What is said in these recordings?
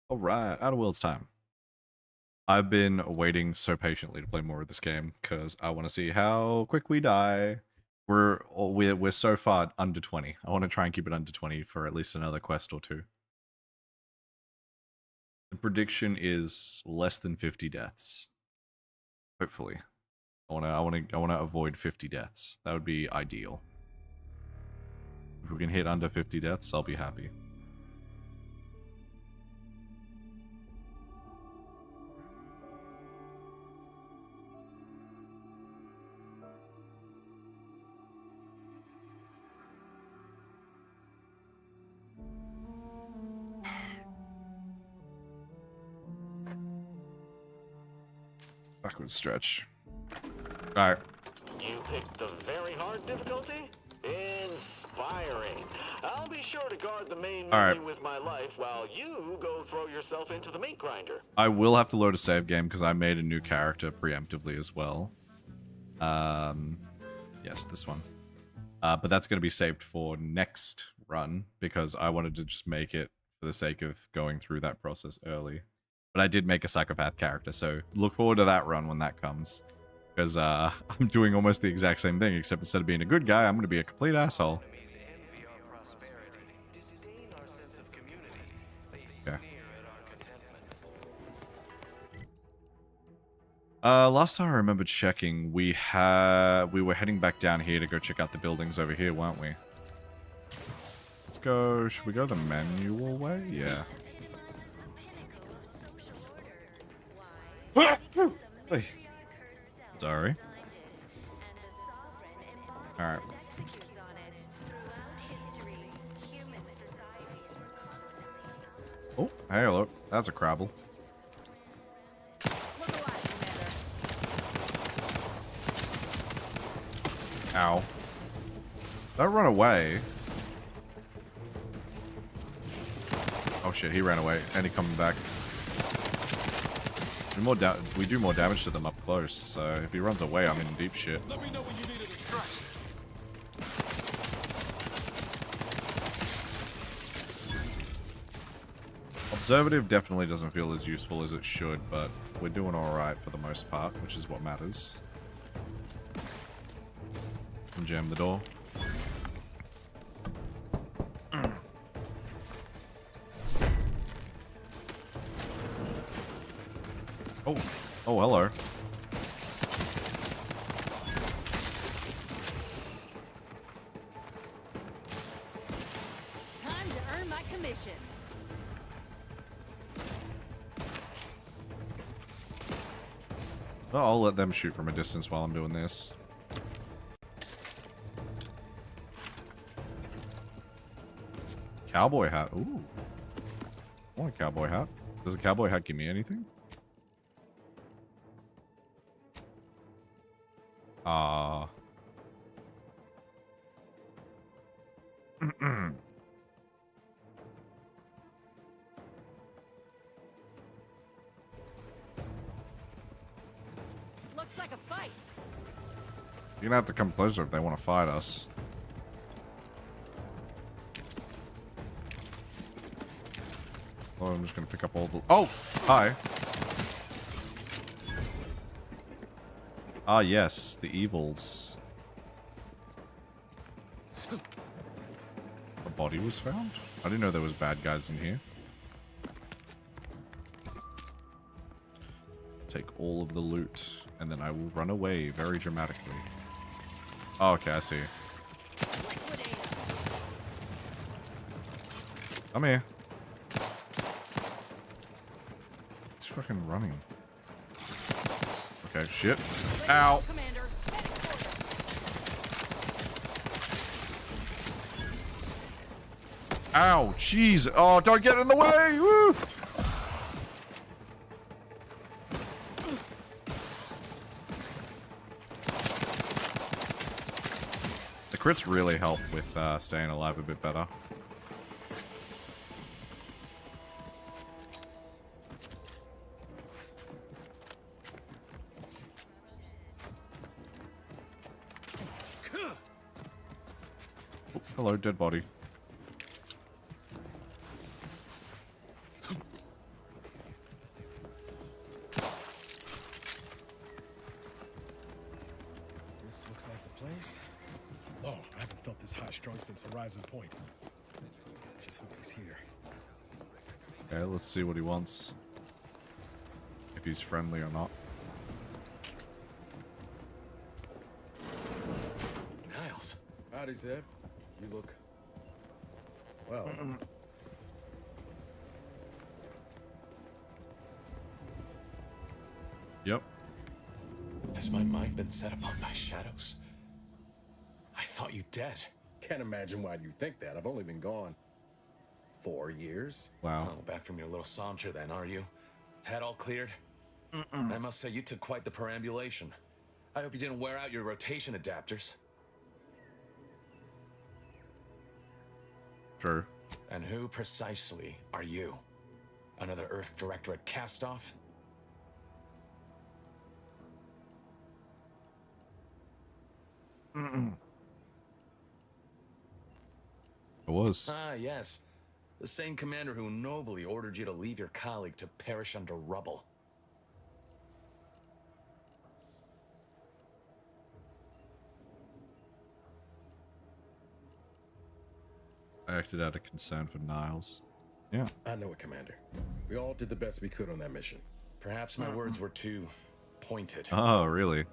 Alright, Outer Worlds time. I've been waiting so patiently to play more of this game because I want to see how quick we die. We're so far under 20. I want to try and keep it under 20 for at least another quest or two. The prediction is less than 50 deaths. Hopefully. I want to avoid 50 deaths. That would be ideal. If we can hit under 50 deaths, I'll be happy. Backwards stretch. Alright. You picked the very hard difficulty? Inspiring. I'll be sure to guard the main menu with my life while you go throw yourself into the meat grinder. I will have to load a save game because I made a new character preemptively as well. Yes, this one. But that's going to be saved for next run because I wanted to just make it for the sake of going through that process early. But I did make a psychopath character, so look forward to that run when that comes. Because I'm doing almost the exact same thing, except instead of being a good guy, I'm going to be a complete asshole. Okay. Last time I remember checking, we were heading back down here to go check out the buildings over here, weren't we? Let's go. Should we go the manual way? Yeah. Hey. Sorry. Alright. Oh, hey, look. That's a crabble. Ow. Don't run away. Oh shit, he ran away. And he coming back. We do more damage to them up close, so if he runs away, I'm in deep shit. Let me know when you need a distraction. Observative definitely doesn't feel as useful as it should, but we're doing alright for the most part, which is what matters. And jam the door. Oh, oh, hello. Time to earn my commission. Oh, I'll let them shoot from a distance while I'm doing this. Cowboy hat. Ooh. I want a cowboy hat. Does a cowboy hat give me anything? Looks like a fight. You're gonna have to come closer if they want to fight us. Oh, I'm just gonna pick up all the... Oh! Hi! Ah, yes. The evils. A body was found? I didn't know there was bad guys in here. Take all of the loot, and then I will run away very dramatically. Oh, okay, I see. Come here. He's fucking running. Okay, shit. Ow. Ow, jeez. Oh, don't get in the way. Woo. The crits really help with staying alive a bit better. Oh, hello, dead body. Armstrong since Horizon Point. Just hope he's here. Okay, let's see what he wants. If he's friendly or not. Niles. Howdy, Zeb. You look... well... Yep. Has my mind been set upon by shadows? I thought you dead. Can't imagine why you think that. I've only been gone 4 years. Wow. Oh, back from your little saunter then, are you? Head all cleared? I must say, you took quite the perambulation. I hope you didn't wear out your rotation adapters. True. And who precisely are you? Another Earth Directorate cast-off? It was. Ah, yes. The same commander who nobly ordered you to leave your colleague to perish under rubble. I acted out of concern for Niles. Yeah. I know it, Commander. We all did the best we could on that mission. Perhaps my words were too pointed. Oh, really?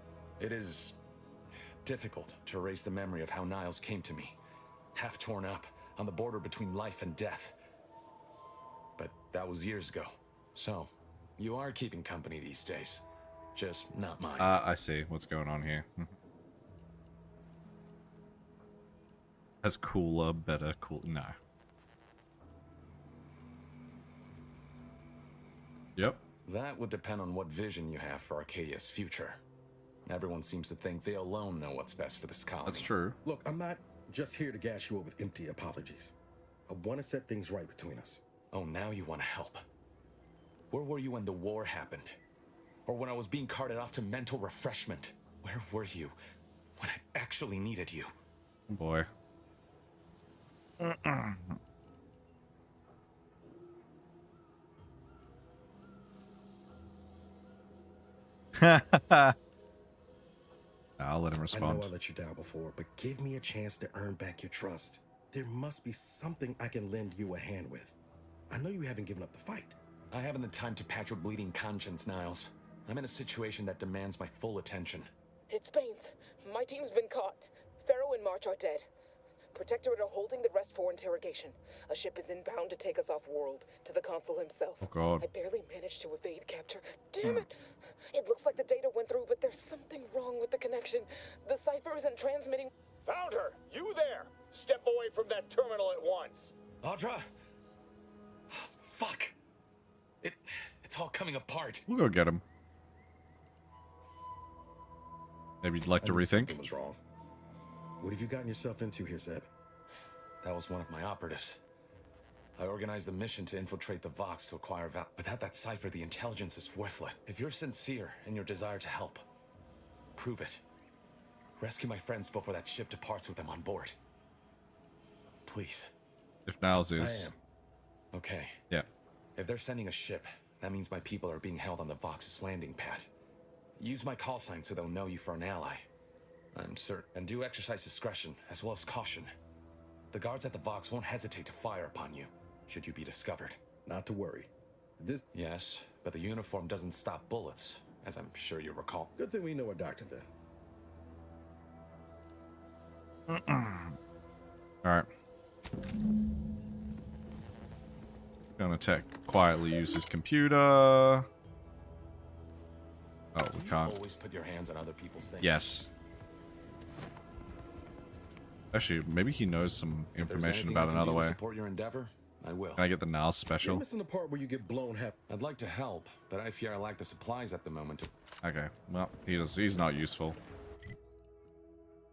It is difficult to erase the memory of how Niles came to me, half torn up, on the border between life and death. But that was years ago. So, you are keeping company these days. Just not mine. I see what's going on here. Has cooler, better, cool. No. Yep. That would depend on what vision you have for Arcadia's future. Everyone seems to think they alone know what's best for this colony. That's true. Look, I'm not just here to gas you up with empty apologies. I want to set things right between us. Oh, now you want to help. Where were you when the war happened? Or when I was being carted off to mental refreshment? Where were you when I actually needed you? Oh boy. I'll let him I respond. know I let you down before, but give me a chance to earn back your trust. There must be something I can lend you a hand with. I know you haven't given up the fight. I haven't the time to patch your bleeding conscience, Niles. I'm in a situation that demands my full attention. It's Baines. My team's been caught. Pharaoh and March are dead. Protectorate are holding the rest for interrogation. A ship is inbound to take us off-world, to the consul himself. Oh, God. I barely managed to evade capture. Damn it! It looks like the data went through, but there's something wrong with the connection. The cipher isn't transmitting. Found her! You there! Step away from that terminal at once! Audra? Fuck! It's all coming apart. We'll go get him. Maybe you'd like to I knew rethink? something was wrong. What have you gotten yourself into here, Zeb? That was one of my operatives. I organized the mission to infiltrate the Vox to acquire Without that cipher, the intelligence is worthless. If you're sincere in your desire to help, prove it. Rescue my friends before that ship departs with them on board. Please. If Niles I is. am. Okay. Yeah. If they're sending a ship, that means my people are being held on the Vox's landing pad. Use my call sign so they'll know you for an ally. I'm certain. And do exercise discretion, as well as caution. The guards at the Vox won't hesitate to fire upon you, should you be discovered. Not to worry. This... Yes, but the uniform doesn't stop bullets, as I'm sure you recall. Good thing we know a doctor then. Alright. Gonna quietly use his computer. Oh, we You can't. always put your hands on other people's things. Yes. Actually, maybe he knows some If there's information anything I about can another do to way. support your endeavor, I will. Can I get the Niles You're special? missing the part where you get blown half. I'd like to help, but I fear I lack the supplies at the moment to... Okay, well, he's not useful.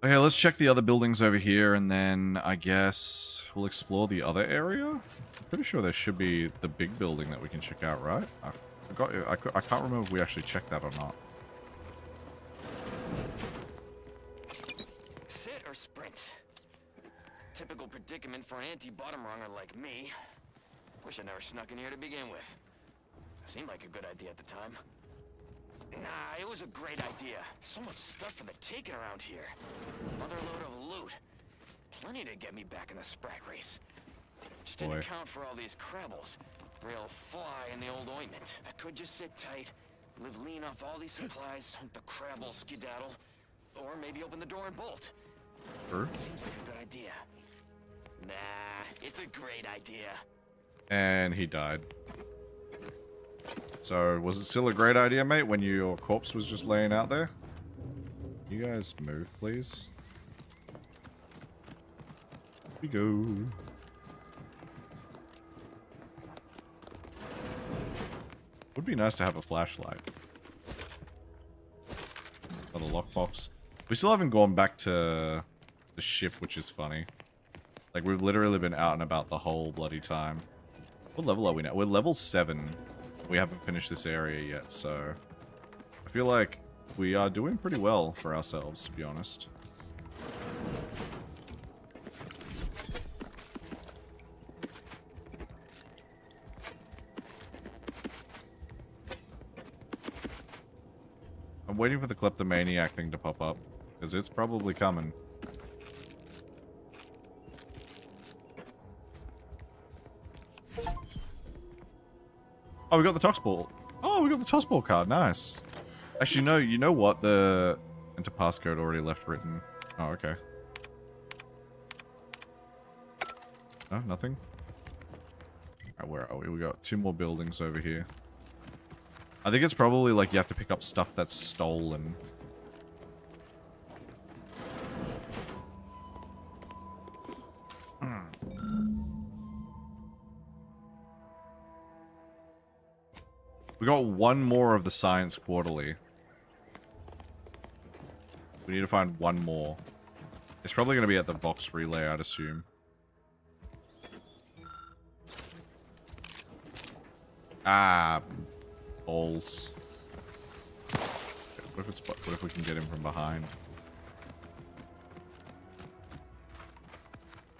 Okay, let's check the other buildings over here, and then I guess we'll explore the other area? I'm pretty sure there should be the big building that we can check out, right? I can't remember if we actually checked that or not. Sit or sprint? Typical predicament for an anti-bottom runger like me. Wish I never snuck in here to begin with. Seemed like a good idea at the time. Nah, it was a great idea. So much stuff for the taking around here. Another load of loot. plenty to get me back in the sprag race. Just Boy. didn't account for all these crabbles. Real fly in the old ointment. I could just sit tight, live lean off all these supplies, hope the crabbles skedaddle, or maybe open the door and bolt. Sure. Seems like a good idea. Nah, it's a great idea. And he died. So, was it still a great idea, mate, when your corpse was just laying out there? You guys move, please. Here we go. Would be nice to have a flashlight. Got a lockbox. We still haven't gone back to the ship, which is funny. Like, we've literally been out and about the whole bloody time. What level are we now? We're level 7. We haven't finished this area yet, so... I feel like we are doing pretty well for ourselves, to be honest. I'm waiting for the kleptomaniac thing to pop up, because it's probably coming. Oh, we got the Toxball. Oh, we got the Toxball card. Nice. Actually, no, you know what? The enter passcode already left written. Oh, okay. No, nothing? Alright, where are we? We got 2 more buildings over here. I think it's probably like you have to pick up stuff that's stolen. We got 1 more of the Science Quarterly. We need to find 1 more. It's probably going to be at the Vox Relay, I'd assume. Ah, balls. What if we can get him from behind?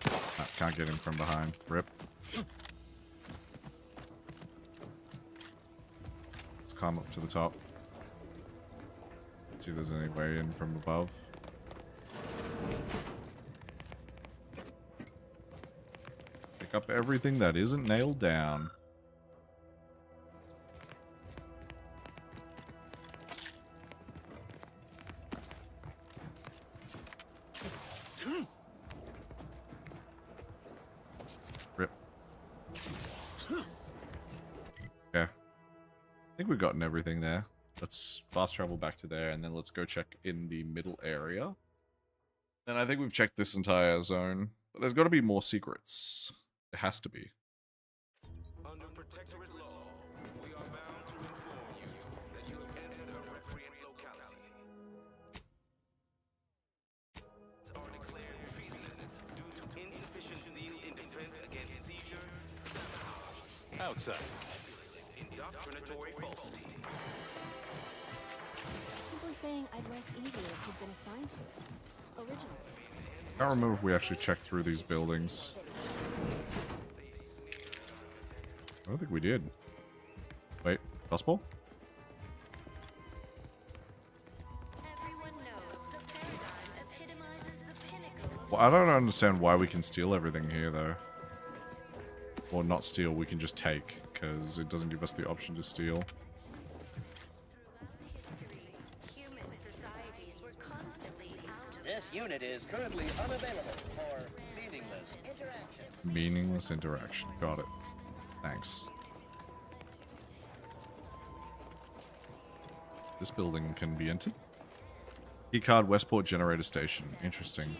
Ah, can't get him from behind. Rip. Let's climb up to the top. See if there's any way in from above. Pick up everything that isn't nailed down. Rip. Okay. I think we've gotten everything there. Let's fast travel back to there, and then let's go check in the middle area. And I think we've checked this entire zone. But there's got to be more secrets. There has to be. Under protectorate law, we are bound to inform you that you have entered a recreant locality. Are declared treasonous due to insufficient zeal in defense against seizure, sabotage, Outside. indoctrinatory falsity. Simply saying I'd rest easier if you'd been assigned to it. Originally. I can't remember if we actually checked through these buildings. I don't think we did. Wait, gospel? Everyone knows the paradigm epitomizes the pinnacle of Well, I don't understand why we can steal everything here, though. Or not steal, we can just take, because it doesn't give us the option to steal. history. Human societies were constantly out of This unit is currently unavailable for meaningless interaction. Meaningless interaction. Got it. Thanks. This building can be entered. Keycard Westport Generator Station. Interesting. on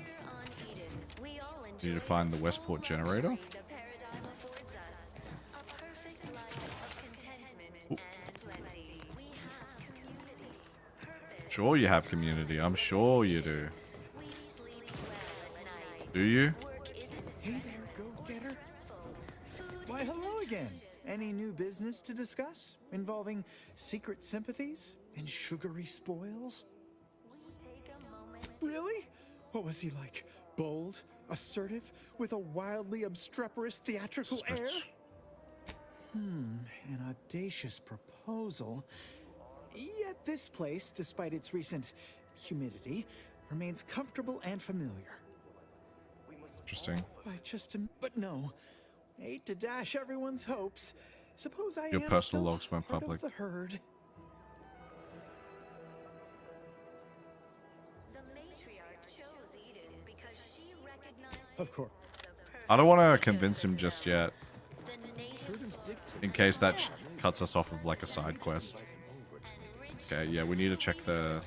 Eden. We all Need to enjoy find the Westport generator. the paradigm affords us. A perfect life of contentment and plenty. We have community, purpose. Sure you have community. I'm sure you do. We sleep well at night. Do you? Work isn't Hey there, go-getter. stressful. Food Why, isn't hello again. tradition. Any new business to discuss involving secret sympathies and sugary spoils? Take a moment. Really? What was he like? Bold, assertive, with a wildly obstreperous theatrical air? An audacious proposal. Yet this place, despite its recent humidity, remains comfortable and familiar. Interesting. But no. Hate to dash everyone's hopes. Suppose I Your am personal still logs went part public. of the herd. The matriarch chose Eden because she recognized Of course. I don't want to convince him just yet, the native in case that cuts us off of like a side quest. Okay, yeah, we need to check the...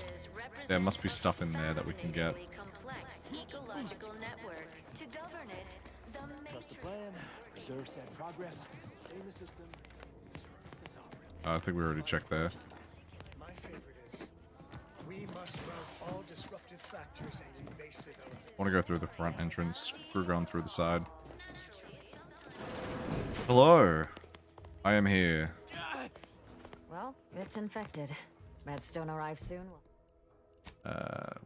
There must be stuff in there that we can get. complex ecological network. To govern it, the Trust the plan, preserve said progress, sustain the system, serve the sovereign. I think we already checked there. My favorite is, we must rout all disruptive factors and invasive elements. Want to go through the front entrance. Crew going through the side. Hello. I am here. Well, it's infected. Redstone arrives soon.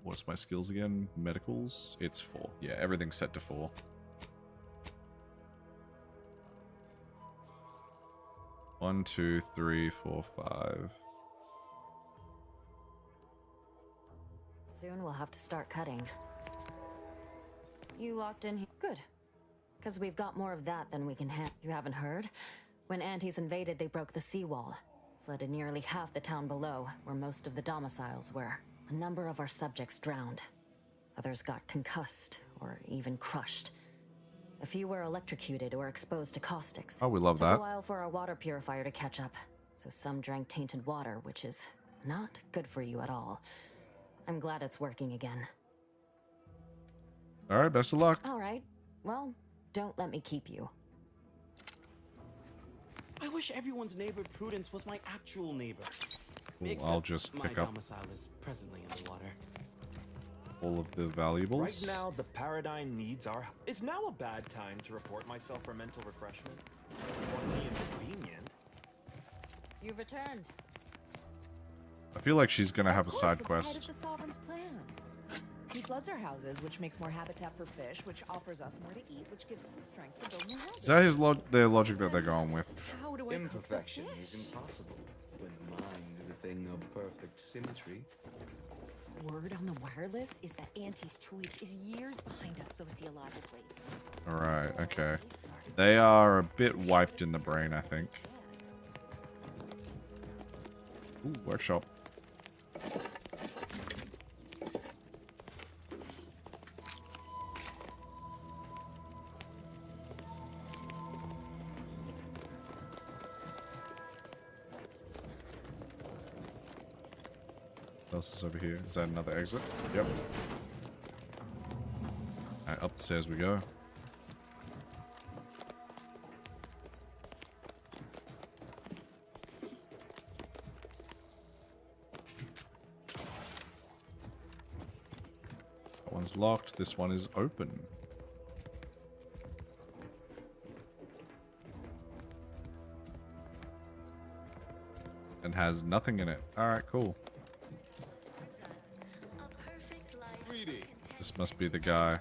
What's my skills again? Medicals? It's 4. Yeah, everything's set to 4. One, 2, 3, 4, 5. Soon we'll have to start cutting. You locked in here? Good. Because we've got more of that than we can handle. You haven't heard? When Antis invaded, they broke the seawall. Flooded nearly half the town below, where most of the domiciles were. A number of our subjects drowned. Others got concussed, or even crushed. A few were electrocuted or exposed to caustics. Oh, we love Took that. a while for our water purifier to catch up, so some drank tainted water, which is not good for you at all. I'm glad it's working again. Alright, best of luck. Alright, well, don't let me keep you. I wish everyone's neighbor Prudence was my actual neighbor. Cool, Except I'll just my pick up domicile is presently in the water. all of the valuables. Right now, the paradigm needs our... Is now a bad time to report myself for mental refreshment? Or be inconvenient? You've returned. I feel like she's gonna have a Of course, side it's quest. Part of the Sovereign's plan. He floods our houses, which makes more habitat for fish, which offers us more to eat, which gives us the strength to build more houses. Is that his their logic that they're going with? How do I cook the Imperfection fish? is impossible when the mind is a thing of perfect symmetry. Word on the wireless is that Auntie's choice is years behind us sociologically. Alright, okay. They are a bit wiped in the brain, I think. Ooh, workshop. What else is over here? Is that another exit? Yep. Alright, up the stairs we go. That one's locked. This one is open. And has nothing in it. Alright, cool. This must be the guy.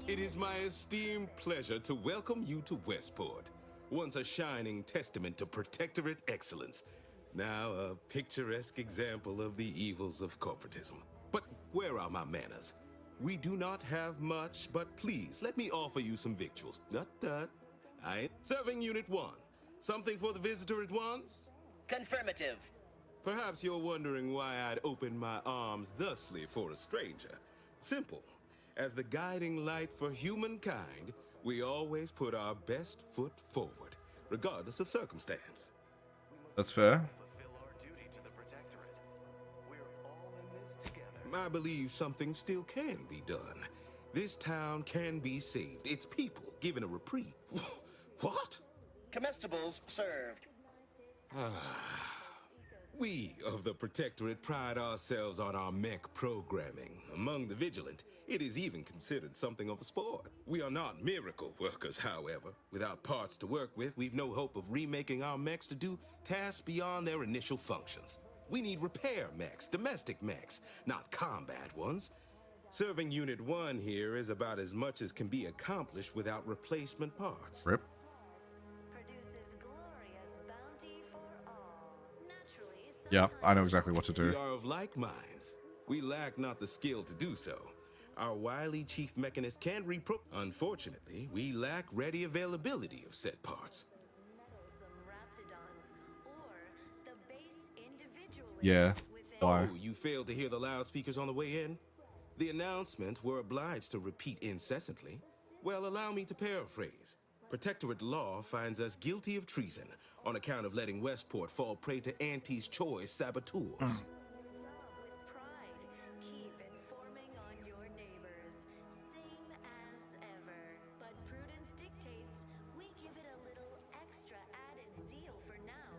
It is my esteemed pleasure to welcome you to Westport, once a shining testament to Protectorate excellence, now a picturesque example of the evils of corporatism. But where are my manners? We do not have much, but please let me offer you some victuals. Serving Unit 1. Something for the visitor at once? Confirmative. Perhaps you're wondering why I'd open my arms thusly for a stranger. Simple. As the guiding light for humankind, we always put our best foot forward, regardless of circumstance. That's fair. I believe something still can be done. This town can be saved. Its people given a reprieve. What? Comestibles served. We of the Protectorate pride ourselves on our mech programming. Among the vigilant, it is even considered something of a sport. We are not miracle workers, however. Without parts to work with, we've no hope of remaking our mechs to do tasks beyond their initial functions. We need repair mechs, domestic mechs, not combat ones. Serving Unit 1 here is about as much as can be accomplished without replacement parts. Rip. Yeah, I know exactly what to do. We are of like minds. We lack not the skill to do so. Our wily chief mechanist can repro. Unfortunately, we lack ready availability of said parts. Yeah. Why? Oh, you failed to hear the loudspeakers on the way in? The announcement we're obliged to repeat incessantly. Well, allow me to paraphrase. Protectorate law finds us guilty of treason on account of letting Westport fall prey to Auntie's choice saboteurs.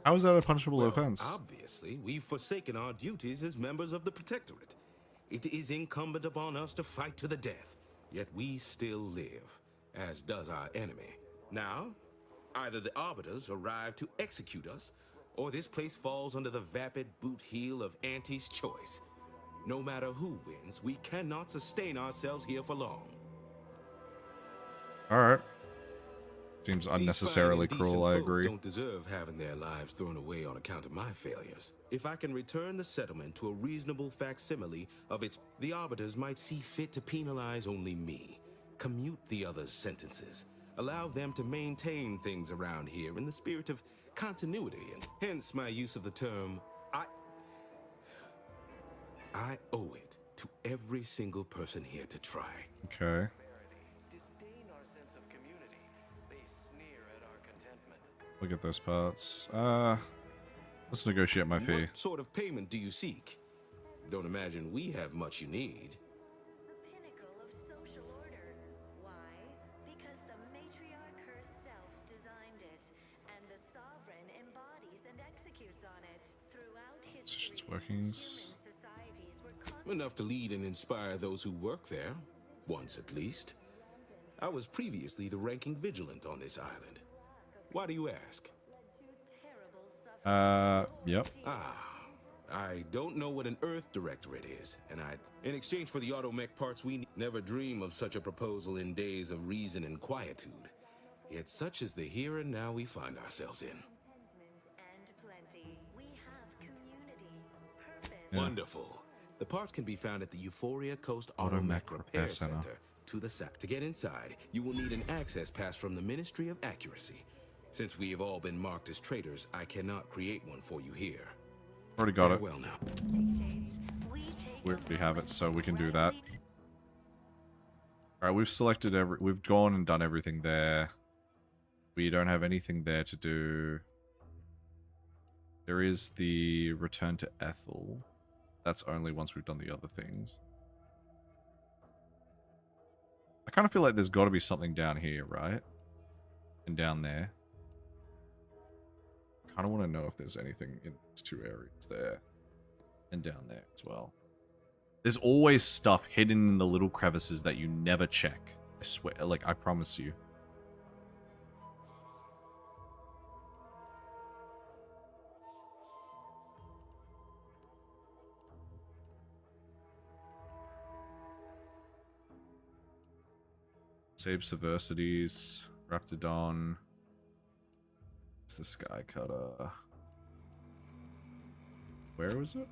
How is that a punishable Well, offense? obviously, we've forsaken our duties as members of the Protectorate. It is incumbent upon us to fight to the death, yet we still live, as does our enemy. Now, either the Arbiters arrive to execute us, or this place falls under the vapid boot heel of Auntie's choice. No matter who wins, we cannot sustain ourselves here for long. Alright. Seems These unnecessarily fine and cruel, decent I folk agree. don't deserve having their lives thrown away on account of my failures. If I can return the settlement to a reasonable facsimile of its, the Arbiters might see fit to penalize only me, commute the others' sentences, allow them to maintain things around here in the spirit of continuity, and hence my use of the term, I owe it to every single person here to try. Okay. Look at those parts. Let's negotiate my fee. What sort of payment do you seek? Don't imagine we have much you need. Positions, workings. Enough to lead and inspire those who work there, once at least. I was previously the ranking vigilant on this island. Why do you ask? Yep. I don't know what an Earth Directorate is, and in exchange for the automech parts we never dream of such a proposal in days of reason and quietude. Yet such is the here and now we find ourselves in. Yeah. Wonderful. The parts can be found at the Euphoria Coast Automech Repair Center to the south. To get inside, you will need an access pass from the Ministry of Accuracy. Since we have all been marked as traitors, I cannot create one for you here. Already got it. Well now. We already have it, so we can do that. Alright, we've selected we've gone and done everything there. We don't have anything there to do. There is the return to Ethel. That's only once we've done the other things. I kind of feel like there's got to be something down here, right? And down there. I kind of want to know if there's anything in these two areas there. And down there as well. There's always stuff hidden in the little crevices that you never check. I swear, like, I promise you. Save Subversities, Raptidon. It's the Sky Cutter. Where was it?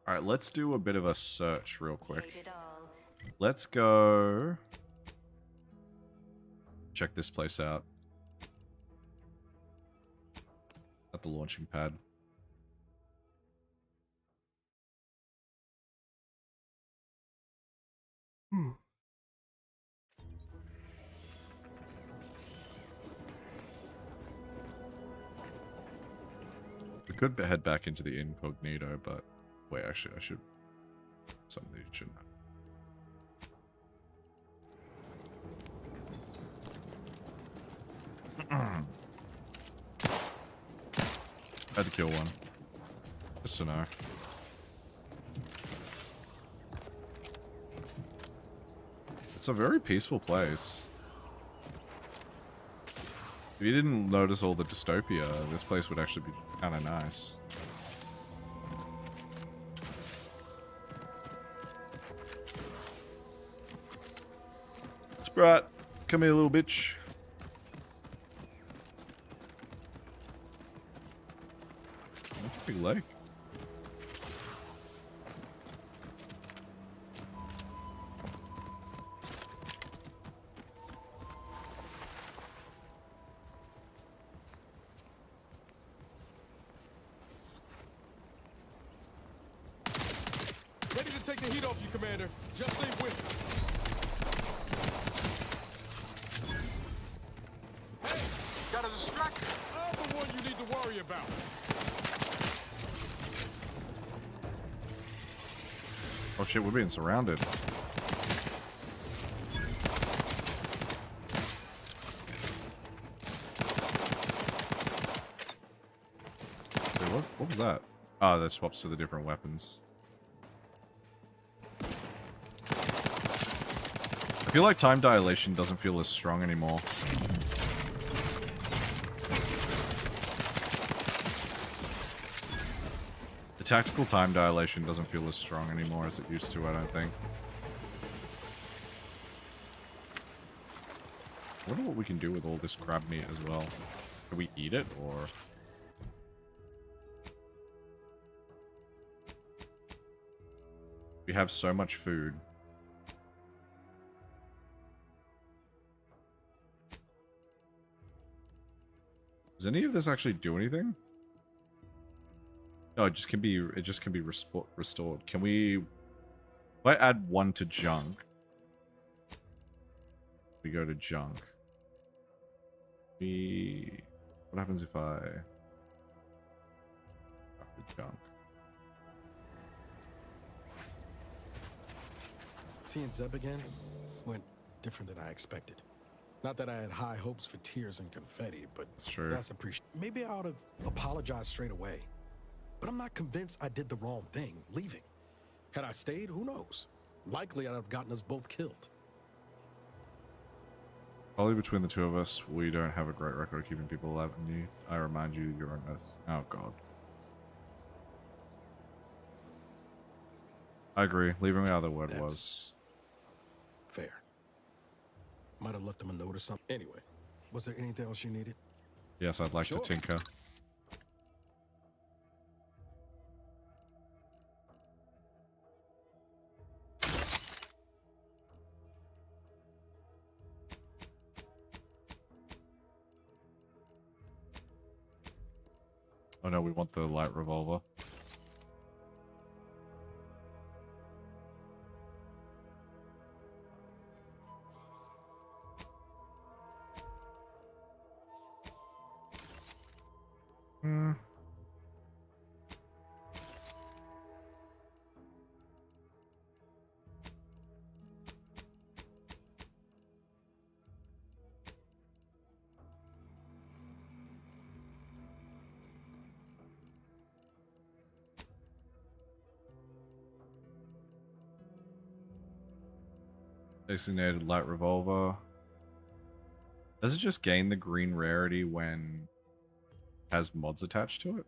Alright, let's do a bit of a search real quick. Let's go check this place out. At the launching pad. We could head back into the incognito, but wait, actually, I should. Something shouldn't. Had to kill one. Just to know. It's a very peaceful place. If you didn't notice all the dystopia, this place would actually be kind of nice. Sprat! Come here, little bitch. That's a big leg. Ready to take the heat off you, Commander. Just stay with me. Hey, got a distraction. I'm the one you need to worry about. Oh shit, we're being surrounded. Wait, what was that? Oh, that swaps to the different weapons. I feel like time dilation doesn't feel as strong anymore. The tactical time dilation doesn't feel as strong anymore as it used to, I don't think. I wonder what we can do with all this crab meat as well. Can we eat it, or...? We have so much food. Does any of this actually do anything? No, it just can be restored. Can we... If I add 1 to junk, we go to junk. What happens if I... the junk? Seeing Zeb again went different than I expected. Not that I had high hopes for tears and confetti, but that's appreciated. Maybe I ought to apologize straight away. But I'm not convinced I did the wrong thing, leaving. Had I stayed, who knows? Likely I'd have gotten us both killed. Probably between the two of us, we don't have a great record of keeping people alive, and I remind you, you're on Earth. Oh god. I agree. Leaving me out of the word was... fair. Might have left them a note or something. Anyway, was there anything else you needed? Yes, I'd like to tinker. Oh no, we want the light revolver. Designated light revolver. Does it just gain the green rarity when it has mods attached to it?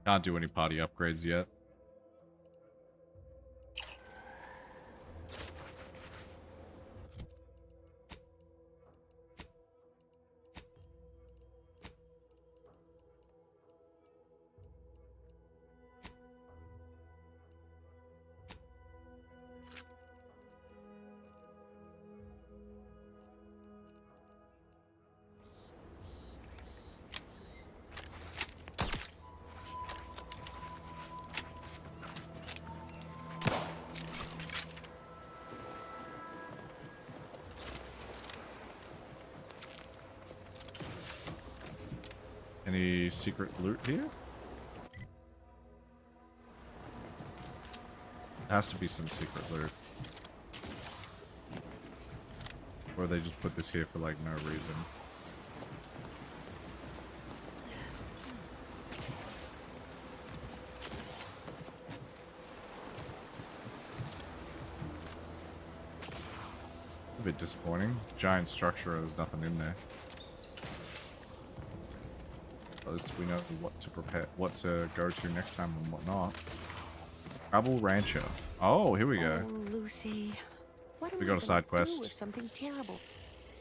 Can't do any party upgrades yet. Any secret loot here? Has to be some secret loot. Or they just put this here for like no reason. A bit disappointing. Giant structure, there's nothing in there. At least we know what to prepare, what to go to next time and what not. Travel Rancher. Oh, here we go. Oh, Lucy. What We got a side quest. If something terrible.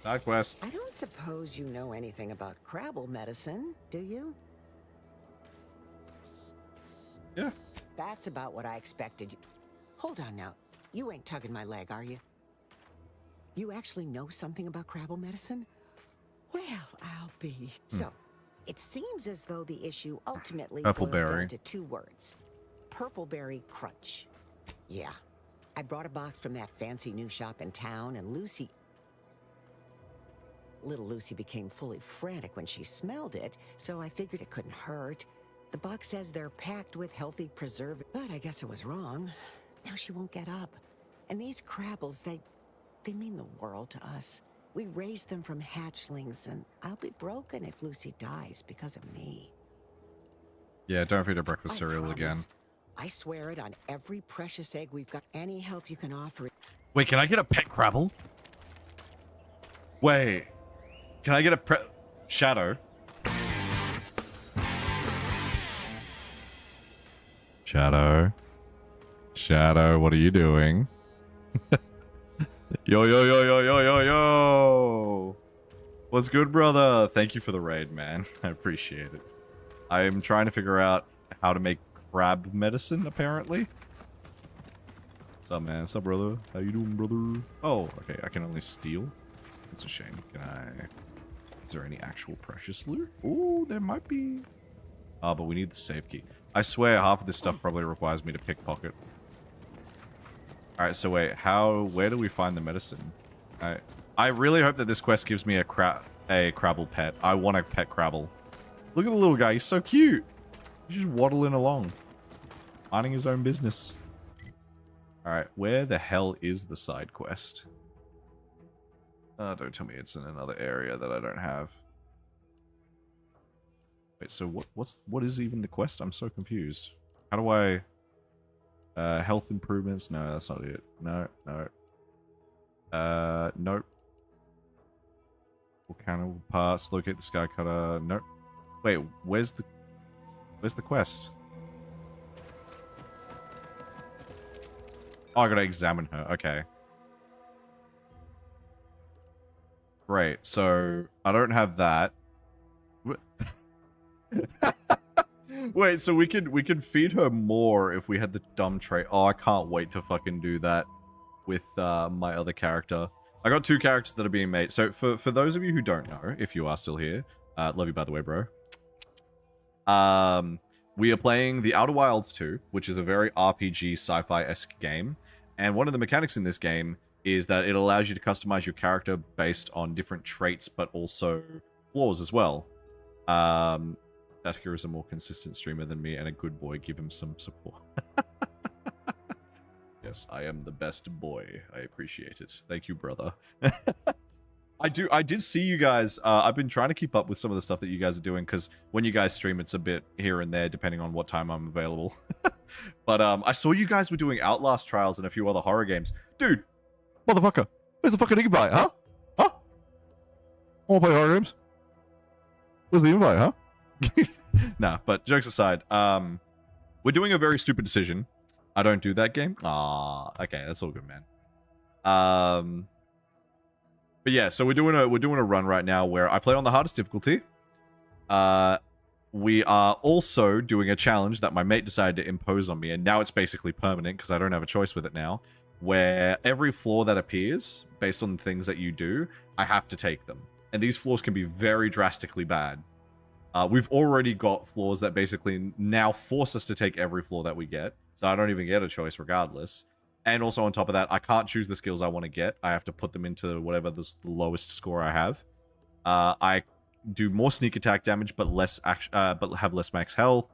Side quest. I don't suppose you know anything about Crabble medicine, do you? Yeah. That's about what I expected. Hold on now. You ain't tugging my leg, are you? You actually know something about Crabble medicine? Well, I'll be. So, it seems as though the issue ultimately boils down to 2 words. Purpleberry Crunch. Yeah. I brought a box from that fancy new shop in town, and Little Lucy became fully frantic when she smelled it, so I figured it couldn't hurt. The box says they're packed with healthy preservatives, but I guess I was wrong. Now she won't get up. And these Crabbles, they mean the world to us. We raised them from hatchlings, and I'll be broken if Lucy dies because of me. Yeah, don't feed her breakfast cereal promise. again. I swear it on every precious egg we've got. Any help you can offer. Wait, can I get a pet Crabble? Wait. Can I get a Shadow? Shadow, what are you doing? Yo, yo, yo, yo, yo, yo, yo! What's good, brother? Thank you for the raid, man. I appreciate it. I am trying to figure out how to make crab medicine, apparently. What's up, man? What's up, brother? How you doing, brother? Oh, okay, I can only steal. That's a shame. Can I... Is there any actual precious loot? Ooh, there might be. Oh, but we need the save key. I swear half of this stuff probably requires me to pickpocket. Alright, so wait, where do we find the medicine? I really hope that this quest gives me a Crabble pet. I want a pet Crabble. Look at the little guy, he's so cute. He's just waddling along. Minding his own business. Alright, where the hell is the side quest? Don't tell me it's in another area that I don't have. Wait, so what is even the quest? I'm so confused. How do I... health improvements? No, that's not it. No. Nope. Volcano parts, locate the sky cutter. Nope. Wait, where's the quest? Oh, I gotta examine her. Okay. Great. So I don't have that. Wait, so we could feed her more if we had the dumb trait. Oh, I can't wait to fucking do that with my other character. I got 2 characters that are being made. So for those of you who don't know, if you are still here, love you by the way, bro. We are playing The Outer Wilds 2, which is a very RPG sci-fi-esque game. And one of the mechanics in this game is that it allows you to customize your character based on different traits, but also flaws as well. Datica is a more consistent streamer than me and a good boy. Give him some support. Yes, I am the best boy. I appreciate it. Thank you, brother. I did see you guys. I've been trying to keep up with some of the stuff that you guys are doing, because when you guys stream, it's a bit here and there, depending on what time I'm available. But I saw you guys were doing Outlast trials and a few other horror games. Dude, motherfucker, where's the fucking invite, huh? Huh? I want to play horror games. Where's the invite, huh? Nah, but jokes aside, we're doing a very stupid decision. I don't do that game. Ah, okay, that's all good, man. But yeah, so we're doing a run right now where I play on the hardest difficulty. We are also doing a challenge that my mate decided to impose on me, and now it's basically permanent because I don't have a choice with it now, where every flaw that appears, based on the things that you do, I have to take them. And these flaws can be very drastically bad. We've already got flaws that basically now force us to take every flaw that we get, so I don't even get a choice regardless. And also on top of that, I can't choose the skills I want to get. I have to put them into whatever the lowest score I have. I do more sneak attack damage, but but have less max health,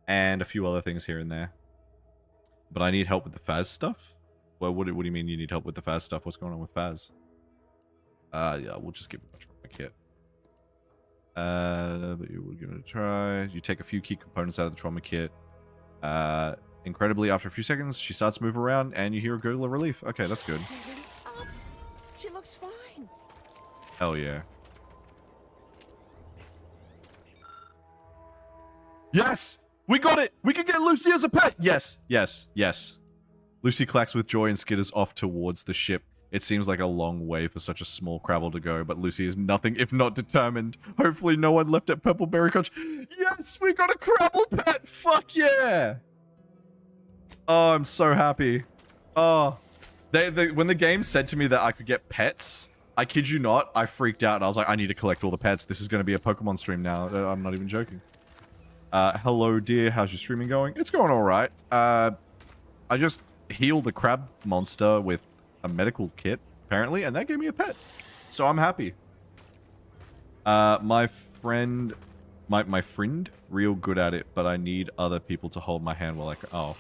and a few other things here and there. But I need help with the Phaz stuff. Well, what do you mean you need help with the Phaz stuff? What's going on with Phaz? Yeah, we'll just give him a trauma kit. But you will give it a try. You take a few key components out of the trauma kit. Incredibly, after a few seconds, she starts to move around, and you hear a gurgle of relief. Okay, that's good. She looks fine. Hell yeah. Yes! We got it! We can get Lucy as a pet! Yes, yes, yes. Lucy clacks with joy and skitters off towards the ship. It seems like a long way for such a small Crabble to go, but Lucy is nothing if not determined. Hopefully no one left at Purpleberry Cottage. Yes, we got a Crabble pet! Fuck yeah! Oh, I'm so happy. Oh. When the game said to me that I could get pets, I kid you not, I freaked out and I was like, I need to collect all the pets. This is going to be a Pokemon stream now. I'm not even joking. Hello, dear. How's your streaming going? It's going all right. I just healed a crab monster with a medical kit, apparently, and that gave me a pet. So I'm happy. My friend, real good at it, but I need other people to hold my hand while oh,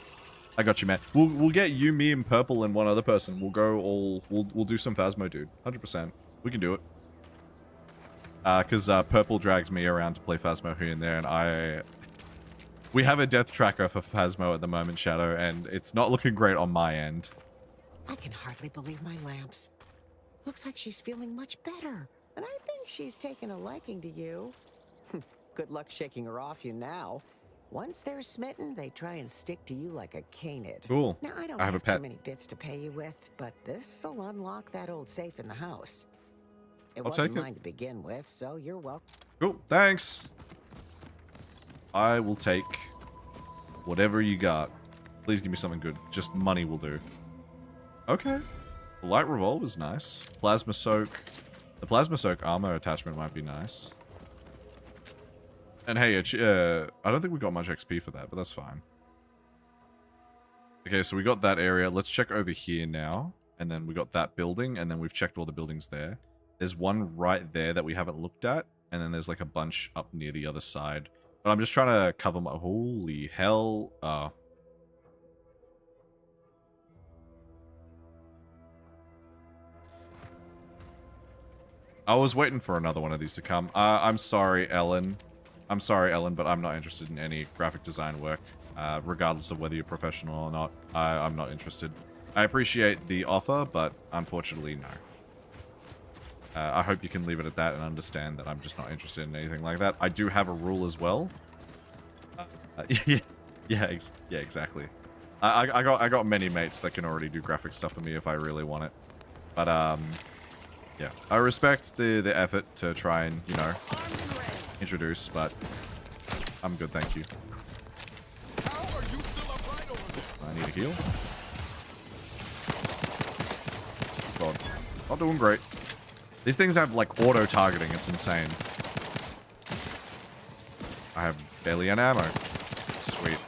I got you, man. We'll get you, me, and Purple and one other person. We'll go all, we'll do some Phasmo, dude. 100%. We can do it. Because Purple drags me around to play Phasmo here and there, and we have a death tracker for Phasmo at the moment, Shadow, and it's not looking great on my end. I can hardly believe my lamps. Looks like she's feeling much better. And I think she's taken a liking to you. Good luck shaking her off you now. Once they're smitten, they try and stick to you like a canid. Cool. Now, I don't have have a pet. too many bits to pay you with, but this'll unlock that old safe in the house. It wasn't mine to begin with, so you're welcome. Cool. Thanks. I will take whatever you got. Please give me something good. Just money will do. Okay. The light revolver is nice. Plasma soak. The plasma soak armor attachment might be nice. And hey, I don't think we got much XP for that, but that's fine. Okay, so we got that area. Let's check over here now. And then we got that building, and then we've checked all the buildings there. There's one right there that we haven't looked at, and then there's like a bunch up near the other side. But I'm just trying to cover my... Holy hell. I was waiting for another one of these to come. I'm sorry, Ellen. I'm sorry, Ellen, but I'm not interested in any graphic design work. Regardless of whether you're professional or not. I'm not interested. I appreciate the offer, but unfortunately, no. I hope you can leave it at that and understand that I'm just not interested in anything like that. I do have a rule as well. Yeah, exactly. I got many mates that can already do graphic stuff for me if I really want it. But yeah, I respect the effort to try and, you know, introduce, but I'm good, thank you. I need a heal. God, not doing great. These things have like auto targeting. It's insane. I have barely any ammo. Sweet.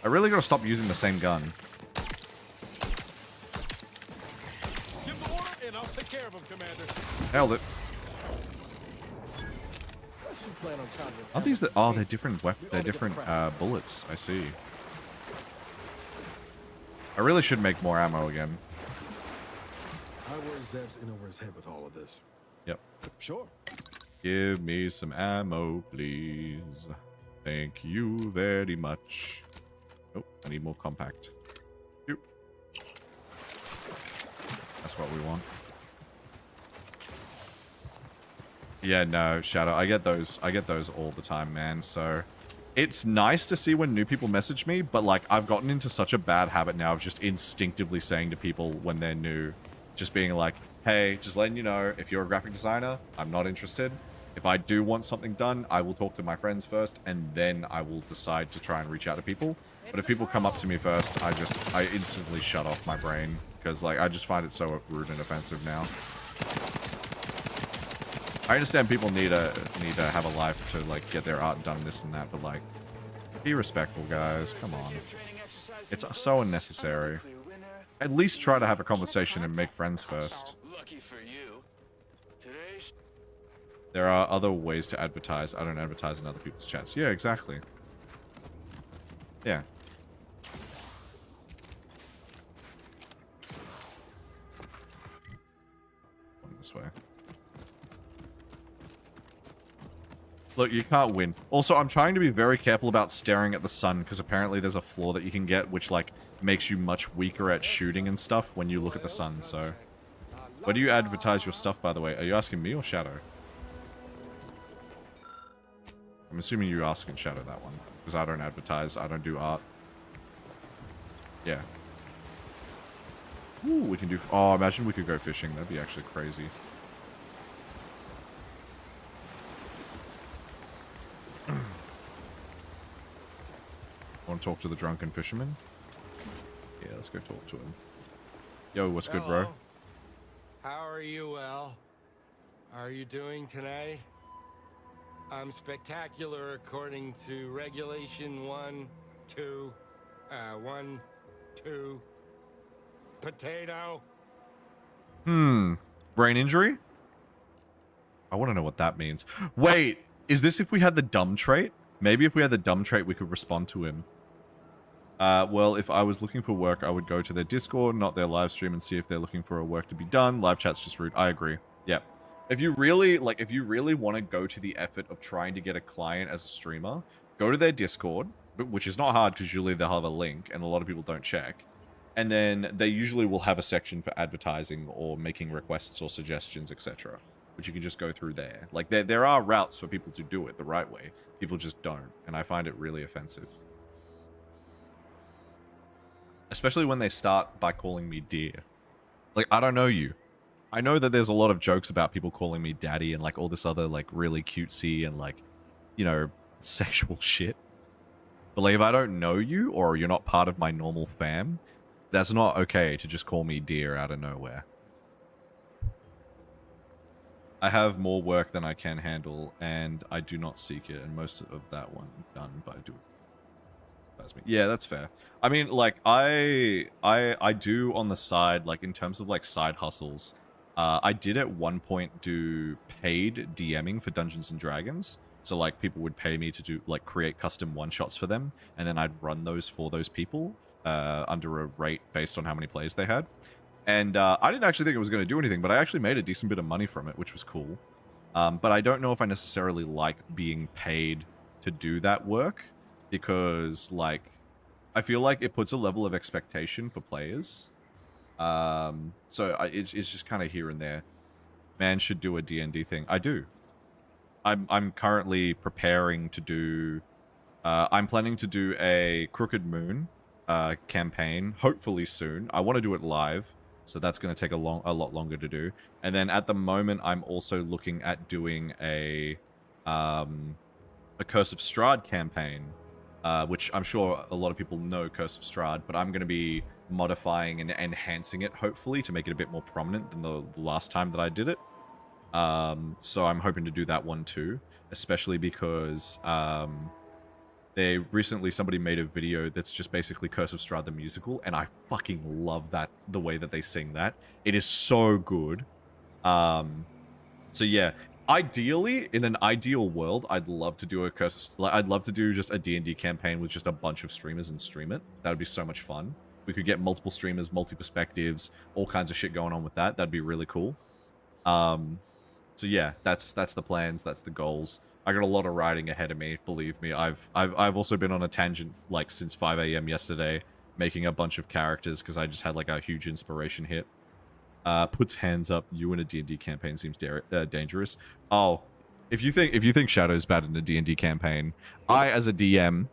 I really gotta stop using the same gun. Give the order and I'll take care of him, Commander. Held it. Aren't these the... Oh, they're different they're different bullets. I see. I really should make more ammo again. I worry Zeb's in over his head with all of this. Yep. Sure. Give me some ammo, please. Thank you very much. Oh, I need more compact. Yep. That's what we want. Yeah, no, Shadow. I get those all the time, man. So it's nice to see when new people message me, but like I've gotten into such a bad habit now of just instinctively saying to people when they're new, just being like, hey, just letting you know, if you're a graphic designer, I'm not interested. If I do want something done, I will talk to my friends first, and then I will decide to try and reach out to people. But if people come up to me first, I instantly shut off my brain, because like I just find it so rude and offensive now. I understand people need to have a life to like get their art done, this and that, but like, be respectful, guys. Come on. It's so unnecessary. At least try to have a conversation and make friends first. There are other ways to advertise. I don't advertise in other people's chats. Yeah, exactly. Yeah. This way. Look, you can't win. Also, I'm trying to be very careful about staring at the sun, because apparently there's a flaw that you can get, which, like, makes you much weaker at shooting and stuff when you look at the sun, so... Where do you advertise your stuff, by the way? Are you asking me or Shadow? I'm assuming you're asking Shadow that one, because I don't advertise, I don't do art. Yeah. Ooh, we can do... Oh, imagine we could go fishing. That'd be actually crazy. Want to talk to the drunken fisherman? Yeah, let's go talk to him. Yo, what's good, bro? How are you, Al? How are you doing today? I'm spectacular according to regulation 1, 2, 1, 2, potato. Brain injury? I want to know what that means. Wait, is this if we had the dumb trait? Maybe if we had the dumb trait, we could respond to him. Well, if I was looking for work, I would go to their Discord, not their live stream, and see if they're looking for a work to be done. Live chat's just rude. I agree. Yep. If you really want to go to the effort of trying to get a client as a streamer, go to their Discord, which is not hard because usually they'll have a link, and a lot of people don't check. And then they usually will have a section for advertising or making requests or suggestions, etc., which you can just go through there. Like, there are routes for people to do it the right way. People just don't, and I find it really offensive. Especially when they start by calling me dear. Like, I don't know you. I know that there's a lot of jokes about people calling me daddy and, like, all this other, like, really cutesy and, like, you know, sexual shit. But, like, if I don't know you or you're not part of my normal fam, that's not okay to just call me dear out of nowhere. I have more work than I can handle, and I do not seek it, and most of that one done, but I do. That's me. Yeah, that's fair. I mean, like, I do on the side, like, in terms of, like, side hustles, I did at one point do paid DMing for Dungeons & Dragons. So, like, people would pay me to do, like, create custom one-shots for them, and then I'd run those for those people under a rate based on how many plays they had. And I didn't actually think it was going to do anything, but I actually made a decent bit of money from it, which was cool. But I don't know if I necessarily like being paid to do that work, because, like, I feel like it puts a level of expectation for players. So it's just kind of here and there. Man should do a D&D thing. I do. I'm currently preparing to do... I'm planning to do a Crooked Moon campaign, hopefully soon. I want to do it live, so that's going to take a lot longer to do. And then at the moment, I'm also looking at doing a Curse of Strahd campaign, which I'm sure a lot of people know Curse of Strahd, but I'm going to be modifying and enhancing it, hopefully, to make it a bit more prominent than the last time that I did it. So I'm hoping to do that one too, especially because somebody made a video that's just basically Curse of Strahd the musical, and I fucking love that, the way that they sing that. It is so good. So yeah, ideally, in an ideal world, I'd love to do I'd love to do just a D&D campaign with just a bunch of streamers and stream it. That would be so much fun. We could get multiple streamers, multi-perspectives, all kinds of shit going on with that. That'd be really cool. So yeah, that's the plans, that's the goals. I got a lot of writing ahead of me, believe me. I've also been on a tangent, like, since 5 AM yesterday, making a bunch of characters, because I just had, like, a huge inspiration hit. Puts hands up, you in a D&D campaign seems dangerous. Oh, if you think Shadow's bad in a D&D campaign, I, as a DM,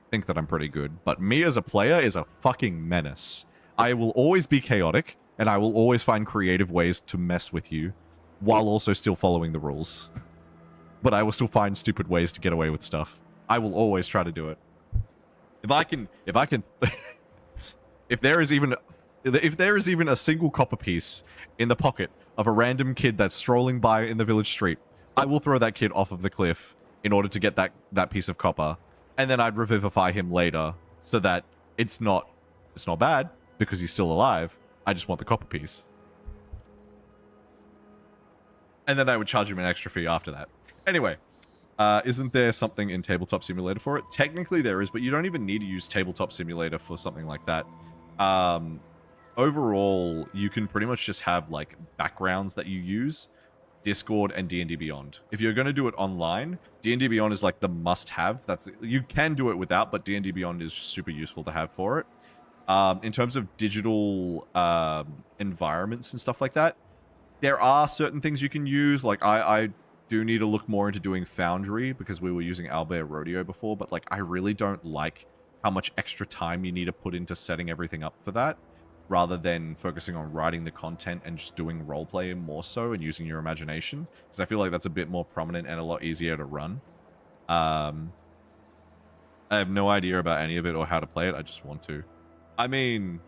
think that I'm pretty good, but me as a player is a fucking menace. I will always be chaotic, and I will always find creative ways to mess with you, while also still following the rules. But I will still find stupid ways to get away with stuff. I will always try to do it. If there is even a single copper piece in the pocket of a random kid that's strolling by in the village street, I will throw that kid off of the cliff in order to get that piece of copper, and then I'd revivify him later, so that it's not bad because he's still alive. I just want the copper piece. And then I would charge him an extra fee after that. Anyway, isn't there something in Tabletop Simulator for it? Technically there is, but you don't even need to use Tabletop Simulator for something like that. Overall, you can pretty much just have, like, backgrounds that you use. Discord and D&D Beyond. If you're going to do it online, D&D Beyond is like the must-have. You can do it without, but D&D Beyond is just super useful to have for it. In terms of digital environments and stuff like that, there are certain things you can use. Like, I do need to look more into doing Foundry because we were using Owlbear Rodeo before, but like, I really don't like how much extra time you need to put into setting everything up for that, rather than focusing on writing the content and just doing roleplay more so and using your imagination. Because I feel like that's a bit more prominent and a lot easier to run. I have no idea about any of it or how to play it. I just want to. I mean,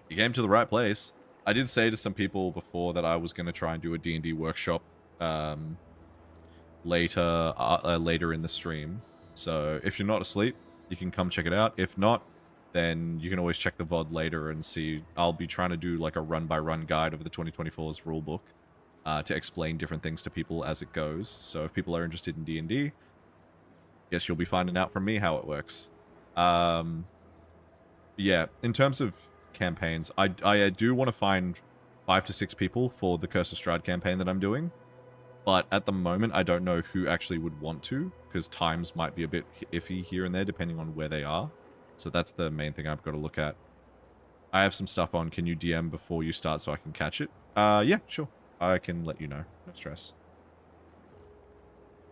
you came to the right place. I did say to some people before that I was going to try and do a D&D workshop later in the stream. So if you're not asleep, you can come check it out. If not, then you can always check the VOD later and see. I'll be trying to do like a run-by-run guide of the 2024's rulebook to explain different things to people as it goes. So if people are interested in D&D, guess you'll be finding out from me how it works. Yeah, in terms of campaigns, I do want to find 5 to 6 people for the Curse of Strahd campaign that I'm doing. But at the moment, I don't know who actually would want to, because times might be a bit iffy here and there depending on where they are. So that's the main thing I've got to look at. I have some stuff on. Can you DM before you start so I can catch it? Yeah, sure. I can let you know. No stress.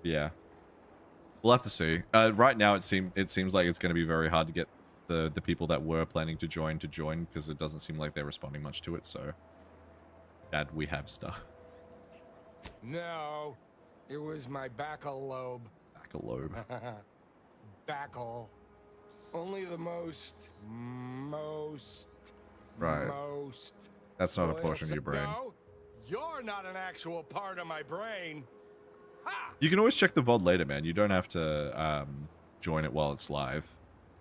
Yeah. We'll have to see. Right now, it seems like it's going to be very hard to get the people that were planning to join because it doesn't seem like they're responding much to it. So, glad we have stuff. No, it was my backal lobe. Backal lobe. Backal. Only the most. Right. That's not a portion of your brain. No, you're not an actual part of my brain. You can always check the VOD later, man. You don't have to join it while it's live,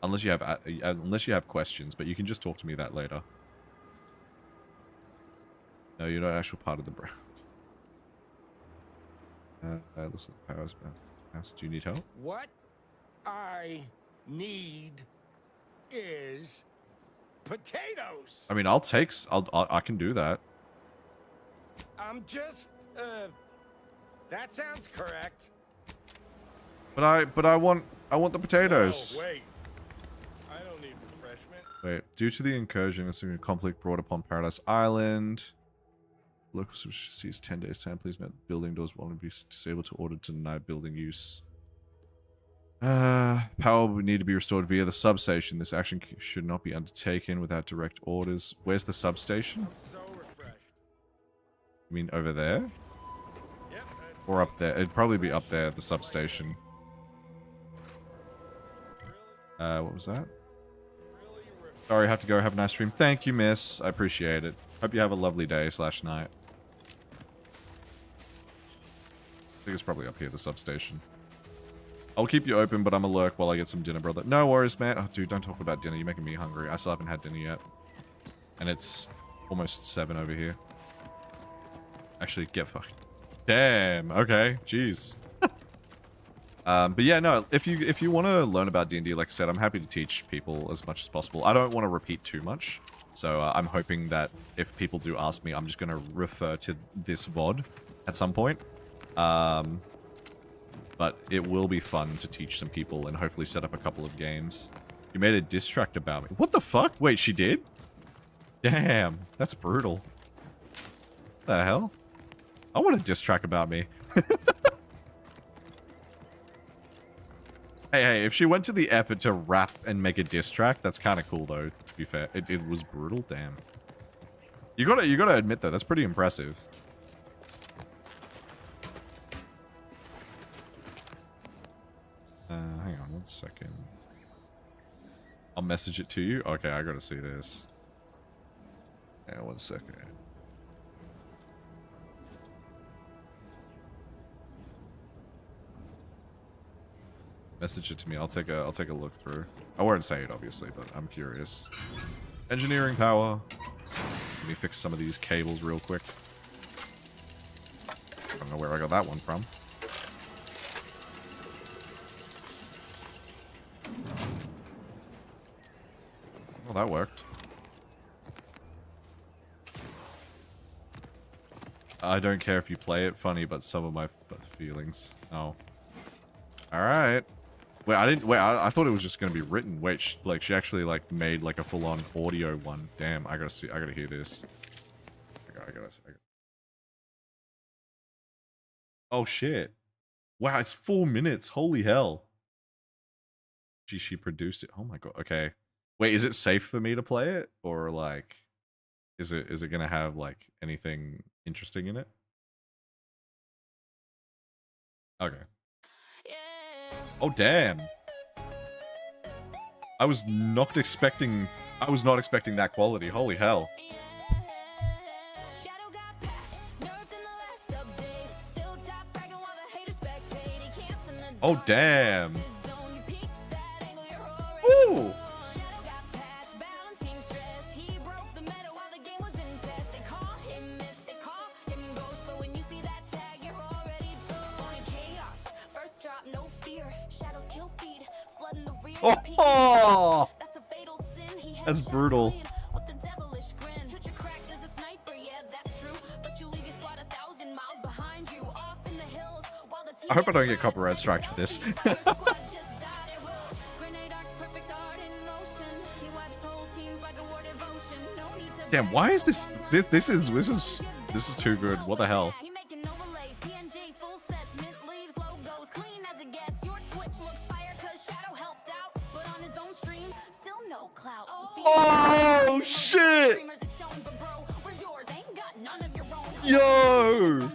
unless you have questions. But you can just talk to me that later. No, you're not an actual part of the brain. Looks like the power's house. Do you need help? What I need is potatoes. I mean, I can do that. I'm just that sounds correct. But I want the potatoes. No, wait. I don't need refreshment. Wait. Due to the incursion, a conflict brought upon Paradise Island. Local sees 10 days time. Please note building doors will be disabled to order to deny building use. Power would need to be restored via the substation. This action should not be undertaken without direct orders. Where's the substation? So refreshed. You mean over there? Yep, or up there? It'd probably be up there at the substation. What was that? Sorry, I have to go. Have a nice stream. Thank you, miss. I appreciate it. Hope you have a lovely day / night. I think it's probably up here, the substation. I'll keep you open, but I'm a lurk while I get some dinner, brother. No worries, man. Oh, dude, don't talk about dinner. You're making me hungry. I still haven't had dinner yet. And it's almost 7 over here. Actually, get fucked. Damn. Okay. Jeez. But yeah, no. If you want to learn about D&D, like I said, I'm happy to teach people as much as possible. I don't want to repeat too much. So I'm hoping that if people do ask me, I'm just going to refer to this VOD at some point. But it will be fun to teach some people and hopefully set up a couple of games. You made a diss track about me. What the fuck? Wait, she did? Damn, that's brutal. What the hell? I want a diss track about me. Hey, if she went to the effort to rap and make a diss track, that's kind of cool though, to be fair. It was brutal, damn. You gotta admit though, that's pretty impressive. Hang on 1 second. I'll message it to you. Okay, I gotta see this. Hang on 1 second. Message it to me. I'll take a look through. I won't say it obviously, but I'm curious. Engineering power. Let me fix some of these cables real quick. I don't know where I got that one from. Well, that worked. I don't care if you play it funny, but some of my feelings. Oh. Alright. Wait, I thought it was just gonna be written. Wait, she actually, like, made, like, a full-on audio one. Damn, I gotta hear this. I gotta. Oh, shit. Wow, it's 4 minutes. Holy hell. She produced it. Oh my god. Okay. Wait, is it safe for me to play it? Or, like, is it gonna have, like, anything interesting in it? Okay. Oh, damn. I was not expecting that quality. Holy hell. Oh, damn. Ooh. Oh, that's brutal. I hope I don't get copyright striked for this. Damn, why is this is too good. What the hell? Oh shit! Yo!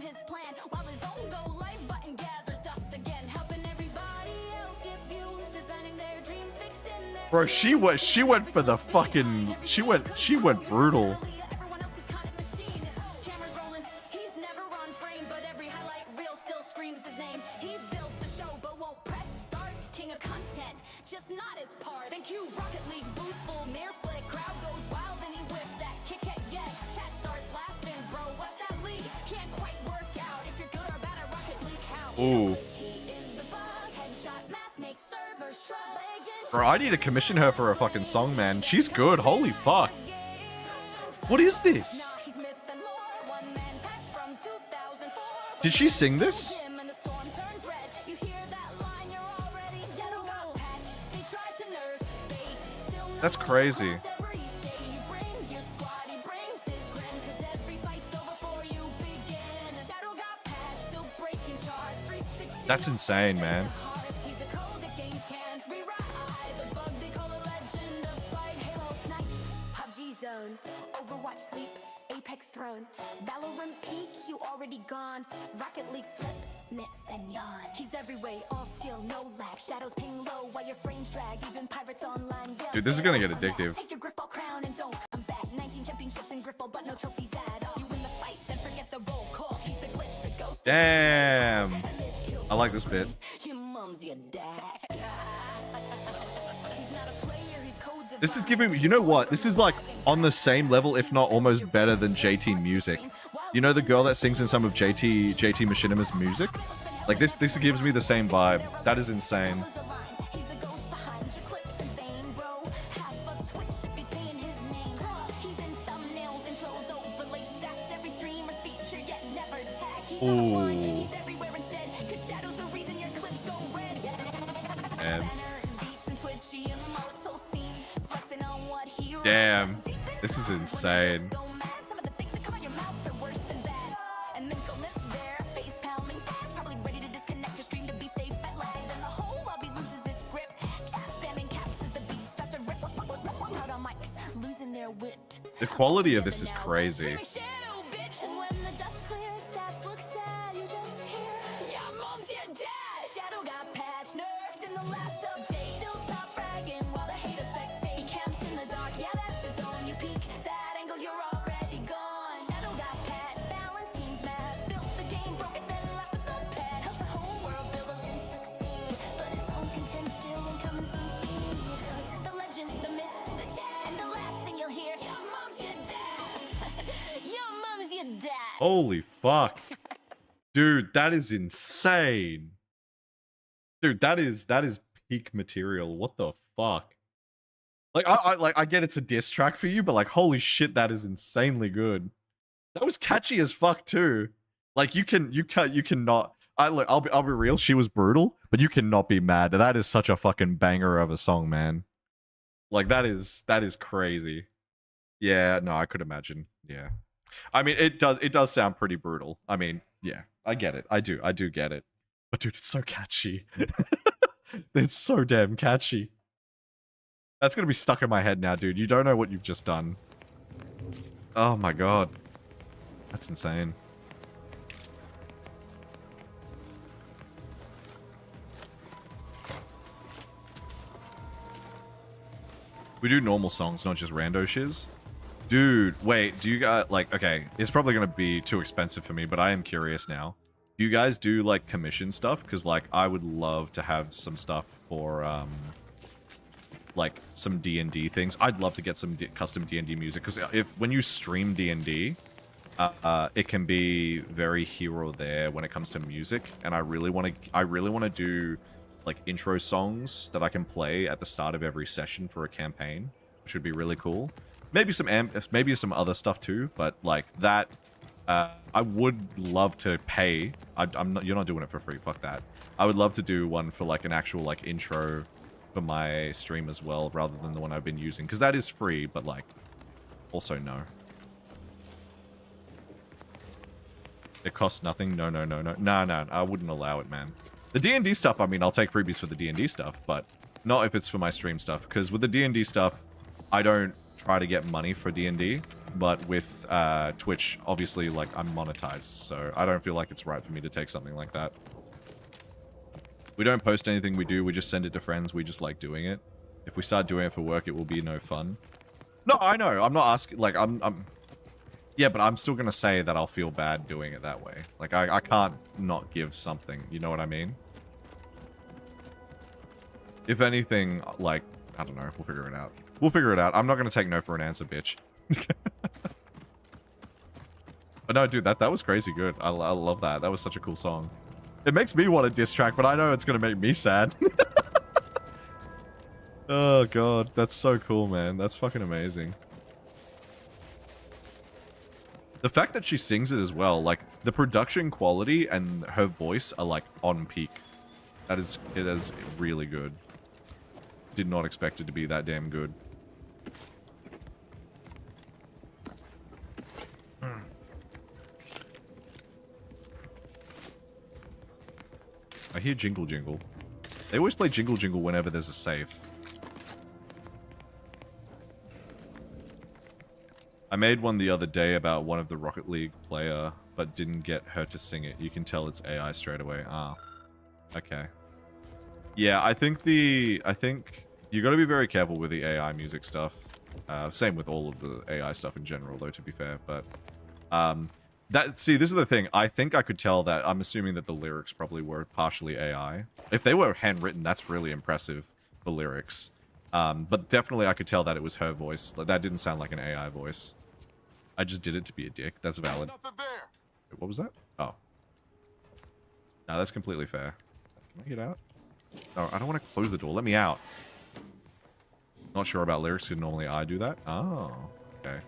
Bro, she went for the fucking she went brutal. Ooh. Bro, I need to commission her for a fucking song, man. She's good. Holy fuck. What is this? Did she sing this? That's crazy. That's insane, man. Overwatch sleep, Apex throne, Valorant peak, you already gone. Rocket League flip, miss then yawn. He's everywhere, all skill, no lag. Shadows ping low while your frames drag. Even pirates online. Dude, this is gonna get addictive. Take your Griffball crown and don't come back. 19 championships in Griffball, but no trophies at all. You win the fight, then forget the roll call. He's the glitch, the ghost. Damn. I like this bit. Your mom's your dad. This is giving me, you know what? This is like on the same level, if not almost better than JT music. You know the girl that sings in some of JT Machinima's music? Like this gives me the same vibe. That is insane. Ooh. And damn, this is insane. The quality of this is crazy. Holy fuck. Dude, that is insane. Dude, that is peak material. What the fuck? Like I get it's a diss track for you, but like holy shit, that is insanely good. That was catchy as fuck too. Like you cannot. I'll be real. She was brutal, but you cannot be mad. That is such a fucking banger of a song, man. Like that is crazy. Yeah, no, I could imagine. Yeah, I mean it does sound pretty brutal. I mean, yeah, I get it. I do get it. But dude, it's so catchy. It's so damn catchy. That's gonna be stuck in my head now, dude. You don't know what you've just done. Oh my god, that's insane. We do normal songs, not just rando shiz. Dude, wait, do you guys, like, okay, it's probably going to be too expensive for me, but I am curious now. Do you guys do, like, commission stuff? Because, like, I would love to have some stuff for, like, some D&D things. I'd love to get some custom D&D music, because when you stream D&D, it can be very here or there when it comes to music, and I really want to do like intro songs that I can play at the start of every session for a campaign, which would be really cool. Maybe some other stuff too, but like that, I would love to pay. You're not doing it for free. Fuck that. I would love to do one for like an actual like intro for my stream as well, rather than the one I've been using, because that is free, but like also no. It costs nothing. No. I wouldn't allow it, man. The D&D stuff, I mean, I'll take freebies for the D&D stuff, but not if it's for my stream stuff. Because with the D&D stuff, I don't try to get money for D&D. But with Twitch, obviously, like, I'm monetized. So I don't feel like it's right for me to take something like that. We don't post anything we do. We just send it to friends. We just like doing it. If we start doing it for work, it will be no fun. No, I know. I'm not asking, like, yeah, but I'm still gonna say that I'll feel bad doing it that way. Like, I can't not give something, you know what I mean? If anything, like, I don't know, we'll figure it out. We'll figure it out. I'm not gonna take no for an answer, bitch. But no, dude, that was crazy good. I love that. That was such a cool song. It makes me want a diss track, but I know it's gonna make me sad. Oh, God. That's so cool, man. That's fucking amazing. The fact that she sings it as well, like, the production quality and her voice are, like, on peak. It is really good. Did not expect it to be that damn good. I hear Jingle Jingle. They always play Jingle Jingle whenever there's a save. I made one the other day about one of the Rocket League player, but didn't get her to sing it. You can tell it's AI straight away. Ah. Okay. Yeah, I think you gotta be very careful with the AI music stuff. Same with all of the AI stuff in general, though, to be fair. But, see, this is the thing. I think I could tell that. I'm assuming that the lyrics probably were partially AI. If they were handwritten, that's really impressive, the lyrics. But definitely I could tell that it was her voice. Like, that didn't sound like an AI voice. I just did it to be a dick. That's valid. Wait, what was that? Oh. No, that's completely fair. Can I get out? No, I don't want to close the door. Let me out. Not sure about lyrics, because normally I do that. Oh, okay.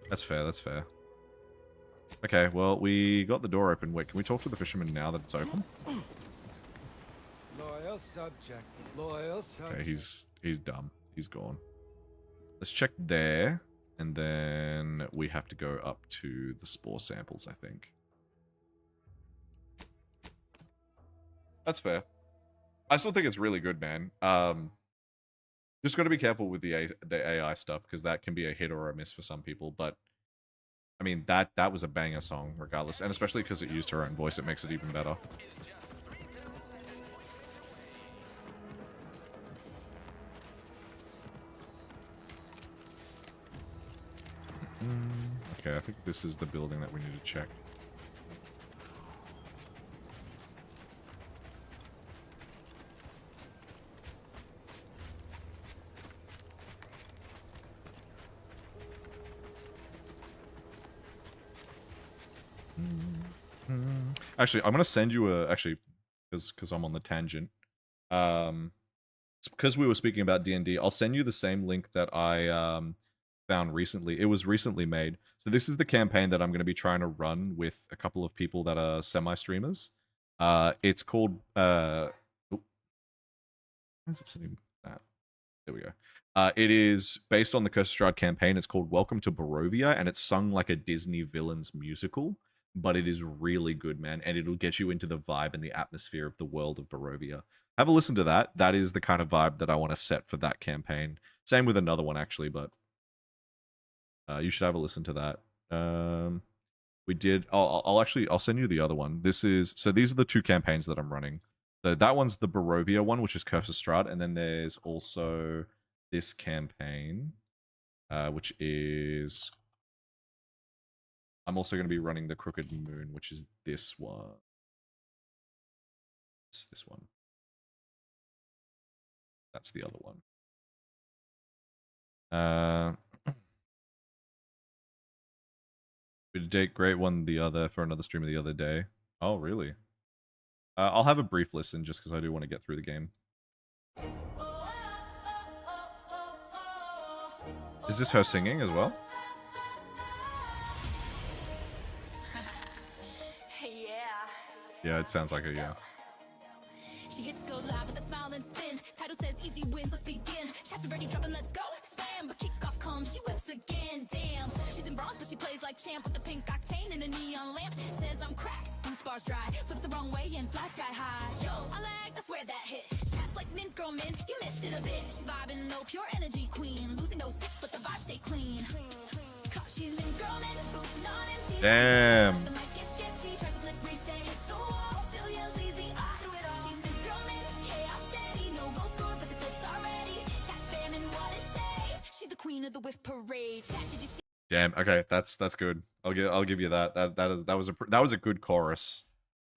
That's fair, that's fair. Okay, well, we got the door open. Wait, can we talk to the fisherman now that it's open? Loyal subject. Loyal subject. Okay, he's dumb. He's gone. Let's check there. And then we have to go up to the spore samples, I think. That's fair. I still think it's really good, man. Just got to be careful with the AI stuff, because that can be a hit or a miss for some people. But, I mean, that was a banger song, regardless. And especially because it used her own voice, it makes it even better. Okay, I think this is the building that we need to check. Actually, I'm gonna send you a because I'm on the tangent. It's because we were speaking about D&D. I'll send you the same link that I found recently. It was recently made. So this is the campaign that I'm going to be trying to run with a couple of people that are semi-streamers. It's called why is it sitting that? There we go. It is based on the Curse of Strahd campaign. It's called Welcome to Barovia, and it's sung like a Disney villain's musical, but it is really good, man, and it'll get you into the vibe and the atmosphere of the world of Barovia. Have a listen to that. That is the kind of vibe that I want to set for that campaign. Same with another one, actually, but you should have a listen to that. We did. I'll send you the other one. These are the two campaigns that I'm running. So that one's the Barovia one, which is Curse of Strahd, and then there's also this campaign, which is I'm also going to be running the Crooked Moon, which is this one. It's this one. That's the other one. We did a great one for another streamer the other day. Oh, really? I'll have a brief listen just because I do want to get through the game. Is this her singing as well? Yeah, it sounds like her, yeah. She hits go live with a smile and spin. Title says easy wins, let's begin. Chats already dropping, let's go. Spam, but kickoff comes, she whips again. Damn, she's in bronze, but she plays like champ with the pink octane and a neon lamp. Says I'm cracked, loose bars dry. Flips the wrong way and flies sky high. Yo, I like, that's where that hit. Chats like mint, girl mint, you missed it a bit. She's vibing low, pure energy queen. Losing those six, but the vibes stay clean. She's mint, girl mint, boosting on empty. Damn. The mic gets sketchy, tries to flip, reset, hits the wall. Still yells easy, I do it all. She's mint, girl mint, chaos steady. No goal scored, but the clip's already. Chat spamming what it say. She's the queen of the whiff parade. Chat, did you see? Damn. Okay, that's good. I'll give you that. That was a good chorus.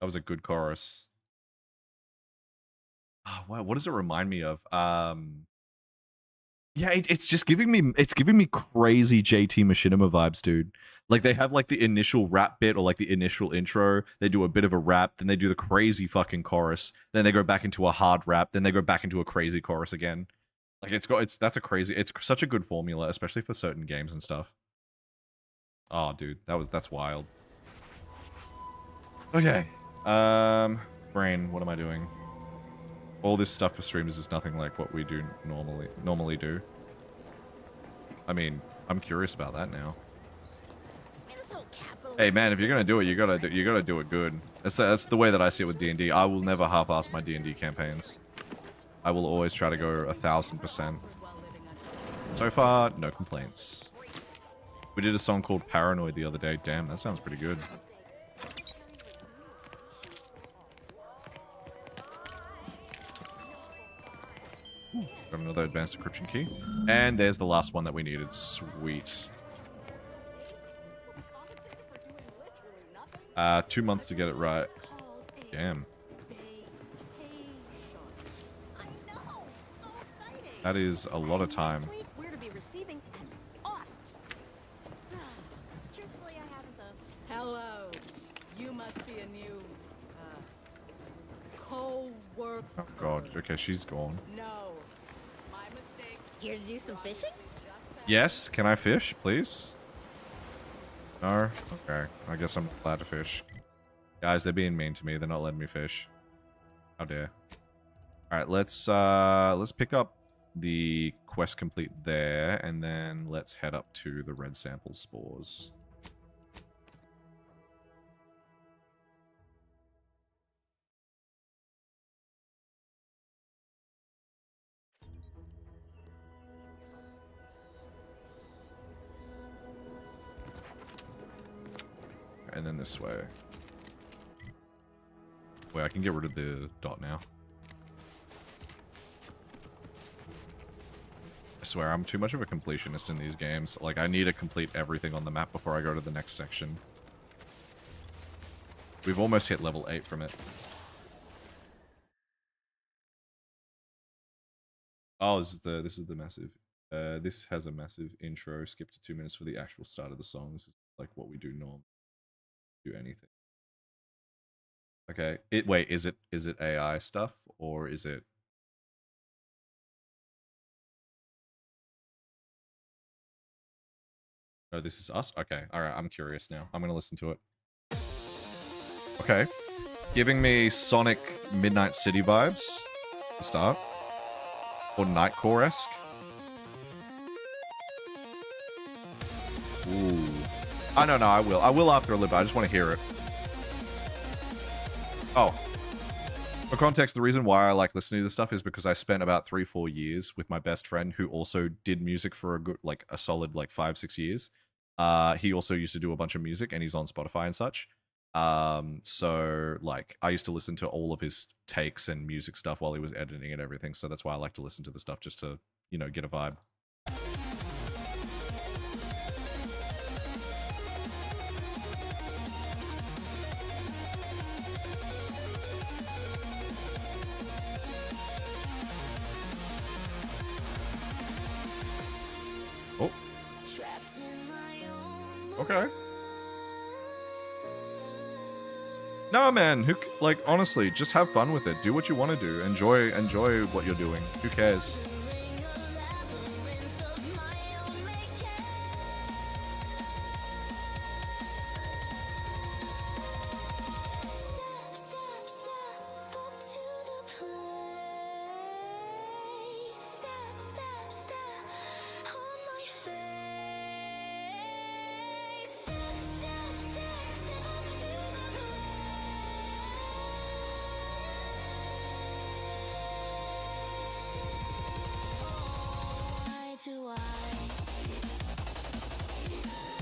That was a good chorus. Oh, wow, what does it remind me of? Yeah, it's just giving me crazy JT Machinima vibes, dude. Like they have like the initial rap bit or like the initial intro, they do a bit of a rap, then they do the crazy fucking chorus, then they go back into a hard rap, then they go back into a crazy chorus again. Like it's such a good formula, especially for certain games and stuff. Oh, dude, that's wild. Okay. Brain, what am I doing? All this stuff for streamers is nothing like what we do normally do. I mean, I'm curious about that now. Hey man, if you're gonna do it, you gotta do it good. That's the way that I see it with D&D. I will never half-ass my D&D campaigns. I will always try to go 1000%. So far, no complaints. We did a song called Paranoid the other day. Damn, that sounds pretty good. Got another advanced decryption key. And there's the last one that we needed. Sweet. 2 months to get it right. Damn. That is a lot of time. We're to be receiving an audit. Truthfully, I haven't though. Hello. You must be a new co-worker. Oh god. Okay, she's gone. No. My mistake. Here to do some fishing? Yes, can I fish, please? No? Okay. I guess I'm allowed to fish. Guys, they're being mean to me. They're not letting me fish. How dare. Alright, let's pick up the quest complete there, and then let's head up to the red sample spores. And then this way. Wait, I can get rid of the dot now. I swear, I'm too much of a completionist in these games. Like, I need to complete everything on the map before I go to the next section. We've almost hit level 8 from it. Oh, this is the massive. This has a massive intro. Skip to 2 minutes for the actual start of the song. This is like what we do normally. Do anything. Okay. Wait, is it AI stuff or is it? Oh, this is us? Okay, alright, I'm curious now. I'm gonna listen to it. Okay. Giving me Sonic Midnight City vibes to start. Or Nightcore-esque. Ooh. I don't know, I will. I will after a little bit. I just want to hear it. Oh. For context, the reason why I like listening to this stuff is because I spent about 3-4 years with my best friend who also did music for a good, like, a solid, like, 5-6 years. He also used to do a bunch of music, and he's on Spotify and such. So, like, I used to listen to all of his takes and music stuff while he was editing and everything, so that's why I like to listen to the stuff, just to, you know, get a vibe. Oh. Okay. No, man, like, honestly, just have fun with it. Do what you want to do. Enjoy what you're doing. Who cares?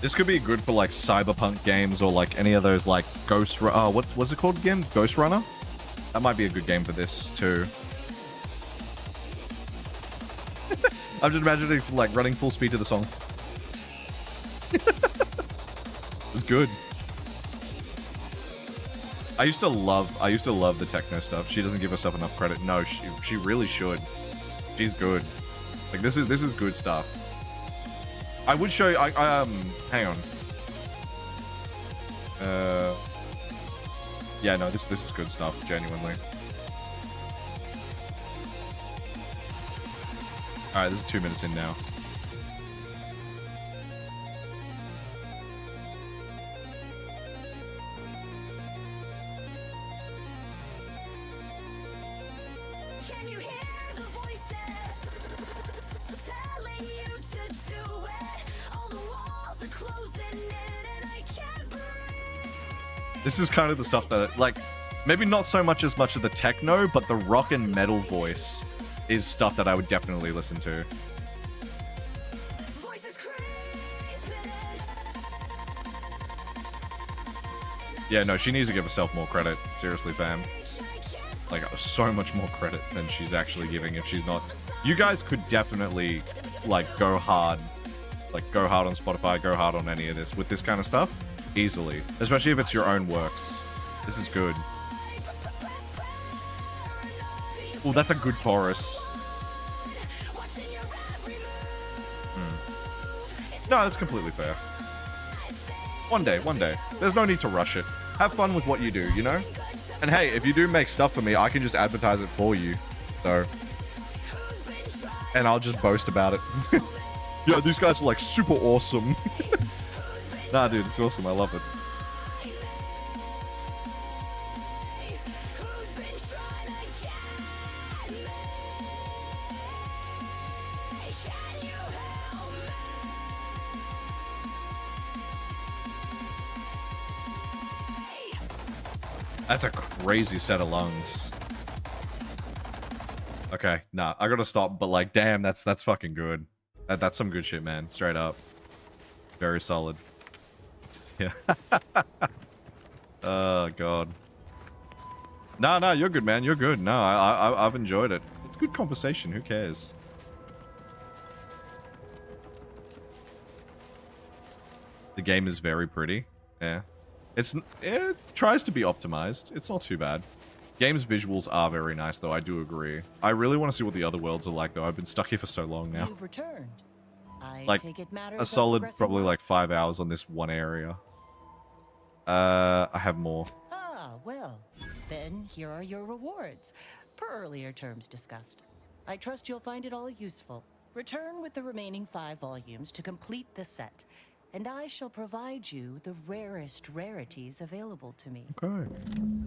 This could be good for like cyberpunk games or like any of those like Ghost. What's it called again? Ghost Runner. That might be a good game for this too. I'm just imagining like running full speed to the song. It's good. I used to love the techno stuff. She doesn't give herself enough credit. No, she really should. She's good. Like this is good stuff. I would show you, hang on. Yeah, no, this is good stuff, genuinely. Alright, this is 2 minutes in now. Can you hear the voices telling you to do it? All the walls are closing in and I can't breathe. This is kind of the stuff that, like, maybe not so much as much of the techno, but the rock and metal voice is stuff that I would definitely listen to. Yeah, no, she needs to give herself more credit. Seriously, fam. Like, so much more credit than she's actually giving if she's not. You guys could definitely, like, go hard. Like, go hard on Spotify, go hard on any of this. With this kind of stuff, easily. Especially if it's your own works. This is good. Oh, that's a good chorus. No, that's completely fair. One day. There's no need to rush it. Have fun with what you do, you know? And hey, if you do make stuff for me, I can just advertise it for you. So. And I'll just boast about it. Yeah, these guys are like super awesome. Nah, dude, it's awesome. I love it. That's a crazy set of lungs. Okay, nah, I gotta stop, but like, damn, that's fucking good. That's some good shit, man. Straight up. Very solid. Yeah. Oh, God. No, you're good, man. You're good. No, I've enjoyed it. It's good conversation. Who cares? The game is very pretty. Yeah. It tries to be optimized. It's not too bad. Game's visuals are very nice, though. I do agree. I really want to see what the other worlds are like, though. I've been stuck here for so long now. You've returned. I Like, take it matters a are solid, progressing probably well? like 5 hours on this one area. I have more. Ah, well, then here are your rewards, per earlier terms discussed. I trust you'll find it all useful. Return with the remaining 5 volumes to complete the set. and I shall provide you the rarest rarities available to me. Okay.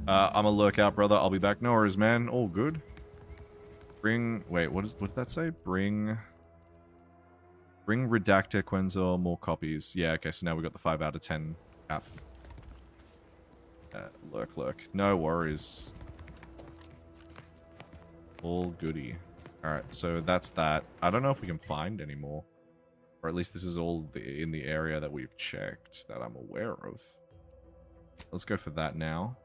I'm a lookout, brother. I'll be back. No worries, man. All good. Bring... Wait, what did that say? Bring Redactor Quenzel more copies. Yeah, okay, so now we got the 5 out of 10 app. Lurk. No worries. All goody. Alright, so that's that. I don't know if we can find any more. Or at least this is all in the area that we've checked that I'm aware of. Let's go for that now.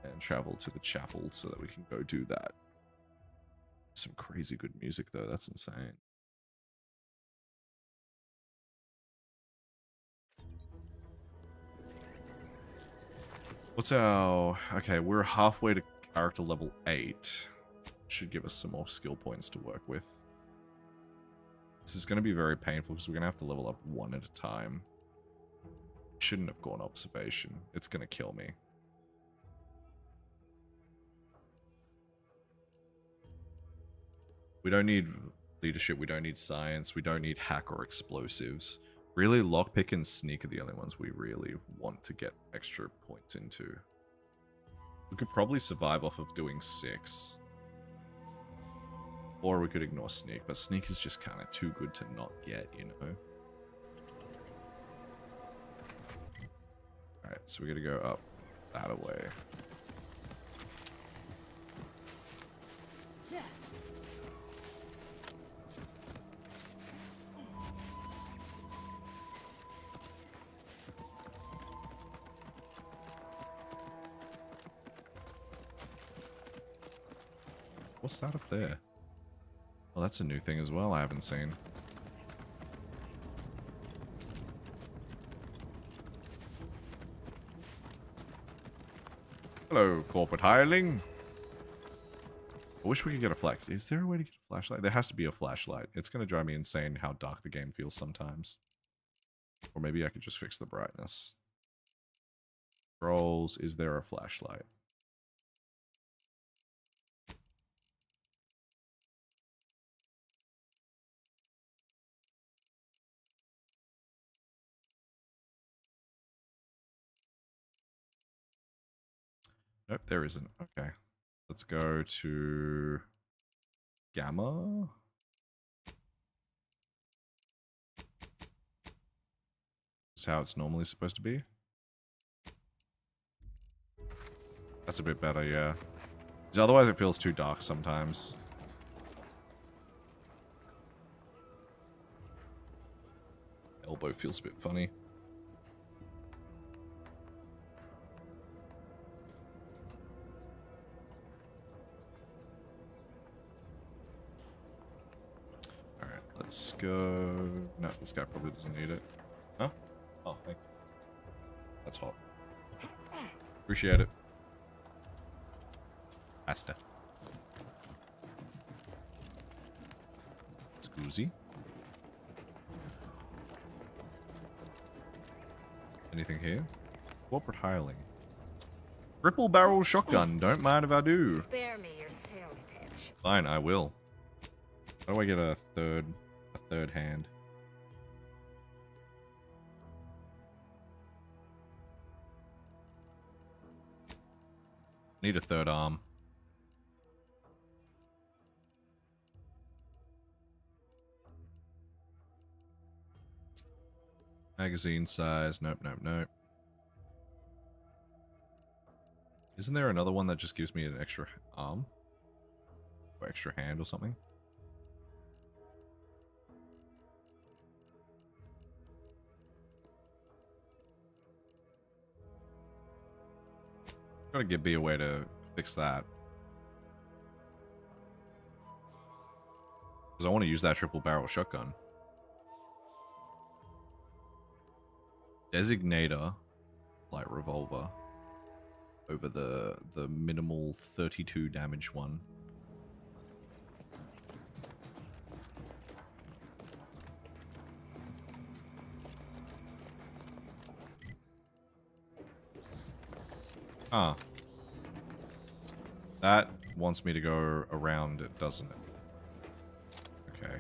And travel to the chapel so that we can go do that. Some crazy good music though, that's insane. What's our... Okay, we're halfway to character level 8. Should give us some more skill points to work with. This is going to be very painful because we're going to have to level up one at a time. Shouldn't have gone observation. It's going to kill me. We don't need leadership. We don't need science. We don't need hack or explosives. Really, lockpick and sneak are the only ones we really want to get extra points into. We could probably survive off of doing 6. Or we could ignore sneak, but sneak is just kind of too good to not get, you know? Alright, so we gotta go up that way. What's that up there? Well, that's a new thing as well I haven't seen. Hello, corporate hireling. I wish we could get a flash. Is there a way to get a flashlight? There has to be a flashlight. It's going to drive me insane how dark the game feels sometimes. Or maybe I could just fix the brightness. Controls, is there a flashlight? Nope, there isn't. Okay. Let's go to Gamma. Is how it's normally supposed to be. That's a bit better, yeah. Because otherwise it feels too dark sometimes. Elbow feels a bit funny. Alright, let's go... No, this guy probably doesn't need it. Huh? Oh, thank you. That's hot. Appreciate it. Asta. Scusi. Anything here? Corporate hireling. Triple barrel shotgun. Don't mind if I do. Spare me your sales pitch. Fine, I will. How do I get a third hand? Need a third arm. Magazine size. Nope. Isn't there another one that just gives me an extra arm? Or extra hand or something? Gotta be a way to fix that. Because I want to use that triple barrel shotgun. Designator light revolver over the minimal 32 damage one. Ah. That wants me to go around it, doesn't it? Okay.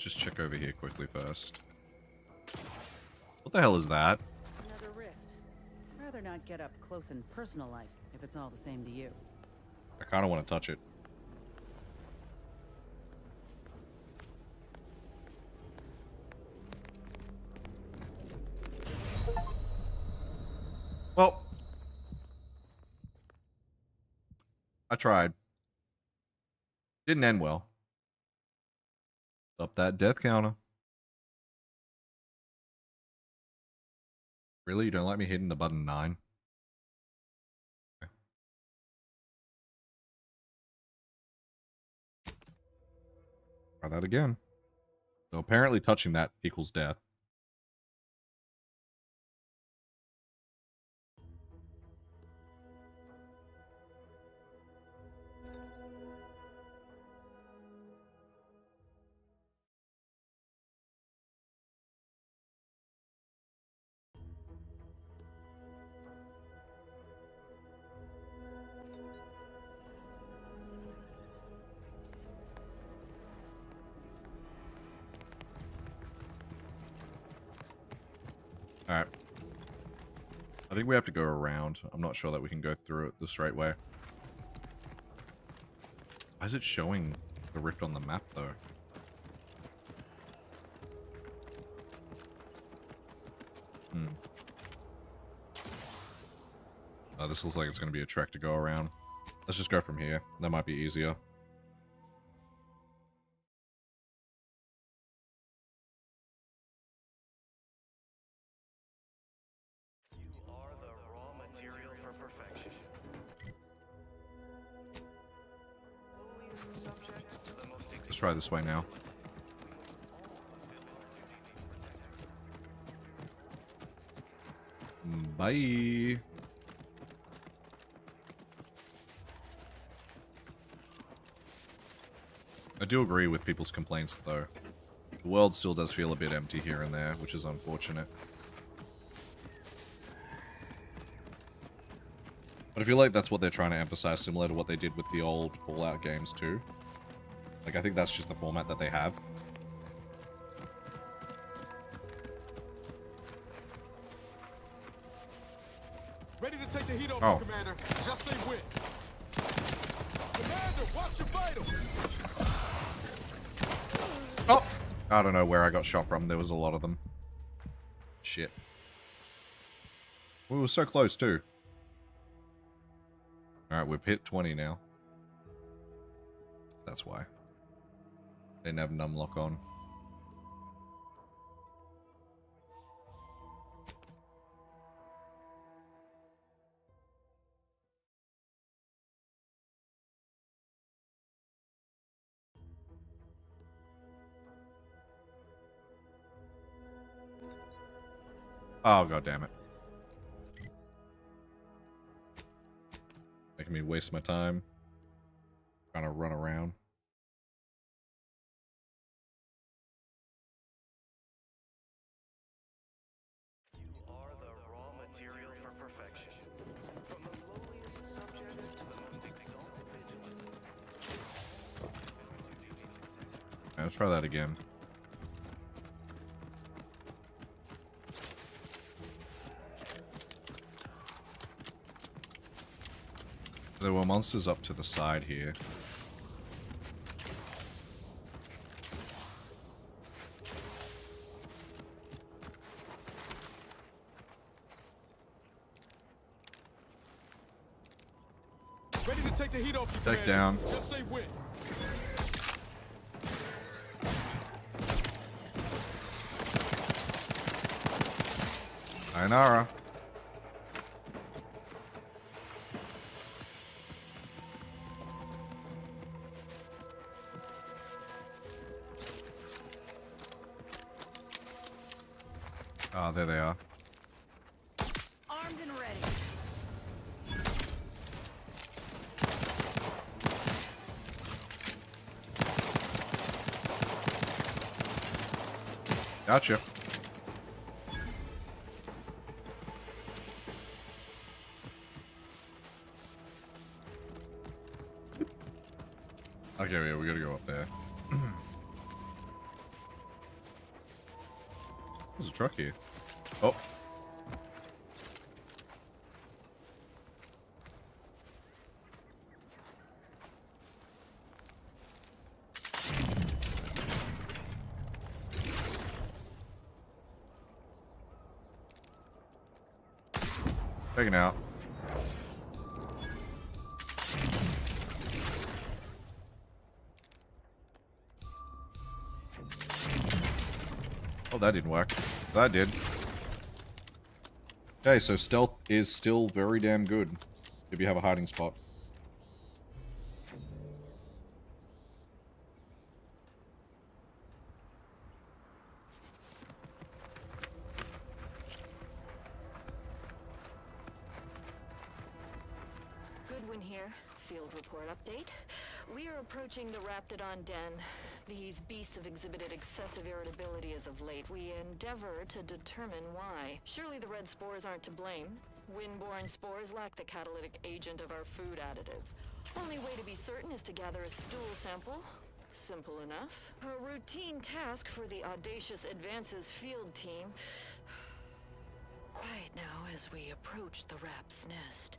just check over here quickly first. What the hell is that? Another rift. Rather not get up close and personal like, if it's all the same to you. I kind of want to touch it. Well, I tried. Didn't end well. Up that death counter. Really? You don't like me hitting the button 9? Okay. Try that again. So apparently touching that equals death. Alright. I think we have to go around. I'm not sure that we can go through it the straight way. Why is it showing the rift on the map, though? This looks like it's going to be a trek to go around. Let's just go from here. That might be easier. Let's try this way now. Bye. I do agree with people's complaints, though. The world still does feel a bit empty here and there, which is unfortunate. But I feel like that's what they're trying to emphasize, similar to what they did with the old Fallout games, too. Like, I think that's just the format that they have. Ready to take the heat off, Commander. Just say when. Commander, watch your vitals. Oh! I don't know where I got shot from. There was a lot of them. Shit. We were so close, too. Alright, we've hit 20 now. That's why. Didn't have numlock on. Oh, god damn it. Making me waste my time. Trying to run around. You are the raw material for perfection. From the lowliest subject to the most exalted vigilant. Okay, let's try that again. There were monsters up to the side here. Ready to take the heat off you, Take Commander. down. Just say when. Sayonara. Ah, there they are. Armed and ready. Gotcha. Okay, yeah, we gotta go up there. There's a truck here. Oh. Taken out. Oh, that didn't work. That did. Okay, so stealth is still very damn good if you have a hiding spot. Goodwin here. Field report update. We are approaching the Raptidon Den. These beasts have exhibited excessive irritability as of late. We endeavor to determine why. Surely the red spores aren't to blame. Windborne spores lack the catalytic agent of our food additives. Only way to be certain is to gather a stool sample. Simple enough. A routine task for the Audacious Advances field team. Quiet now as we approach the rap's nest.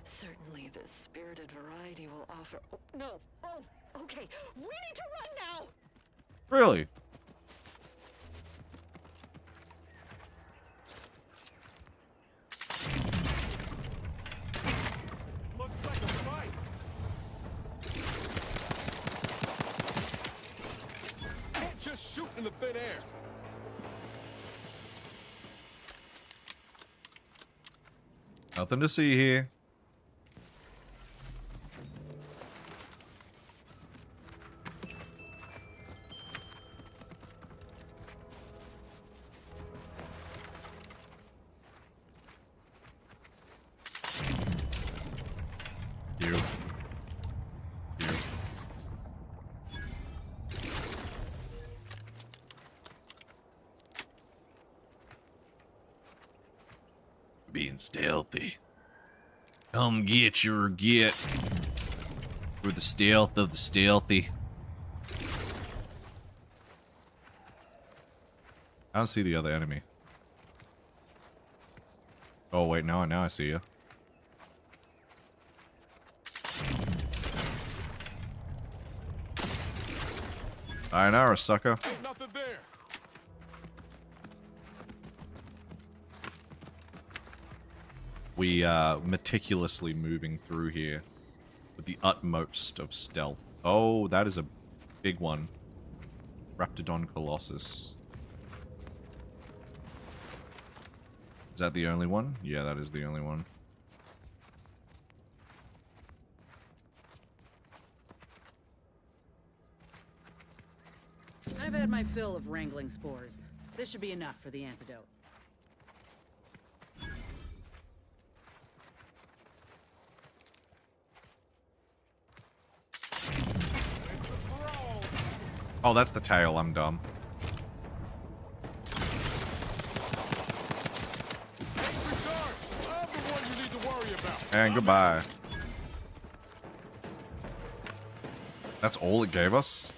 Certainly the spirited variety will offer... Oh, no! Oh, okay. We need to run now! Really? Looks like a fight. Can't just shoot in the thin air. Nothing to see here. Being stealthy. Come get your get. For the stealth of the stealthy. I don't see the other enemy. Oh wait, now I see you. Sayonara, sucker. Nothing there. We meticulously moving through here with the utmost of stealth. Oh, that is a big one. Raptidon Colossus. Is that the only one? Yeah, that is the only one. I've had my fill of wrangling spores. This should be enough for the antidote. Oh, that's the tail. I'm dumb. And goodbye. That's all it gave us?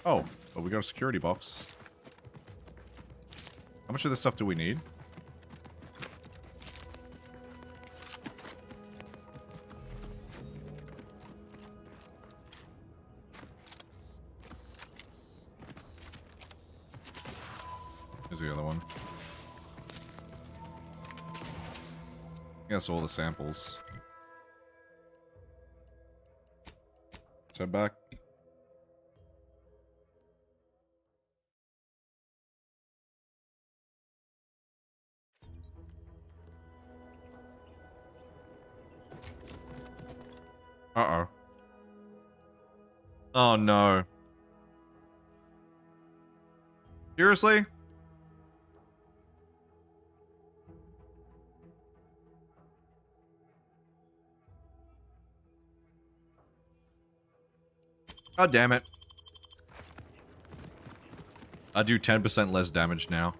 Oh, but we got a security box. How much of this stuff do we need? Here's the other one. That's all the samples. So back. Uh-oh. Oh no. Seriously? God damn it. I do 10% less damage now.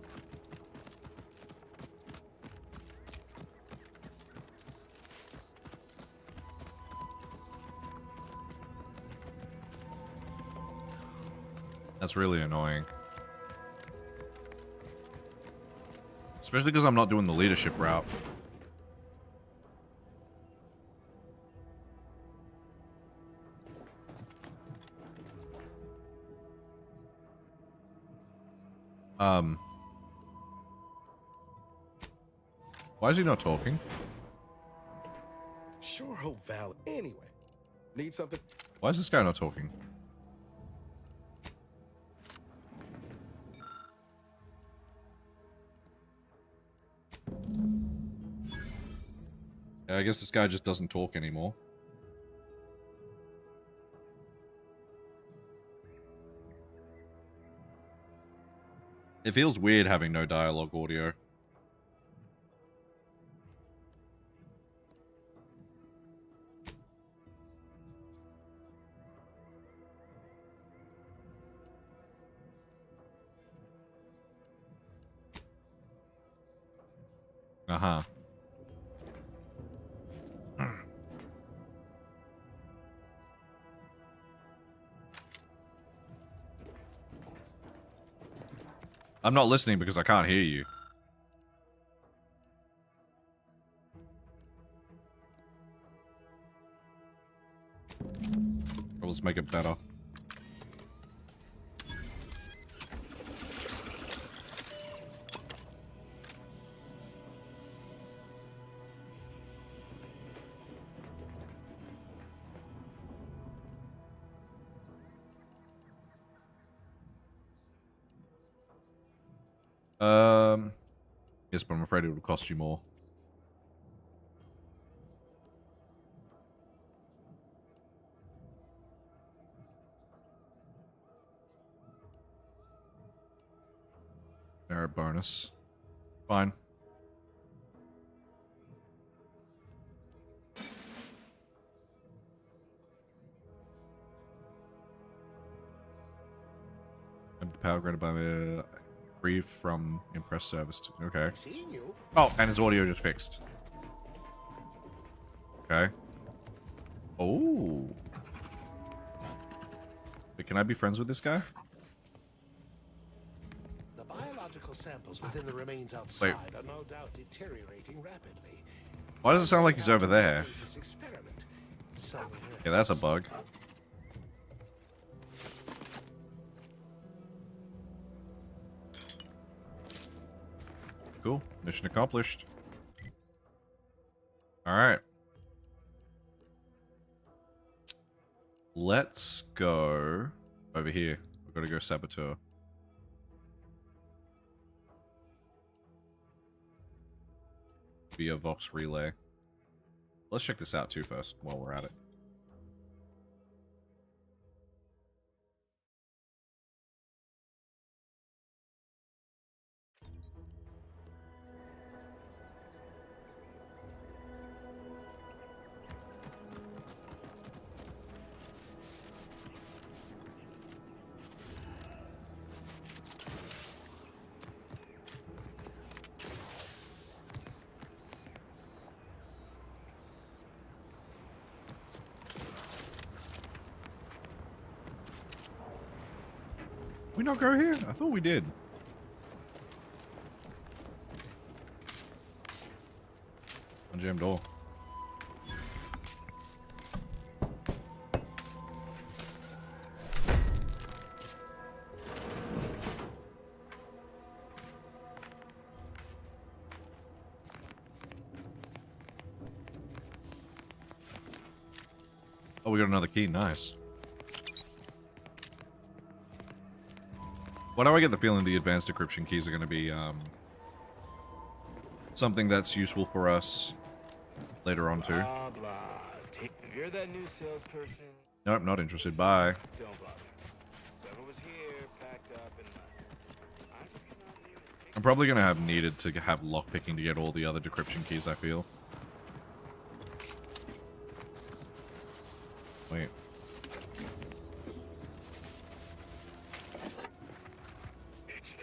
That's really annoying. Especially because I'm not doing the leadership route. Why is he not talking? Sure hope Val. Anyway, need something? Why is this guy not talking? Yeah, I guess this guy just doesn't talk anymore. It feels weird having no dialogue audio. Uh-huh. I'm not listening because I can't hear you. Let's make it better. Yes, but I'm afraid it will cost you more. Merit bonus. Fine. And the power granted by the free from impress service. Okay. Oh, and his audio just fixed. Okay. Oh. Wait, can I be friends with this guy? The biological samples within the remains outside are no doubt deteriorating rapidly. Why does it sound like he's over there? Yeah, that's a bug. Cool. Mission accomplished. Alright. Let's go over here. We've got to go Saboteur. Via Vox Relay. Let's check this out too first while we're at it. We not go here? I thought we did. Unjammed door. Oh, we got another key. Nice. Why do I get the feeling the advanced decryption keys are going to be something that's useful for us later on too? Blah, blah. You're that new salesperson. Nope, not interested. Bye. Don't bother. Whoever was here packed up and left. I just cannot leave it. I'm probably going to have needed to have lockpicking to get all the other decryption keys, I feel. Wait.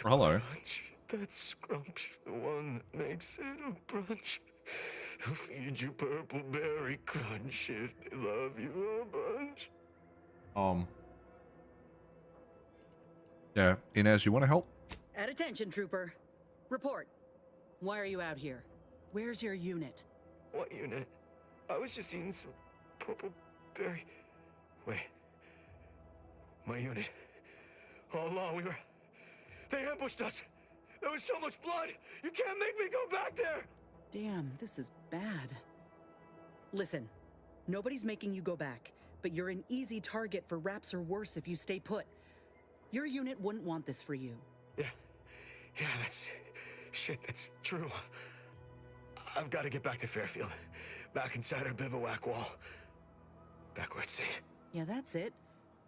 Oh, hello. That scrumptious, the one that makes it a brunch. Who feed you purple berry crunch if they love you a bunch. Yeah, Inez, you want to help? At attention, Trooper. Report. Why are you out here? Where's your unit? What unit? I was just eating some purple berry. Wait. My unit. All along, they ambushed us. There was so much blood. You can't make me go back there. Damn, this is bad. Listen, nobody's making you go back, but you're an easy target for Raps or worse if you stay put. Your unit wouldn't want this for you. Yeah, that's true. I've got to get back to Fairfield. Back inside our bivouac wall. Back where it's safe. Yeah, that's it.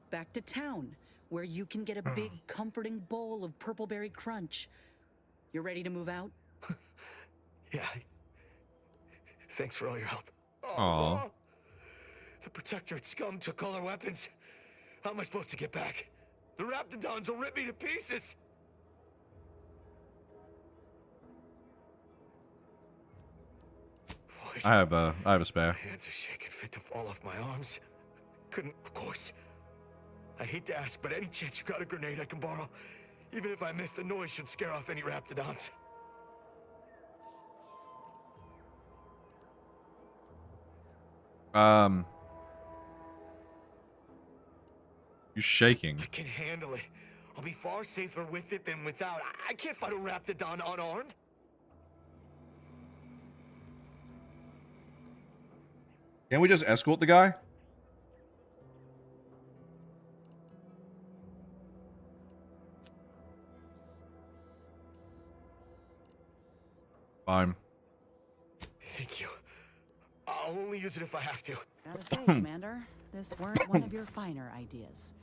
Back to town, where you can get a big, comforting bowl of purpleberry crunch. You ready to move out? Yeah. Thanks for all your help. Aww. The Protectorate scum took all our weapons. How am I supposed to get back? The Raptidons will rip me to pieces. I have a spare. My hands are shaking fit to fall off my arms. Couldn't, of course. I hate to ask, but any chance you got a grenade I can borrow? Even if I miss, the noise should scare off any Raptidons. You're shaking. I can handle it. I'll be far safer with it than without. I can't fight a Raptidon unarmed. Can't we just escort the guy? Fine. Thank you. I'll only use it if I have to. Gotta say, Commander, this weren't one of your finer ideas.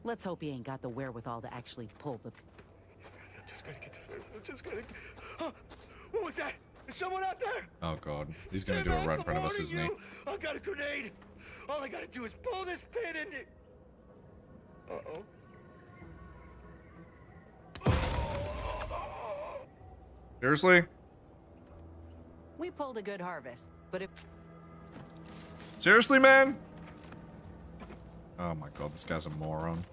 Let's hope he ain't got the wherewithal to actually pull the... I'm just gonna get to Fairfield. Just gonna... Huh? What was that? Is someone out there? Oh god. He's gonna do it right in front of us, isn't he? I got a grenade. All I gotta do is pull this pin and it... Seriously? We pulled a good harvest, but if... Seriously, man? Oh my god, this guy's a moron.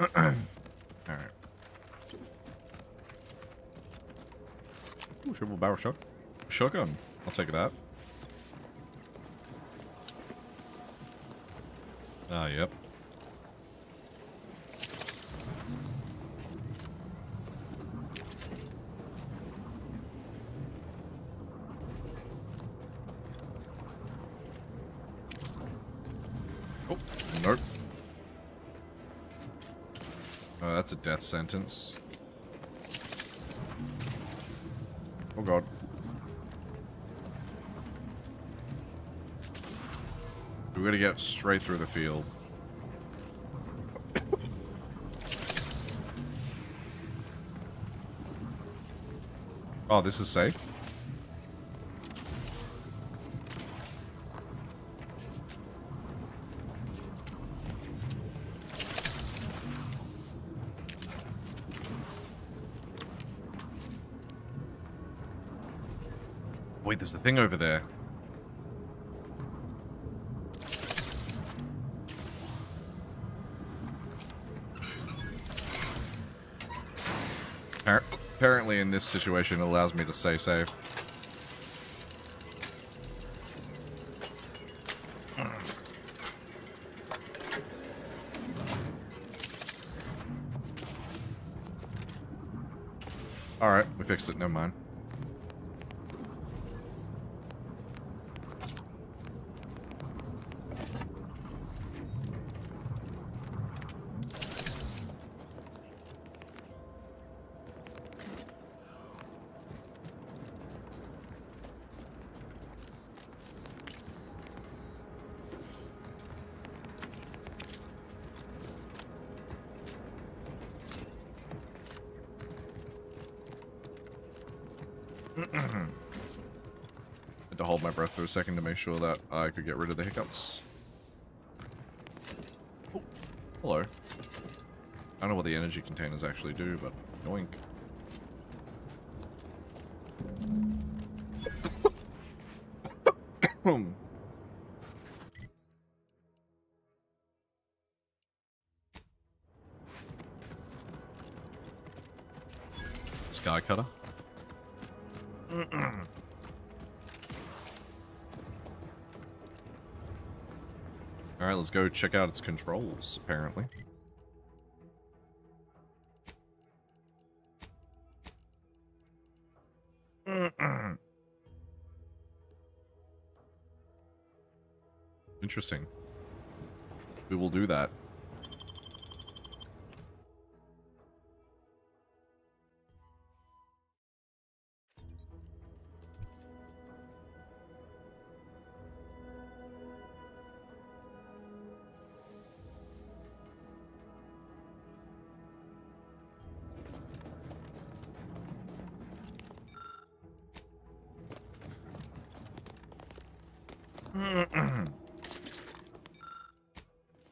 Alright. Ooh, triple barrel shotgun. I'll take that. Ah, yep. Oh, nope. Oh, that's a death sentence. Oh god. We're gonna get straight through the field. Oh, this is safe? Wait, there's the thing over there. Apparently in this situation it allows me to stay safe. Alright, we fixed it, never mind. Had to hold my breath for a second to make sure that I could get rid of the hiccups. Oh, hello. I don't know what the energy containers actually do, but yoink. Sky cutter. Alright, let's go check out its controls, apparently. Interesting. We will do that.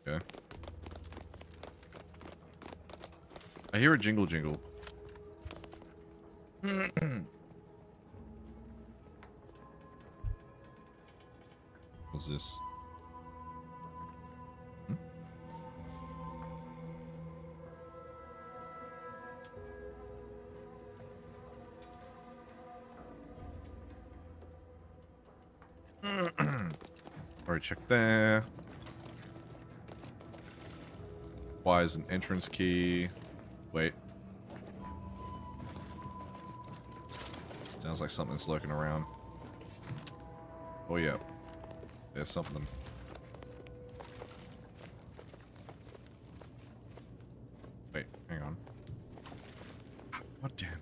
Okay. I hear a jingle jingle. What's this? Alright, check there. Why is an entrance key? Wait. Sounds like something's lurking around. Oh yeah. There's something. Wait, hang on. God damn.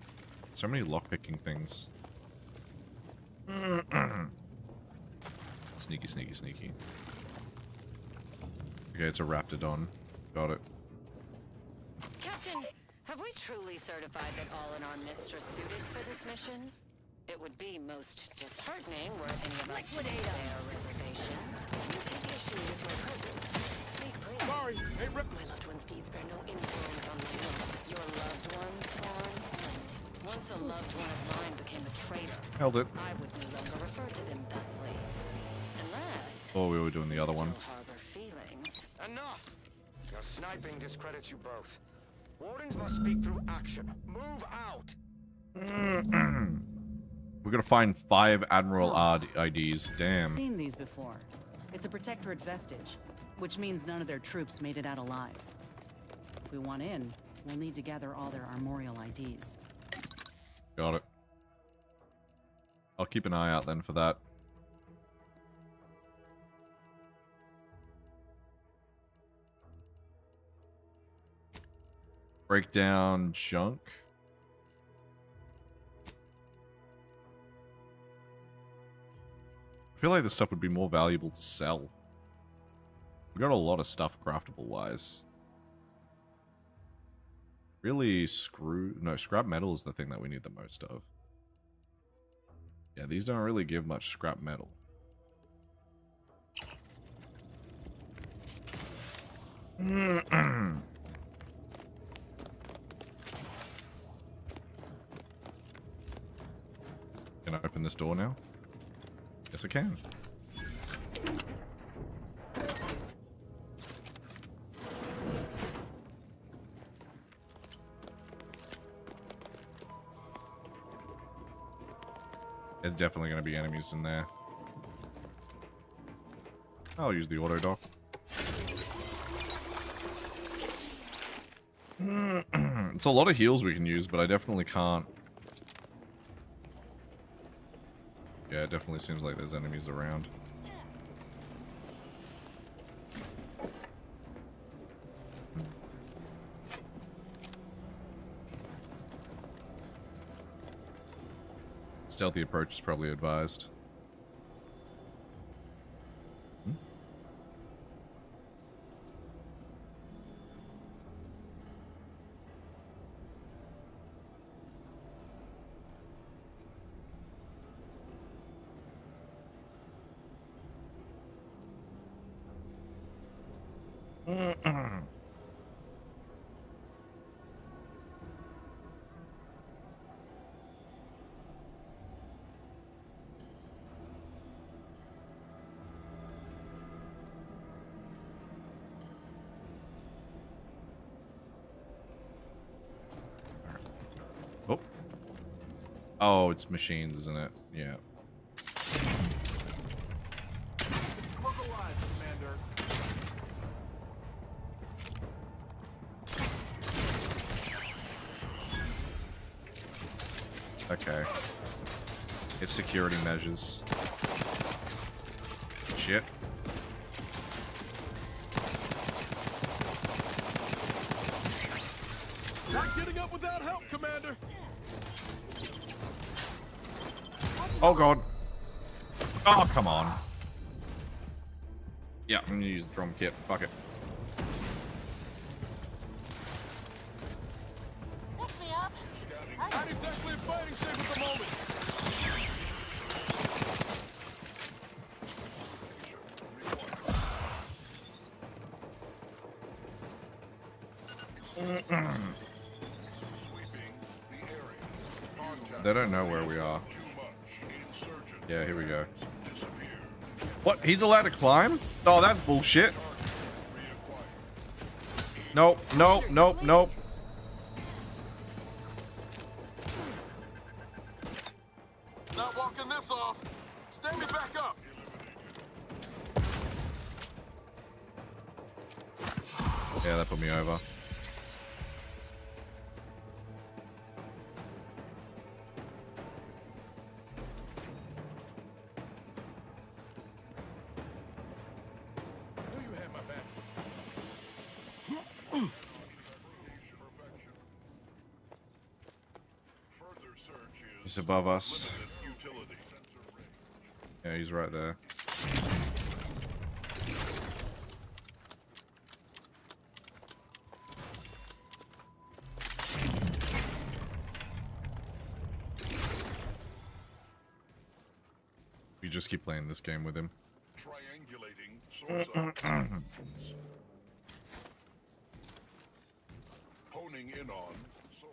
So many lockpicking things. Sneaky, sneaky, sneaky. Okay, it's a Raptidon. Got it. Captain, have we truly certified that all in our midst are suited for this mission? It would be most disheartening were any of us to make their reservations. You take issue with my presence. Speak clearly. Sorry, hey, Rip. My loved one's deeds bear no influence on my own. Your loved one's one. Once a loved one of mine became a traitor, Held it. I would no longer refer to them thusly. Unless... Oh, we were doing the other one. harbor feelings. Enough! Your sniping discredits you both. Wardens must speak through action. Move out! We're gonna find 5 Admiral IDs. Damn. Seen these before. It's a Protectorate vestige, which means none of their troops made it out alive. If we want in, we'll need to gather all their armorial IDs. Got it. I'll keep an eye out then for that. Break down junk. I feel like this stuff would be more valuable to sell. We got a lot of stuff craftable wise. Really scrap metal is the thing that we need the most of. Yeah, these don't really give much scrap metal. Can I open this door now? Yes, I can. There's definitely going to be enemies in there. I'll use the auto dock. It's a lot of heals we can use, but I definitely can't. Yeah, it definitely seems like there's enemies around. Stealthy approach is probably advised. Oh. Oh, it's machines, isn't it? Yeah. Okay. It's security measures. Shit. Not getting up without help, Commander. Oh god. Oh, come on. Yeah, I'm gonna use the drum kit. Fuck it. Not exactly in fighting shape at the moment. They don't know where we are. Yeah, here we go. What? He's allowed to climb? Oh, that's bullshit. Nope, nope, nope, nope. Not walking this off. Stand me back up. Yeah, that put me over. He's above us. Yeah, he's right there. We just keep playing this game with him. Triangulating source honing in on source.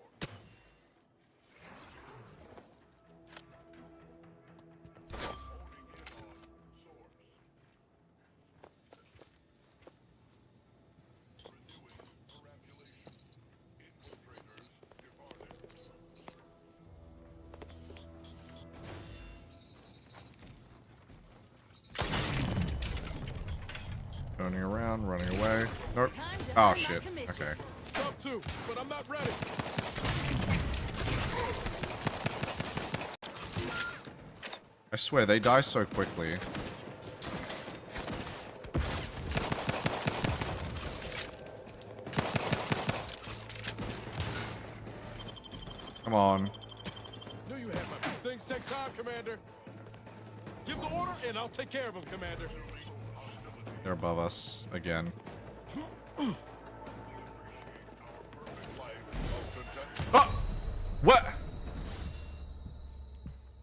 Turning around, running away. Nope. Oh shit. Okay. Up to, but I'm not ready. I swear they die so quickly. Come on. Knew you had my. These things take time, Commander. Give the order, and I'll take care of them, Commander. They're above us again. Oh! What?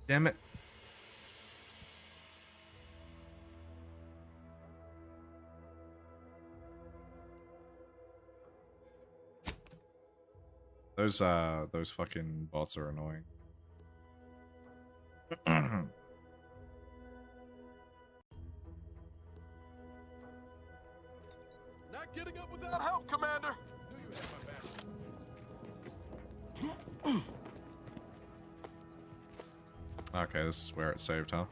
Damn it. Those fucking bots are annoying. Not getting up without help, Commander. Knew you had my back. Okay, this is where it saved, huh?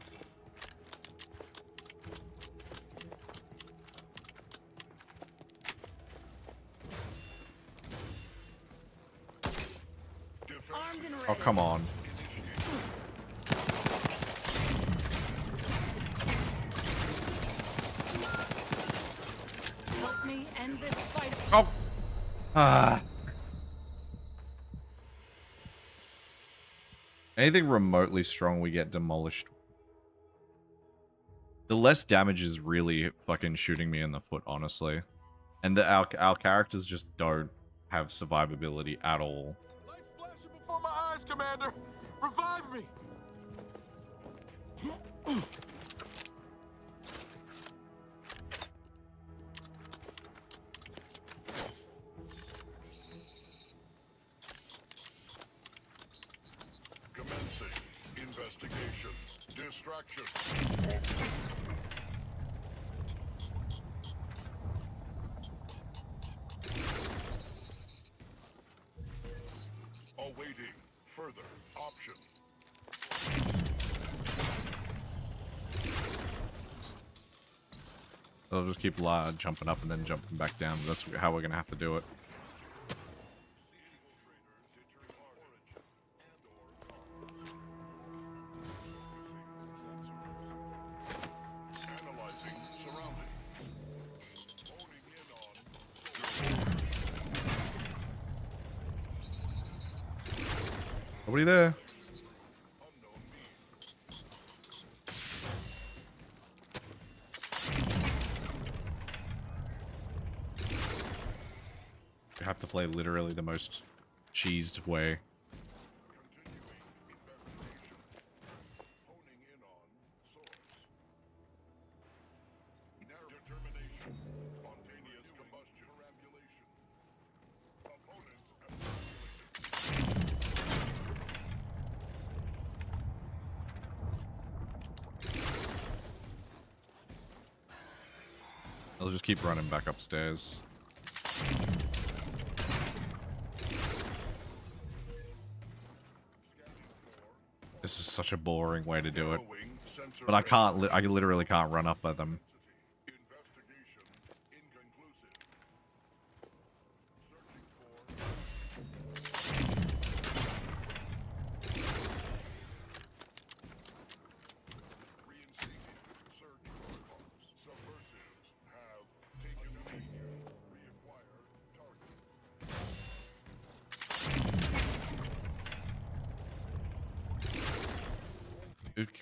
Oh, come on. Help me end this fight. Oh. Ah. Anything remotely strong, we get demolished. The less damage is really fucking shooting me in the foot, honestly. And our characters just don't have survivability at all. Lights flashing before my eyes, Commander. Revive me. distraction. Awaiting further option. They'll just keep jumping up and then jumping back down. That's how we're gonna have to do it. Analyzing surroundings. Honing in on Nobody there. You have to play literally the most cheesed way. I'll just keep running back upstairs. This is such a boring way to do it. But I can't, I literally can't run up at them.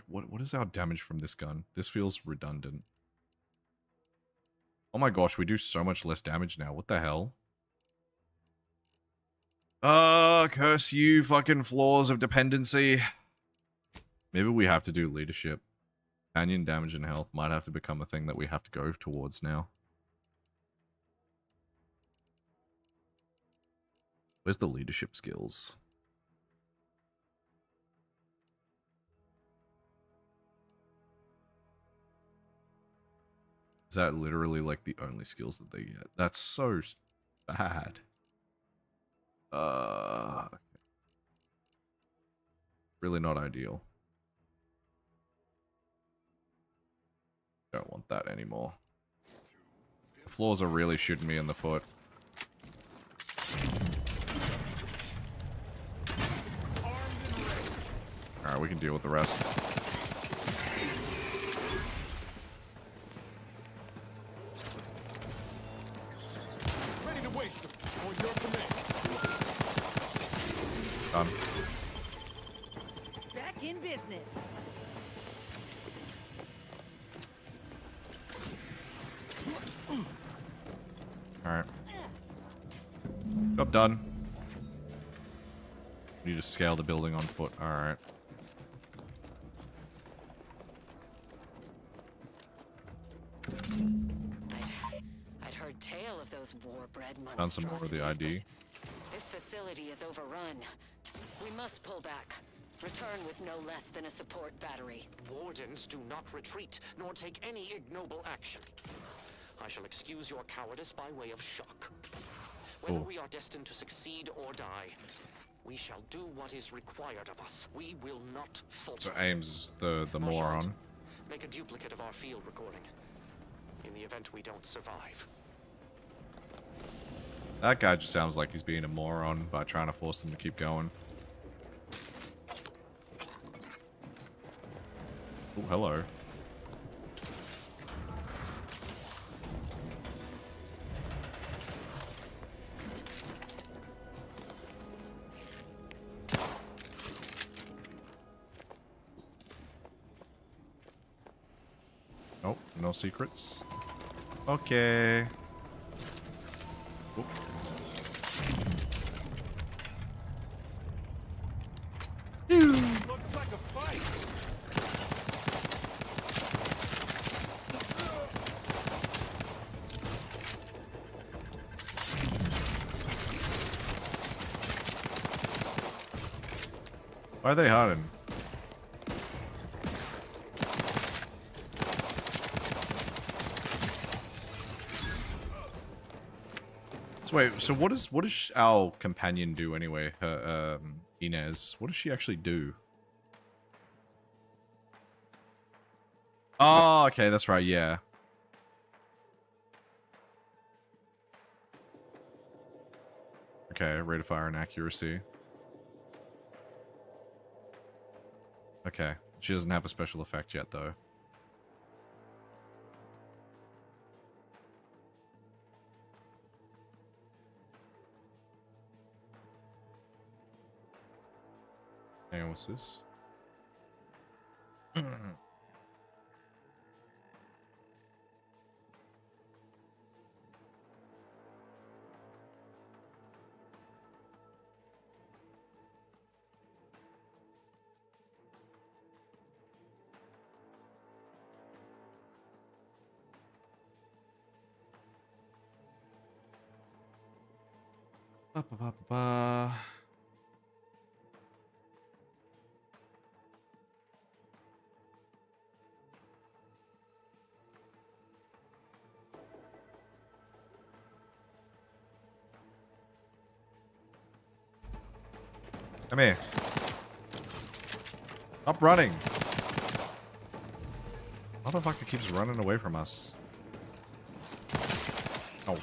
What is our damage from this gun? This feels redundant. Oh my gosh, we do so much less damage now. What the hell? Curse you, fucking flaws of dependency. Maybe we have to do leadership. Companion damage and health might have to become a thing that we have to go towards now. Where's the leadership skills? Is that literally like the only skills that they get? That's so bad. Really not ideal. Don't want that anymore. The floors are really shooting me in the foot. Alright, we can deal with the rest. Done. Back in business. Alright. Job done. Need to scale the building on foot. Alright. I'd heard tale of those war-bred monstrosities. Found some more of the ID. This facility is overrun. We must pull back. Return with no less than a support battery. Wardens do not retreat, nor take any ignoble action. I shall excuse your cowardice by way of shock. Whether we are destined to succeed or die, we shall do what is required of us. We will not falter. So Ames is the moron. Make a duplicate of our field recording. In the event we don't survive. That guy just sounds like he's being a moron by trying to force them to keep going. Oh, hello. Nope, no secrets. Okay. Oop. Looks like a fight. Why are they hiding? So wait, so what does our companion do anyway? Her Inez. What does she actually do? Oh, okay, that's right. Yeah. Okay, rate of fire and accuracy. Okay, she doesn't have a special effect yet, though. And what's this? Ba, ba, ba, ba, ba. Come here. Stop running. Motherfucker keeps running away from us. Oh.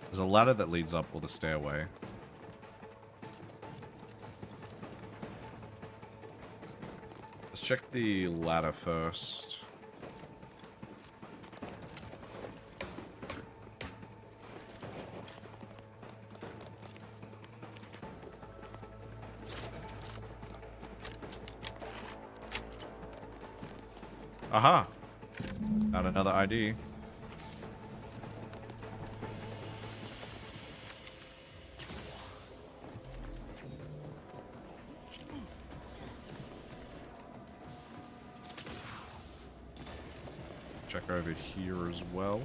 There's a ladder that leads up or the stairway. Let's check the ladder first. Aha! Found another ID. Check over here as well.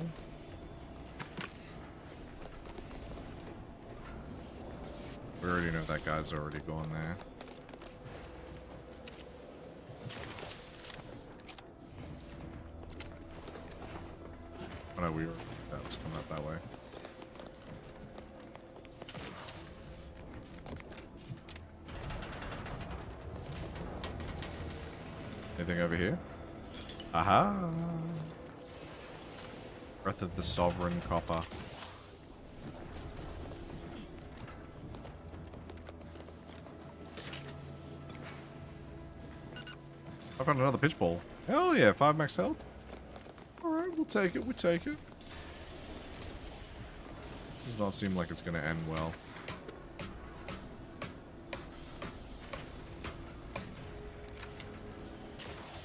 We already know that guy's already gone there. Oh no, that was coming up that way. Anything over here? Aha! Breath of the Sovereign Copper. I found another pitch ball. Hell yeah, 5 max health. Alright, we'll take it, we'll take it. This does not seem like it's gonna end well.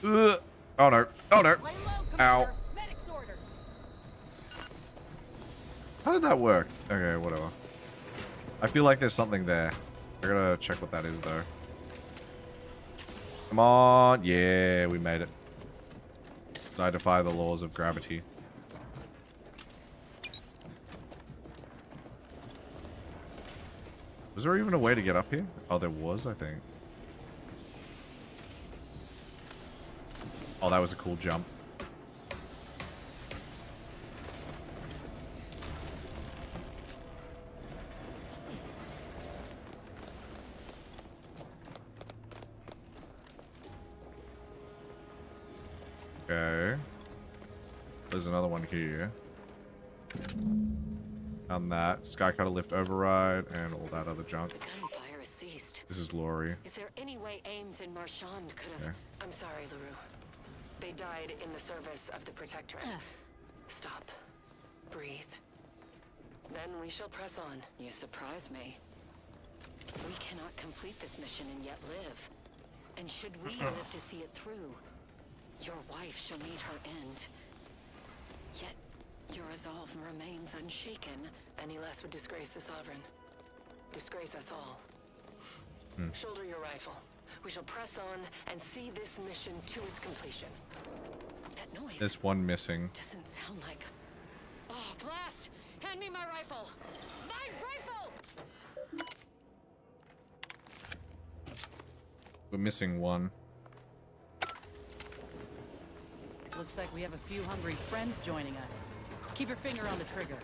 Ugh. Oh no, oh no. Ow. How did that work? Okay, whatever. I feel like there's something there. I gotta check what that is though. Come on. Yeah, we made it. I defy the laws of gravity. Was there even a way to get up here? Oh, there was, I think. Oh, that was a cool jump. Okay. There's another one here. On that. Skycutter lift override and all that other junk. Gunfire has ceased. This is Lori. Is there any way Ames and Marchand could have... Okay. I'm sorry, LaRue. They died in the service of the Protectorate. Stop. Breathe. Then we shall press on. You surprise me. We cannot complete this mission and yet live. And should we live to see it through, your wife shall meet her end. Yet, your resolve remains unshaken. Any less would disgrace the Sovereign. Disgrace us all. Shoulder your rifle. We shall press on and see this mission to its completion. That noise. There's one missing. Doesn't sound like... Oh, blast! Hand me my rifle! My rifle! We're missing one. Looks like we have a few hungry friends joining us. Keep your finger on the trigger.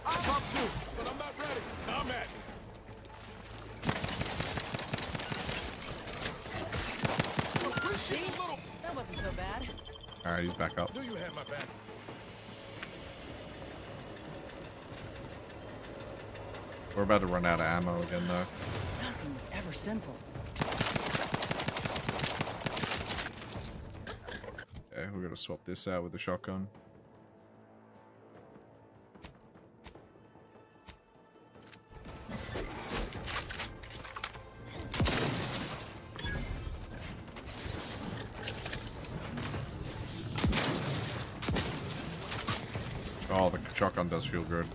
Top two, but I'm not ready. I'm at. See? That wasn't so bad. All right, he's back up. Knew you had my back. We're about to run out of ammo again, though. Nothing was ever simple. Okay, we're gonna swap this out with the shotgun. Oh, the shotgun does feel good.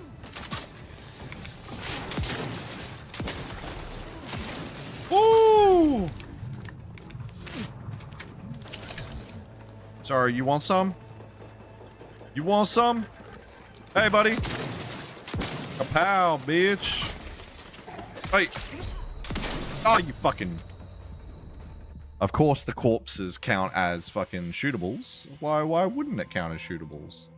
Woo! Sorry, you want some? You want some? Hey, buddy. Kapow, bitch. Hey. Oh, you fucking... Of course the corpses count as fucking shootables. Why wouldn't it count as shootables?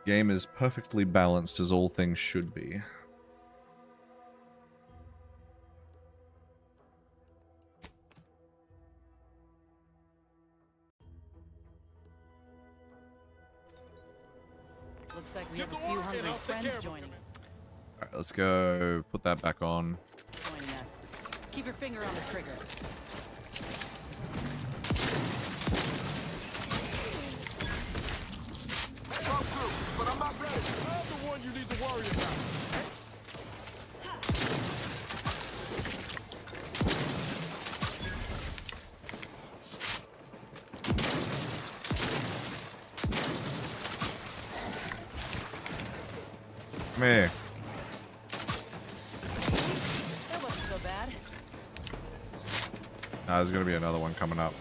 Game is perfectly balanced as all things should be. Looks like we have a few hungry friends joining. Alright, let's go put that back on. Joining us. Keep your finger on the trigger. Top two, but I'm not ready. I'm the one you need to worry about. Come here. That wasn't so bad. Nah, there's gonna be another one coming up.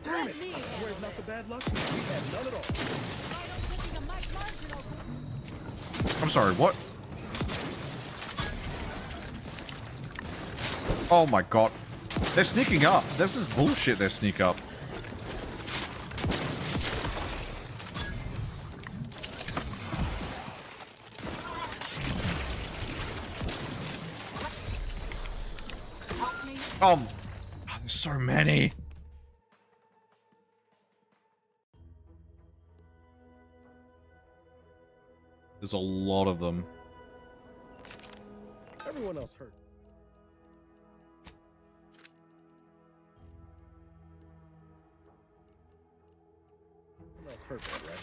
Damn it! I swear it's not the bad luck. We had none at all. I'm sorry, what? Oh my god. They're sneaking up. This is bullshit, they sneak up. Oh, there's so many. There's a lot of them. Everyone else hurt. Everyone else hurt, right?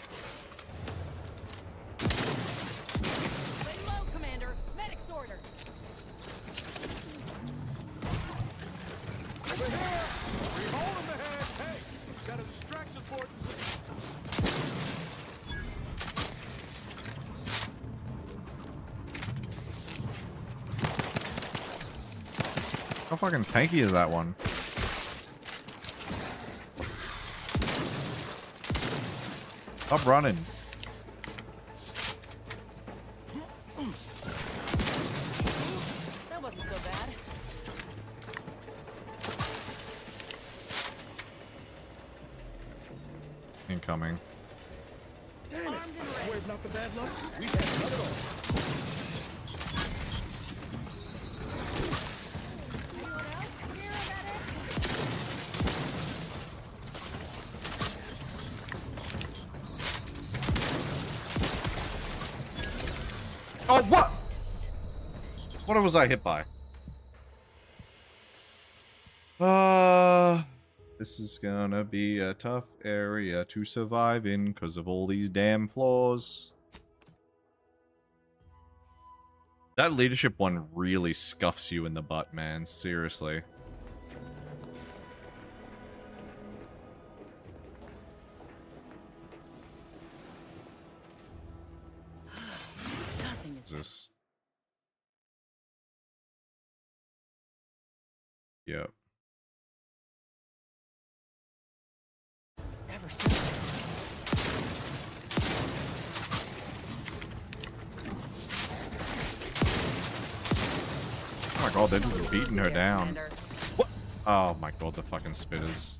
Lay low, Commander. Medic's orders. Over here! We hold him the head! Hey! Got a distraction for it! How fucking tanky is that one? Stop running. That wasn't so bad. Incoming. Damn it! I swear it's not the bad luck. We had none at all. Oh, what? What was I hit by? This is gonna be a tough area to survive in because of all these damn flaws. That leadership one really scuffs you in the butt, man. Seriously. Nothing is This. Yep. ever simple. my god, they're just beating her down. What? Oh my god, the fucking spitters.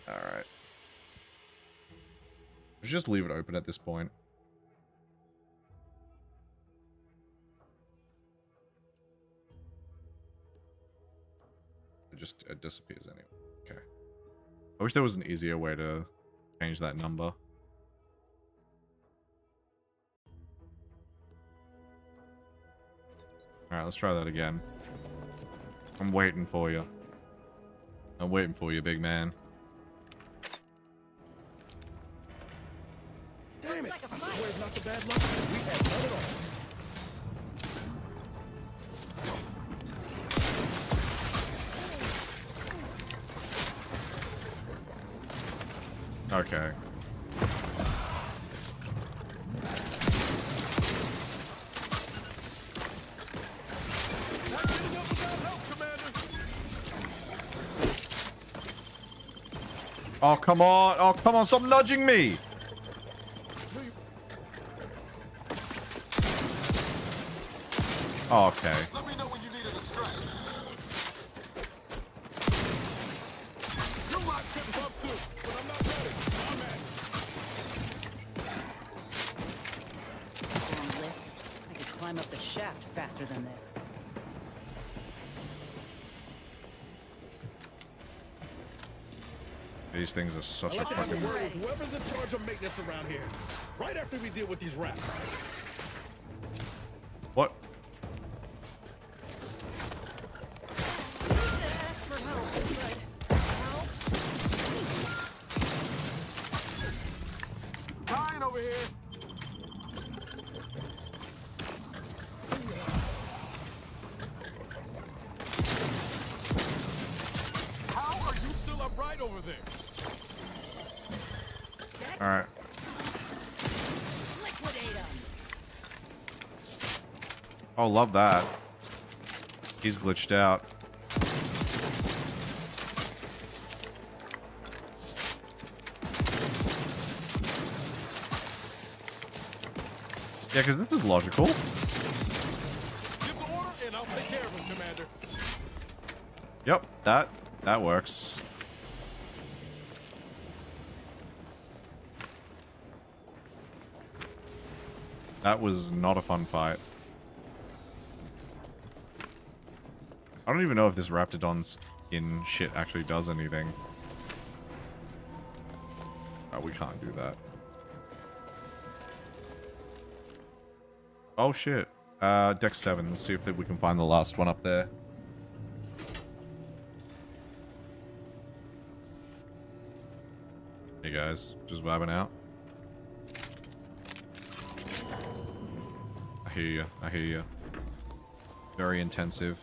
Alright. Let's just leave it open at this point. It disappears anyway. Okay. I wish there was an easier way to change that number. Alright, let's try that again. I'm waiting for you. I'm waiting for you, big man. Damn it! I swear it's not the bad luck. We had none at all. Okay. Oh, come on. Oh, come on. Stop nudging me. Oh, okay. Let me know when you need a distract. You lot trip up too, but I'm not ready. I'm at Long lift. I could climb up the shaft faster than this. These things are such a I'd like to have fucking... a word with whoever's in charge of maintenance around here. Right after we deal with these rats. What? Dying over here. How are you still upright over there? Alright. Oh, love that. He's glitched out. Yeah, because this is logical. Give the order and I'll take care of him, Commander. Yep, that works. That was not a fun fight. I don't even know if this Raptidon's skin shit actually does anything. Oh, we can't do that. Oh shit. Deck 7. Let's see if we can find the last one up there. Hey guys, just vibing out. I hear you. I hear you. Very intensive.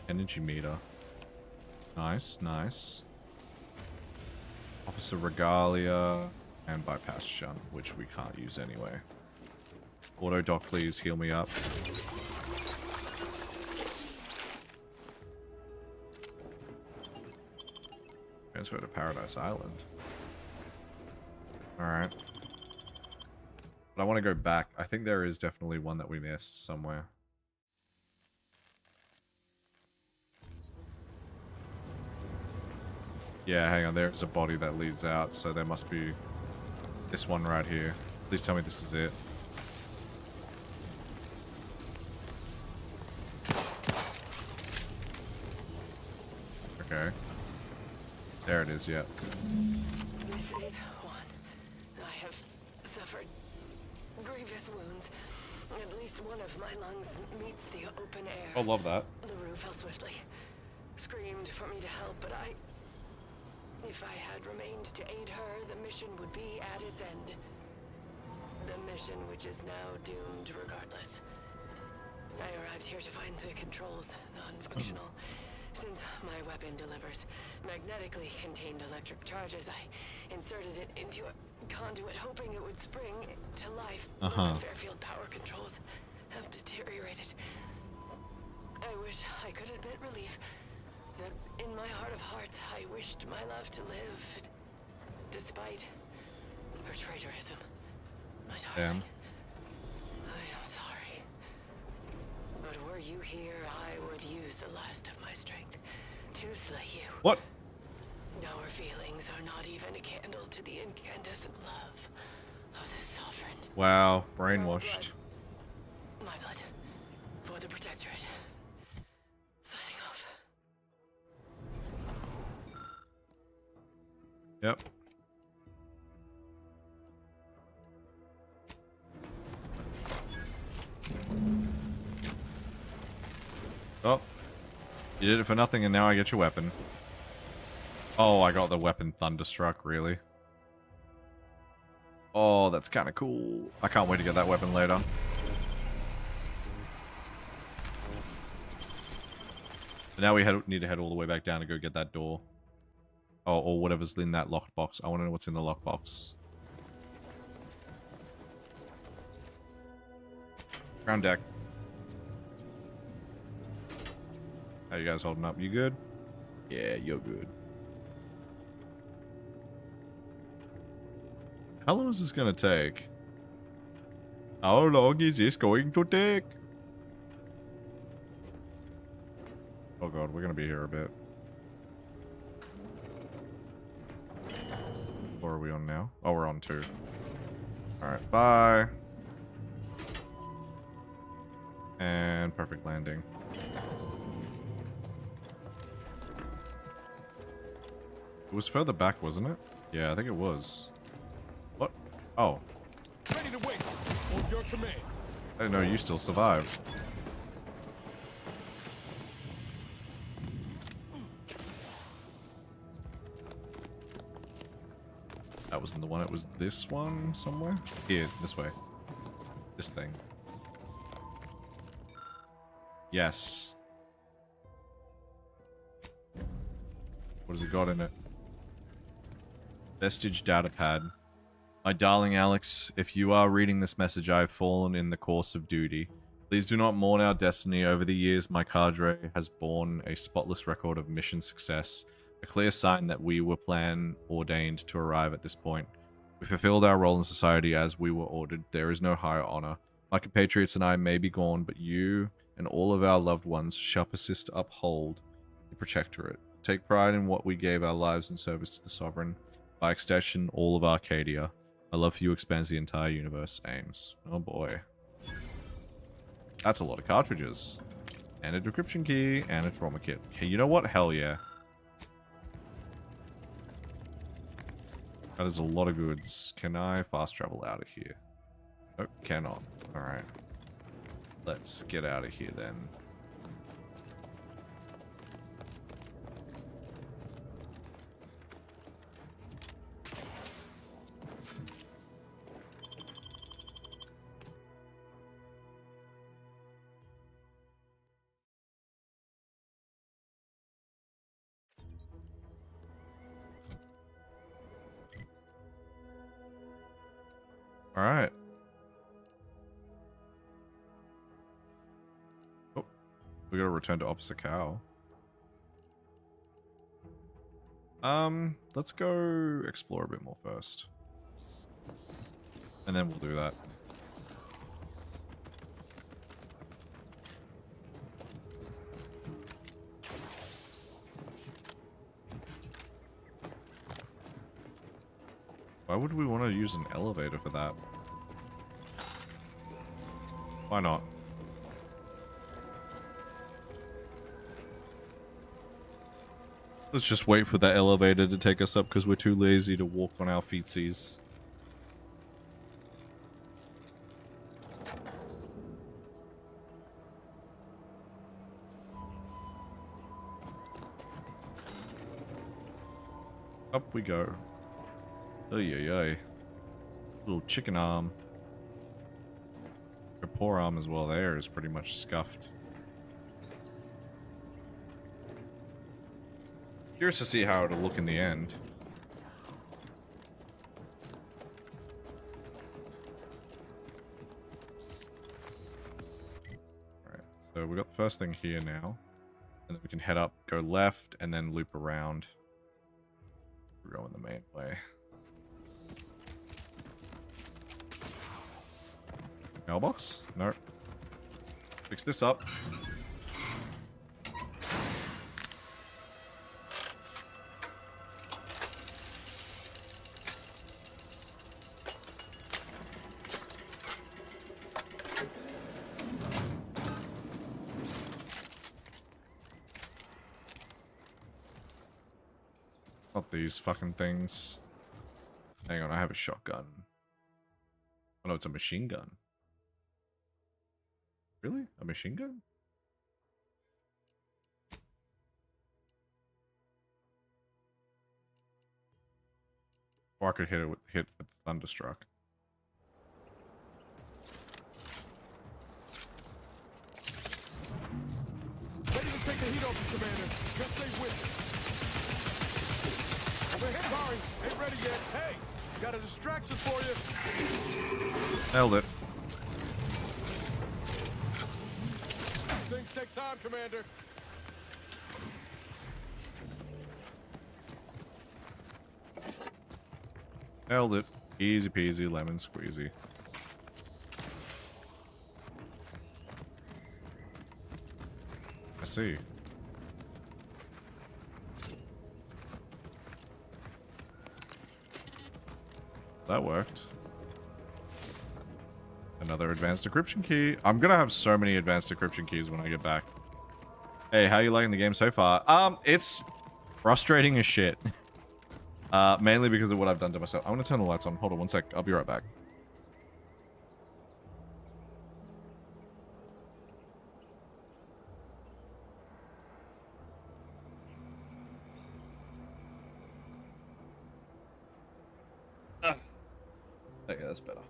Energy meter. Nice, nice. Officer Regalia and bypass shunt, which we can't use anyway. Auto dock, please heal me up. Transfer to Paradise Island. Alright. But I want to go back. I think there is definitely one that we missed somewhere. Yeah, hang on. There's a body that leads out, so there must be this one right here. Please tell me this is it. Okay. There it is, yeah. This is one. I have suffered grievous wounds. At least one of my lungs meets the open air. I love that. LaRue fell swiftly. Screamed for me to help, but if I had remained to aid her, the mission would be at its end. The mission which is now doomed regardless. I arrived here to find the controls non-functional. Since my weapon delivers magnetically contained electric charges, I inserted it into a conduit hoping it would spring to life. The Fairfield power controls have deteriorated. I wish I could admit relief. That in my heart of hearts, I wished my love to live, despite her traitorism. My darling, I am sorry. Were you here, I would use the last of my strength to slay you. What? Our feelings are not even a candle to the incandescent love of the Sovereign. Wow, brainwashed. My blood. For the Protectorate. Signing off. Yep. Oh. You did it for nothing and now I get your weapon. Oh, I got the weapon Thunderstruck, really? Oh, that's kind of cool. I can't wait to get that weapon later. But now we need to head all the way back down to go get that door. Oh, or whatever's in that locked box. I want to know what's in the locked box. Ground deck. How you guys holding up? You good? Yeah, you're good. How long is this gonna take? How long is this going to take? Oh god, we're gonna be here a bit. What are we on now? Oh, we're on 2. Alright, bye. And perfect landing. It was further back, wasn't it? Yeah, I think it was. What? Oh. Ready to waste on your command. I didn't know you still survived. That wasn't the one, it was this one somewhere? Here, this way. This thing. Yes. What has it got in it? Vestige data pad. My darling Alex, if you are reading this message, I have fallen in the course of duty. Please do not mourn our destiny. Over the years, my cadre has borne a spotless record of mission success, a clear sign that we were ordained to arrive at this point. We fulfilled our role in society as we were ordered. There is no higher honor. My compatriots and I may be gone, but you and all of our loved ones shall persist to uphold the Protectorate. Take pride in what we gave our lives in service to the Sovereign. By extension, all of Arcadia. My love for you expands the entire universe. Ames. Oh boy. That's a lot of cartridges. And a decryption key, and a trauma kit. Okay, you know what? Hell yeah. That is a lot of goods. Can I fast travel out of here? Oh, cannot. Alright. Let's get out of here then. Alright. Oh. We gotta return to Opposite Cow. Let's go explore a bit more first. And then we'll do that. Why would we want to use an elevator for that? Why not? Let's just wait for that elevator to take us up because we're too lazy to walk on our feetsies. Up we go. Ay. Little chicken arm. Her poor arm as well there is pretty much scuffed. Curious to see how it'll look in the end. Alright, so we got the first thing here now. And then we can head up, go left, and then loop around. We're going the main way. Mailbox? No. Fix this up. Not these fucking things. Hang on, I have a shotgun. Oh no, it's a machine gun. Really? A machine gun? Or I could hit it with Thunderstruck. Ready to take the heat off you, Commander. Just stay with me. Over here. Sorry, ain't ready yet. Hey, got a distraction for you. Nailed it. Things take time, Commander. Nailed it. Easy peasy, lemon squeezy. I see. That worked. Another advanced decryption key. I'm gonna have so many advanced decryption keys when I get back. Hey, how you liking the game so far? It's frustrating as shit. Mainly because of what I've done to myself. I'm gonna turn the lights on. Hold on one sec. I'll be right back. Okay, that's better.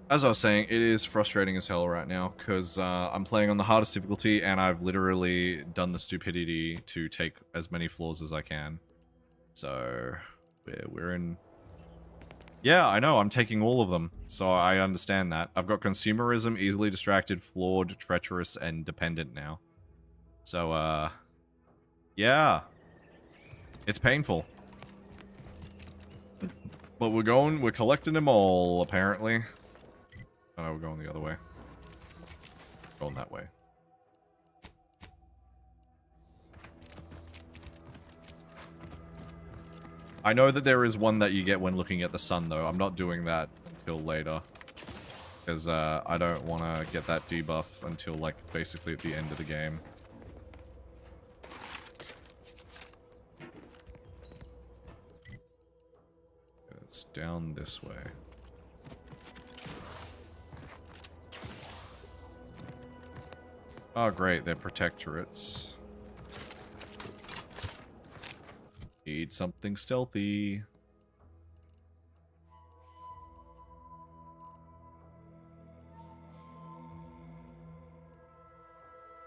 As I was saying, it is frustrating as hell right now, because I'm playing on the hardest difficulty, and I've literally done the stupidity to take as many floors as I can. So, we're in... Yeah, I know, I'm taking all of them, so I understand that. I've got consumerism, easily distracted, flawed, treacherous, and dependent now. So, yeah. It's painful. But we're collecting them all, apparently. Oh no, we're going the other way. Going that way. I know that there is one that you get when looking at the sun, though. I'm not doing that until later. Because, I don't want to get that debuff until, like, basically at the end of the game. It's down this way. Oh, great. They're protectorates. Need something stealthy.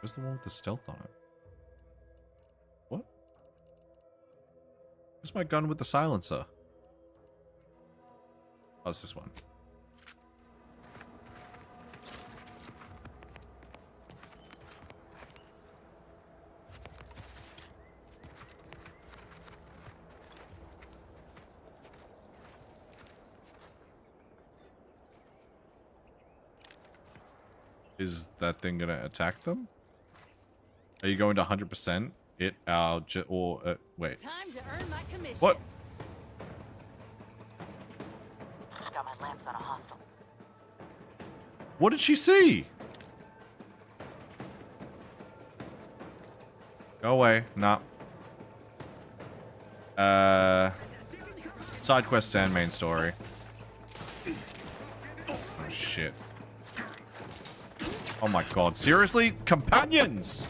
Where's the one with the stealth on it? What? Where's my gun with the silencer? Oh, it's this one. Is that thing gonna attack them? Are you going to 100%? It, wait. Time to earn my commission. What? Got my lamps on a hostile. What did she see? Go away. Nah. Side quests and main story. Oh, shit. Oh my god. Seriously? Companions!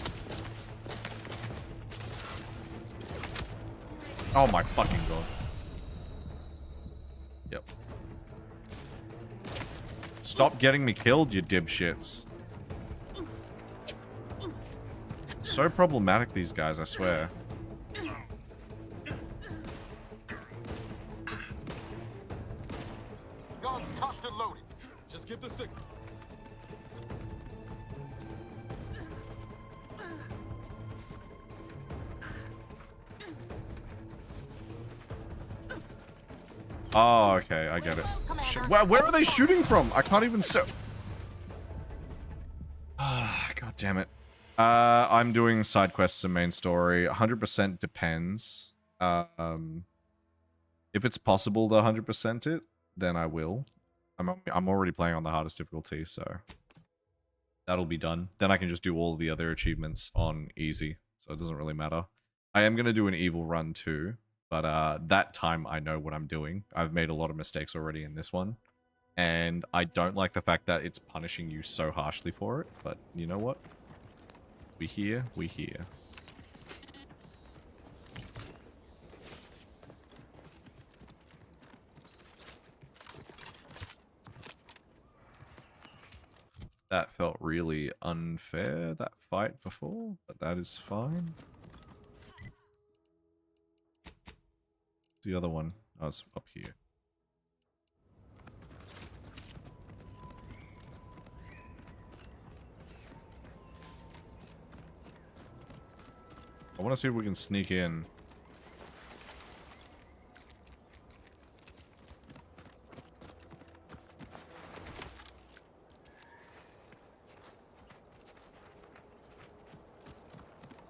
Oh my fucking god. Yep. Stop getting me killed, you dipshits. So problematic, these guys, I swear. Guns cocked and loaded. Just give the signal. Oh, okay, I get it. Shit. Where are they shooting from? I can't even see. God damn it. I'm doing side quests and main story. 100% depends. If it's possible to 100% it, then I will. I'm already playing on the hardest difficulty, so that'll be done. Then I can just do all the other achievements on easy, so it doesn't really matter. I am going to do an evil run too, but that time I know what I'm doing. I've made a lot of mistakes already in this one, and I don't like the fact that it's punishing you so harshly for it, but you know what? We here. That felt really unfair, that fight before, but that is fine. The other one, oh, it's up here. I want to see if we can sneak in.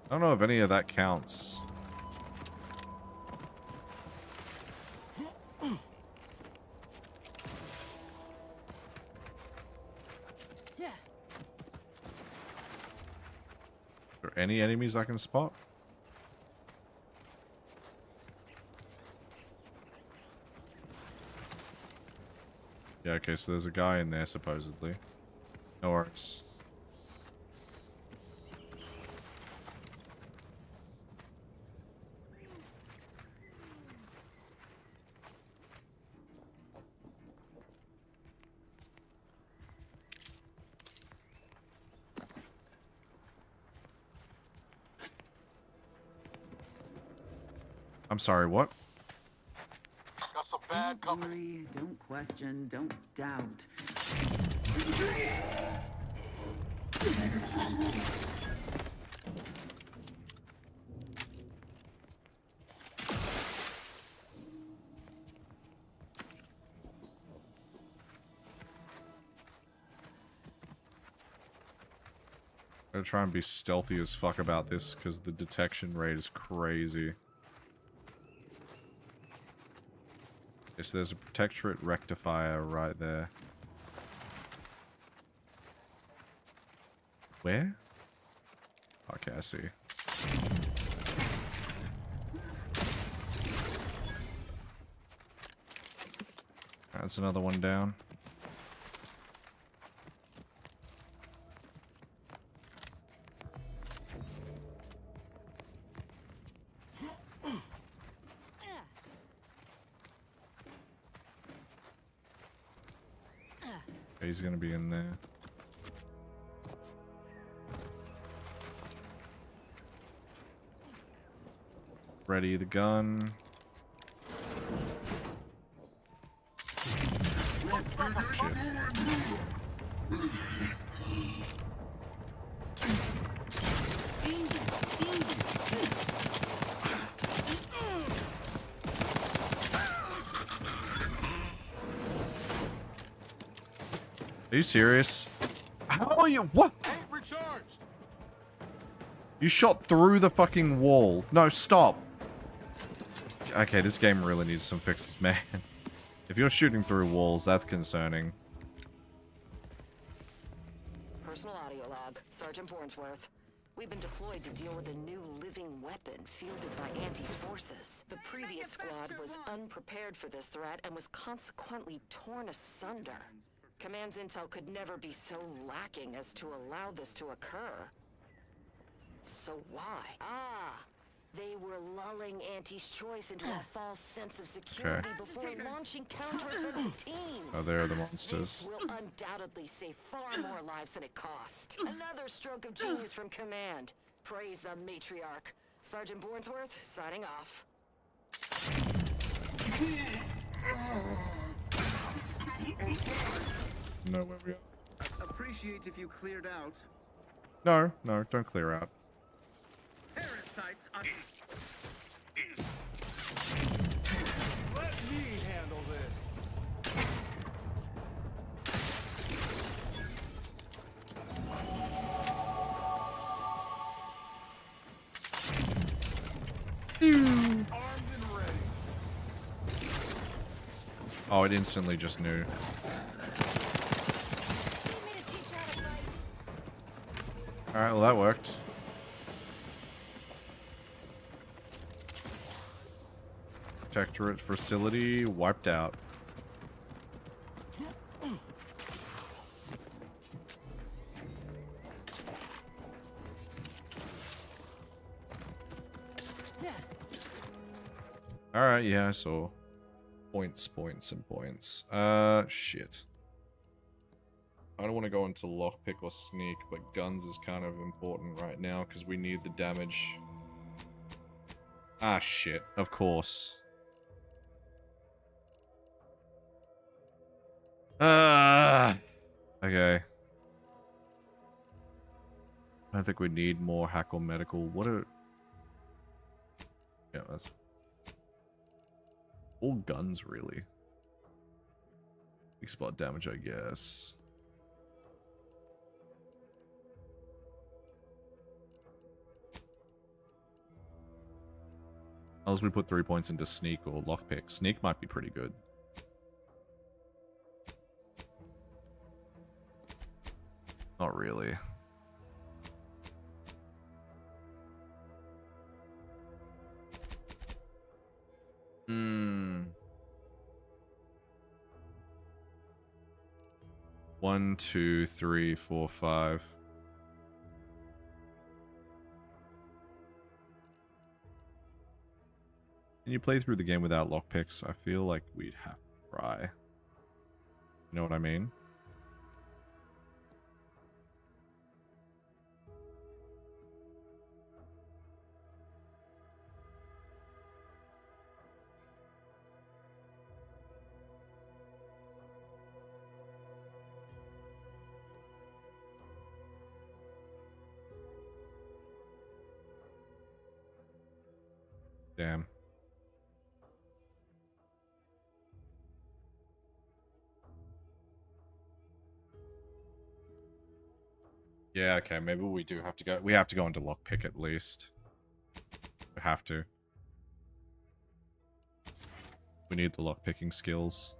I don't know if any of that counts. Yeah. Are there any enemies I can spot? Yeah, okay, so there's a guy in there, supposedly. No worries. I'm sorry, what? Got some bad Don't company. worry, don't question, don't doubt. I'm gonna try and be stealthy as fuck about this, because the detection rate is crazy. Okay, so there's a protectorate rectifier right there. Where? Okay, I see. That's another one down. He's gonna be in there. Ready the gun. Shit. Are you serious? How are you? What? Ain't recharged. You shot through the fucking wall. No, stop. Okay, this game really needs some fixes, man. If you're shooting through walls, that's concerning. Personal audio log, Sergeant Bornsworth. We've been deployed to deal with a new living weapon fielded by Auntie's forces. The previous squad was unprepared for this threat and was consequently torn asunder. Command's intel could never be so lacking as to allow this to occur. So why? They were lulling Auntie's choice into a false sense of security before launching counteroffensive teams. Oh, there are the monsters. This will undoubtedly save far more lives than it cost. Another stroke of genius from Command. Praise the matriarch. Sergeant Bornsworth, signing off. No, where we are. I'd appreciate if you cleared out. No, don't clear out. Parasites on... Let me handle this. Armed and ready. Oh, it instantly just knew. Alright, well that worked. Protectorate facility wiped out. Alright, yeah, I saw. Points, and points. Shit. I don't want to go into lockpick or sneak, but guns is kind of important right now because we need the damage. Ah, shit. Of course. Okay. I think we need more hack or medical. What are... Yeah, that's... all guns, really. Weak spot damage, I guess. Unless we put 3 points into sneak or lockpick. Sneak might be pretty good. Not really. Hmm. 1, 2, 3, 4, 5. Can you play through the game without lockpicks? I feel like we'd have to try. You know what I mean? Damn. Yeah, okay, maybe we do have to go. We have to go into lockpick at least. We have to. We need the lockpicking skills.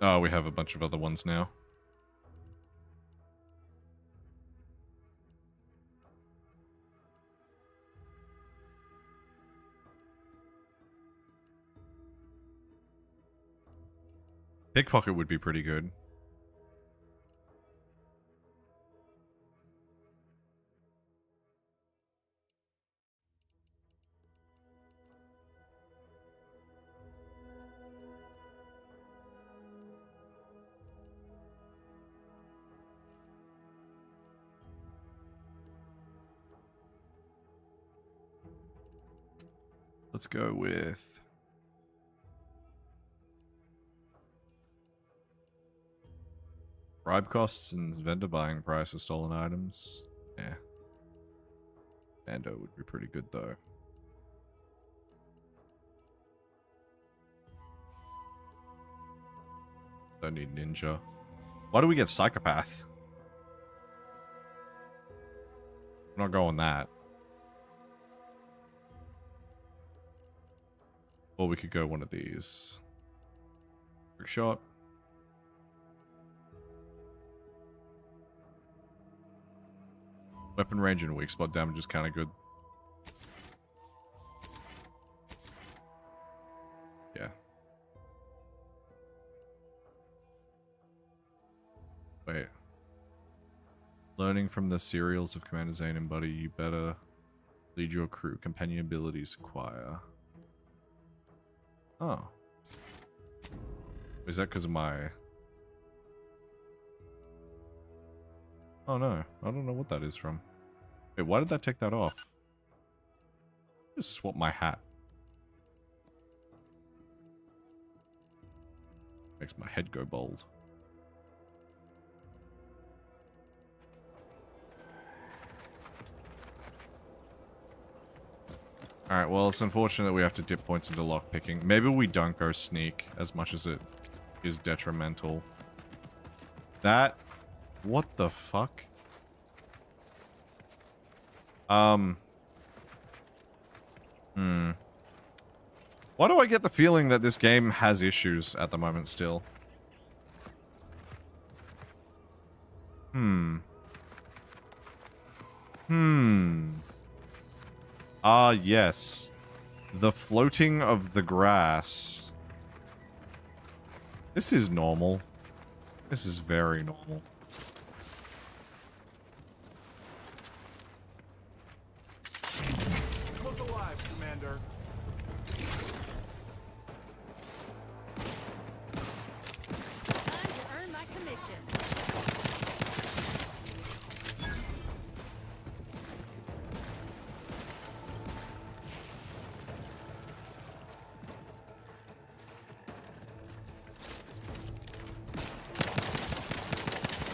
Oh, we have a bunch of other ones now. Pickpocket would be pretty good. Let's go with... bribe costs and vendor buying price for stolen items. Yeah. Bando would be pretty good though. Don't need ninja. Why do we get psychopath? I'm not going that. Or we could go one of these. Quick shot. Weapon range and weak spot damage is kind of good. Yeah. Wait. Learning from the serials of Commander Zane and Buddy, you better lead your crew. Companion abilities acquire. Oh. Is that because of my... Oh no, I don't know what that is from. Wait, why did that take that off? Just swap my hat. Makes my head go bald. Alright, well, it's unfortunate that we have to dip points into lockpicking. Maybe we don't go sneak as much as it is detrimental. That... what the fuck? Hmm. Why do I get the feeling that this game has issues at the moment still? Hmm. Ah, yes. The floating of the grass. This is normal. This is very normal. Look alive, Commander. Time to earn my commission.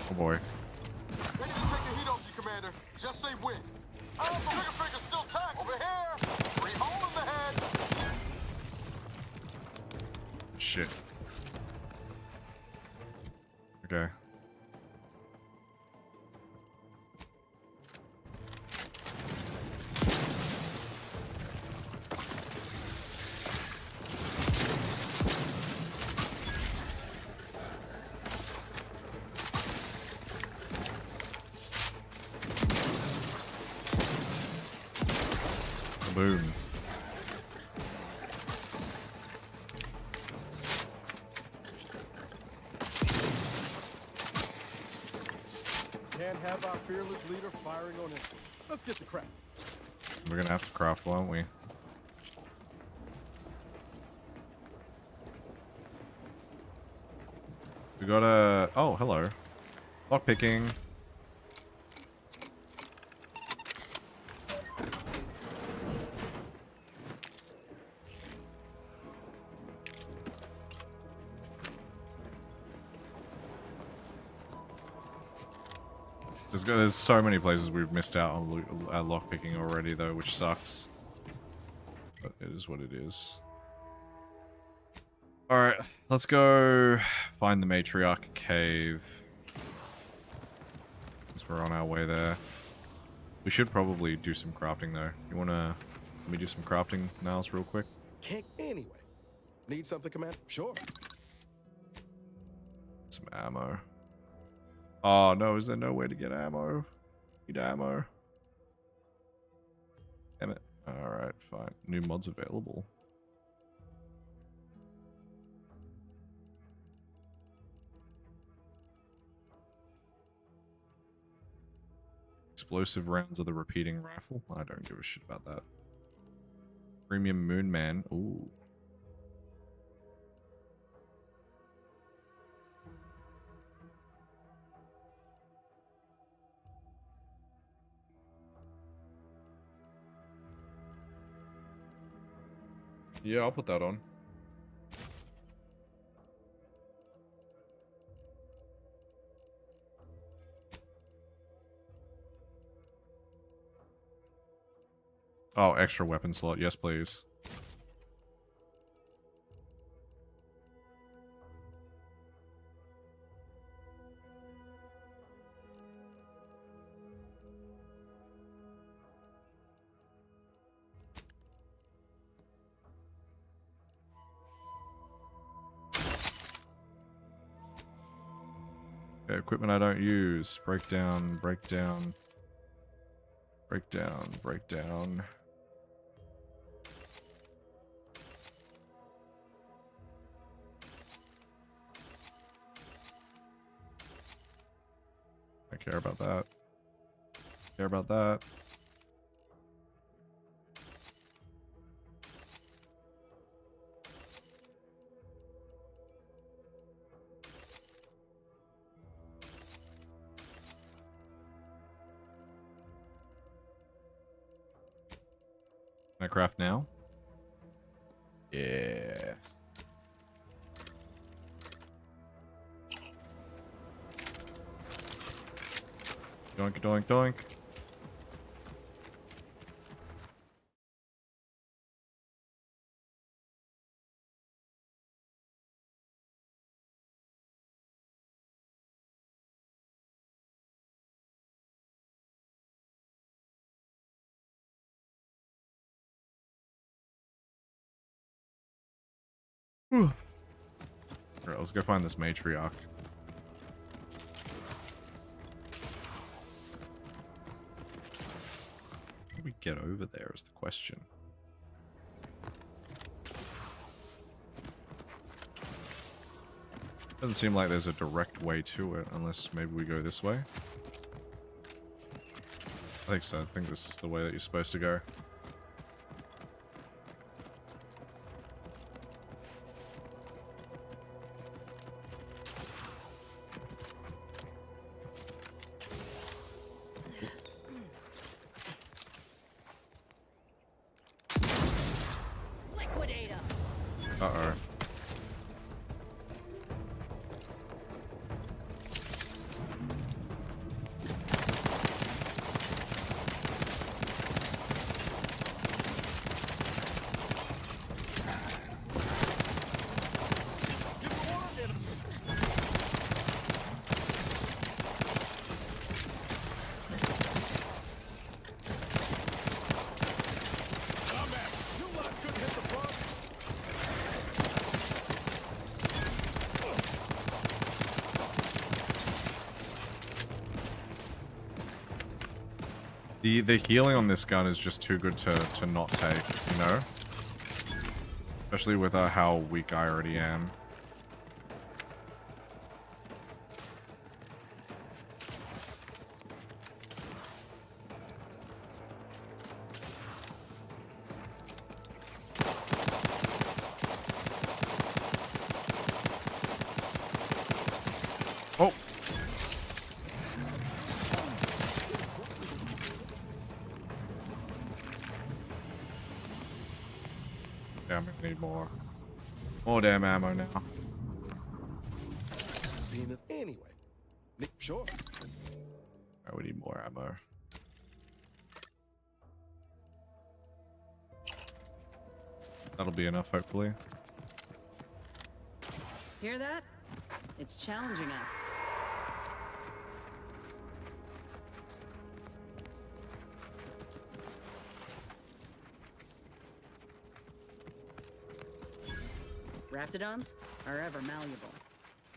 Oh boy. Ready to take the heat off you, Commander. Just say when. Oh, the trigger finger's still tacked. Over here. 3 hole in the head. Shit. Okay. Boom. Can't have our fearless leader firing on instinct. Let's get to craft. We're gonna have to craft, won't we? We gotta... Oh, hello. Lockpicking. There's so many places we've missed out on lockpicking already, though, which sucks. But it is what it is. Alright, let's go find the Matriarch Cave. Since we're on our way there. We should probably do some crafting, though. You wanna... Let me do some crafting, Niles, real quick? Can't anyway. Need something, Commander? Sure. Some ammo. Oh, no, is there no way to get ammo? Need ammo. Damn it. Alright, fine. New mods available. Explosive rounds of the repeating rifle? I don't give a shit about that. Premium Moon Man. Ooh. Yeah, I'll put that on. Oh, extra weapon slot. Yes, please. Okay, equipment I don't use. Breakdown, breakdown. Breakdown, breakdown. I care about that. Care about that. Can I craft now? Yeah. Doink, doink, doink. Alright, let's go find this matriarch. How do we get over there is the question. Doesn't seem like there's a direct way to it, unless maybe we go this way. I think so. I think this is the way that you're supposed to go. Uh-oh. The healing on this gun is just too good to not take, you know? Especially with how weak I already am. Oh! Damn, I need more damn ammo now. Anyway, sure. I would need more ammo. That'll be enough, hopefully. Hear that? It's challenging us. Raptidons are ever malleable.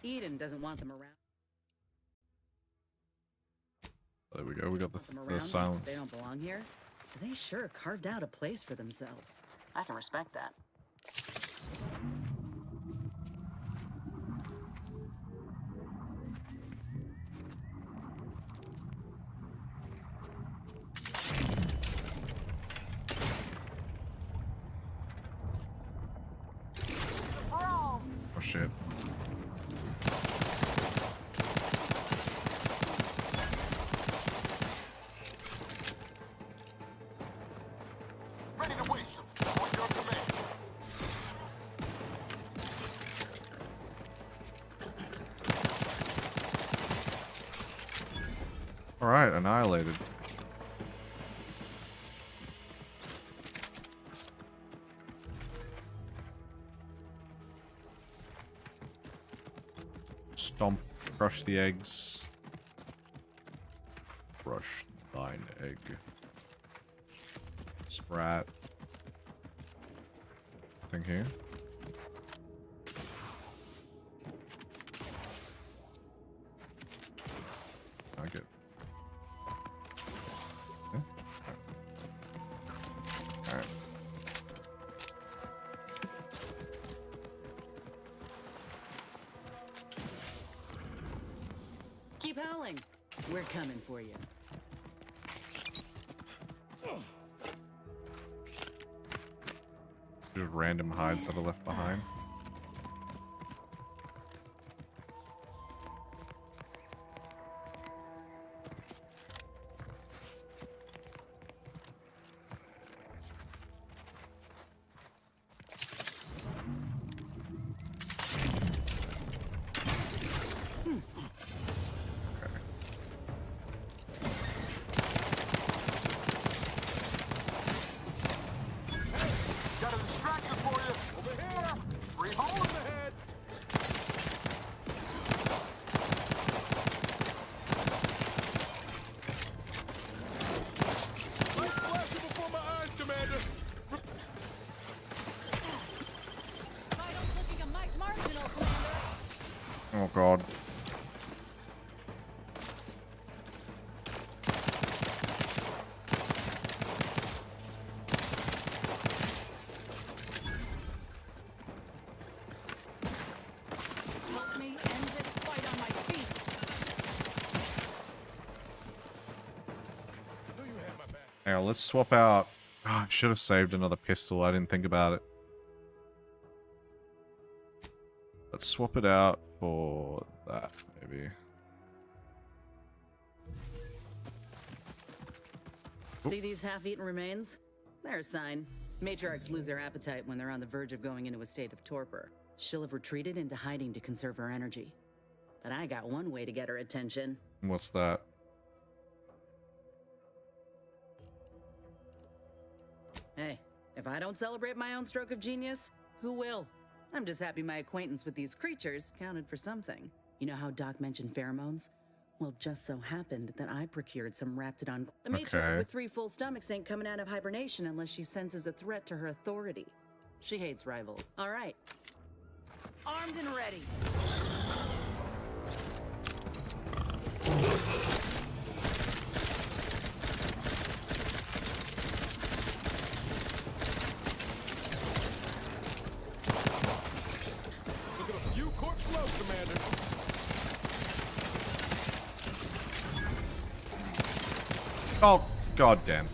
Eden doesn't want them around. There we go, we got the They silence. don't belong here. They sure carved out a place for themselves. I can respect that. Oh shit. Ready to waste them. On your command. Alright, annihilated. Stomp, crush the eggs. Crush thine egg. Sprat. Nothing here. I get. Okay. Alright. Keep howling. We're coming for you. Just random hides that are left behind. Oh god. Help me end this fight on my feet. Hang on, let's swap out. Oh, I should have saved another pistol. I didn't think about it. Let's swap it out for that, maybe. See these half-eaten remains? They're a sign. Matriarchs lose their appetite when they're on the verge of going into a state of torpor. She'll have retreated into hiding to conserve her energy. But I got one way to get her attention. What's that? Hey, if I don't celebrate my own stroke of genius, who will? I'm just happy my acquaintance with these creatures counted for something. You know how Doc mentioned pheromones? Well, just so happened that I procured some Raptidon. The matriarch with 3 full stomachs ain't coming out of hibernation unless she senses a threat to her authority. She hates rivals. All right. Armed and ready. Look at a few corpse low, Commander. Oh, goddamn.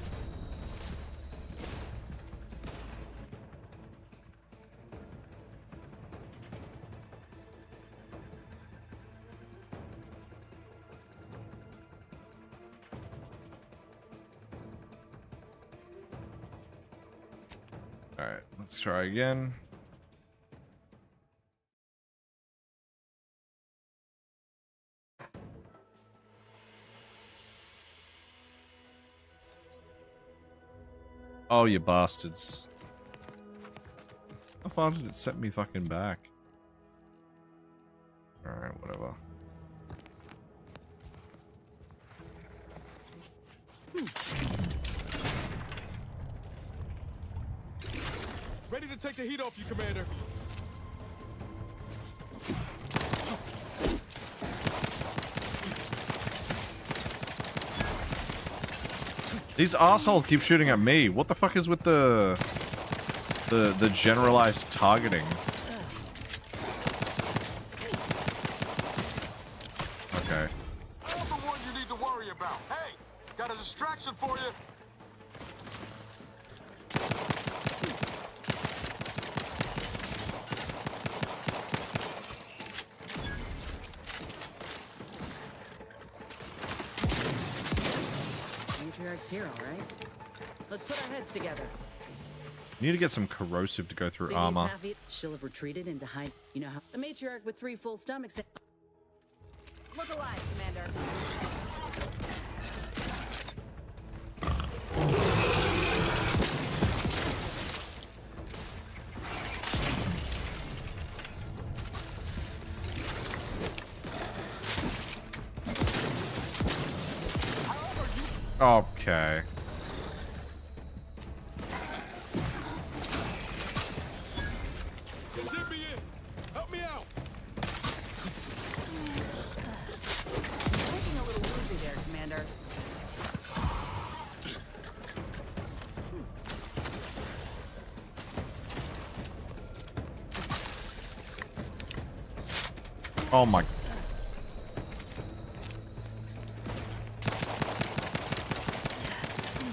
Alright, let's try again. Oh, you bastards. How far did it set me fucking back? Alright, whatever. Ready to take the heat off you, Commander. These assholes keep shooting at me. What the fuck is with the generalized targeting? Okay. I'm the one you need to worry about. Hey, got a distraction for you. Matriarch's here, all right? Let's put our heads together. Need to get some corrosive to go through See armor. these half-eat? She'll have retreated into hide. You know how the matriarch with 3 full stomachs. Look alive, Commander. Okay. Dip me in. Help me out. Looking a little woozy there, Commander. Oh my.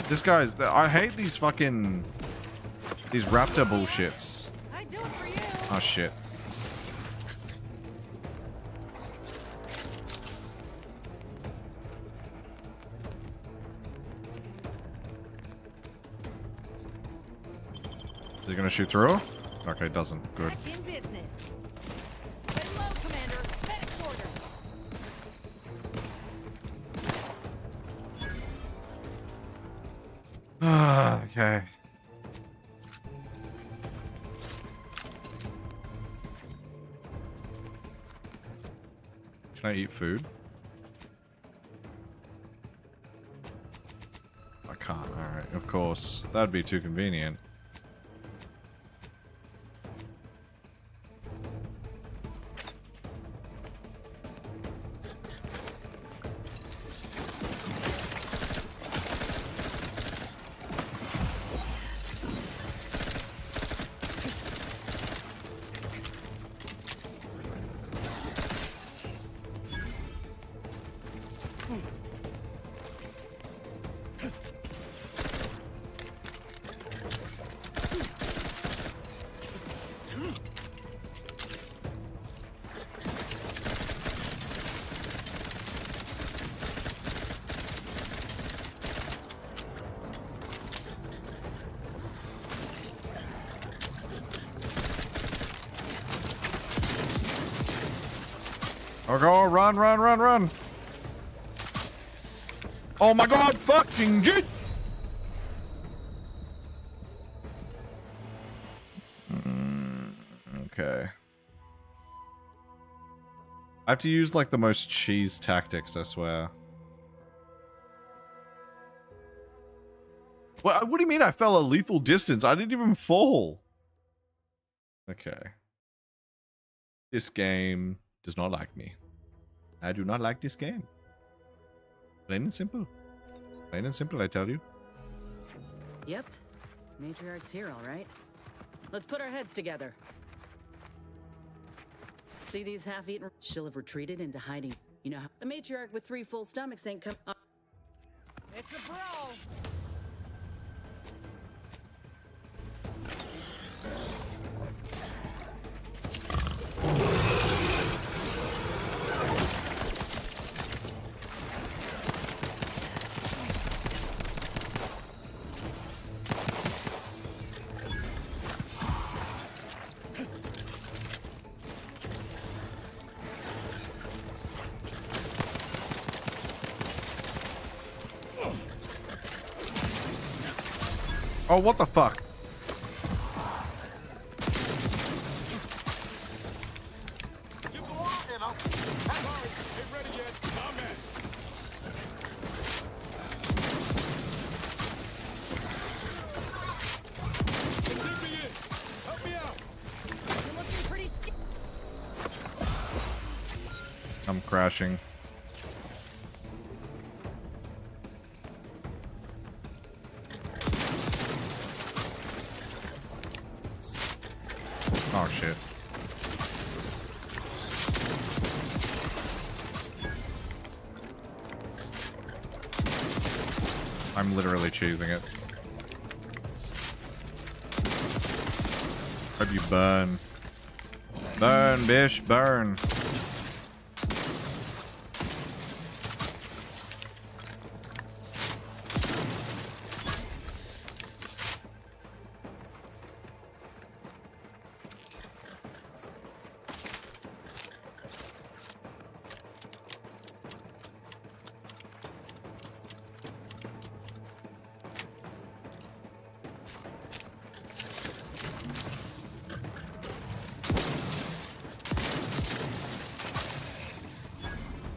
This guy's. I hate these fucking. These raptor bullshits. I'd do it for you. Oh shit. Is he gonna shoot through? Okay, it doesn't. Good. Back in business. Lay low, Commander. Medics order. Okay. Can I eat food? I can't. Alright, of course. That'd be too convenient. Oh god, run, run, run, run. Oh my god, fucking shit. Okay. I have to use like the most cheese tactics, I swear. What do you mean I fell a lethal distance? I didn't even fall. Okay. This game does not like me. I do not like this game. Plain and simple. Plain and simple, I tell you. Yep. Matriarch's here, all right. Let's put our heads together. See these half-eaten? She'll have retreated into hiding. You know how the matriarch with 3 full stomachs ain't come. It's a brawl. Oh, what the fuck? I'm crashing. Oh shit. I'm literally choosing it. Hope you burn. Burn, bish, burn.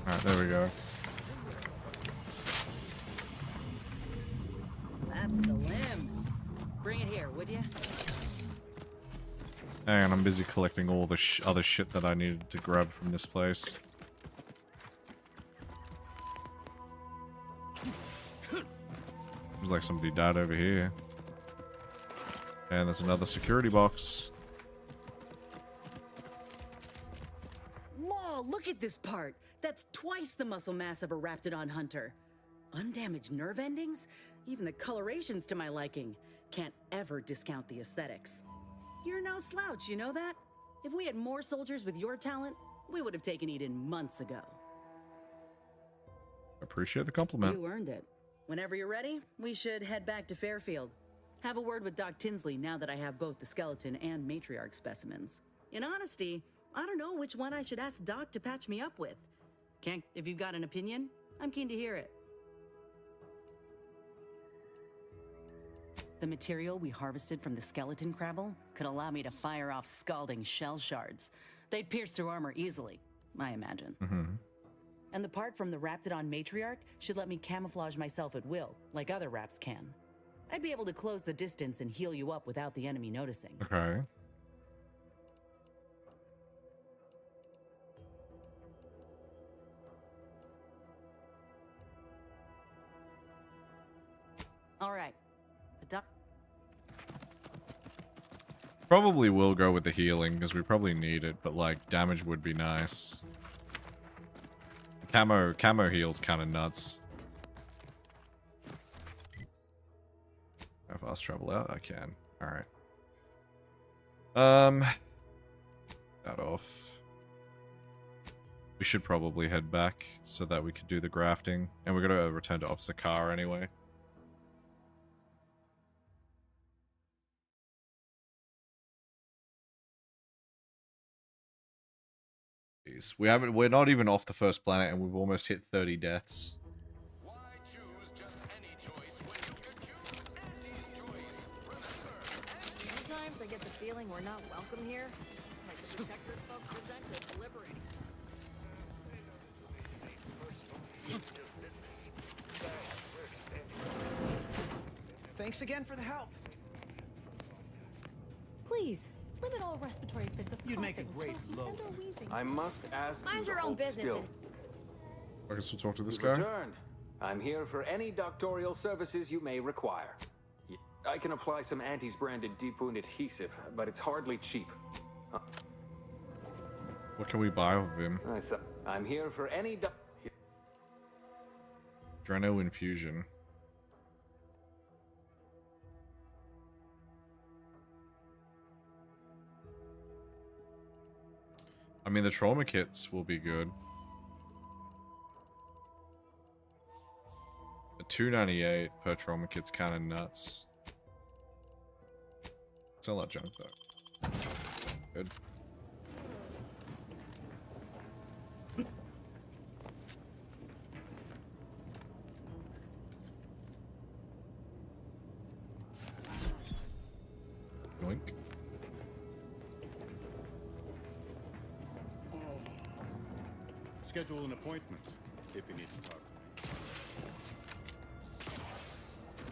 Alright, there we go. That's the limb. Bring it here, would you? Hang on, I'm busy collecting all the other shit that I needed to grab from this place. Seems like somebody died over here. And there's another security box. Law, look at this part. That's twice the muscle mass of a Raptidon hunter. Undamaged nerve endings? Even the coloration's to my liking. Can't ever discount the aesthetics. You're no slouch, you know that? If we had more soldiers with your talent, we would have taken Eden months ago. Appreciate the compliment. You earned it. Whenever you're ready, we should head back to Fairfield. Have a word with Doc Tinsley now that I have both the skeleton and matriarch specimens. In honesty, I don't know which one I should ask Doc to patch me up with. Can't, if you've got an opinion, I'm keen to hear it. The material we harvested from the skeleton crabble could allow me to fire off scalding shell shards. They'd pierce through armor easily, I imagine. And the part from the Raptidon matriarch should let me camouflage myself at will, like other Raps can. I'd be able to close the distance and heal you up without the enemy noticing. Okay. All right. Probably will go with the healing, because we probably need it, but like, damage would be nice. Camo heal's kind of nuts. How fast travel out? I can. Alright. That off. We should probably head back so that we could do the grafting. And we're gonna return to Officer Carr anyway. Jeez, we're not even off the first planet, and we've almost hit 30 deaths. Sometimes I get the feeling we're not welcome here. Like the detector folks resent us deliberating. Thanks again for the help. Please, limit all respiratory fits of You'd make a great load. I must ask Mind you your to own hold business. still. I guess we'll talk to this You've guy. returned. I'm here for any doctorial services you may require. I can apply some Antes branded deep wound adhesive, but it's hardly cheap. What can we buy of him? I'm here for any Dreno infusion. I mean, the trauma kits will be good. A $2.98 per trauma kit's kind of nuts. Sell that junk though. Good. Yoink. Schedule an appointment if you need to talk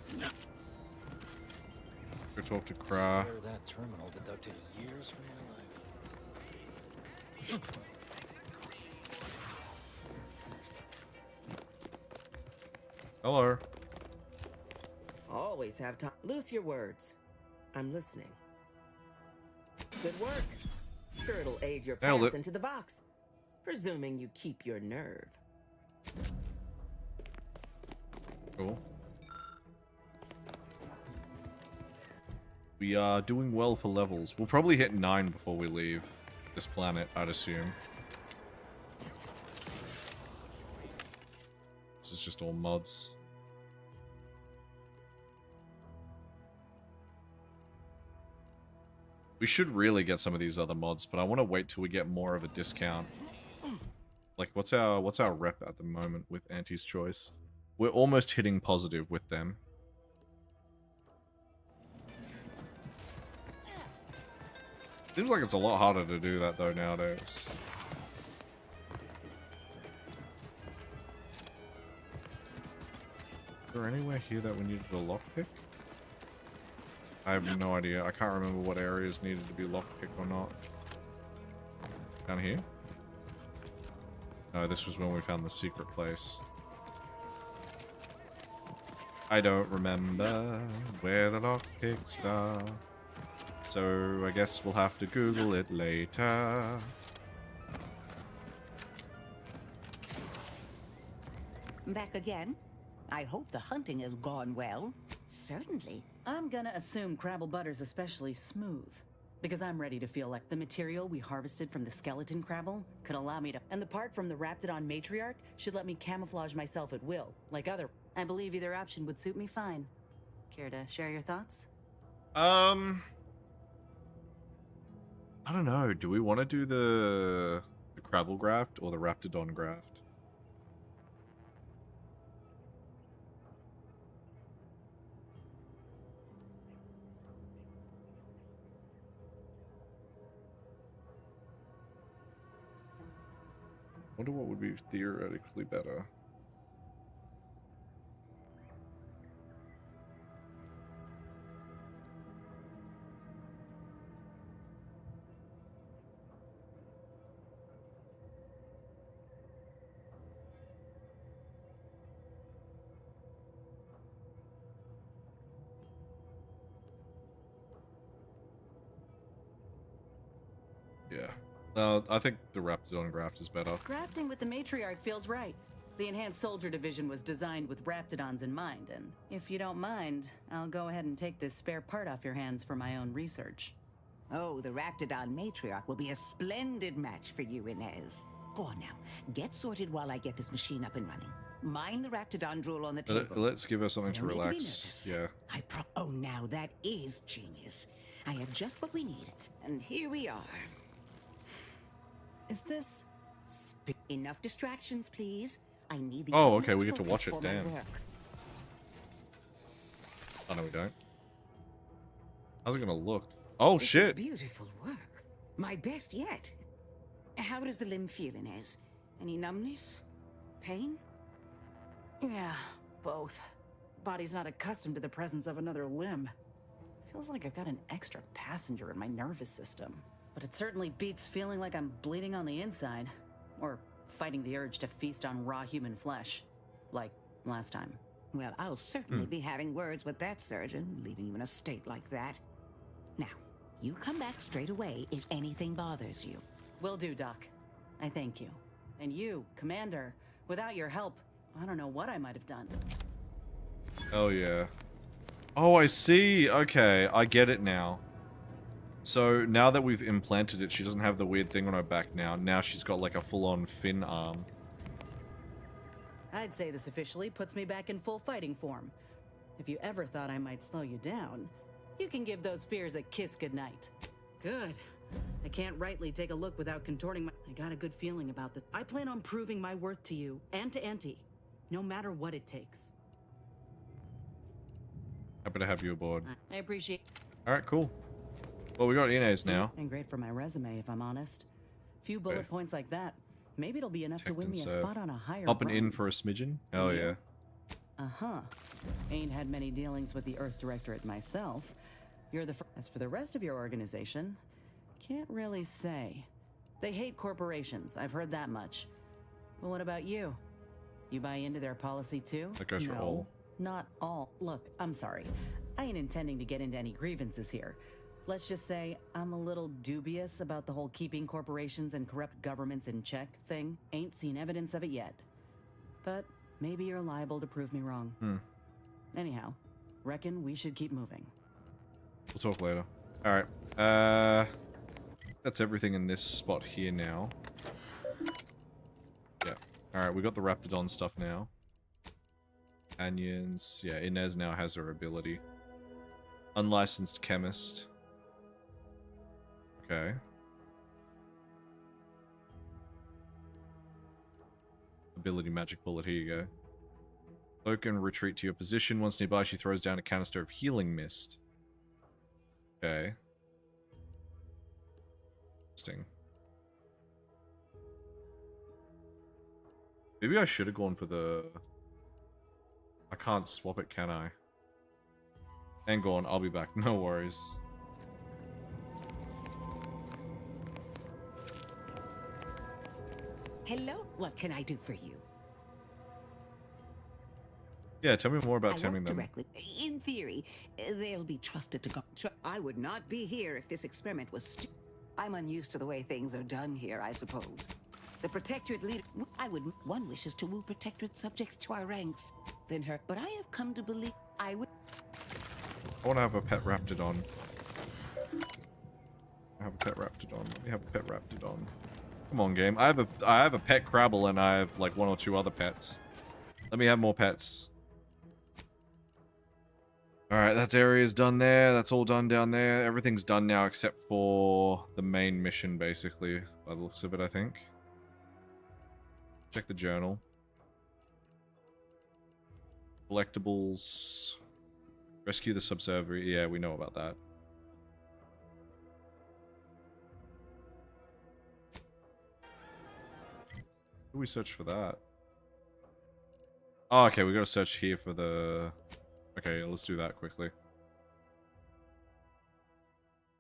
to me. Go talk to Kra. Swear that terminal deducted years from my life. Hello. Always have time. Loose your words. I'm listening. Good work. Sure, it'll aid your Nailed path it. into the box. Presuming you keep your nerve. Cool. We are doing well for levels. We'll probably hit 9 before we leave this planet, I'd assume. This is just all mods. We should really get some of these other mods, but I want to wait till we get more of a discount. Like, what's our rep at the moment with Auntie's Choice? We're almost hitting positive with them. Seems like it's a lot harder to do that though nowadays. Is there anywhere here that we needed a lockpick? I have no idea. I can't remember what areas needed to be lockpicked or not. Down here? No, this was when we found the secret place. I don't remember where the lockpicks are. So I guess we'll have to Google it later. Back again? I hope the hunting has gone well. Certainly. I'm gonna assume Crabble Butter's especially smooth. Because I'm ready to feel like the material we harvested from the skeleton Crabble could allow me to... And the part from the Raptidon Matriarch should let me camouflage myself at will, like other... I believe either option would suit me fine. Care to share your thoughts? I don't know. Do we want to do the Crabble graft or the Raptidon graft? Wonder what would be theoretically better. Yeah. No, I think the Raptidon graft is better. Grafting with the Matriarch feels right. The Enhanced Soldier Division was designed with Raptidons in mind, and if you don't mind, I'll go ahead and take this spare part off your hands for my own research. Oh, the Raptidon Matriarch will be a splendid match for you, Inez. Go on now. Get sorted while I get this machine up and running. Mind the Raptidon drool on the table. Let's give her something to No need to be relax. nervous. Yeah. Oh, now that is genius. I have just what we need, and here we are. Is this Enough distractions, please. I need the Oh, okay, utmost we get to focus watch it, for my damn. work. Oh, no, we don't. How's it gonna look? Oh, This is shit! beautiful work. My best yet. How does the limb feel, Inez? Any numbness? Pain? Yeah, both. Body's not accustomed to the presence of another limb. Feels like I've got an extra passenger in my nervous system. But it certainly beats feeling like I'm bleeding on the inside. Or fighting the urge to feast on raw human flesh. Like last time. Well, I'll certainly be having words with that surgeon, leaving you in a state like that. Now, you come back straight away if anything bothers you. Will do, Doc. I thank you. And you, Commander. Without your help, I don't know what I might have done. Oh, yeah. Oh, I see. Okay, I get it now. So, now that we've implanted it, she doesn't have the weird thing on her back now. Now she's got, like, a full-on fin arm. I'd say this officially puts me back in full fighting form. If you ever thought I might slow you down, you can give those fears a kiss goodnight. Good. I can't rightly take a look without contorting my... I got a good feeling about this. I plan on proving my worth to you and to Auntie, no matter what it takes. Happy to have you aboard. I appreciate... Alright, cool. Well, we got Inez now. And great for my resume, if I'm honest. Few bullet Okay. points like that. Maybe it'll be enough to win me a spot on a higher Hopping in rung. for a smidgen? Oh, yeah. Uh-huh. Ain't had many dealings with the Earth Directorate myself. You're the As for the rest of your organization, can't really say. They hate corporations, I've heard that much. But what about you? You buy into their policy too? That goes for No, all. not all. Look, I'm sorry. I ain't intending to get into any grievances here. Let's just say I'm a little dubious about the whole keeping corporations and corrupt governments in check thing. Ain't seen evidence of it yet. But maybe you're liable to prove me wrong. Anyhow, reckon we should keep moving. We'll talk later. Alright. That's everything in this spot here now. Yeah. Alright, we got the Raptidon stuff now. Onions. Yeah, Inez now has her ability. Unlicensed chemist. Okay. Ability magic bullet, here you go. Cloak and retreat to your position. Once nearby, she throws down a canister of healing mist. Okay. Interesting. Maybe I should have gone for the... I can't swap it, can I? Hang on, I'll be back. No worries. Hello, what can I do for you? Yeah, tell me more about I taming work them. directly. In theory, they'll be trusted to go. I would not be here if this experiment was. I'm unused to the way things are done here, I suppose. The Protectorate leader. I would. One wishes to woo Protectorate subjects to our ranks. Then her. But I have come to believe I would. I want to have a pet Raptidon. I have a pet Raptidon. Let me have a pet Raptidon. Come on, game. I have a pet Crabble and I have like 1 or 2 other pets. Let me have more pets. Alright, that area's done there. That's all done down there. Everything's done now except for the main mission, basically. By the looks of it, I think. Check the journal. Collectibles. Rescue the subservient. Yeah, we know about that. Who do we search for that? Oh, okay, we gotta search here for the... Okay, let's do that quickly.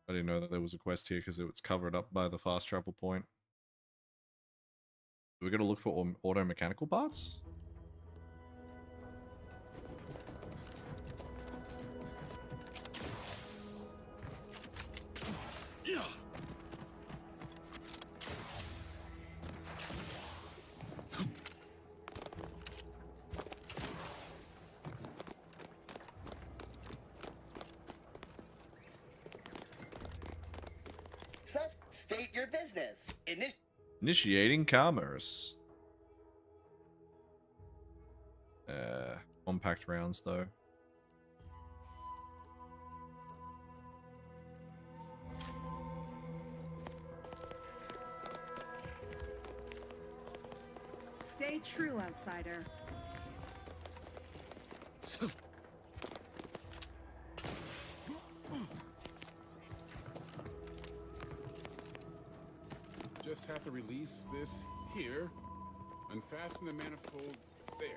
I didn't know that there was a quest here because it was covered up by the fast travel point. We're gonna look for auto mechanical parts? Yeah. State your business. Initiating commerce. Compact rounds though. Stay true, outsider. Just have to release this here. Unfasten the manifold there.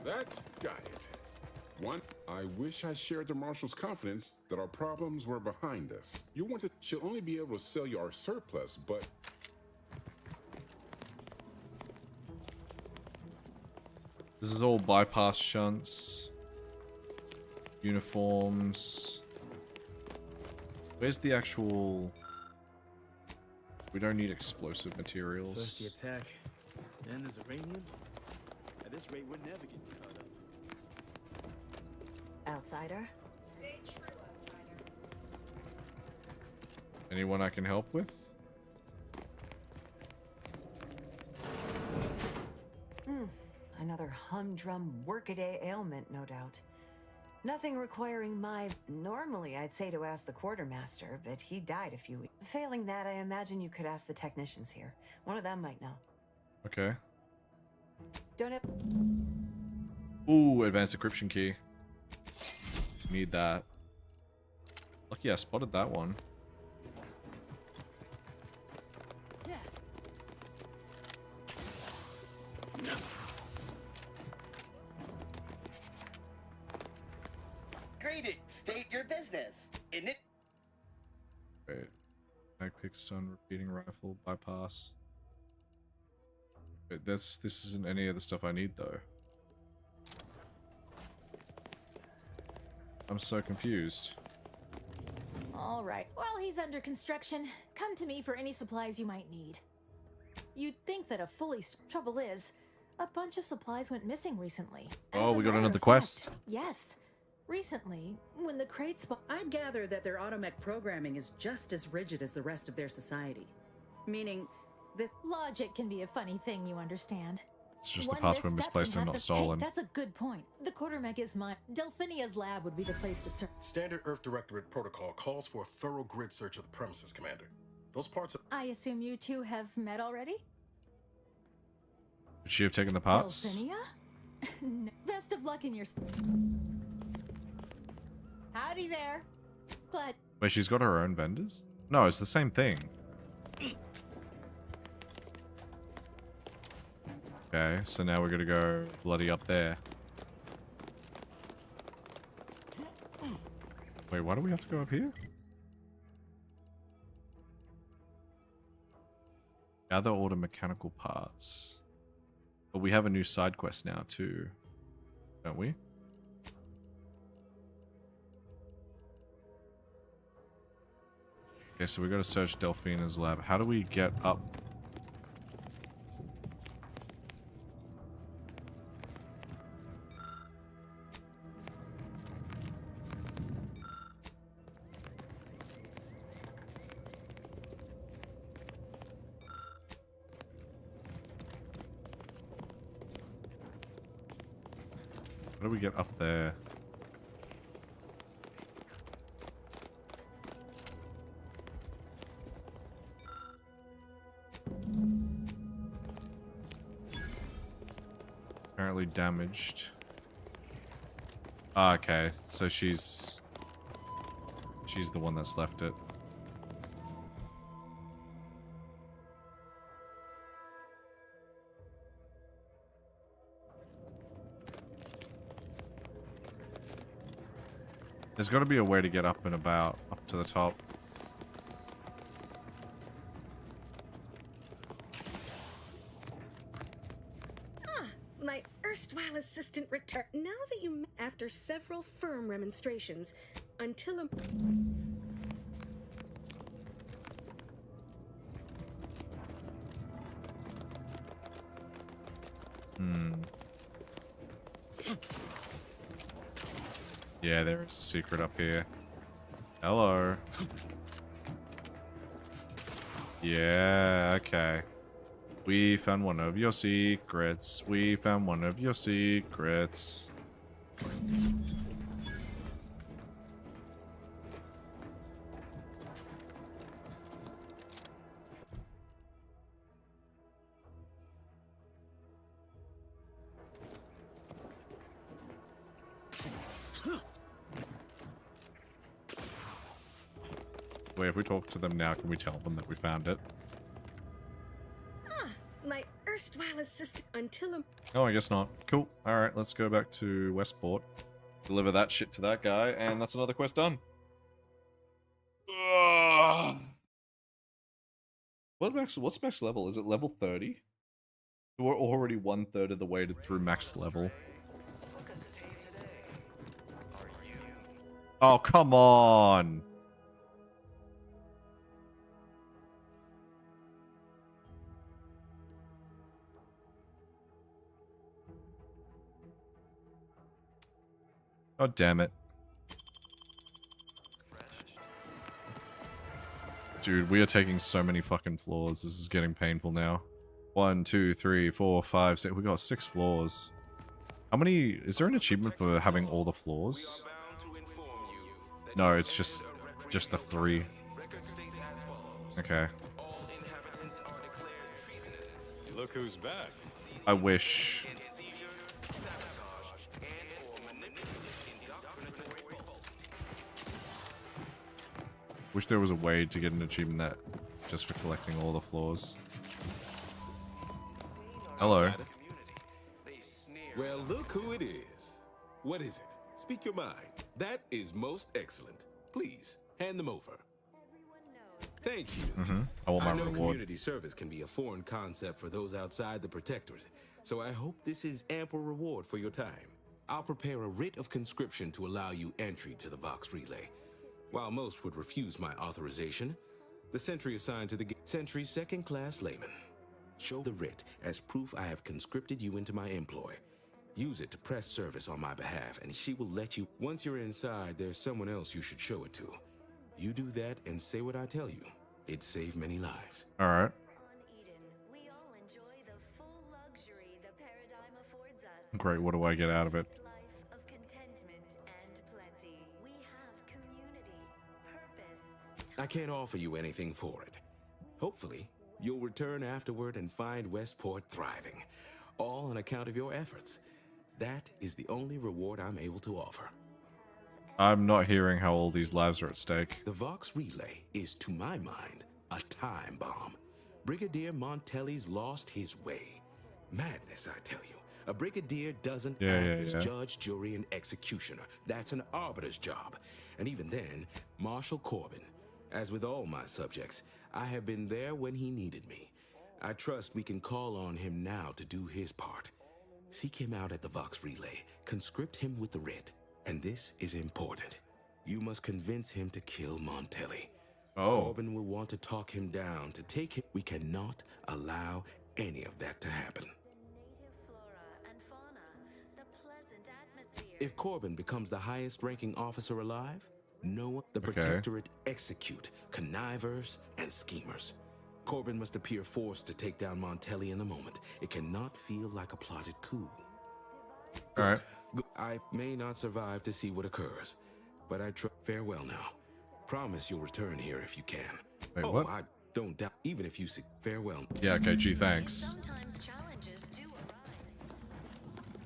That's got it. One, I wish I shared the Marshal's confidence that our problems were behind us. You want to, she'll only be able to sell you our surplus, but this is all bypass shunts, uniforms. Where's the actual? We don't need explosive materials. First the attack, then there's uranium. At this rate, we're never getting caught up. Outsider? Stay true, outsider. Anyone I can help with? Another humdrum workaday ailment, no doubt. Nothing requiring my... Normally, I'd say to ask the quartermaster, but he died a few weeks. Failing that, I imagine you could ask the technicians here. One of them might know. Okay. Don't have... Ooh, advanced encryption key. Need that. Lucky I spotted that one. Greetings. State your business. In it. Wait. Mag pick stun, repeating rifle, bypass. Wait, this isn't any of the stuff I need though. I'm so confused. All right. While he's under construction, come to me for any supplies you might need. You'd think that a fully trouble is, a bunch of supplies went missing recently. Oh, As a we got matter another of quest. fact, yes. Recently, when the crate spot... I'd gather that their automech programming is just as rigid as the rest of their society. Meaning, the... Logic can be a funny thing, you understand. It's just One the password misstep misplaced can and have not the- stolen. Hey, that's a good point. The quartermech is mine. Delphinia's lab would be the place to search. Standard Earth Directorate protocol calls for a thorough grid search of the premises, Commander. Those parts of... I assume you two have met already? Could she have taken the parts? Delphinia? No. Best of luck in your... Howdy there. But Wait, she's got her own vendors? No, it's the same thing. Okay, so now we're gonna go bloody up there. Wait, why do we have to go up here? Gather order mechanical parts. But we have a new side quest now too, don't we? Okay, so we gotta search Delphina's lab. How do we get up? How do we get up there? Apparently damaged. Ah, okay, so she's the one that's left it. There's got to be a way to get up and about, up to the top. My erstwhile assistant returned. Now that you, after several firm remonstrations, until a... Yeah, there is a secret up here. Hello. Yeah, okay. We found one of your secrets. We found one of your secrets. Wait, if we talk to them now, can we tell them that we found it? Ah, my erstwhile assistant until a... Oh, I guess not. Cool. Alright, let's go back to Westport. Deliver that shit to that guy, and that's another quest done. Ugh. What's max level? Is it level 30? We're already 1/3 of the way through max level. Oh, come on! God damn it. Dude, we are taking so many fucking floors. This is getting painful now. 1, 2, 3, 4, 5, 6. We got 6 floors. How many? Is there an achievement for having all the floors? No, it's just the 3. Okay. Look who's back. I wish. Wish there was a way to get an achievement that just for collecting all the floors. Hello. Well, look who it is. What is it? Speak your mind. That is most excellent. Please, hand them over. Thank you. I want my know reward. Community service can be a foreign concept for those outside the Protectorate, so I hope this is ample reward for your time. I'll prepare a writ of conscription to allow you entry to the Vox Relay. While most would refuse my authorization, the sentry assigned to the sentry's second-class layman. Show the writ as proof I have conscripted you into my employ. Use it to press service on my behalf, and she will let you. Once you're inside, there's someone else you should show it to. You do that and say what I tell you. It'd save many lives. Alright. Great, what do I get out of it? I can't offer you anything for it. Hopefully, you'll return afterward and find Westport thriving. All on account of your efforts. That is the only reward I'm able to offer. I'm not hearing how all these lives are at stake. The Vox Relay is, to my mind, a time bomb. Brigadier Montelli's lost his way. Madness, I tell you. A brigadier doesn't act as judge, jury, and executioner. That's an arbiter's job. And even then, Marshal Corbin. As with all my subjects, I have been there when he needed me. I trust we can call on him now to do his part. Seek him out at the Vox Relay. Conscript him with the writ. And this is important. You must convince him to kill Montelli. Corbin will want to talk him down, to take him. We cannot allow any of that to happen. If Corbin becomes the highest-ranking officer alive, no one, the Protectorate execute connivers and schemers. Corbin must appear forced to take down Montelli in the moment. It cannot feel like a plotted coup. All right. I may not survive to see what occurs, but I farewell now. Promise you'll return here if you can. Wait, what? I don't doubt. Even if you say farewell. Yeah. Okay. Gee, thanks.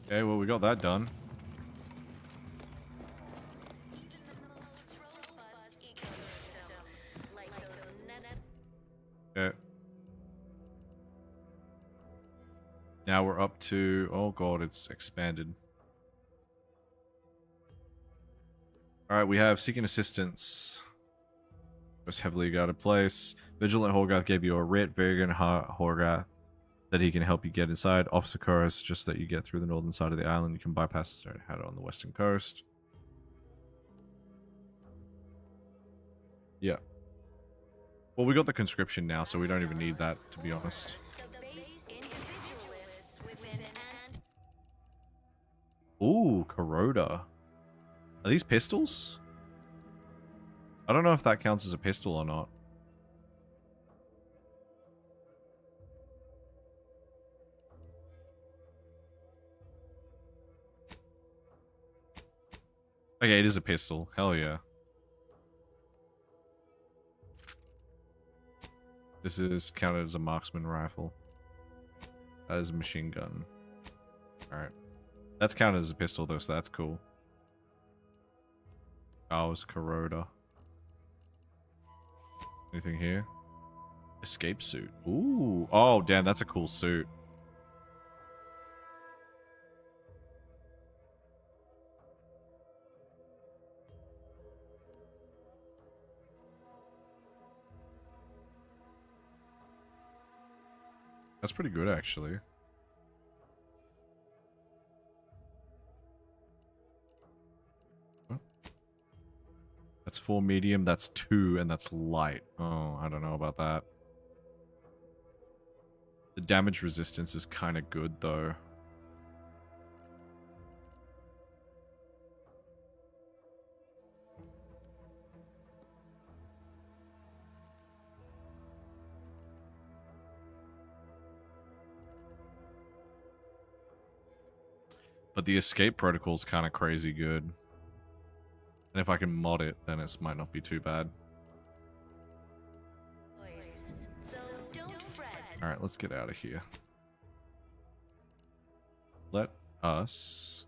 Okay. Well, we got that done. Okay. Now we're up to... Oh god, it's expanded. Alright, we have Seeking Assistance. Most heavily guarded place. Vigilant Horgath gave you a writ. Vegan Horgath that he can help you get inside. Officer Kora suggests that you get through the northern side of the island. You can bypass the had it on the western coast. Yeah. Well, we got the conscription now, so we don't even need that, to be honest. Ooh, Kuroda. Are these pistols? I don't know if that counts as a pistol or not. Okay, it is a pistol. Hell yeah. This is counted as a marksman rifle. That is a machine gun. Alright. That's counted as a pistol though, so that's cool. Oh, it's Kuroda. Anything here? Escape suit. Ooh. Oh, damn, that's a cool suit. That's pretty good, actually. That's 4 medium, that's 2, and that's light. Oh, I don't know about that. The damage resistance is kind of good, though. But the escape protocol is kind of crazy good. And if I can mod it, then it might not be too bad. Alright, let's get out of here. Let us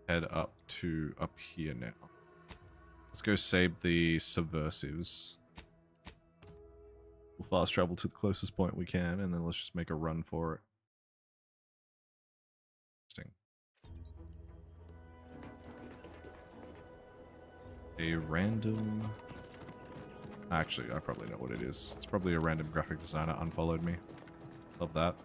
head up here now. Let's go save the subversives. We'll fast travel to the closest point we can, and then let's just make a run for it. A random... Actually, I probably know what it is. It's probably a random graphic designer unfollowed me. Love that.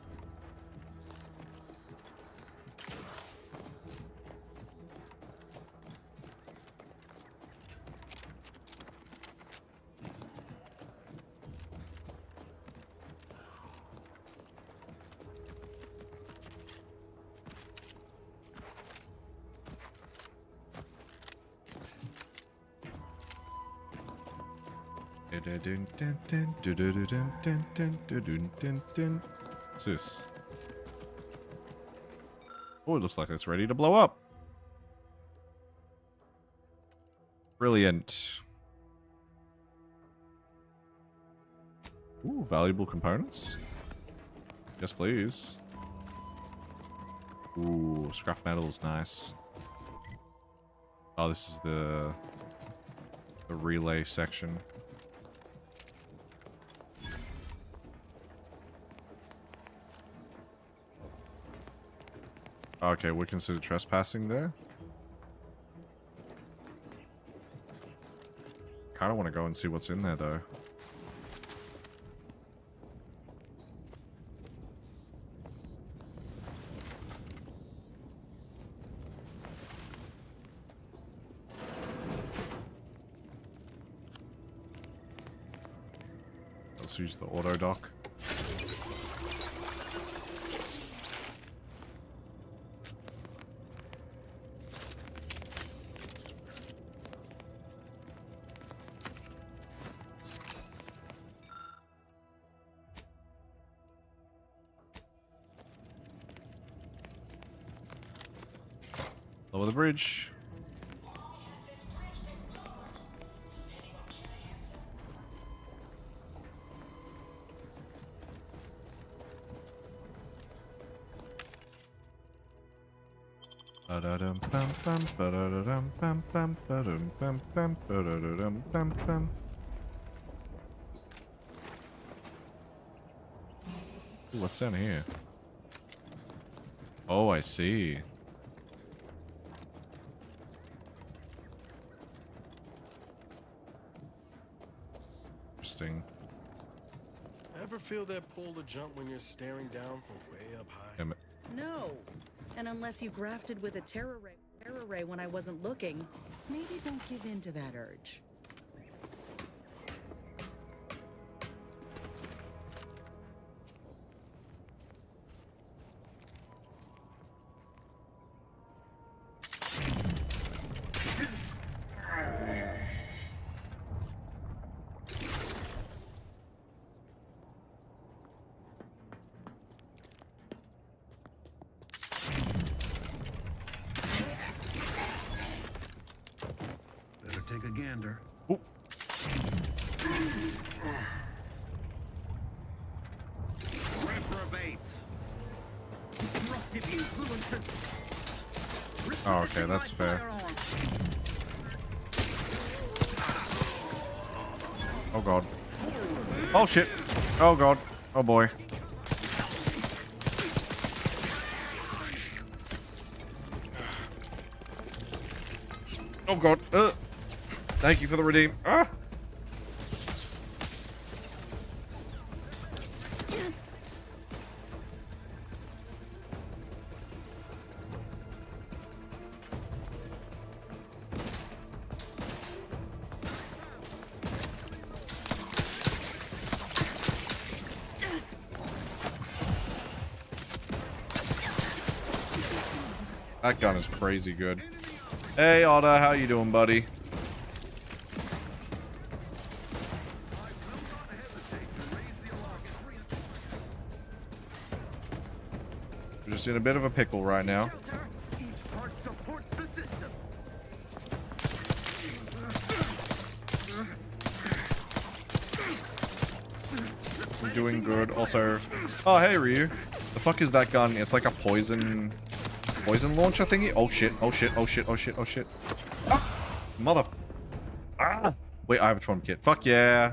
What's this? Oh, it looks like it's ready to blow up. Brilliant. Ooh, valuable components. Yes, please. Ooh, scrap metal is nice. Oh, this is the relay section. Okay, we're considered trespassing there. Kinda wanna go and see what's in there though. Let's use the auto dock. Lower the bridge. Ooh, what's down here? Oh, I see. Interesting. Ever feel that pull to jump when you're staring down from way up high? Damn it. No. And unless you grafted with a terror ray when I wasn't looking, maybe don't give in to that urge. Take a gander. Ooh. Reprobates. Disruptive influences. Oh, okay, that's fair. Oh god. Oh shit. Oh god. Oh boy. Oh god. Thank you for the redeem. Ah! That gun is crazy good. Hey, Otter, how you doing, buddy? We're just in a bit of a pickle right now. I'm doing good. Also, oh hey Ryu, the fuck is that gun? It's like a poison launcher thingy. Oh shit! Oh shit! Oh shit! Oh shit! Oh shit! Ah, mother! Ah! Wait, I have a trauma kit. Fuck yeah!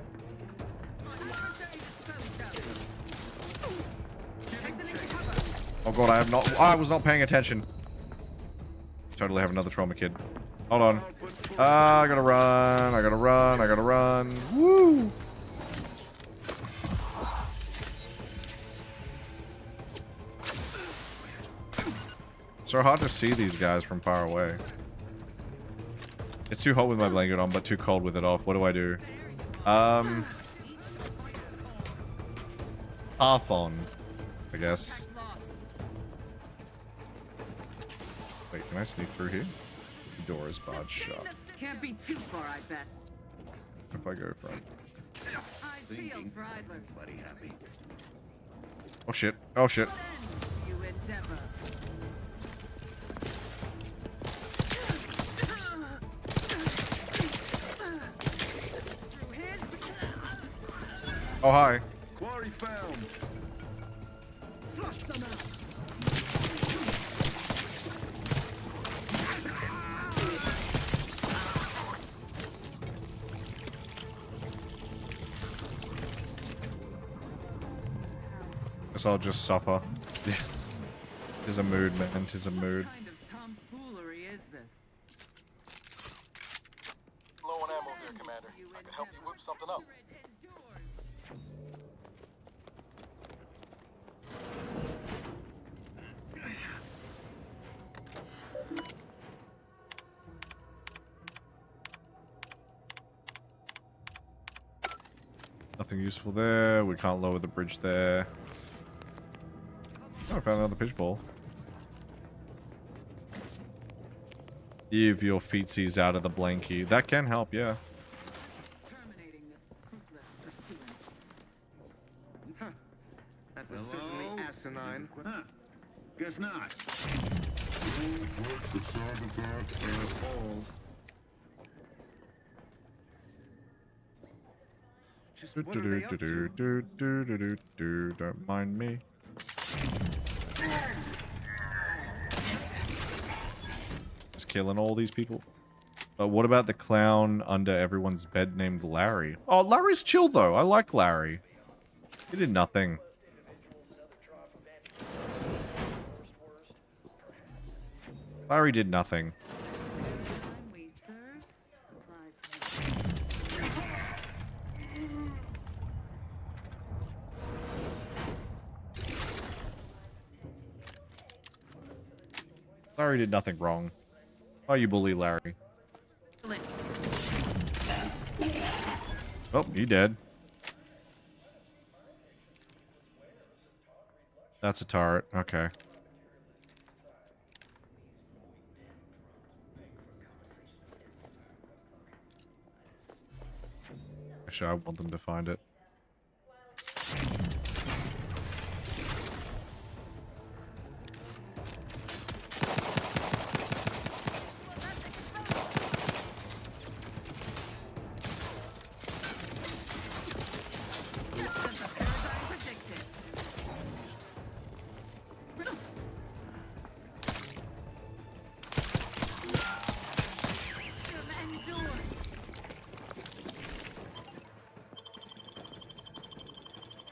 Oh god, I was not paying attention. Totally have another trauma kit. Hold on. I gotta run. I gotta run. I gotta run. Woo! So hard to see these guys from far away. It's too hot with my blanket on, but too cold with it off. What do I do? Half on, I guess. Wait, can I sneak through here? The door is barred shut. Can't be too far, I bet. If I go from. I feel for idlers. Happy. Oh shit! Oh shit! You endeavor. Oh hi! Quarry found. Flush them out. Guess I'll just suffer. Yeah. Tis a mood, man. Tis a mood. What kind of tomfoolery is this? Low on ammo there, Commander. I can help you whip something up. Nothing useful there. We can't lower the bridge there. Oh, I found another pitch ball. Give your feetsies out of the blankie. That can help, yeah. Terminating this fruitless pursuance. Huh. That was certainly asinine. Huh. Guess not. Don't mind me. Just killing all these people. But what about the clown under everyone's bed named Larry? Oh, Larry's chill though. I like Larry. He did nothing. Larry did nothing. Larry did nothing wrong. Oh, you bully Larry. Oh, he dead. That's a turret. Okay. Actually, I want them to find it.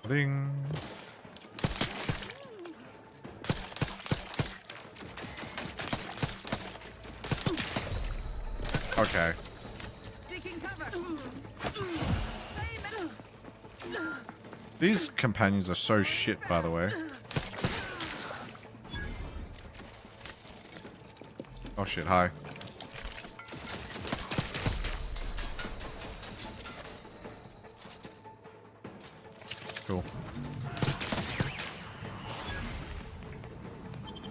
Ding. Okay. These companions are so shit, by the way. Oh shit, hi. Cool.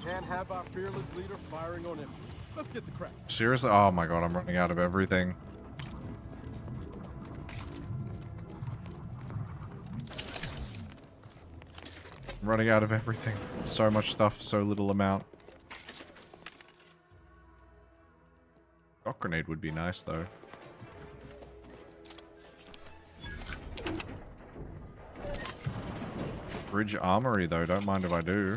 Can't have our fearless leader firing on empty. Let's get the crap. Seriously? Oh my god, I'm running out of everything. I'm running out of everything. So much stuff, so little amount. Shock grenade would be nice though. Bridge armory though, don't mind if I do.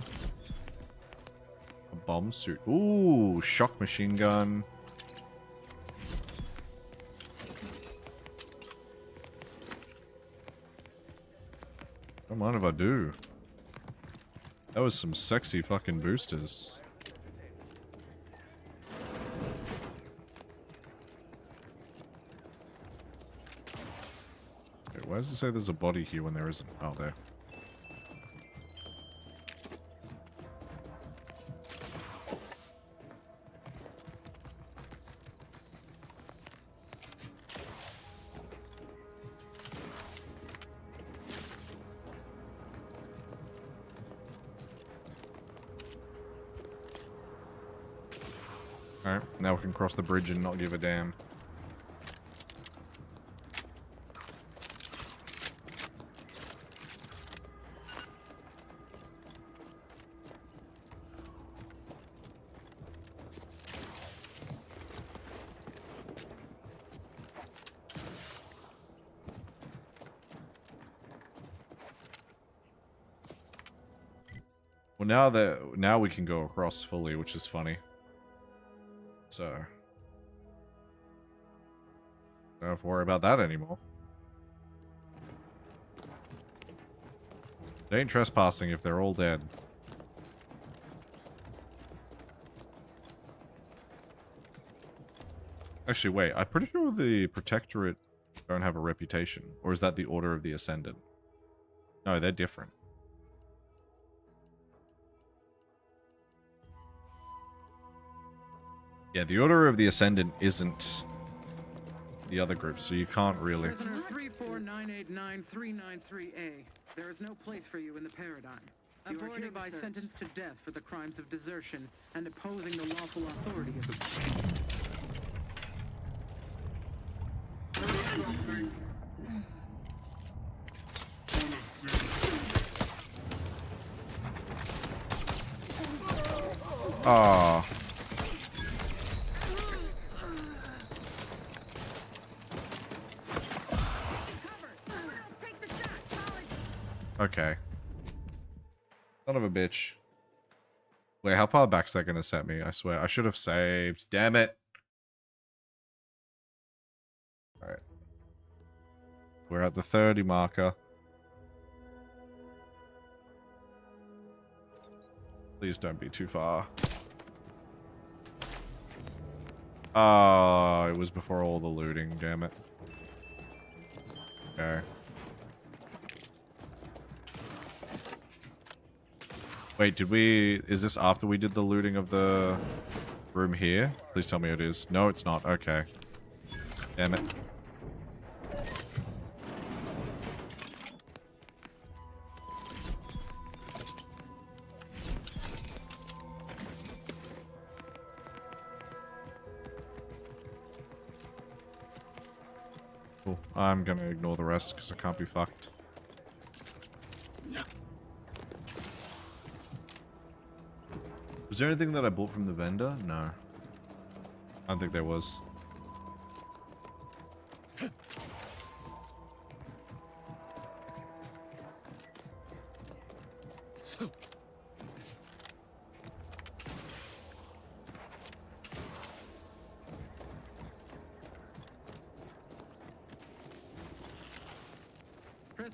A bomb suit. Ooh, shock machine gun. Don't mind if I do. That was some sexy fucking boosters. Okay, why does it say there's a body here when there isn't? Oh, there. Alright, now we can cross the bridge and not give a damn. Well, now we can go across fully, which is funny. So, don't have to worry about that anymore. They ain't trespassing if they're all dead. Actually, wait. I'm pretty sure the Protectorate don't have a reputation. Or is that the Order of the Ascendant? No, they're different. Yeah, the Order of the Ascendant isn't the other group, so you can't really... Prisoner 349893993A. There is no place for you in the Paradigm. You are hereby sentenced to death for the crimes of desertion and opposing the lawful authority of the... Ah. Okay. Son of a bitch. Wait, how far back's that gonna set me? I swear. I should have saved. Damn it. Alright. We're at the 30 marker. Please don't be too far. Oh, it was before all the looting, damn it. Okay. Wait, did we... Is this after we did the looting of the room here? Please tell me it is. No, it's not. Okay. Damn it. Cool. I'm gonna ignore the rest because I can't be fucked. Was there anything that I bought from the vendor? No. I don't think there was.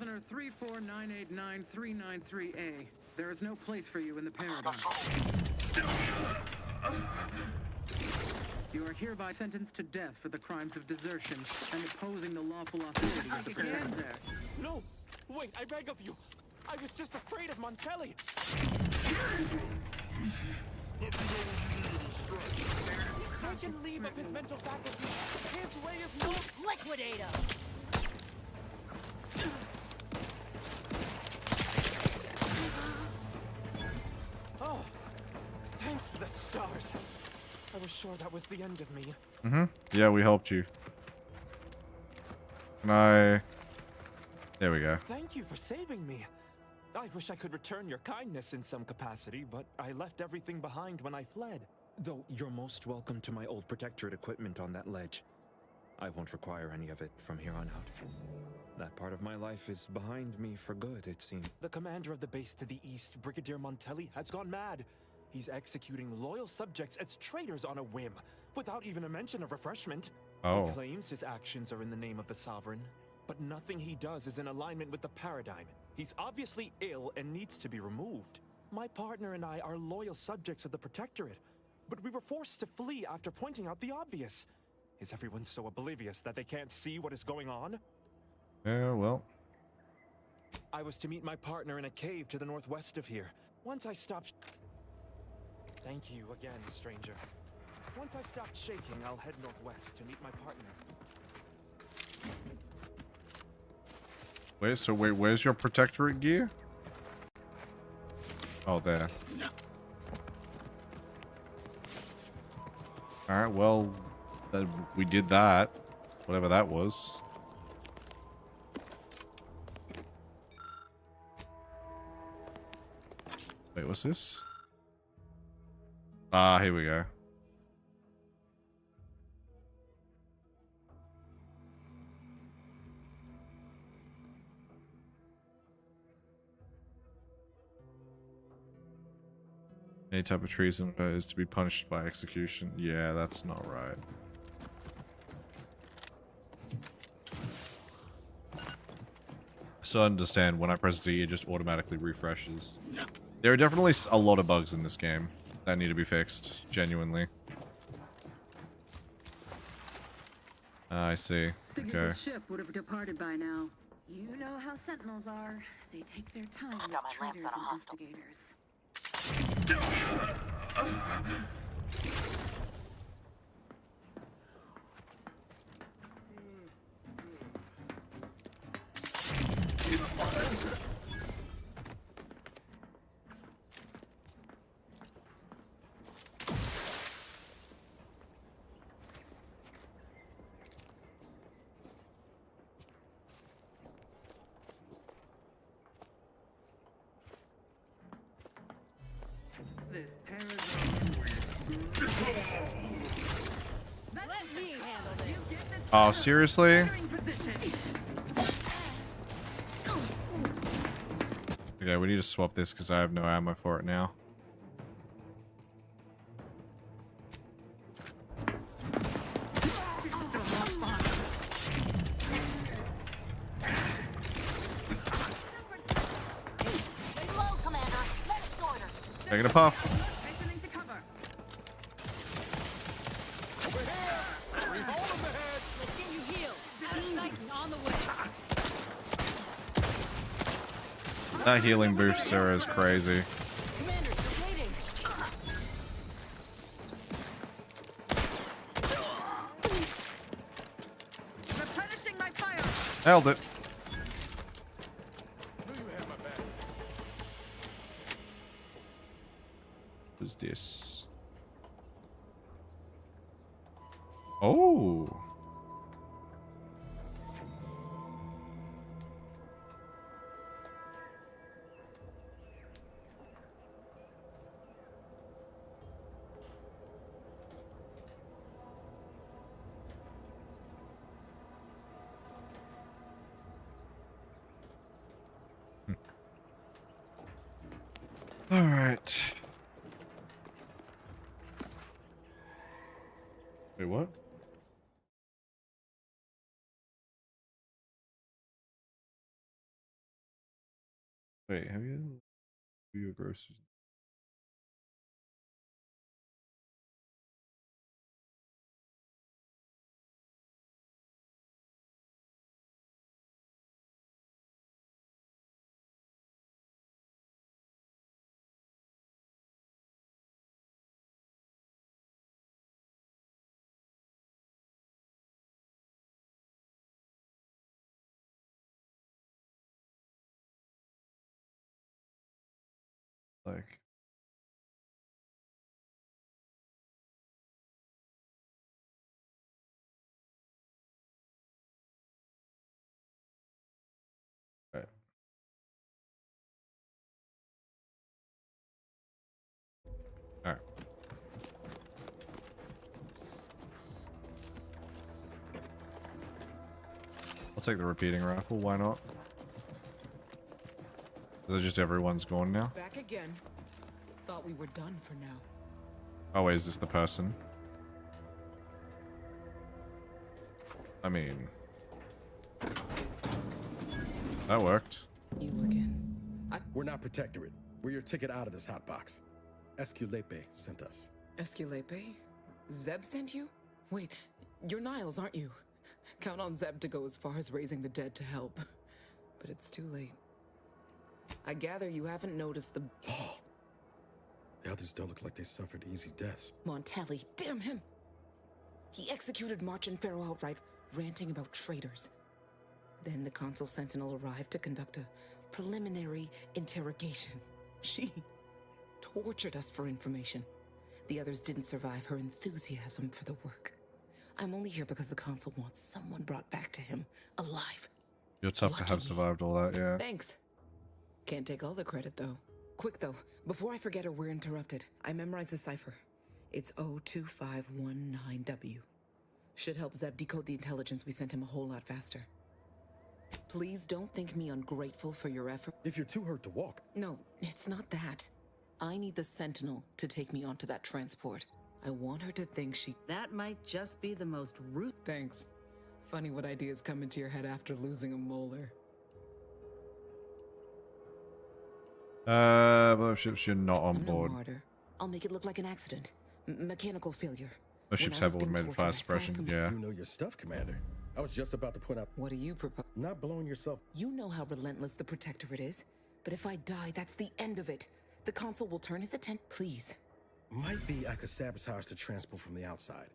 Prisoner 349893993A. There is no place for you in the paradigm. You are hereby sentenced to death for the crimes of desertion and opposing the lawful authority of the paradigm. No! Wait, I beg of you! I was just afraid of Montelli! He's taken leave of his mental faculties! His way is no... Liquidate him! Oh! Thanks to the stars! I was sure that was the end of me. Yeah, we helped you. Can I... There we go. Thank you for saving me. I wish I could return your kindness in some capacity, but I left everything behind when I fled. Though you're most welcome to my old Protectorate equipment on that ledge. I won't require any of it from here on out. That part of my life is behind me for good, it seems. The commander of the base to the east, Brigadier Montelli, has gone mad. He's executing loyal subjects as traitors on a whim, without even a mention of refreshment. Oh. He claims his actions are in the name of the Sovereign, but nothing he does is in alignment with the paradigm. He's obviously ill and needs to be removed. My partner and I are loyal subjects of the Protectorate, but we were forced to flee after pointing out the obvious. Is everyone so oblivious that they can't see what is going on? Yeah, well. I was to meet my partner in a cave to the northwest of here. Once I stopped... Thank you again, stranger. Once I stop shaking, I'll head northwest to meet my partner. Wait, where's your Protectorate gear? Oh, there. Alright, well, we did that. Whatever that was. Wait, what's this? Ah, here we go. Any type of treason is to be punished by execution. Yeah, that's not right. So I understand when I press Z, it just automatically refreshes. There are definitely a lot of bugs in this game that need to be fixed, genuinely. I see. Figured Okay. the ship would have departed by now. You know how Sentinels are. They take their time as traitors and instigators. This paradigm. Let me handle this. Oh, seriously? Okay, we need to swap this because I have no ammo for it now. Taking a puff. That healing booster is crazy. Held it. What's this? Oh. All right. Wait, what? Wait, have you your groceries? Like, right. All right. I'll take the repeating rifle. Why not? Is it just everyone's gone now? Back again. Thought we were done for now. Oh, wait, is this the person? I mean, that worked. You again. We're not Protectorate. We're your ticket out of this hotbox. Esculepe sent us. Esculepe? Zeb sent you? Wait, you're Niles, aren't you? Count on Zeb to go as far as raising the dead to help. But it's too late. I gather you haven't noticed the... Oh. The others don't look like they suffered easy deaths. Montelli, damn him! He executed March and Pharaoh outright, ranting about traitors. Then the Consul Sentinel arrived to conduct a preliminary interrogation. She tortured us for information. The others didn't survive her enthusiasm for the work. I'm only here because the Consul wants someone brought back to him, alive. You're tough to have survived all that, yeah. Thanks. Can't take all the credit, though. Quick, though, before I forget or we're interrupted, I memorized the cipher. It's 02519W. Should help Zeb decode the intelligence we sent him a whole lot faster. Please don't think me ungrateful for your effort. If you're too hurt to walk. No, it's not that. I need the Sentinel to take me onto that transport. I want her to think she... That might just be the most rude... Thanks. Funny what ideas come into your head after losing a molar. Both ships you're not on board. No martyr. I'll make it look like an accident. Mechanical failure. Most ships have automated fire suppression, yeah. You know your stuff, Commander. I was just about to point out... What do you propose? Not blowing yourself... You know how relentless the Protectorate is. But if I die, that's the end of it. The Consul will turn his attention... Please. Might be I could sabotage the transport from the outside.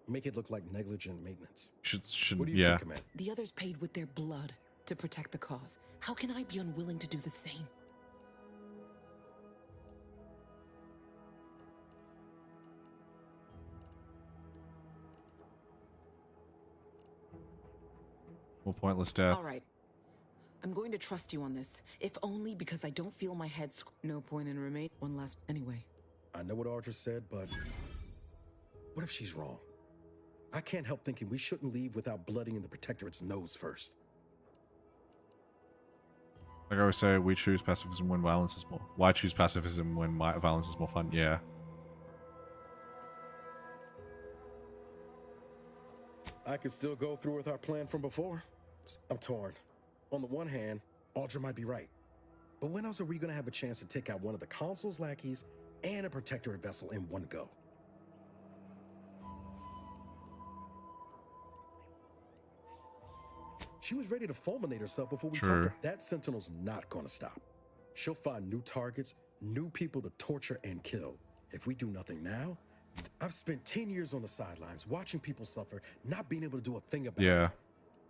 Make it look like negligent maintenance. Should what do you think, Commander? The others paid with their blood to protect the cause. How can I be unwilling to do the same? More pointless death. All right. I'm going to trust you on this, if only because I don't feel my head. No point in remain. One last. Anyway. I know what Audra said, but what if she's wrong? I can't help thinking we shouldn't leave without blooding in the Protectorate's nose first. Like I always say, we choose pacifism when violence is more. Why choose pacifism when violence is more fun? Yeah. I could still go through with our plan from before. I'm torn. On the one hand, Audra might be right. But when else are we going to have a chance to take out one of the Consul's lackeys and a Protectorate vessel in one go? She was ready to fulminate herself before we talked her. That Sentinel's not going to stop. She'll find new targets, new people to torture and kill. If we do nothing now, I've spent 10 years on the sidelines watching people suffer, not being able to do a thing about it. Yeah.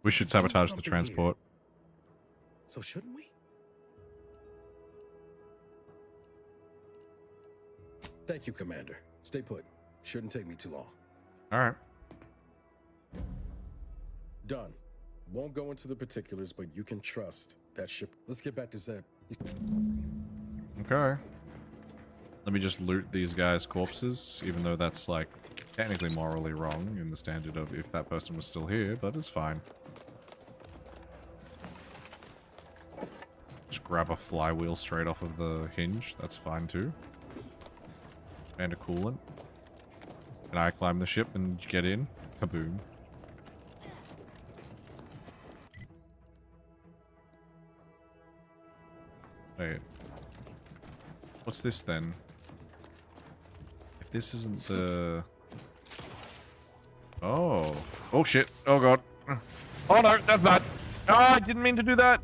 We should sabotage the transport. Here. So shouldn't we? Thank you, Commander. Stay put. Shouldn't take me too long. Alright. Done. Won't go into the particulars, but you can trust that ship. Let's get back to Zeb. Okay. Let me just loot these guys' corpses, even though that's, like, technically morally wrong in the standard of if that person was still here, but it's fine. Just grab a flywheel straight off of the hinge. That's fine, too. And a coolant. Can I climb the ship and get in? Kaboom. Wait. What's this then? If this isn't the... Oh. Oh shit. Oh god. Oh no, that's bad. Oh, I didn't mean to do that.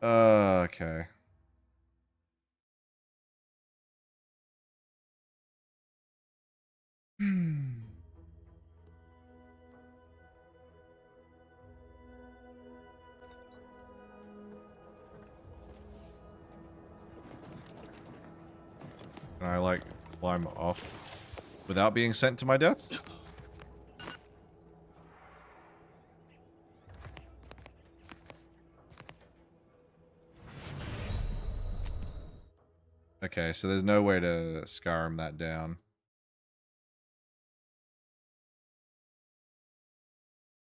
Okay. Can I, like, climb off without being sent to my death? Okay, so there's no way to Skyrim that down.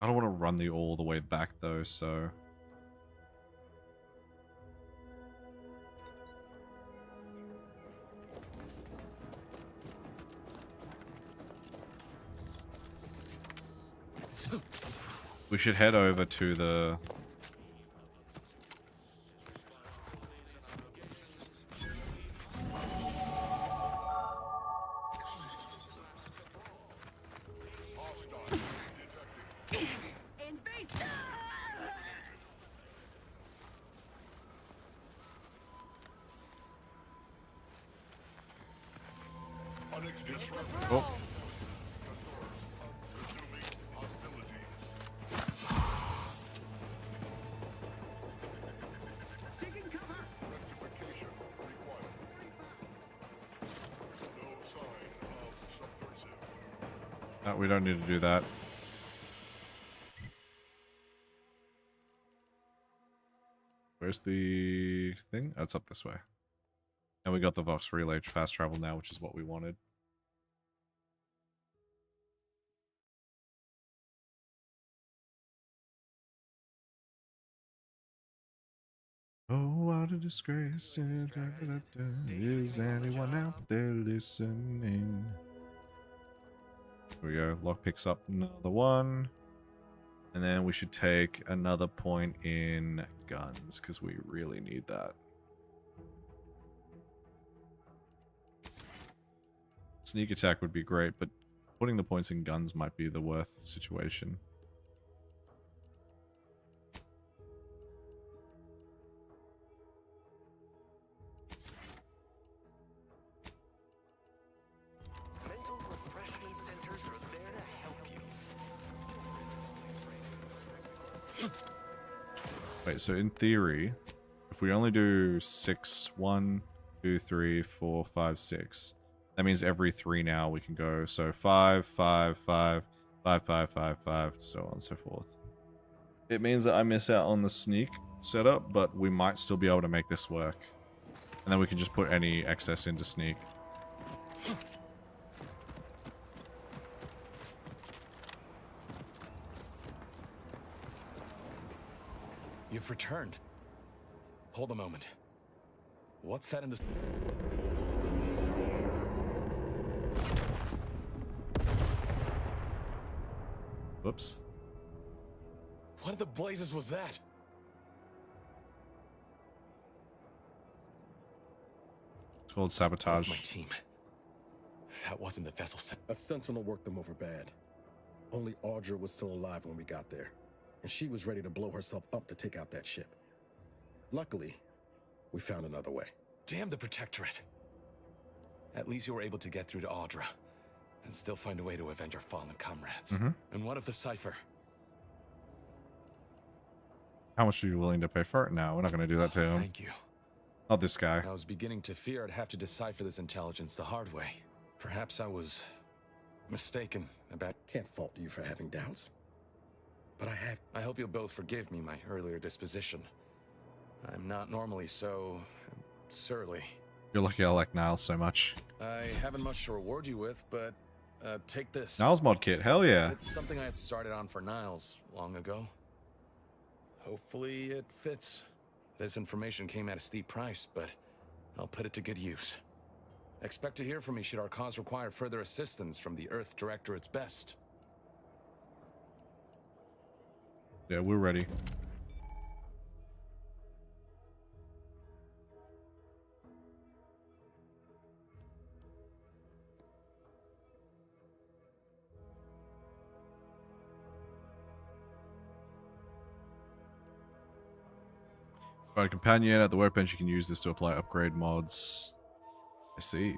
I don't want to run the all the way back, though, so... We should head over to the... Oh. No, we don't need to do that. Where's the thing? Oh, it's up this way. And we got the Vox Relay fast travel now, which is what we wanted. Oh, what a disgrace. Is anyone out there listening? Here we go. Lock picks up another one. And then we should take another point in guns, because we really need that. Sneak attack would be great, but putting the points in guns might be the worth situation. Mental refreshment centers are there to help you. Wait, so in theory, if we only do 6, 1, 2, 3, 4, 5, 6, that means every 3 now we can go. So 5, 5, 5, 5, 5, 5, 5, so on and so forth. It means that I miss out on the sneak setup, but we might still be able to make this work. And then we can just put any excess into sneak. You've returned. Hold a moment. What's that in this? Whoops. What in the blazes was that? It's called sabotage. My team. That wasn't the vessel set. A sentinel worked them over bad. Only Audra was still alive when we got there, and she was ready to blow herself up to take out that ship. Luckily, we found another way. Damn the Protectorate. At least you were able to get through to Audra and still find a way to avenge our fallen comrades. And what of the cipher? How much are you willing to pay for it? No, we're not going to do that to him. Thank you. Not this guy. I was beginning to fear I'd have to decipher this intelligence the hard way. Perhaps I was mistaken about... Can't fault you for having doubts. But I hope you'll both forgive me my earlier disposition. I'm not normally so... surly. You're lucky I like Niles so much. I haven't much to reward you with, but take this. Niles mod kit, hell yeah. It's something I had started on for Niles long ago. Hopefully it fits. This information came at a steep price, but I'll put it to good use. Expect to hear from me should our cause require further assistance from the Earth Directorate's best. Yeah, we're ready. Find a companion at the workbench. You can use this to apply upgrade mods. I see.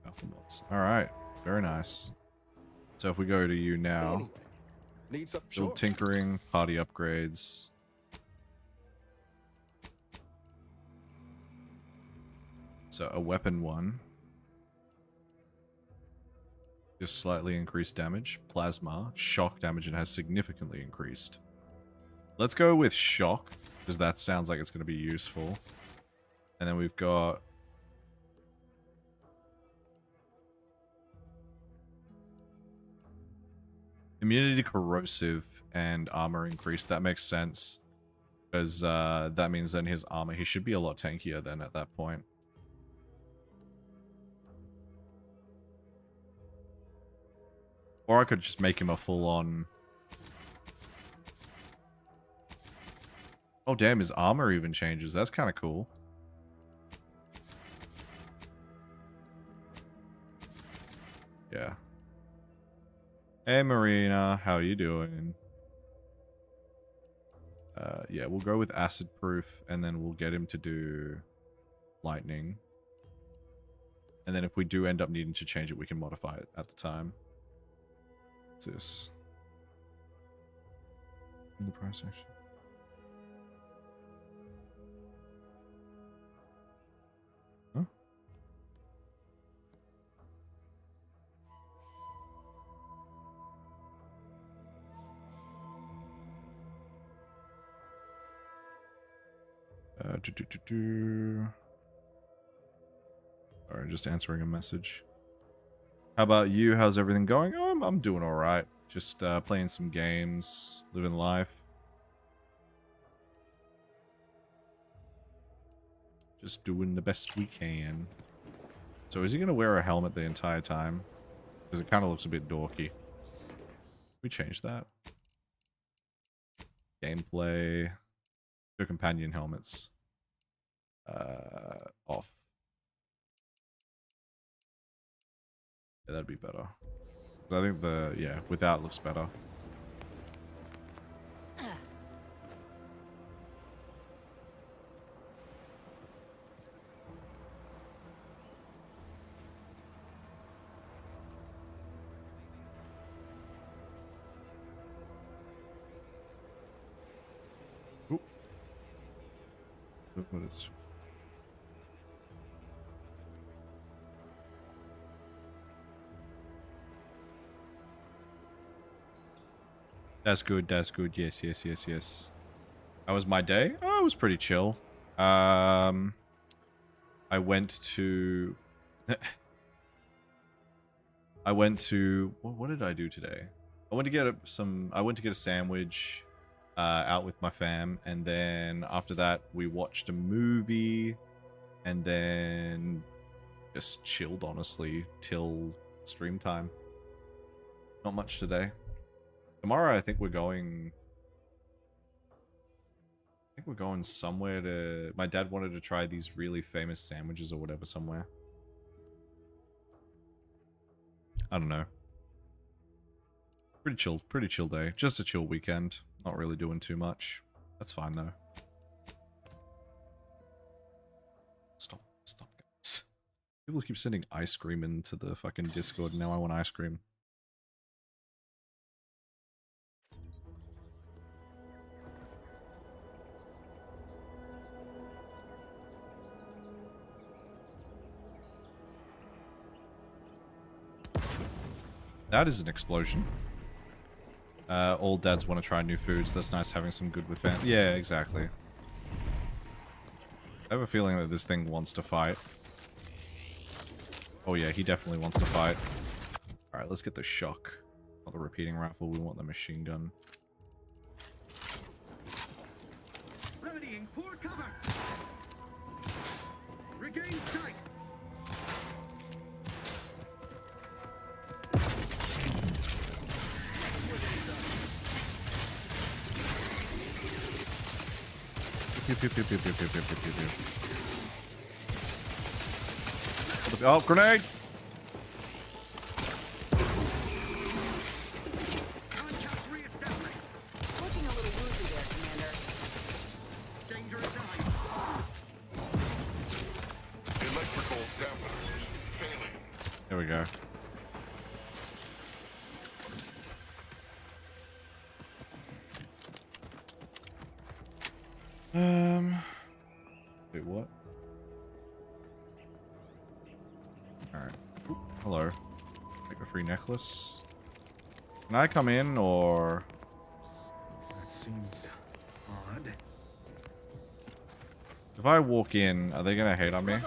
Alpha mods. Alright. Very nice. So if we go to you now, Anyway, need some build tinkering, party upgrades. So a weapon one. Just slightly increased damage. Plasma. Shock damage and has significantly increased. Let's go with shock, because that sounds like it's going to be useful. And then we've got... immunity to corrosive and armor increased. That makes sense. Because that means then his armor, he should be a lot tankier then at that point. Or I could just make him a full-on... oh damn, his armor even changes. That's kind of cool. Yeah. Hey Marina, how you doing? Yeah, we'll go with acid proof and then we'll get him to do lightning. And then if we do end up needing to change it, we can modify it at the time. What's this? In the price section. Huh? Alright, just answering a message. How about you? How's everything going? I'm doing alright. Just playing some games, living life. Just doing the best we can. So is he going to wear a helmet the entire time? Because it kind of looks a bit dorky. We change that. Gameplay. Two companion helmets. Off. Yeah, that'd be better. I think yeah, without looks better. Ooh. What is... That's good, that's good. Yes, yes, yes, yes. How was my day? Oh, it was pretty chill. I went to... What did I do today? I went to get a sandwich out with my fam, and then after that we watched a movie, and then just chilled, honestly, till stream time. Not much today. Tomorrow, I think we're going somewhere to... my dad wanted to try these really famous sandwiches or whatever somewhere. I don't know. Pretty chill day. Just a chill weekend. Not really doing too much. That's fine though. Stop, guys. People keep sending ice cream into the fucking Discord, and now I want ice cream. That is an explosion. All dads want to try new foods. That's nice having some good with family. Yeah, exactly. I have a feeling that this thing wants to fight. Oh yeah, he definitely wants to fight. Alright, let's get the shock. Not the repeating rifle, we want the machine gun. Readying for cover. Regain sight. Pew, pew, pew, pew, pew, pew, pew, pew, pew, pew. Oh, grenade! Looking a little woozy there, Commander. Dangerous eye. Electrical dampeners failing. There we go. Wait, what? Alright. Hello. Take a free necklace. Can I come in, or...? That seems odd. If I walk in, are they gonna hate on me?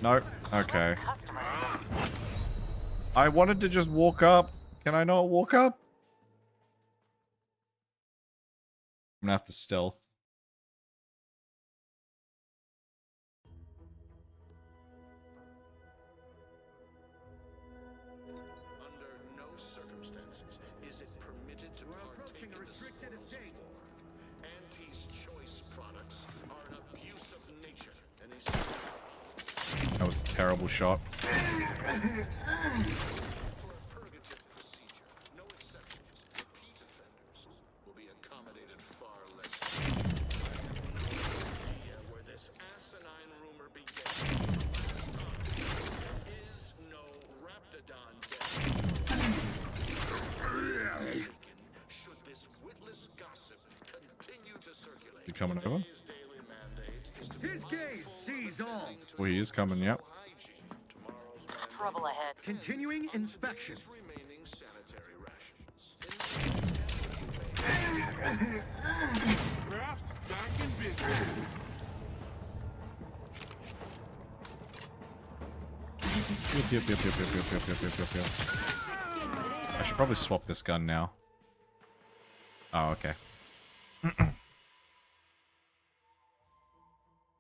No? Okay. I wanted to just walk up. Can I not walk up? I'm gonna have to stealth. Under no circumstances is it permitted to partake in the restricted estate. Auntie's choice products are an abuse of nature, and That was a terrible shot. will be accommodated far less. I have no idea where this asinine rumor began. There is no Raptidon death. Should this witless gossip continue to circulate? You coming over? His gaze sees all. Oh, he is coming, yep. Trouble ahead. Continuing inspection. Perhaps back in business. Yep. I should probably swap this gun now. Oh, okay.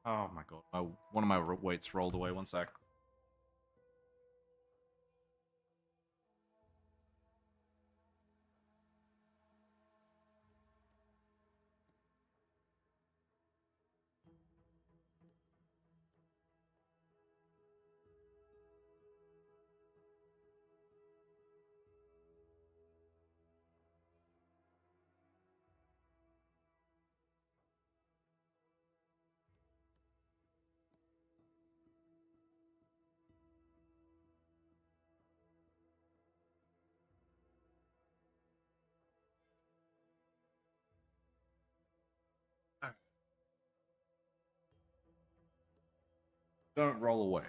Oh my god. One of my weights rolled away. One sec. Don't roll away.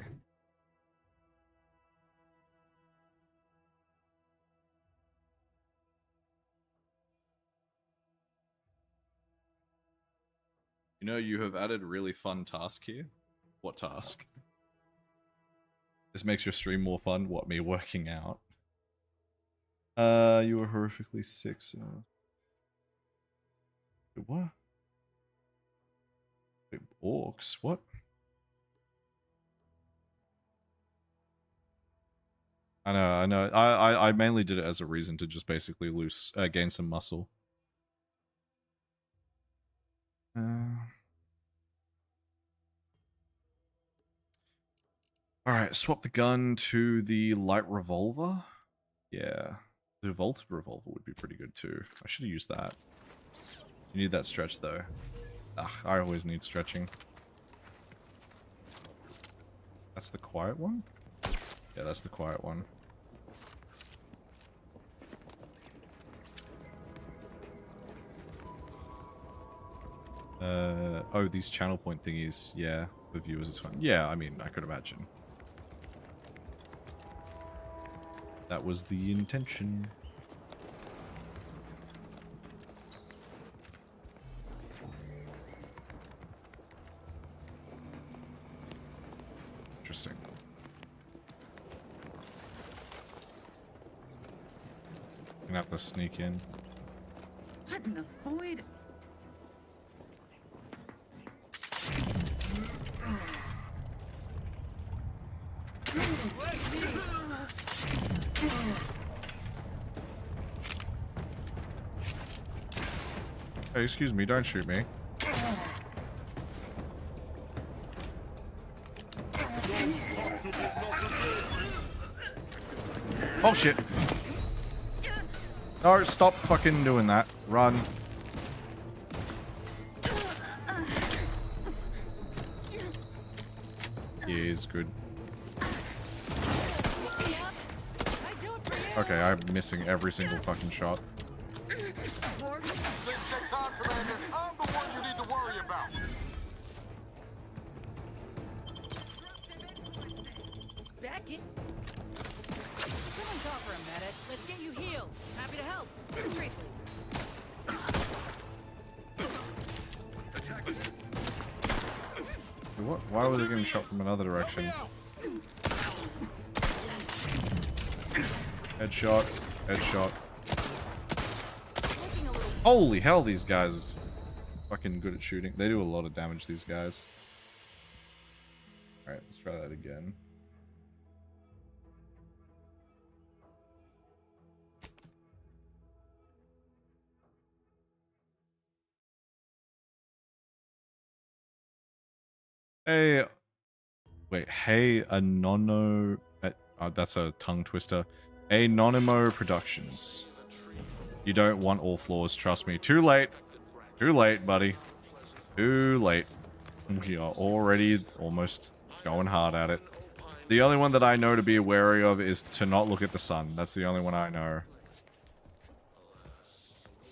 You know, you have added a really fun task here. What task? This makes your stream more fun. What, me working out? You were horrifically sick, so... Wait, what? Wait, orcs? What? I know. I mainly did it as a reason to just basically gain some muscle. Alright, swap the gun to the light revolver. Yeah. The vaulted revolver would be pretty good too. I should have used that. You need that stretch though. I always need stretching. That's the quiet one? Yeah, that's the quiet one. Oh, these channel point thingies. Yeah, for viewers it's fun. Yeah, I mean, I could imagine. That was the intention. Interesting. Gonna have to sneak in. What in the void? Hey, excuse me, don't shoot me. Oh shit. No, stop fucking doing that. Run. Yeah, it's good. Okay, I'm missing every single fucking shot. I'm the one you need to worry about. Back in. Someone call for a medic. Let's get you healed. Happy to help. Discreetly. What? Why were they getting shot from another direction? Headshot. Headshot. Holy hell, these guys are fucking good at shooting. They do a lot of damage, these guys. Alright, let's try that again. Hey, wait, hey, Anono, that's a tongue twister. Anonymo Productions. You don't want all floors, trust me. Too late. Too late, buddy. Too late. We are already almost going hard at it. The only one that I know to be wary of is to not look at the sun. That's the only one I know.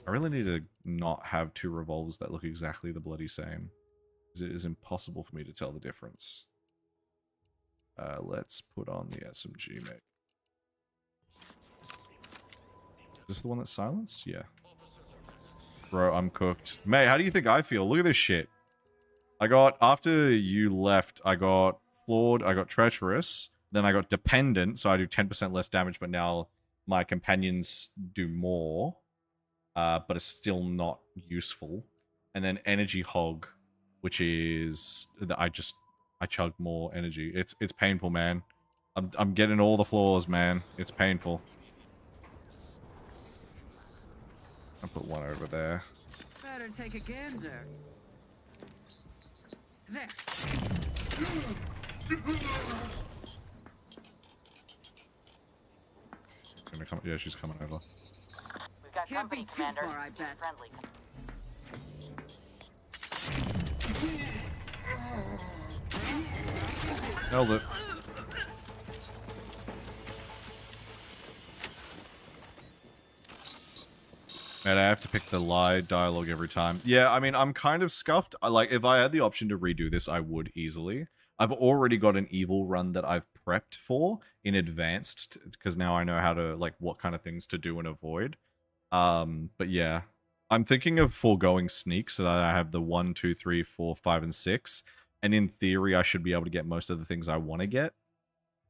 I really need to not have two revolvers that look exactly the bloody same. It is impossible for me to tell the difference. Let's put on the SMG, mate. Is this the one that's silenced? Yeah. Bro, I'm cooked. Mate, how do you think I feel? Look at this shit. I got, after you left, I got flawed, I got treacherous, then I got dependent, so I do 10% less damage, but now my companions do more. But it's still not useful. And then energy hog, which is that I chugged more energy. It's painful, man. I'm getting all the flaws, man. It's painful. I'll put one over there. Better take a gander. There. Gonna come, yeah, she's coming over. We've got company, Commander. Far, I bet. Friendly. Held it. Man, I have to pick the lie dialogue every time. Yeah, I mean, I'm kind of scuffed. Like, if I had the option to redo this, I would easily. I've already got an evil run that I've prepped for in advanced, because now I know how to, like, what kind of things to do and avoid. But yeah. I'm thinking of foregoing sneak so that I have the 1, 2, 3, 4, 5, and 6. And in theory, I should be able to get most of the things I want to get.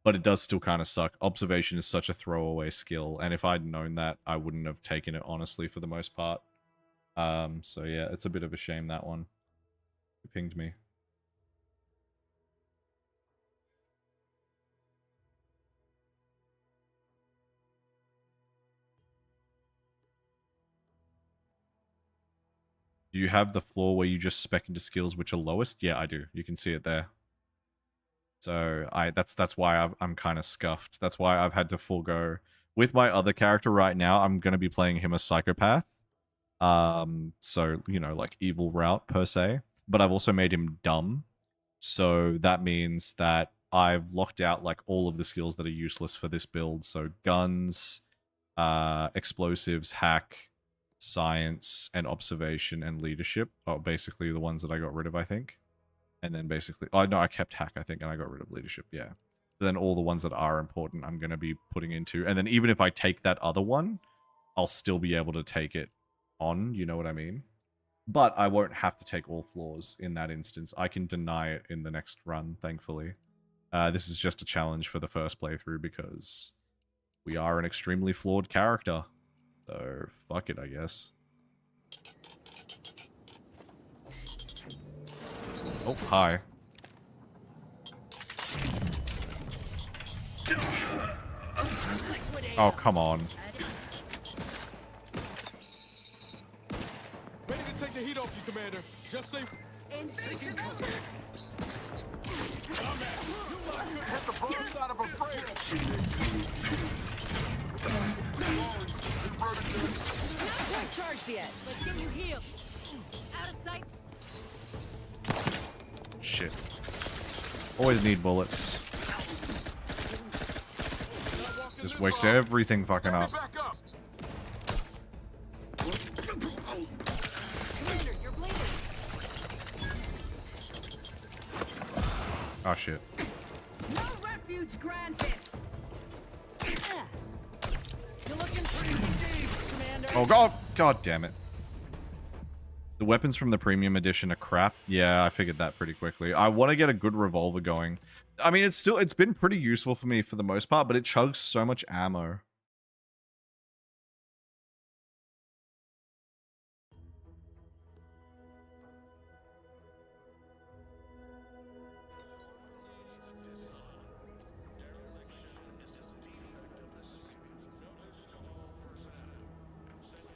But it does still kind of suck. Observation is such a throwaway skill. And if I'd known that, I wouldn't have taken it, honestly, for the most part. So yeah, it's a bit of a shame, that one. Who pinged me? Do you have the floor where you just spec into skills which are lowest? Yeah, I do. You can see it there. So that's why I'm kind of scuffed. That's why I've had to forego. With my other character right now, I'm going to be playing him a psychopath. So, you know, like evil route per se. But I've also made him dumb. So that means that I've locked out like all of the skills that are useless for this build. So guns, explosives, hack, science, and observation and leadership are basically the ones that I got rid of, I think. And then basically, oh no, I kept hack, I think, and I got rid of leadership, yeah. But then all the ones that are important, I'm going to be putting into. And then even if I take that other one, I'll still be able to take it on, you know what I mean? But I won't have to take all floors in that instance. I can deny it in the next run, thankfully. This is just a challenge for the first playthrough because we are an extremely flawed character. So, fuck it, I guess. Oh, hi. Oh, come on. Ready to take the heat off you, Commander. Just say... Hit the bird side of a frame. Not quite charged yet. Let's get you healed. Out of sight. Shit. Always need bullets. Just wakes everything fucking up. Commander, you're bleeding. Oh shit. No refuge granted. You're looking pretty deep, Commander. Oh god, god damn it. The weapons from the premium edition are crap. Yeah, I figured that pretty quickly. I want to get a good revolver going. I mean, it's been pretty useful for me for the most part, but it chugs so much ammo.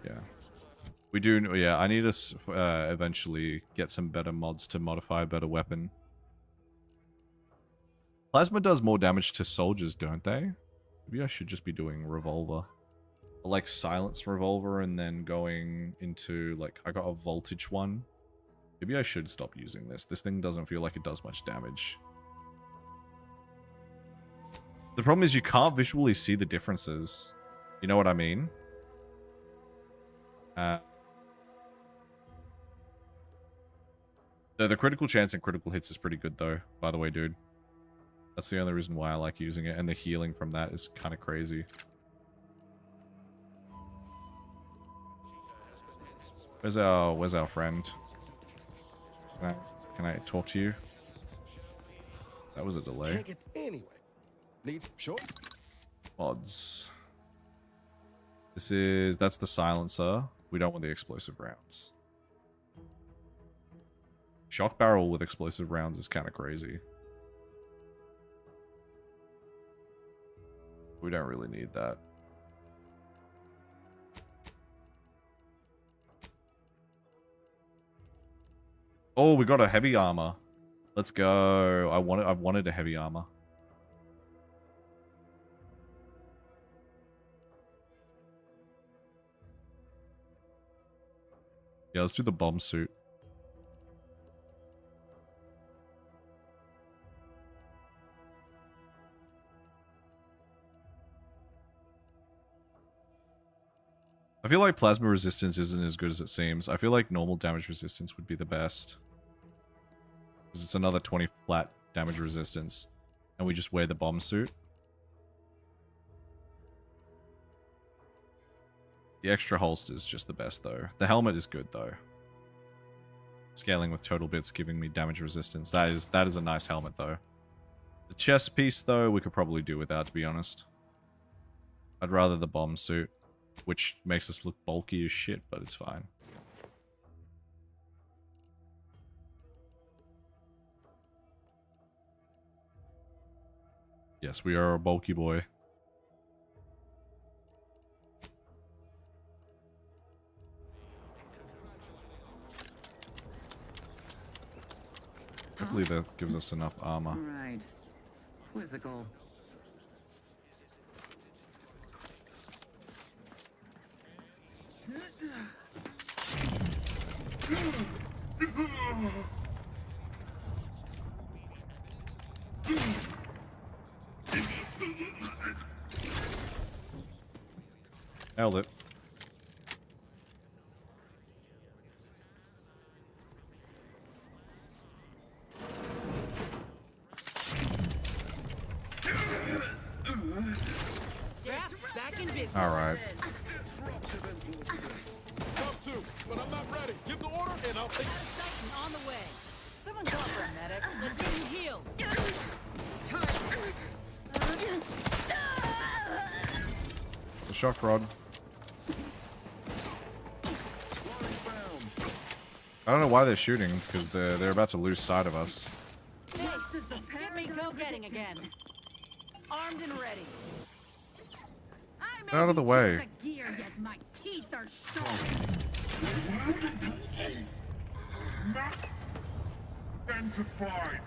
Yeah. We do, yeah, I need to eventually get some better mods to modify a better weapon. Plasma does more damage to soldiers, don't they? Maybe I should just be doing revolver. Like silenced revolver and then going into, like, I got a voltage one. Maybe I should stop using this. This thing doesn't feel like it does much damage. The problem is you can't visually see the differences. You know what I mean? The critical chance and critical hits is pretty good though, by the way, dude. That's the only reason why I like using it, and the healing from that is kind of crazy. Where's our friend? Can I talk to you? That was a delay. Can't get anyway. Needs short. Mods. That's the silencer. We don't want the explosive rounds. Shock barrel with explosive rounds is kind of crazy. We don't really need that. Oh, we got a heavy armor. Let's go. I've wanted a heavy armor. Yeah, let's do the bomb suit. I feel like plasma resistance isn't as good as it seems. I feel like normal damage resistance would be the best. Because it's another 20 flat damage resistance. And we just wear the bomb suit. The extra holster is just the best though. The helmet is good though. Scaling with total bits giving me damage resistance. That is a nice helmet though. The chest piece though, we could probably do without, to be honest. I'd rather the bomb suit. Which makes us look bulky as shit, but it's fine. Yes, we are a bulky boy. Hopefully that gives us enough armor. Right. Quizzical. Held it. All right. Top two, but I'm not ready. Give the order and I'll take Titan on the way. Someone call for a medic. Let's get you healed. The shock rod. I don't know why they're shooting, because they're about to lose sight of us. Hey, get me go-getting again. Armed and ready. Get out of the way. Gear, yet my teeth are sharp. Not identified.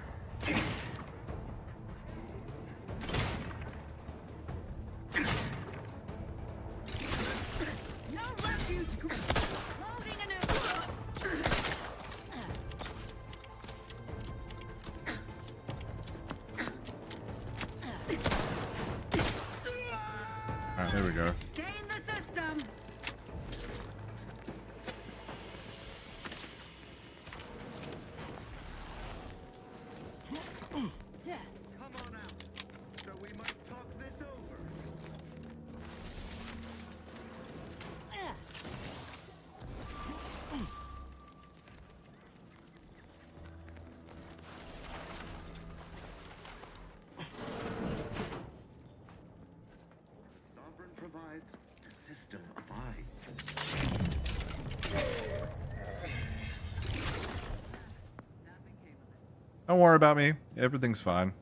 Don't worry about me. Everything's fine.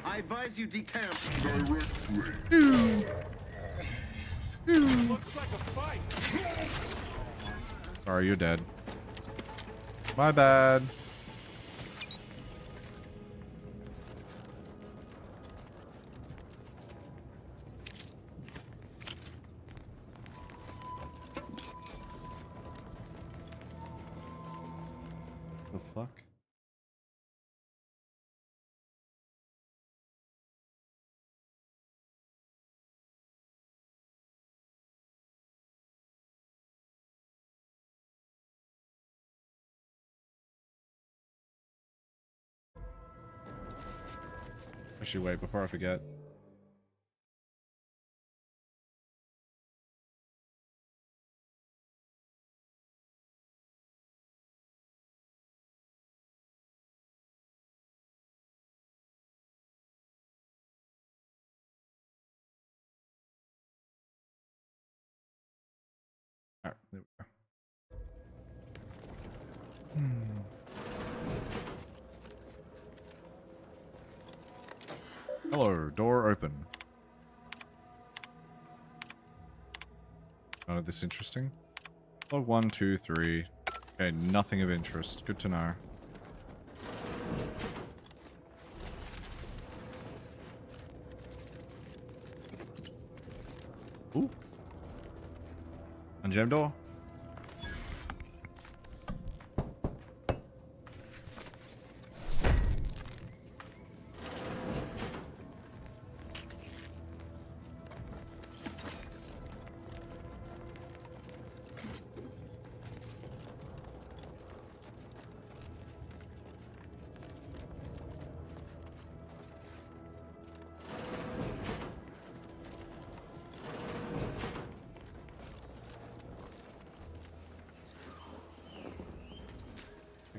I advise you decamp. Looks like a fight. Sorry, you're dead. My bad. The fuck? Actually, wait, before I forget. Alright, there we go. Hello, door open. None of this interesting. Log 1, 2, 3. Okay, nothing of interest. Good to know. Ooh. Ungem door.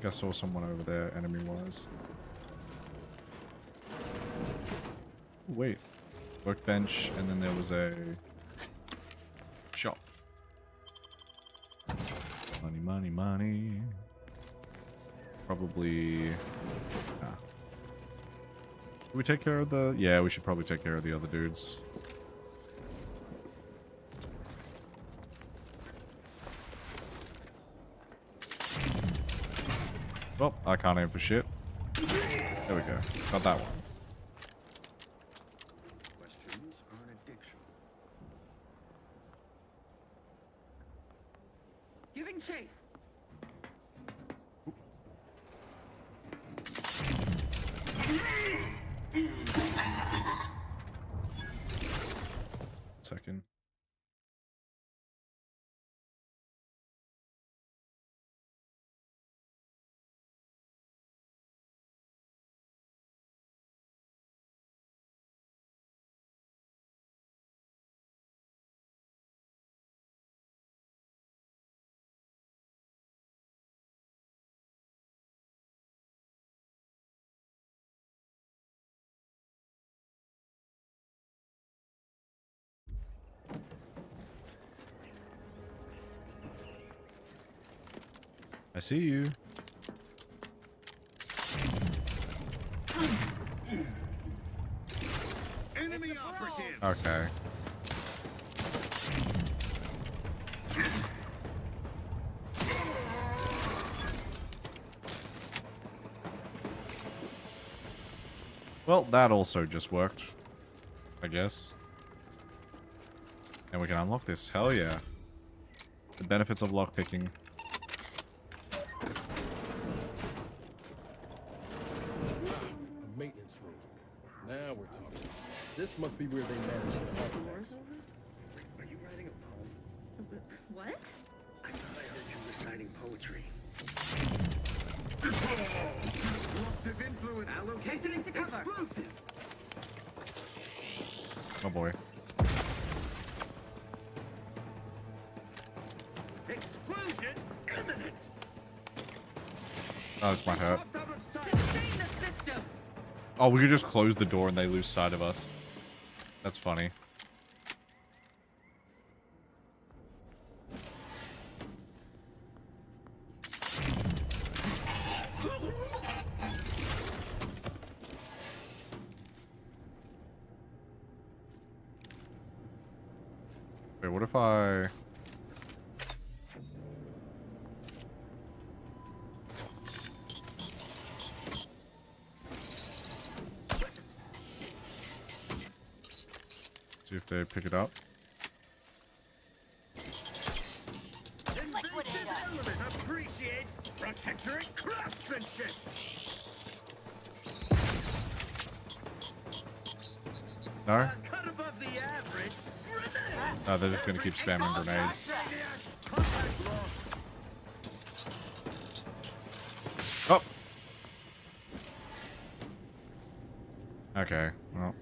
I saw someone over there, enemy-wise. Wait. Workbench, and then there was a shop. Money, money, money. Probably... Nah. Did we take care of the... Yeah, we should probably take care of the other dudes. Well, I can't aim for shit. There we go. Got that one. Questions are an addiction. Giving chase. Second. I see you. Enemy operative. Okay. Well, that also just worked, I guess. And we can unlock this. Hell yeah. The benefits of lockpicking. A maintenance room. Now we're talking. This must be where they manage the artifacts. Are you writing a poem? What? I thought I heard you reciting poetry. Disruptive influence allocated to cover. Explosive. Oh boy. Explosion imminent. Oh, this might hurt. Sustain the system. Oh, we could just close the door and they lose sight of us. That's funny. Wait, what if I... See if they pick it up. Appreciate protectorate craftsmanship. No? Cut above the average. No, they're just gonna keep spamming grenades. Oh! Okay, well.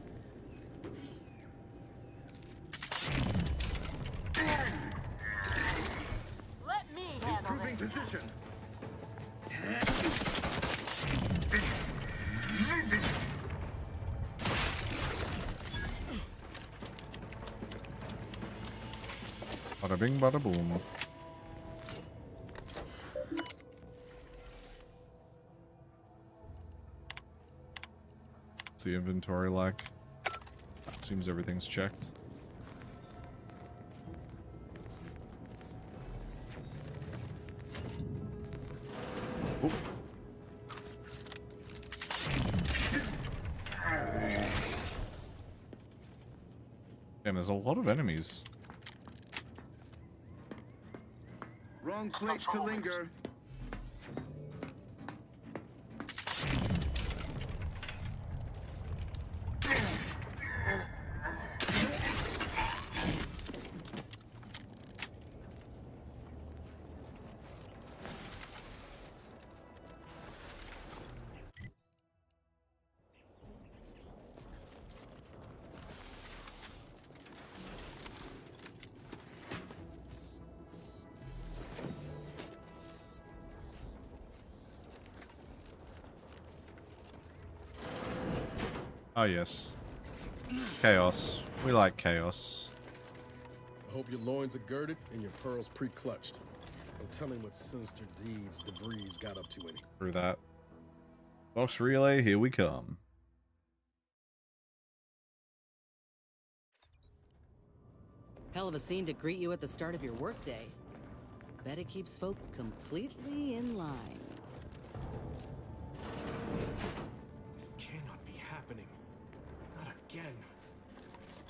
Let me handle Improving this. position. Bada bing, bada boom. What's the inventory like? Seems everything's checked. Oop. Damn, there's a lot of enemies. Wrong place to linger. Oh, yes. Chaos. We like chaos. I hope your loins are girded and your pearls pre-clutched. No telling what sinister deeds DeVries got up to in here. Through that. Box relay, here we come. Hell of a scene to greet you at the start of your workday. Bet it keeps folk completely in line. This cannot be happening. Not again.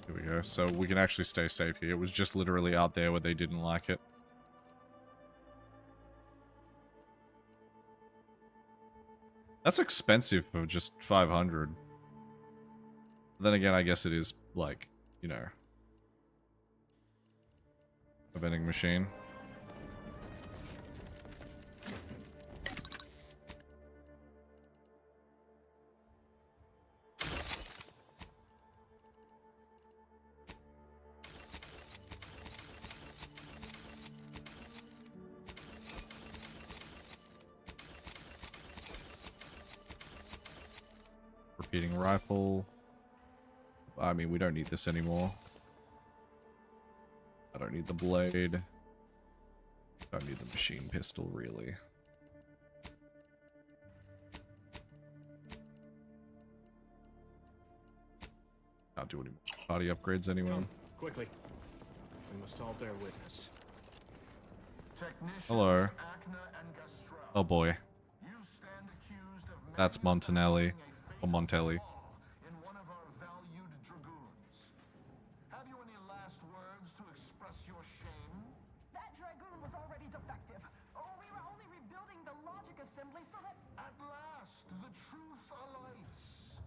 Here we go. So we can actually stay safe here. It was just literally out there where they didn't like it. That's expensive for just 500. Then again, I guess it is like, you know, a vending machine. Repeating rifle. I mean, we don't need this anymore. I don't need the blade. Don't need the machine pistol, really. Not do any body upgrades, anyone? Quickly. We must all bear witness. Hello. Oh boy. That's Montanelli. Or Montelli. Have you any last words to express your shame? That dragoon was already defective. Oh, we were only rebuilding the logic assembly so that... At last, the truth alights.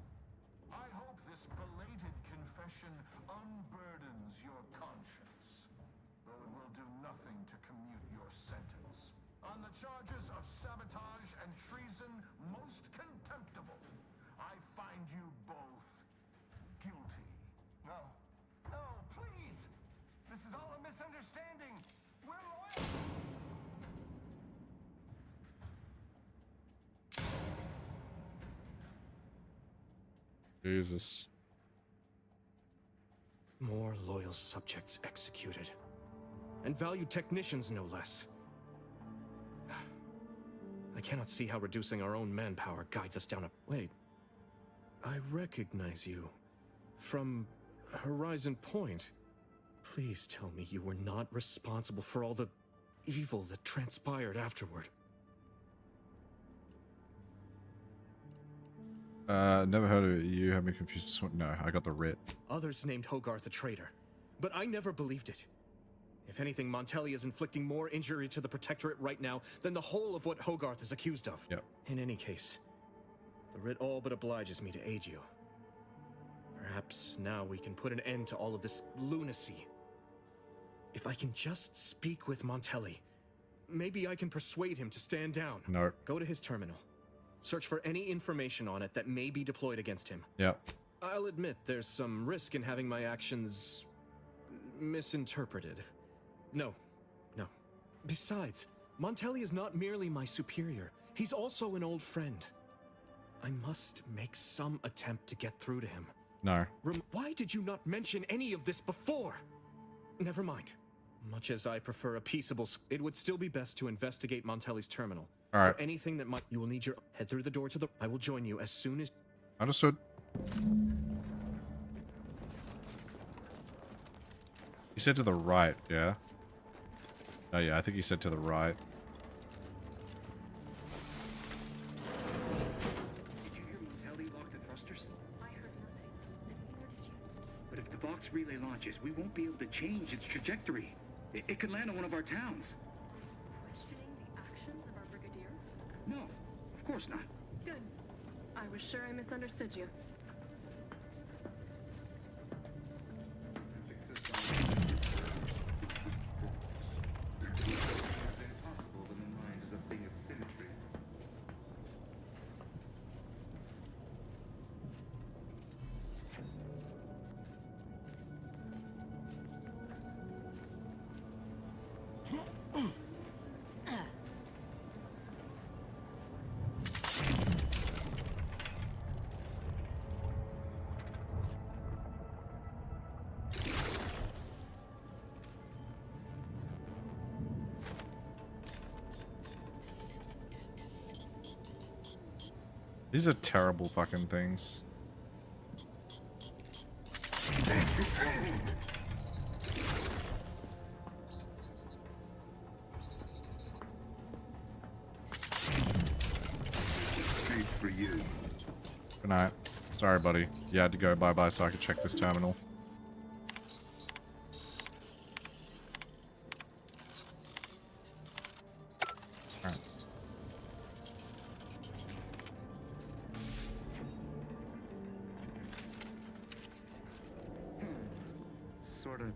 I hope this belated confession unburdens your conscience, though it will do nothing to commute your sentence. On the charges of sabotage and treason most contemptible, I find you both guilty. No. No, please! This is all a misunderstanding! We're loyal! Jesus. More loyal subjects executed. And valued technicians, no less. I cannot see how reducing our own manpower guides us down a... Wait. I recognize you. From Horizon Point. Please tell me you were not responsible for all the evil that transpired afterward. Never heard of it. You have me confused. No, I got the writ. Others named Hogarth a traitor, but I never believed it. If anything, Montelli is inflicting more injury to the Protectorate right now than the whole of what Hogarth is accused of. Yep. In any case, the writ all but obliges me to aid you. Perhaps now we can put an end to all of this lunacy. If I can just speak with Montelli, maybe I can persuade him to stand down. No. Go to his terminal. Search for any information on it that may be deployed against him. Yep. I'll admit there's some risk in having my actions misinterpreted. No. Besides, Montelli is not merely my superior. He's also an old friend. I must make some attempt to get through to him. No. Why did you not mention any of this before? Never mind. Much as I prefer a peaceable, it would still be best to investigate Montelli's terminal. All right. For anything that might, you will need your head through the door to the. I will join you as soon as. Understood. You said to the right, yeah? Oh yeah, I think you said to the right. Did you hear Montelli lock the thrusters? I heard nothing. And neither did you. But if the Vox relay launches, we won't be able to change its trajectory. It could land on one of our towns. Questioning the actions of our brigadier? No, of course not. Good. I was sure I misunderstood you. Impossible in the mind is a thing of symmetry. These are terrible fucking things. For you. Good night. Sorry, buddy. You had to go bye-bye so I could check this terminal. Alright. Sort of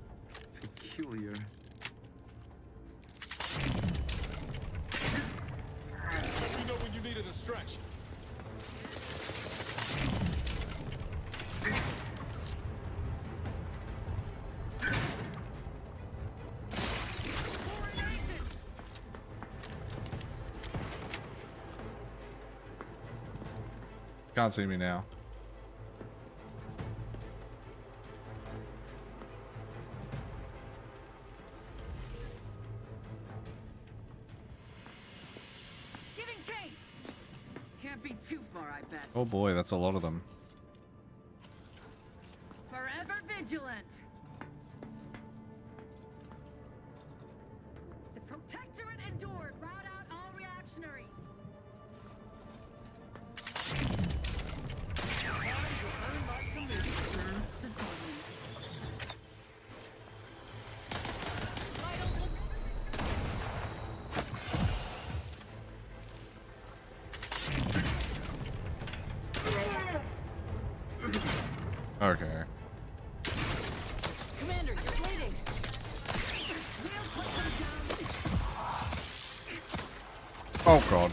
peculiar. You know when you need a distraction. Can't see me now. Giving chase. Can't be too far, I bet. Oh boy, that's a lot of them. Forever vigilant. The Protectorate endured. Rout out all reactionaries. Okay. Commander, you're bleeding. We'll put them down. Oh god.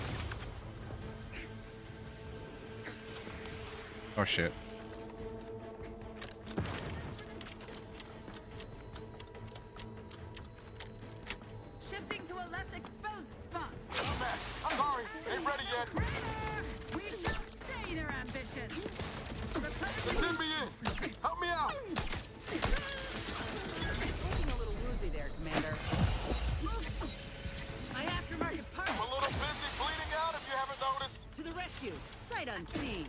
Oh shit. Shifting to a less exposed spot. I'm sorry, ain't ready yet. We shall stay their ambitious. Send me in. Help me out. Looking a little woozy there, Commander. My aftermarket part. I'm a little busy bleeding out if you haven't noticed. To the rescue, sight unseen.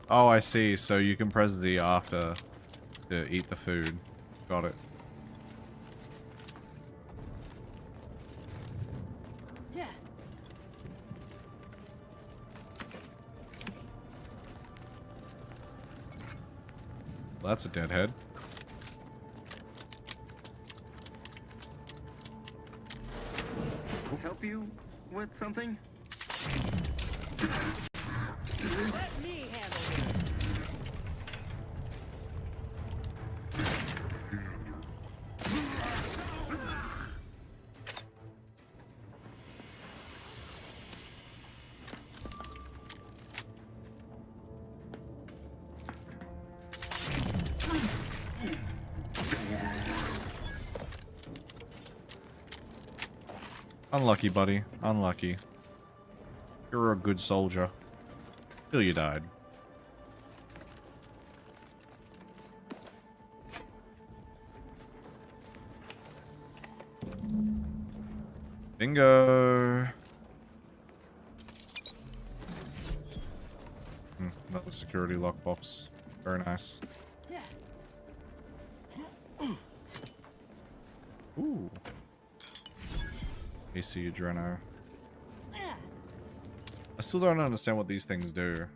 Oh, I see. So you can press D after to eat the food. Got it. Yeah. Well, that's a dead head. Help you with something? Let me handle this. Unlucky, buddy. Unlucky. You're a good soldier. Till you died. Bingo! Another security lockbox. Very nice. Ooh. AC Adreno. I still don't understand what these things do.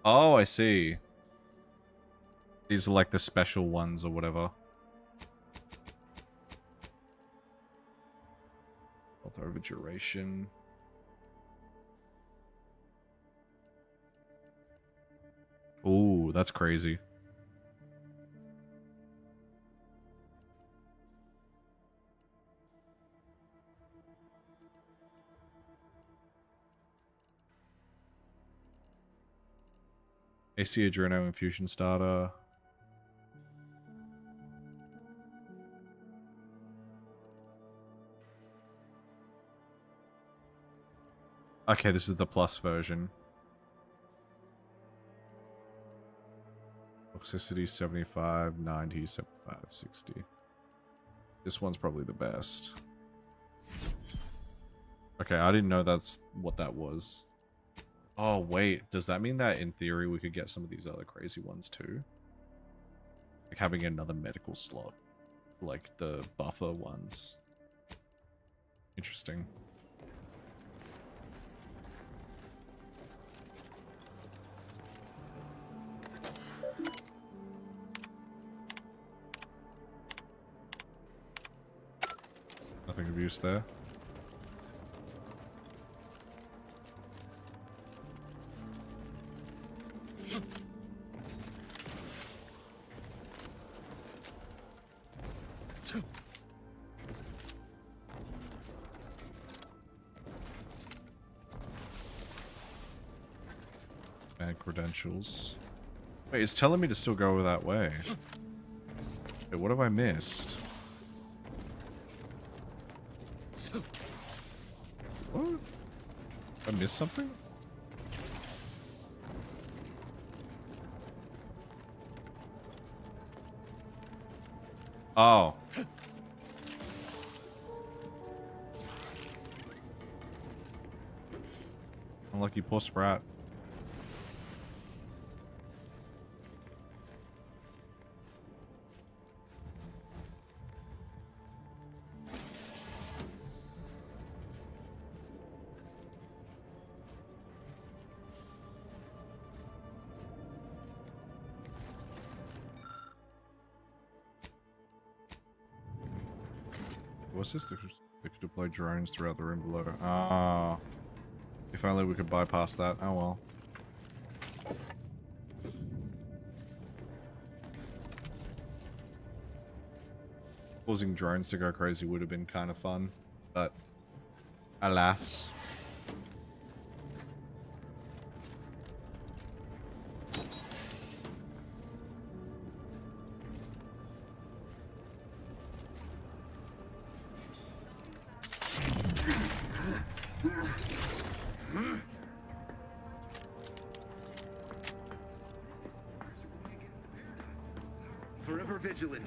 Oh, I see. These are like the special ones or whatever. Health over duration. Ooh, that's crazy. AC Adreno Infusion Starter. Okay, this is the plus version. Toxicity 75, 90, 75, 60. This one's probably the best. Okay, I didn't know that's what that was. Oh, wait. Does that mean that in theory we could get some of these other crazy ones too? Like having another medical slot. Like the buffer ones. Interesting. Nothing of use there. Bad credentials. Wait, it's telling me to still go that way. Wait, what have I missed? What? I missed something? Oh. Unlucky poor Sprat. What's this? They could deploy drones throughout the room below. Ah. If only we could bypass that. Oh well. Causing drones to go crazy would have been kind of fun, but alas. Forever vigilant.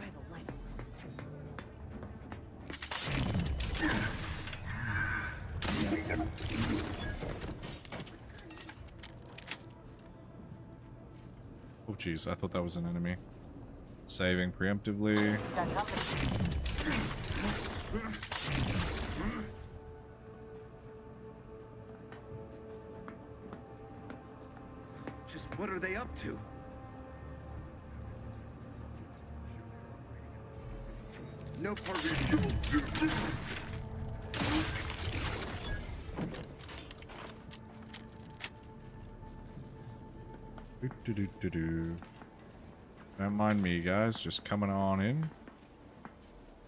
Oh jeez, I thought that was an enemy. Saving preemptively. Just what are they up to? No part of your Don't mind me, guys. Just coming on in.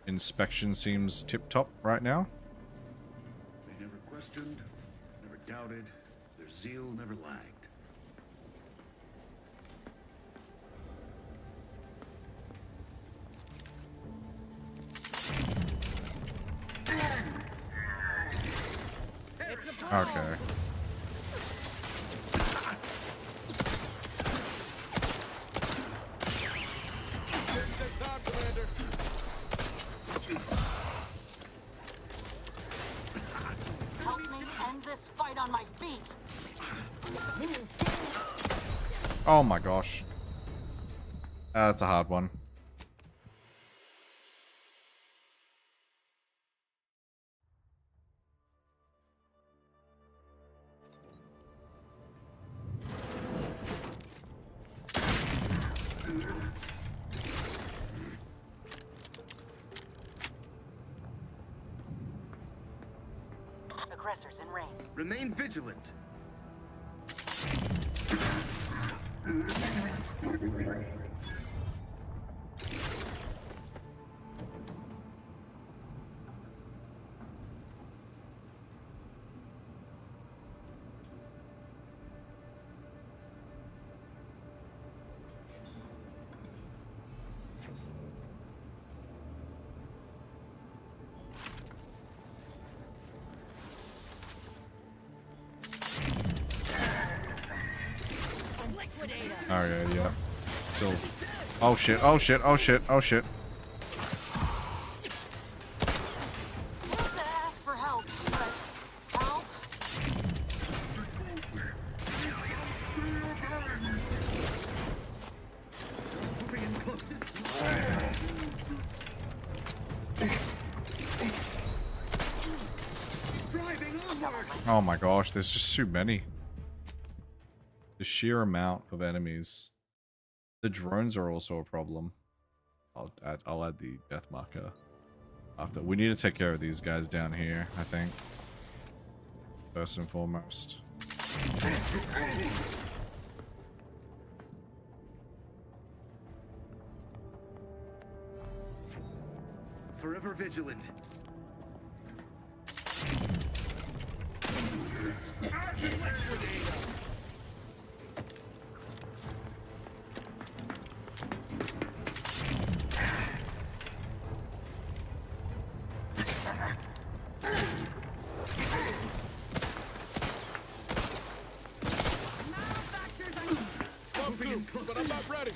Inspection seems tip-top right now. They never questioned, never doubted. Their zeal never lagged. Okay. Help me end this fight on my feet. Oh my gosh. That's a hard one. Aggressors in range. Remain vigilant. Oh yeah, yeah. Still. Oh shit, oh shit, oh shit, oh shit. Ask for help, but help? Oh my gosh, there's just too many. The sheer amount of enemies. The drones are also a problem. I'll add the death marker after. We need to take care of these guys down here, I think. First and foremost. Forever vigilant. But I'm not ready.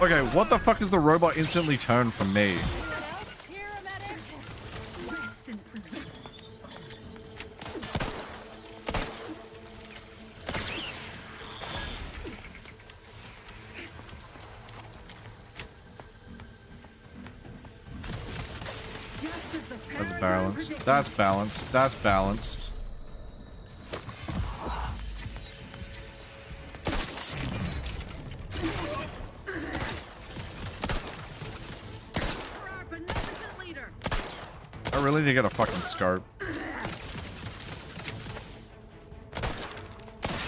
Okay, what the fuck is the robot instantly turned from me? That's balanced. That's balanced. That's balanced. I really need to get a fucking scope. There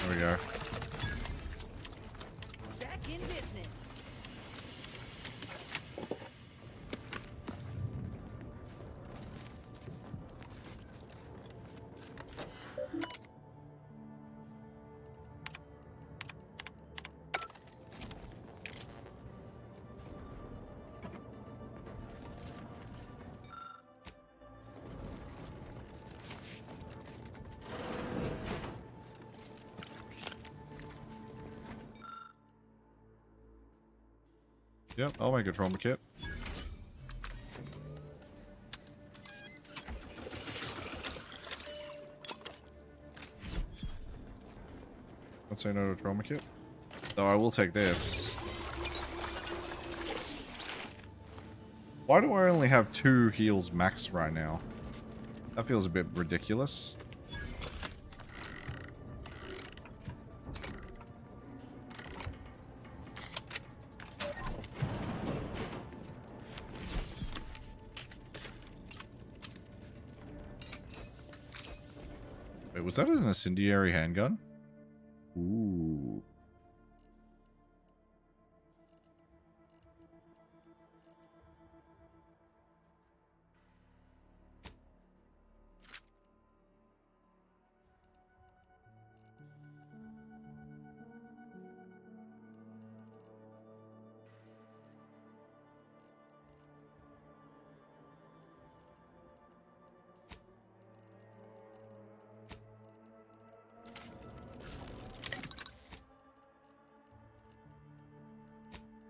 we go. Back in business. Yep, I'll make a trauma kit. Let's say no to trauma kit. So I will take this. Why do I only have 2 heals max right now? That feels a bit ridiculous. Wait, was that an incendiary handgun? Ooh.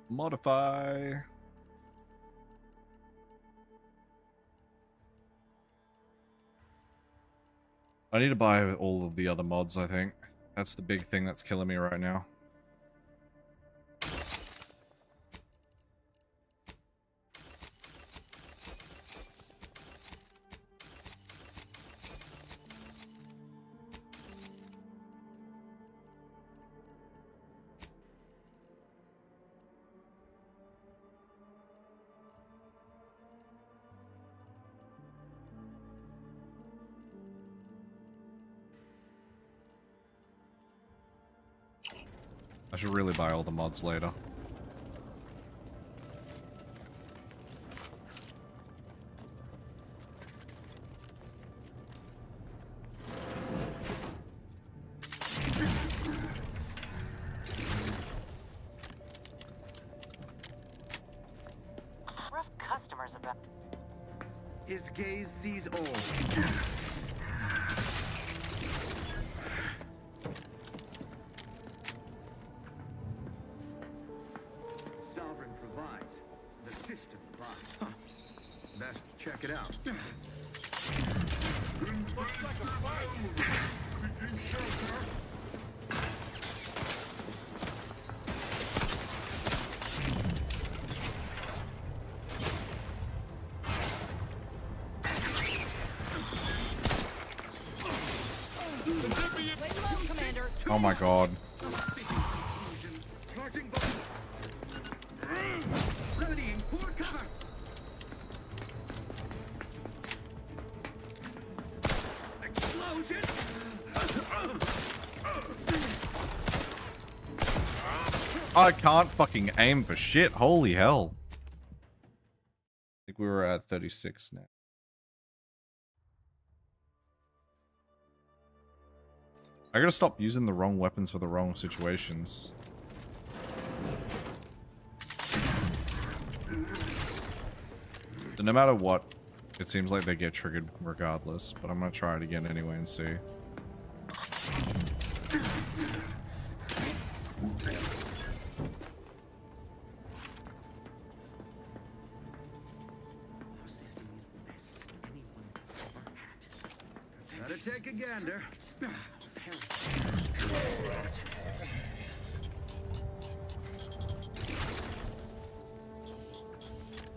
Modify. I need to buy all of the other mods, I think. That's the big thing that's killing me right now. I should really buy all the mods later. Rough customers about. His gaze sees all. Sovereign provides. The system provides. Huh. Best check it out. Oh my god. I can't fucking aim for shit. Holy hell. I think we were at 36 now. I gotta stop using the wrong weapons for the wrong situations. So no matter what, it seems like they get triggered regardless, but I'm gonna try it again anyway and see. Gotta take a gander.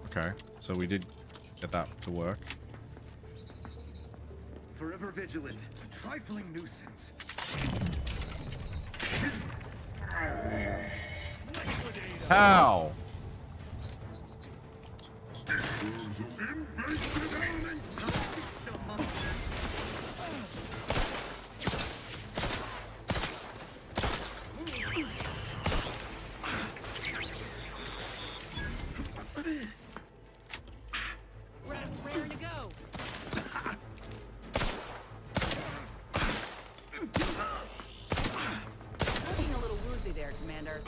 Okay, so we did get that to work. Forever vigilant. A trifling nuisance. How? Raring to go. Looking a little woozy there, Commander.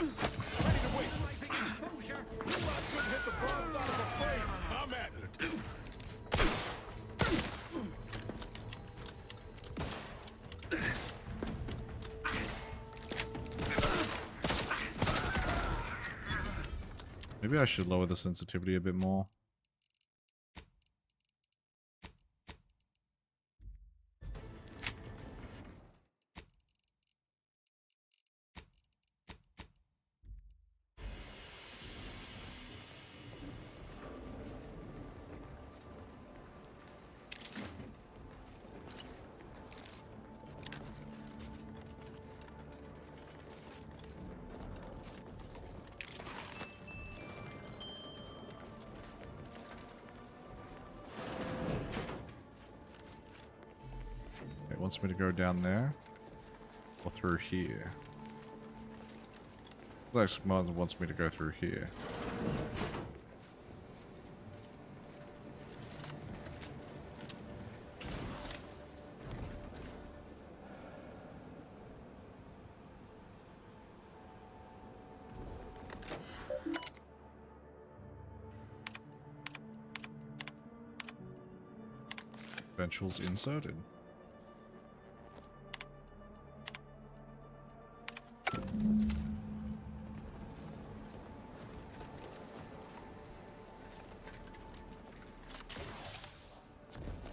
Maybe I should lower the sensitivity a bit more. wants me to go down there or through here. Like Mom wants me to go through here. Credentials inserted.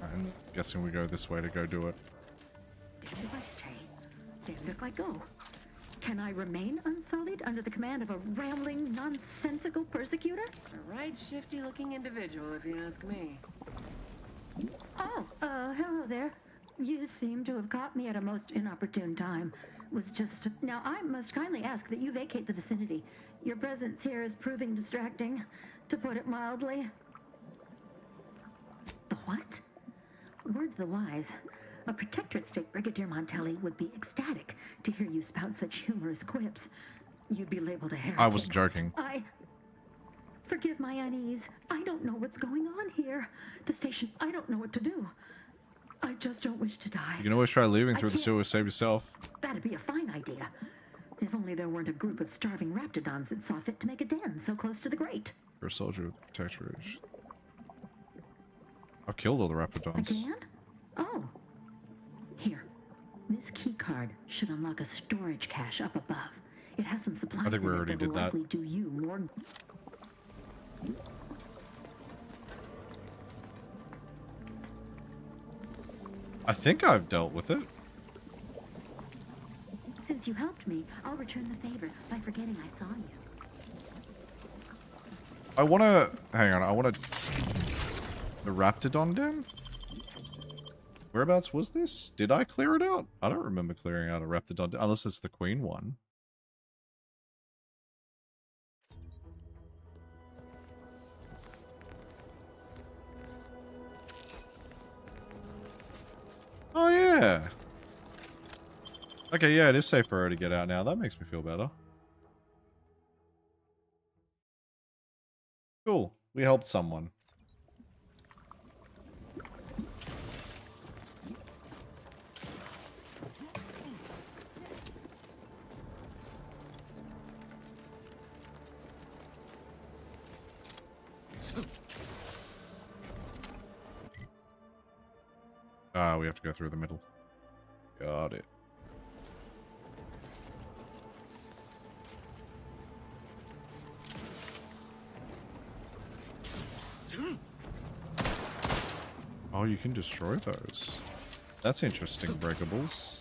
I'm guessing we go this way to go do it. Damned if I stay, damned if I go. Can I remain unsullied under the command of a rambling, nonsensical persecutor? A right shifty-looking individual, if you ask me. Oh, hello there. You seem to have caught me at a most inopportune time. Was just... Now, I must kindly ask that you vacate the vicinity. Your presence here is proving distracting, to put it mildly. The what? Word to the wise. A Protectorate State Brigadier Montelli would be ecstatic to hear you spout such humorous quips. You'd be labeled a heretic. I was joking. Forgive my unease. I don't know what's going on here. The station, I don't know what to do. I just don't wish to die. You can always try leaving through the sewer, save yourself. That'd be a fine idea. If only there weren't a group of starving raptidons that saw fit to make a den so close to the grate. You're a soldier with the Protectorate. I've killed all the raptidons. Again? Oh. Here. This key card should unlock a storage cache up above. It has some supplies I think we in it already that did will that. likely do you more. I think I've dealt with it. Since you helped me, I'll return the favor by forgetting I saw you. I want to... Hang on, I want to... The Raptidon Den? Whereabouts was this? Did I clear it out? I don't remember clearing out a Raptidon Den, unless it's the Queen one. Oh, yeah. Okay, yeah, it is safe for her to get out now. That makes me feel better. Cool. We helped someone. We have to go through the middle. Got it. Oh, you can destroy those. That's interesting, breakables.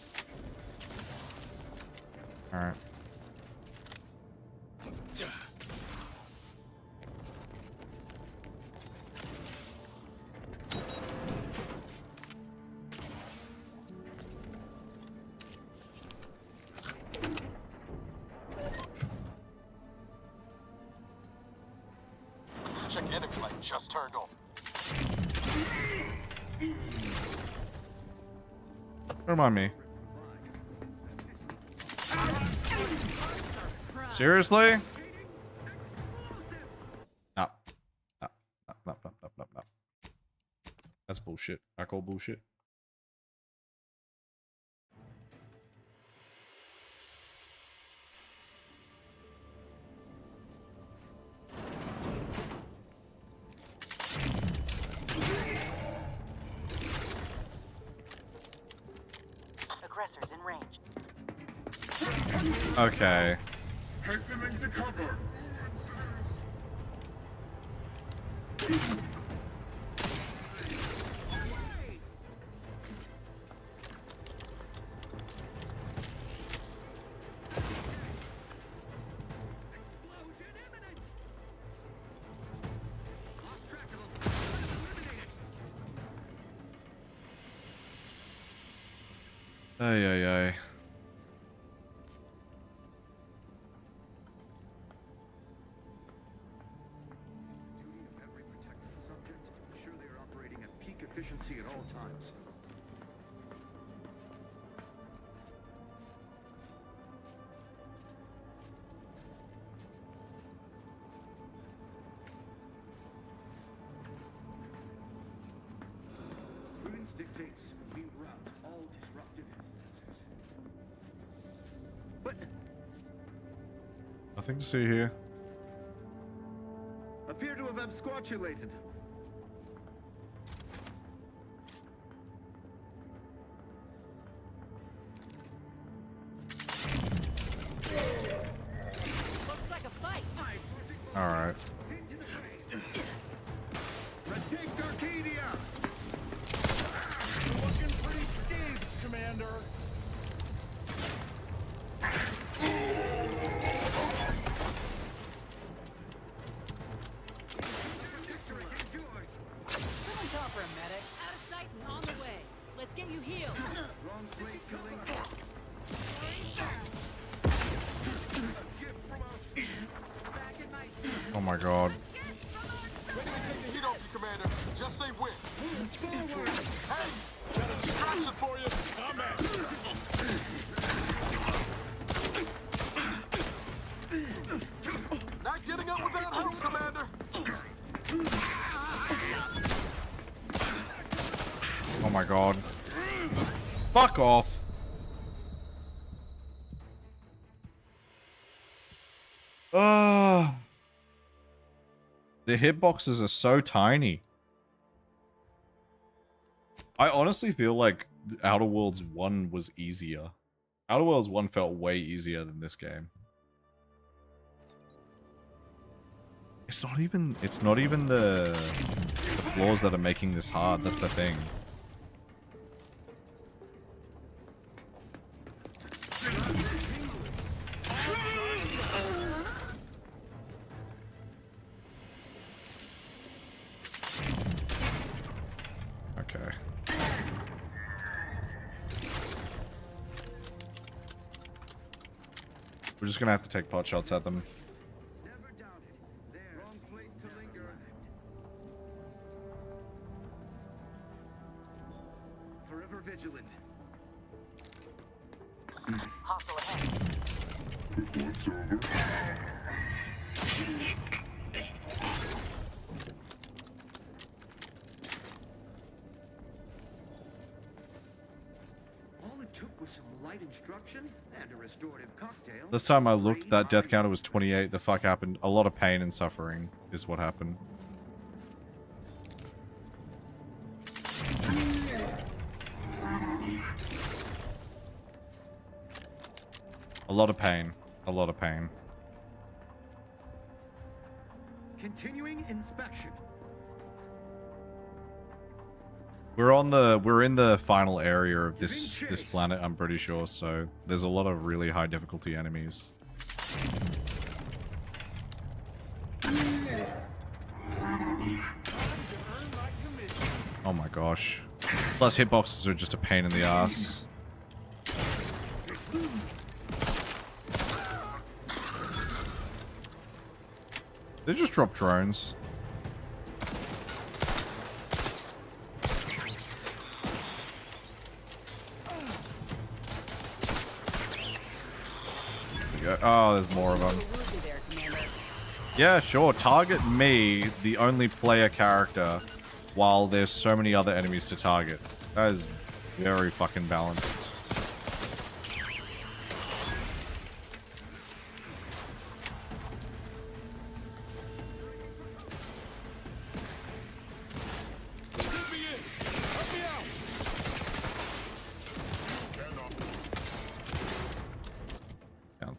Alright. Check enemy light just turned on. Remind me. Seriously? No. No. That's bullshit. I call bullshit. Aggressors in range. Okay. Hastening to cover. Ay, ay, ay. Ensure they are operating at peak efficiency at all times. dictates we rout all disruptive influences. But Nothing to see here. appear to have absquatulated. Looks like a fight. All right. Retake Arcadia! You're looking pretty scathed, Commander. Someone call for a medic. Out of sight and on the way. Let's get you healed. Wrong plate killing. Oh my god. Ready to take the heat off you, Commander. Just say when. It's forward. Hey, got a distraction for you. Not getting up without help, Commander. Oh my god. Fuck off. The hitboxes are so tiny. I honestly feel like Outer Worlds 1 was easier. Outer Worlds 1 felt way easier than this game. It's not even the flaws that are making this hard, that's the thing. Okay. We're just gonna have to take pot shots at them. Never doubted. There. Wrong place to linger. Forever vigilant. Hostile ahead. All it took was some light instruction and a restorative cocktail. This time I looked, that death counter was 28. The fuck happened? A lot of pain and suffering is what happened. A lot of pain. A lot of pain. Continuing inspection. We're in the final area of this planet, I'm pretty sure, so there's a lot of really high difficulty enemies. Oh my gosh. Plus hitboxes are just a pain in the ass. They just drop drones. Oh, there's more of them. Yeah, sure. Target me, the only player character, while there's so many other enemies to target. That is very fucking balanced.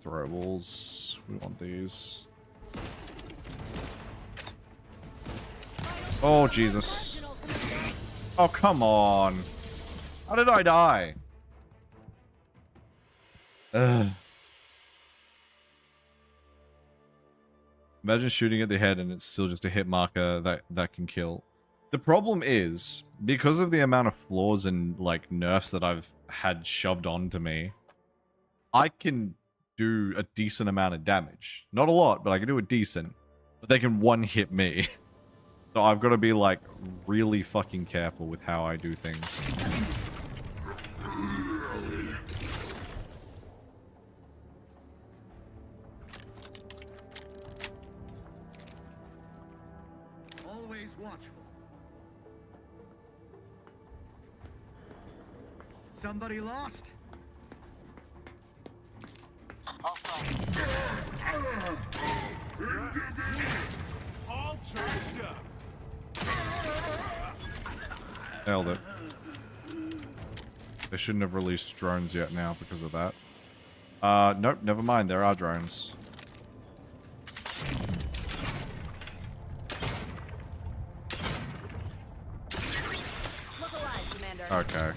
Throwables. We want these. Oh, Jesus. Oh, come on. How did I die? Ugh. Imagine shooting at the head and it's still just a hit marker that can kill. The problem is, because of the amount of flaws and, like, nerfs that I've had shoved onto me, I can do a decent amount of damage. Not a lot, but I can do a decent. But they can one-hit me. So I've got to be, like, really fucking careful with how I do things. Always watchful. Somebody lost? All charged up. Nailed it. They shouldn't have released drones yet now because of that. Nope, never mind. There are drones. Look alive, Commander. Okay.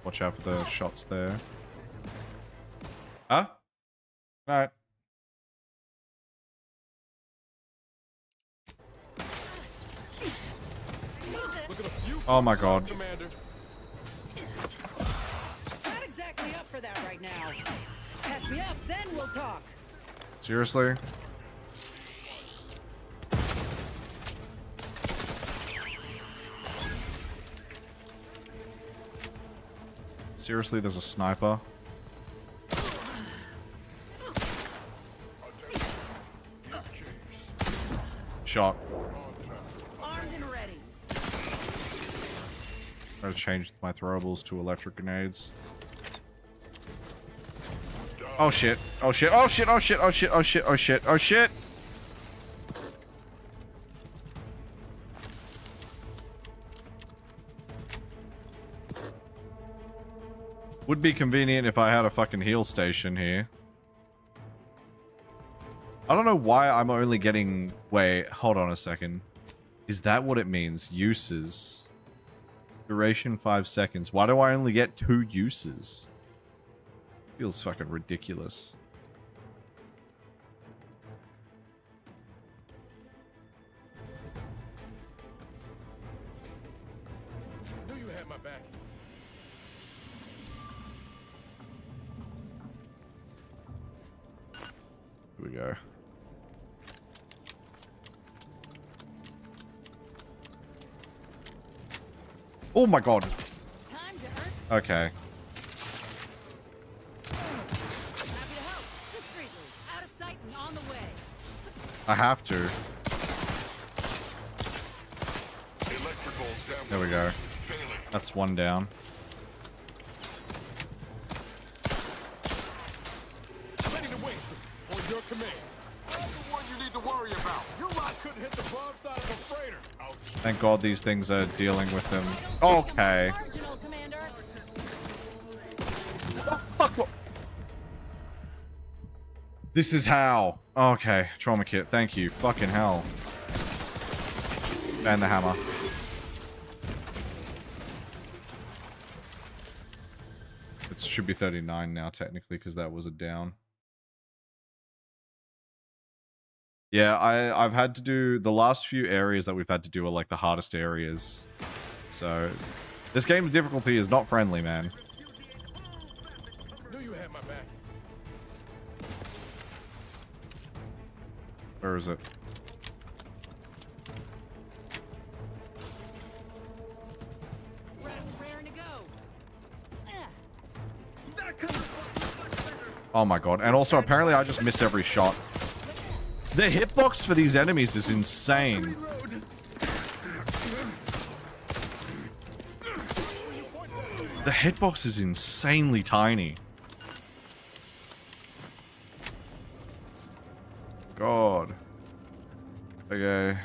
Watch out for the shots there. Huh? Alright. Oh my god. Not exactly up for that right now. Catch me up, then we'll talk. Seriously? Seriously, there's a sniper. Shot. Armed and ready. Gotta change my throwables to electric grenades. Oh shit. Oh shit. Oh shit. Oh shit. Oh shit. Oh shit. Oh shit. Oh shit. Would be convenient if I had a fucking heal station here. I don't know why I'm only getting... Wait, hold on a second. Is that what it means? Uses. Duration 5 seconds. Why do I only get 2 uses? Feels fucking ridiculous. Knew you had my back. Here we go. Oh my god. Okay. I have to. There we go. That's one down. Ready to waste them on your command. I'm the one you need to worry about. Your lot couldn't hit the broadside of a freighter. Thank God these things are dealing with them. Okay. This is how. Okay, trauma kit. Thank you. Fucking hell. And the hammer. It should be 39 now, technically, because that was a down. Yeah, I've had to do... The last few areas that we've had to do are, like, the hardest areas. So, this game's difficulty is not friendly, man. Knew you had my back. Where is it? Oh my god. And also, apparently I just miss every shot. The hitbox for these enemies is insane. The hitbox is insanely tiny. God. Okay.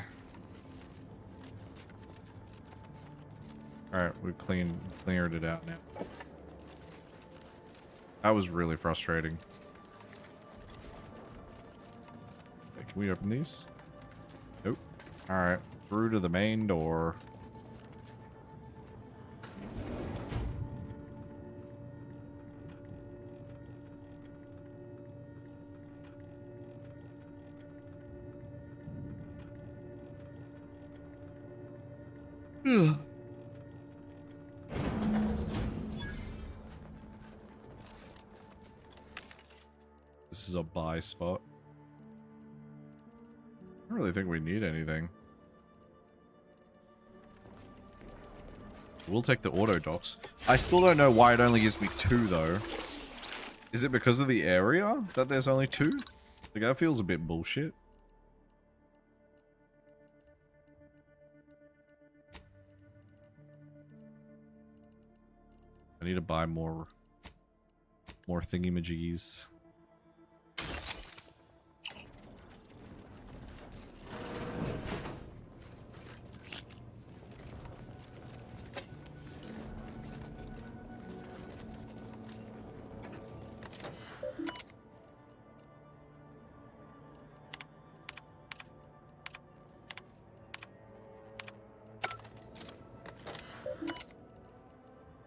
Alright, we cleared it out now. That was really frustrating. Okay, can we open these? Nope. Alright, through to the main door. This is a buy spot. I don't really think we need anything. We'll take the auto docks. I still don't know why it only gives me 2 though. Is it because of the area that there's only 2? Like, that feels a bit bullshit. I need to buy more thingy-majiggies.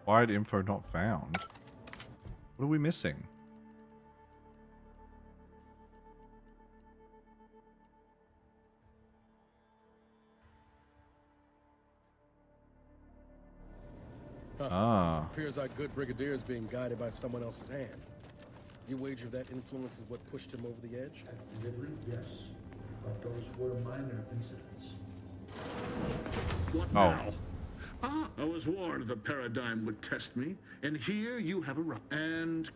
Wide info not found. What are we missing? Appears our good brigadier is being guided by someone else's hand. You wager that influence is what pushed him over the edge? Admittedly, yes. But those were minor incidents. What Oh. now? I was warned the paradigm would test me, and here you have a and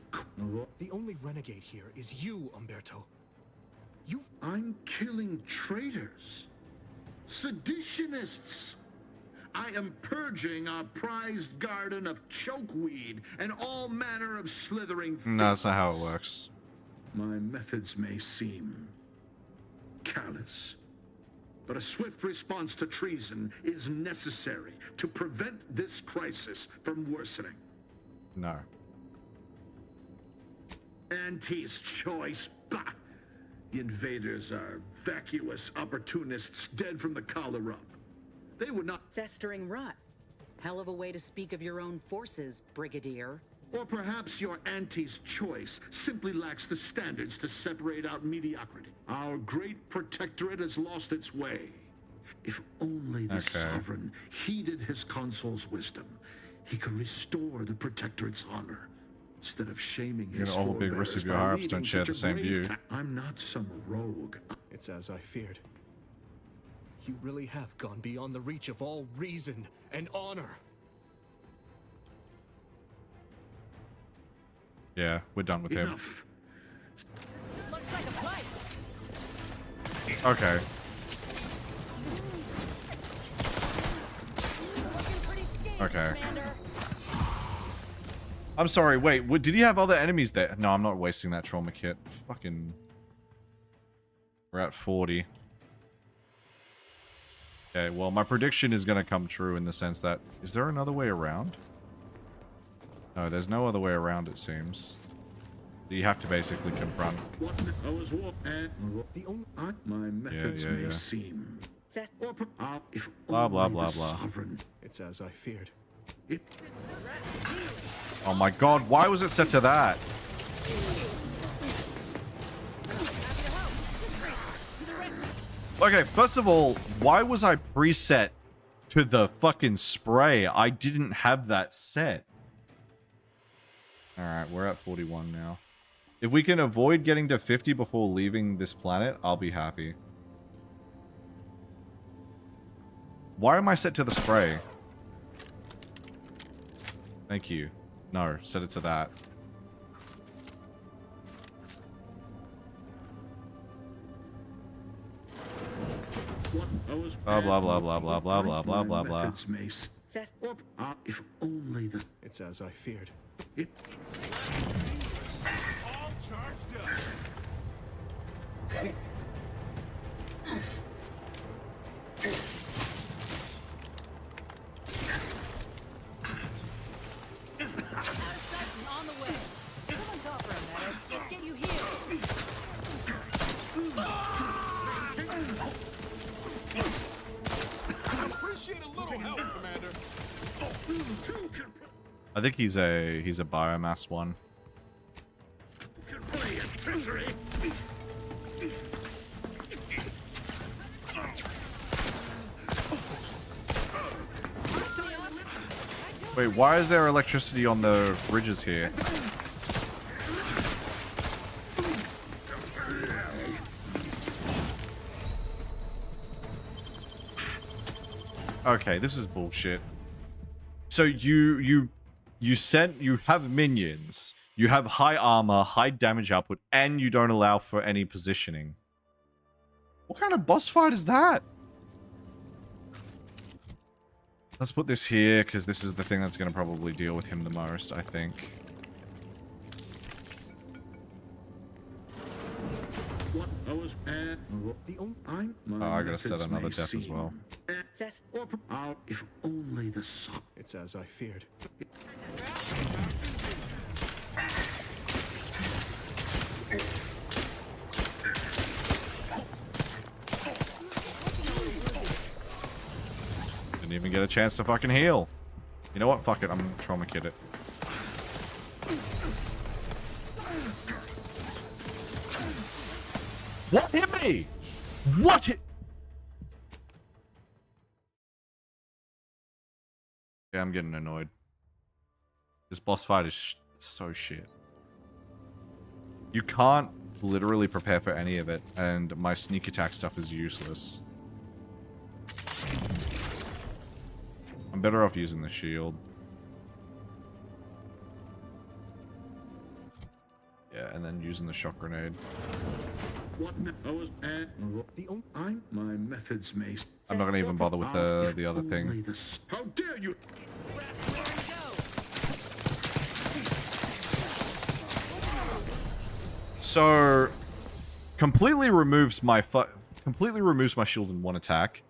the only renegade here is you, Umberto. I'm killing traitors, seditionists. I am purging our prized garden of chokeweed and all manner of slithering things. No, that's not how it works. My methods may seem callous, but a swift response to treason is necessary to prevent this crisis from worsening. No. Auntie's choice. Bah! The invaders are vacuous opportunists dead from the collar up. They would not... Festering rot. Hell of a way to speak of your own forces, Brigadier. Or perhaps your auntie's choice simply lacks the standards to separate out mediocrity. Our great protectorate has lost its way. If only the sovereign heeded his consul's wisdom, he could restore the protectorate's honor. Instead of shaming his all the big risks of your harps don't share the same view. I'm not some rogue. It's as I feared. You really have gone beyond the reach of all reason and honor. Yeah, we're done with him. Looks like a fight. Okay. Okay. I'm sorry, wait, did he have other enemies there? No, I'm not wasting that trauma kit. Fucking... We're at 40. Okay, well, my prediction is going to come true in the sense that... Is there another way around? No, there's no other way around, it seems. You have to basically confront. My methods may seem... Blah, blah, blah, blah. It's as I feared. Oh my god, why was it set to that? Okay, first of all, why was I preset to the fucking spray? I didn't have that set. Alright, we're at 41 now. If we can avoid getting to 50 before leaving this planet, I'll be happy. Why am I set to the spray? Thank you. No, set it to that. Blah, blah, blah, blah, blah, blah, blah, blah, blah, blah. If only the... It's as I feared. All charged up. On the way. Someone call for a medic. Let's get you healed. Appreciate a little help, Commander. I think he's a biomass one. Wait, why is there electricity on the bridges here? Okay, this is bullshit. So you have minions, you have high armor, high damage output, and you don't allow for any positioning. What kind of boss fight is that? Let's put this here, because this is the thing that's going to probably deal with him the most, I think. What I was at I gotta set another death as well. If only the sun. It's as I feared. Didn't even get a chance to fucking heal. You know what? Fuck it. I'm gonna trauma kit it. What hit me? What hit? Yeah, I'm getting annoyed. This boss fight is so shit. You can't literally prepare for any of it, and my sneak attack stuff is useless. I'm better off using the shield. Yeah, and then using the shock grenade. What I was at my methods may. I'm not gonna even bother with the other thing. How dare you! So, completely removes my shield in one attack,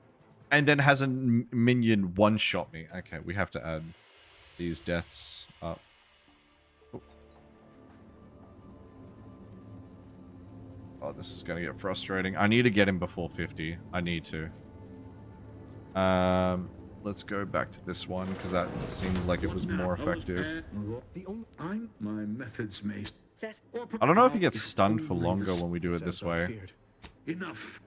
and then has a minion one-shot me. Okay, we have to add these deaths up. Oh, this is gonna get frustrating. I need to get him before 50. I need to. Let's go back to this one because that seemed like it was more effective. My methods may. I don't know if he gets stunned for longer when we do it this way. Enough.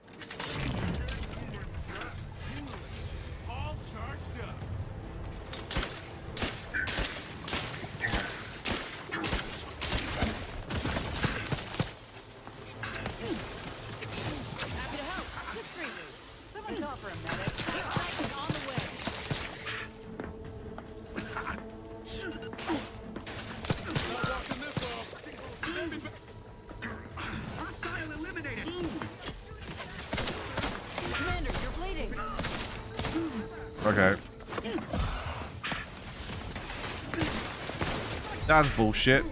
Okay. That's bullshit.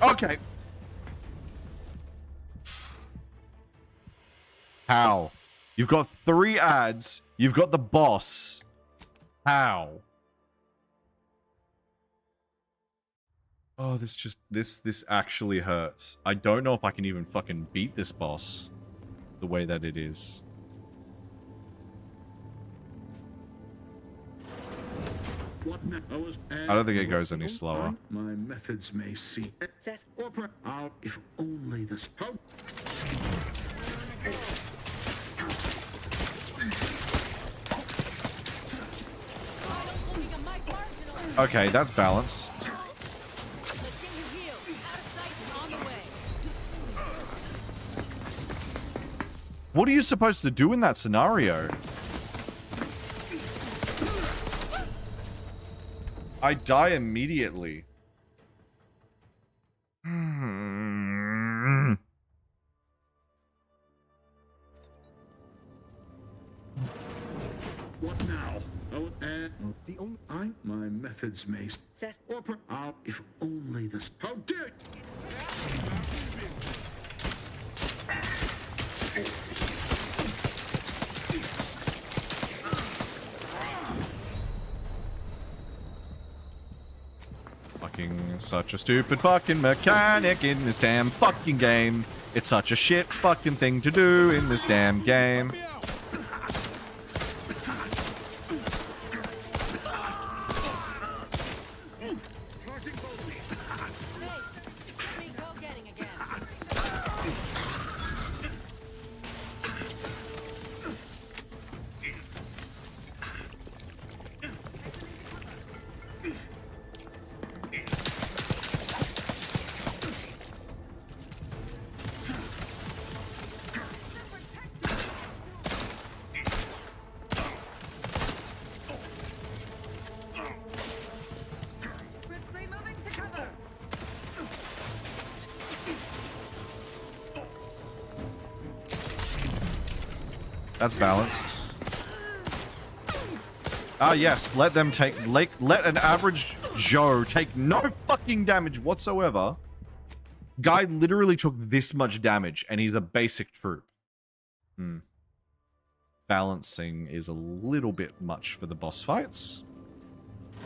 Okay. How? You've got 3 ads. You've got the boss. How? Oh, this actually hurts. I don't know if I can even fucking beat this boss the way that it is. I don't think it goes any slower. My methods may seem. If only this. Okay, that's balanced. What are you supposed to do in that scenario? I die immediately. What now? My methods may. If only this. How dare Fucking such a stupid fucking mechanic in this damn fucking game. It's such a shit fucking thing to do in this damn game. That's balanced. Ah, yes. Let them take... Let an average Joe take no fucking damage whatsoever. Guy literally took this much damage, and he's a basic troop. Balancing is a little bit much for the boss fights.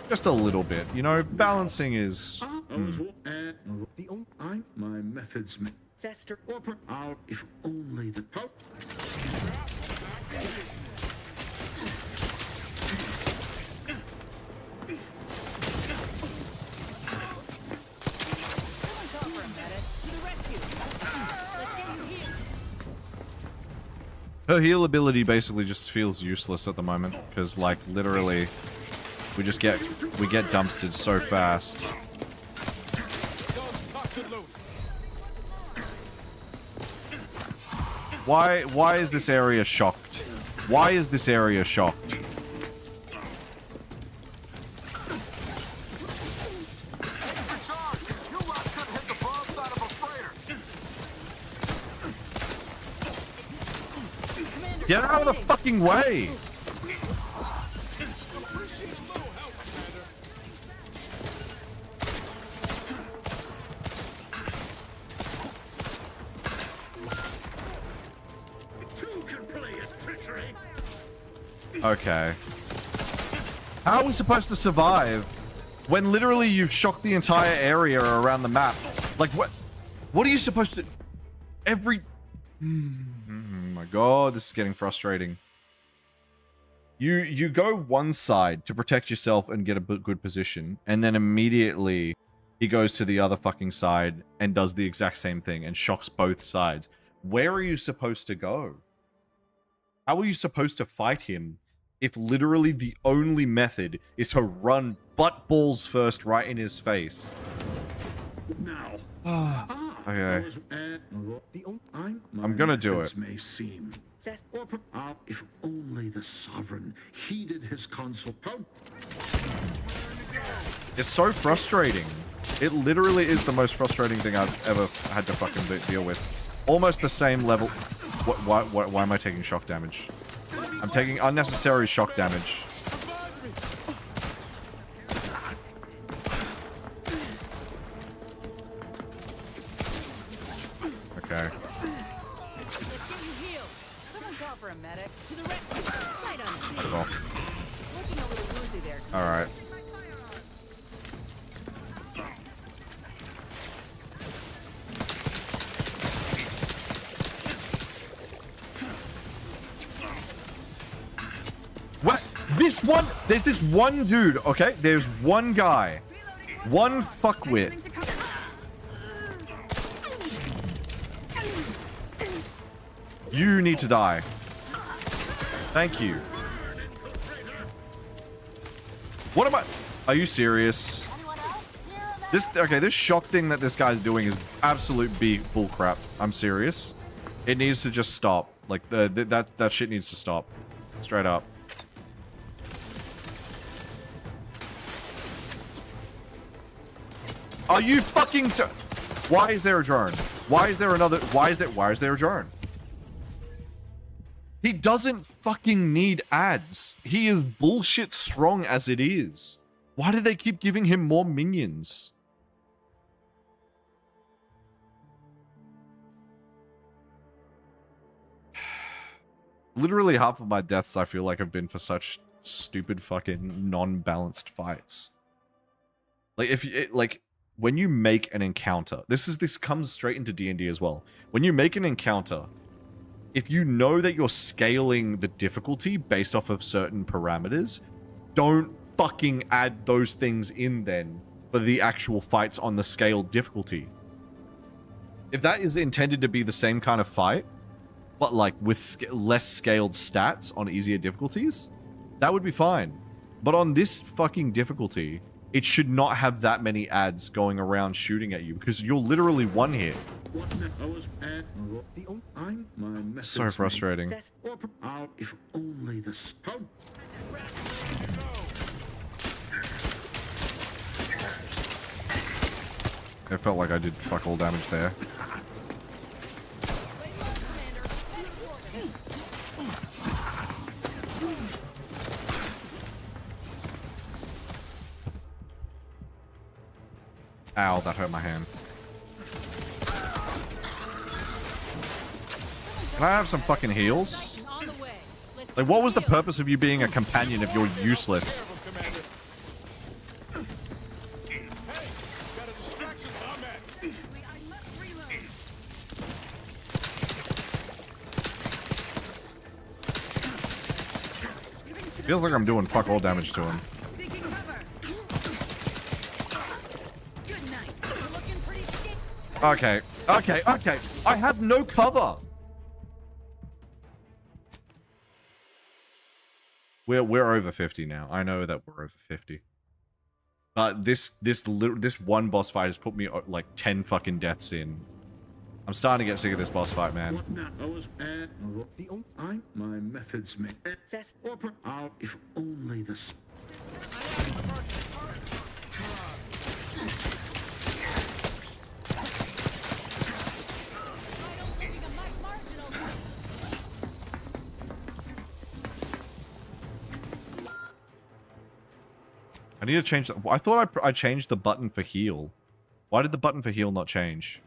Just a little bit. You know, balancing is... My methods... Fester. Out if only the Pope... Her heal ability basically just feels useless at the moment, because, like, literally, we get dumpstered so fast. Why is this area shocked? Why is this area shocked? Get out of the fucking way! Okay. How are we supposed to survive when literally you've shocked the entire area around the map? Like, what are you supposed to... Every... my god, this is getting frustrating. You go one side to protect yourself and get a good position, and then immediately he goes to the other fucking side and does the exact same thing and shocks both sides. Where are you supposed to go? How are you supposed to fight him if literally the only method is to run butt balls first right in his face? Now. Okay. I'm gonna do it. May seem. If only the sovereign heeded his consul. It's so frustrating. It literally is the most frustrating thing I've ever had to fucking deal with. Almost the same level. Why am I taking shock damage? I'm taking unnecessary shock damage. Okay. Fuck off. Alright. What? This one? There's this one dude, okay? There's one guy. One fuckwit. You need to die. Thank you. What am I... Are you serious? This shock thing that this guy's doing is absolute bullcrap. I'm serious. It needs to just stop. Like, that shit needs to stop. Straight up. Are you fucking... Why is there a drone? Why is there another... Why is there a drone? He doesn't fucking need ads. He is bullshit strong as it is. Why do they keep giving him more minions? Literally half of my deaths I feel like have been for such stupid fucking non-balanced fights. Like, when you make an encounter, this comes straight into D&D as well. When you make an encounter, if you know that you're scaling the difficulty based off of certain parameters, don't fucking add those things in then for the actual fights on the scaled difficulty. If that is intended to be the same kind of fight, but like with less scaled stats on easier difficulties, that would be fine. But on this fucking difficulty, it should not have that many ads going around shooting at you because you're literally one hit. It's so frustrating. If only the It felt like I did fuck all damage there. Ow, that hurt my hand. Can I have some fucking heals? Like, what was the purpose of you being a companion if you're useless? Feels like I'm doing fuck all damage to him. Okay, okay, okay. I have no cover. We're over 50 now. I know that we're over 50. But this one boss fight has put me like 10 fucking deaths in. I'm starting to get sick of this boss fight, man. What now? My methods may out if only the. I need to change that. I thought I changed the button for heal. Why did the button for heal not change?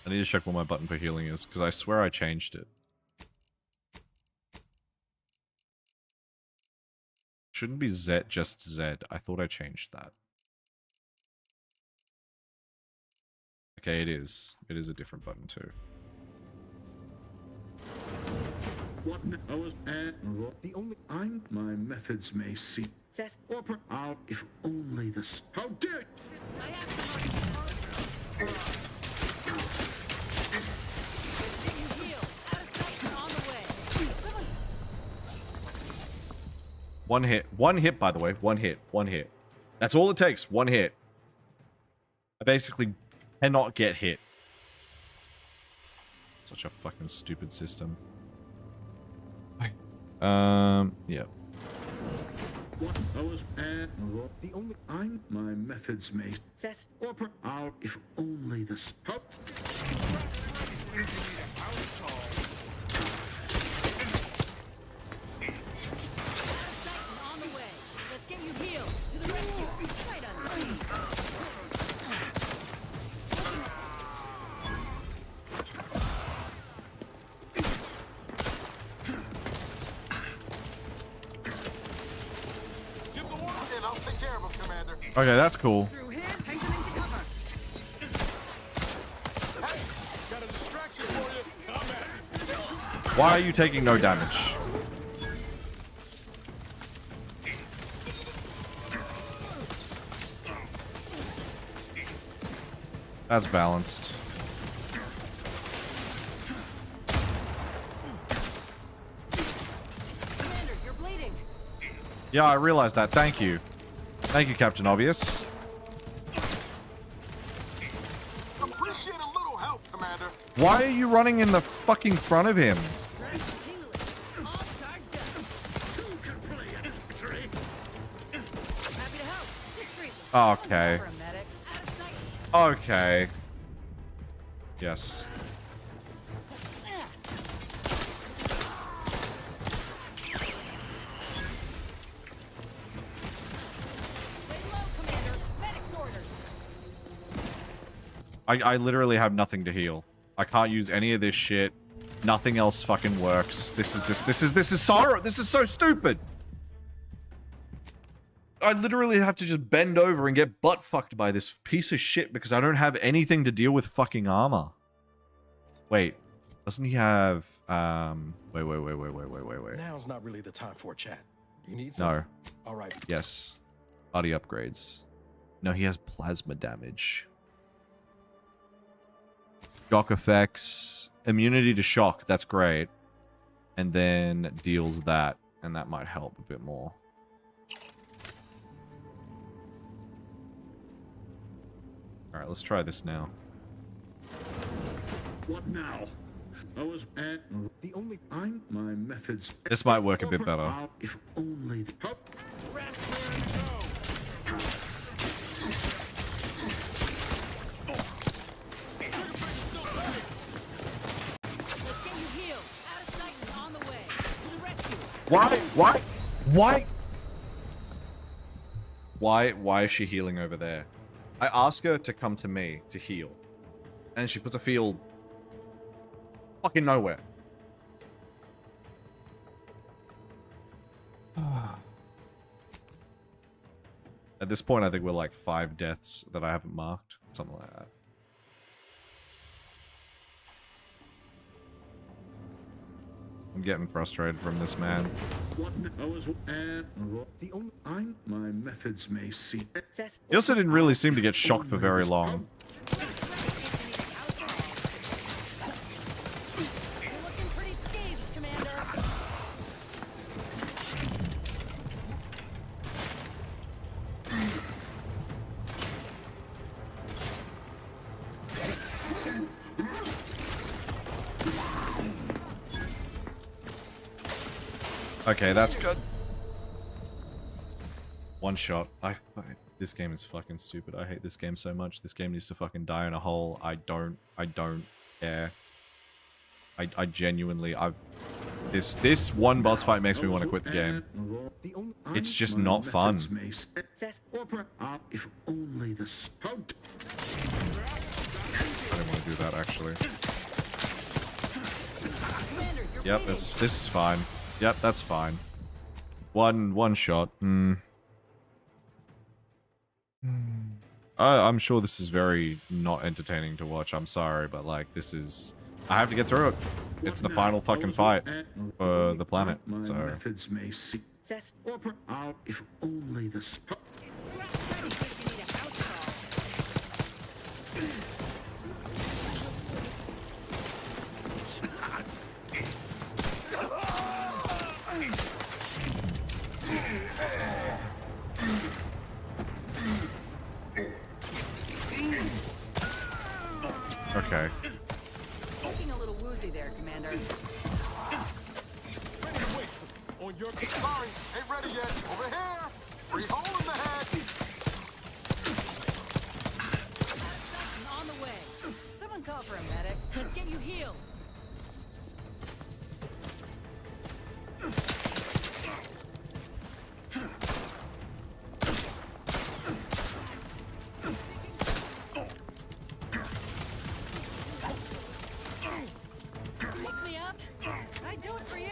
I need to check what my button for healing is, because I swear I changed it. Shouldn't be Z, just Z. I thought I changed that. Okay, it is. It is a different button too. What I was at the only my methods may seem out if only the how dare One hit, by the way. One hit. That's all it takes. One hit. I basically cannot get hit. Such a fucking stupid system. Yeah. What I was at the only my methods may out if only the how Okay, that's cool. Why are you taking no damage? That's balanced. Commander, you're bleeding. Yeah, I realized that. Thank you. Thank you, Captain Obvious. Appreciate a little help, Commander. Why are you running in the fucking front of him? Okay. Okay. Yes. I literally have nothing to heal. I can't use any of this shit. Nothing else fucking works. This is sorrow. This is so stupid. I literally have to just bend over and get butt fucked by this piece of shit because I don't have anything to deal with fucking armor. Wait, doesn't he have wait. Now's not really the time for a chat. You need No. something? All right. Yes. Body upgrades. No, he has plasma damage. Shock effects. Immunity to shock. That's great. And then deals that. And that might help a bit more. Alright, let's try this now. What now? I was at the only my methods. This might work a bit better. Out if only the how Why is she healing over there? I ask her to come to me to heal. And she puts a field fucking nowhere. At this point, I think we're like 5 deaths that I haven't marked. Something like that. I'm getting frustrated from this man. What the only my methods may seem. He also didn't really seem to get shocked for very long. Okay, that's good. One shot. This game is fucking stupid. I hate this game so much. This game needs to fucking die in a hole. I don't care. I genuinely, this one boss fight makes me want to quit the game. It's just not fun. If only the I don't want to do that, actually. Yep, this is fine. Yep, that's fine. One shot. I'm sure this is very not entertaining to watch. I'm sorry, but like this is. I have to get through it. It's the final fucking fight for the planet. So. Methods may see. If only the. Okay. Looking a little woozy there, Commander. On your sorry, ain't ready yet. Over here. Free hole in the head. On the way. Someone call for a medic. Let's get you healed. Fix me up. I'd do it for you.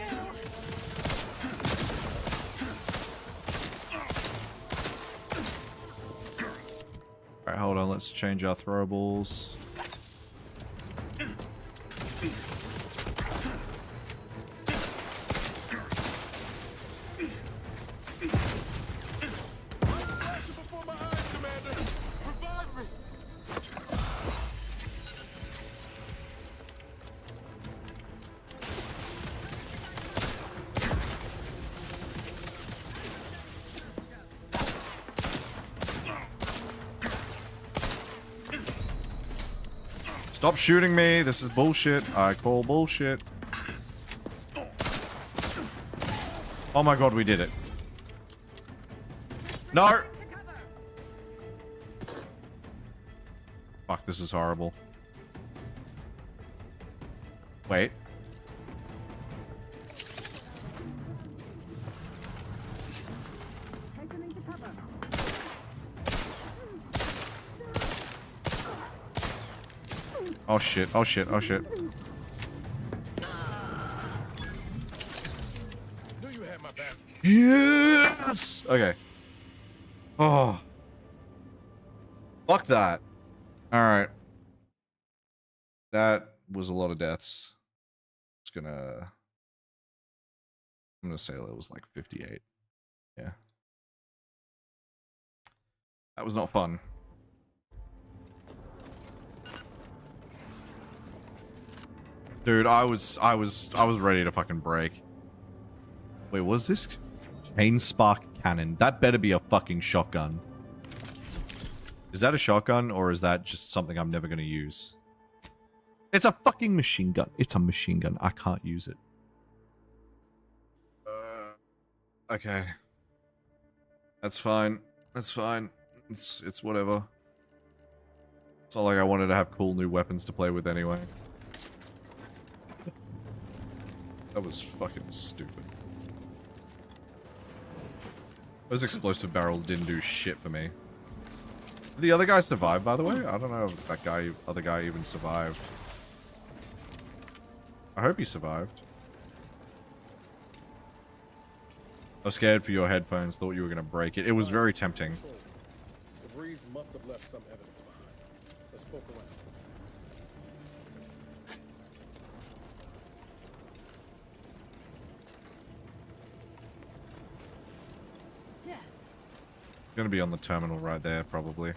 Alright, hold on. Let's change our throwables. Before my eyes, Commander. Revive me. Stop shooting me. This is bullshit. I call bullshit. Oh my god, we did it. No! Fuck, this is horrible. Wait. Oh shit, oh shit, oh shit. Knew you had my back. Yes! Okay. Oh. Fuck that. Alright. That was a lot of deaths. I'm gonna say it was like 58. Yeah. That was not fun. Dude, I was ready to fucking break. Wait, was this chain spark cannon? That better be a fucking shotgun. Is that a shotgun or is that just something I'm never gonna use? It's a fucking machine gun. It's a machine gun. I can't use it. Okay. That's fine. That's fine. It's whatever. It's not like I wanted to have cool new weapons to play with anyway. That was fucking stupid. Those explosive barrels didn't do shit for me. Did the other guy survive, by the way? I don't know if that guy, other guy even survived. I hope he survived. I was scared for your headphones, thought you were going to break it. It was very tempting. The Breeze must have left some evidence behind. Let's poke around. Yeah. Gonna be on the terminal right there, probably.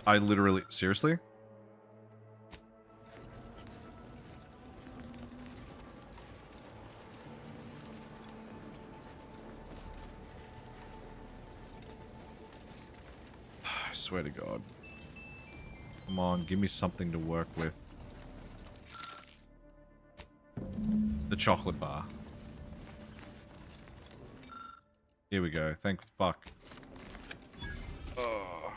I literally, seriously? I swear to God. Come on, give me something to work with. The chocolate bar. Here we go. Thank fuck. Oh.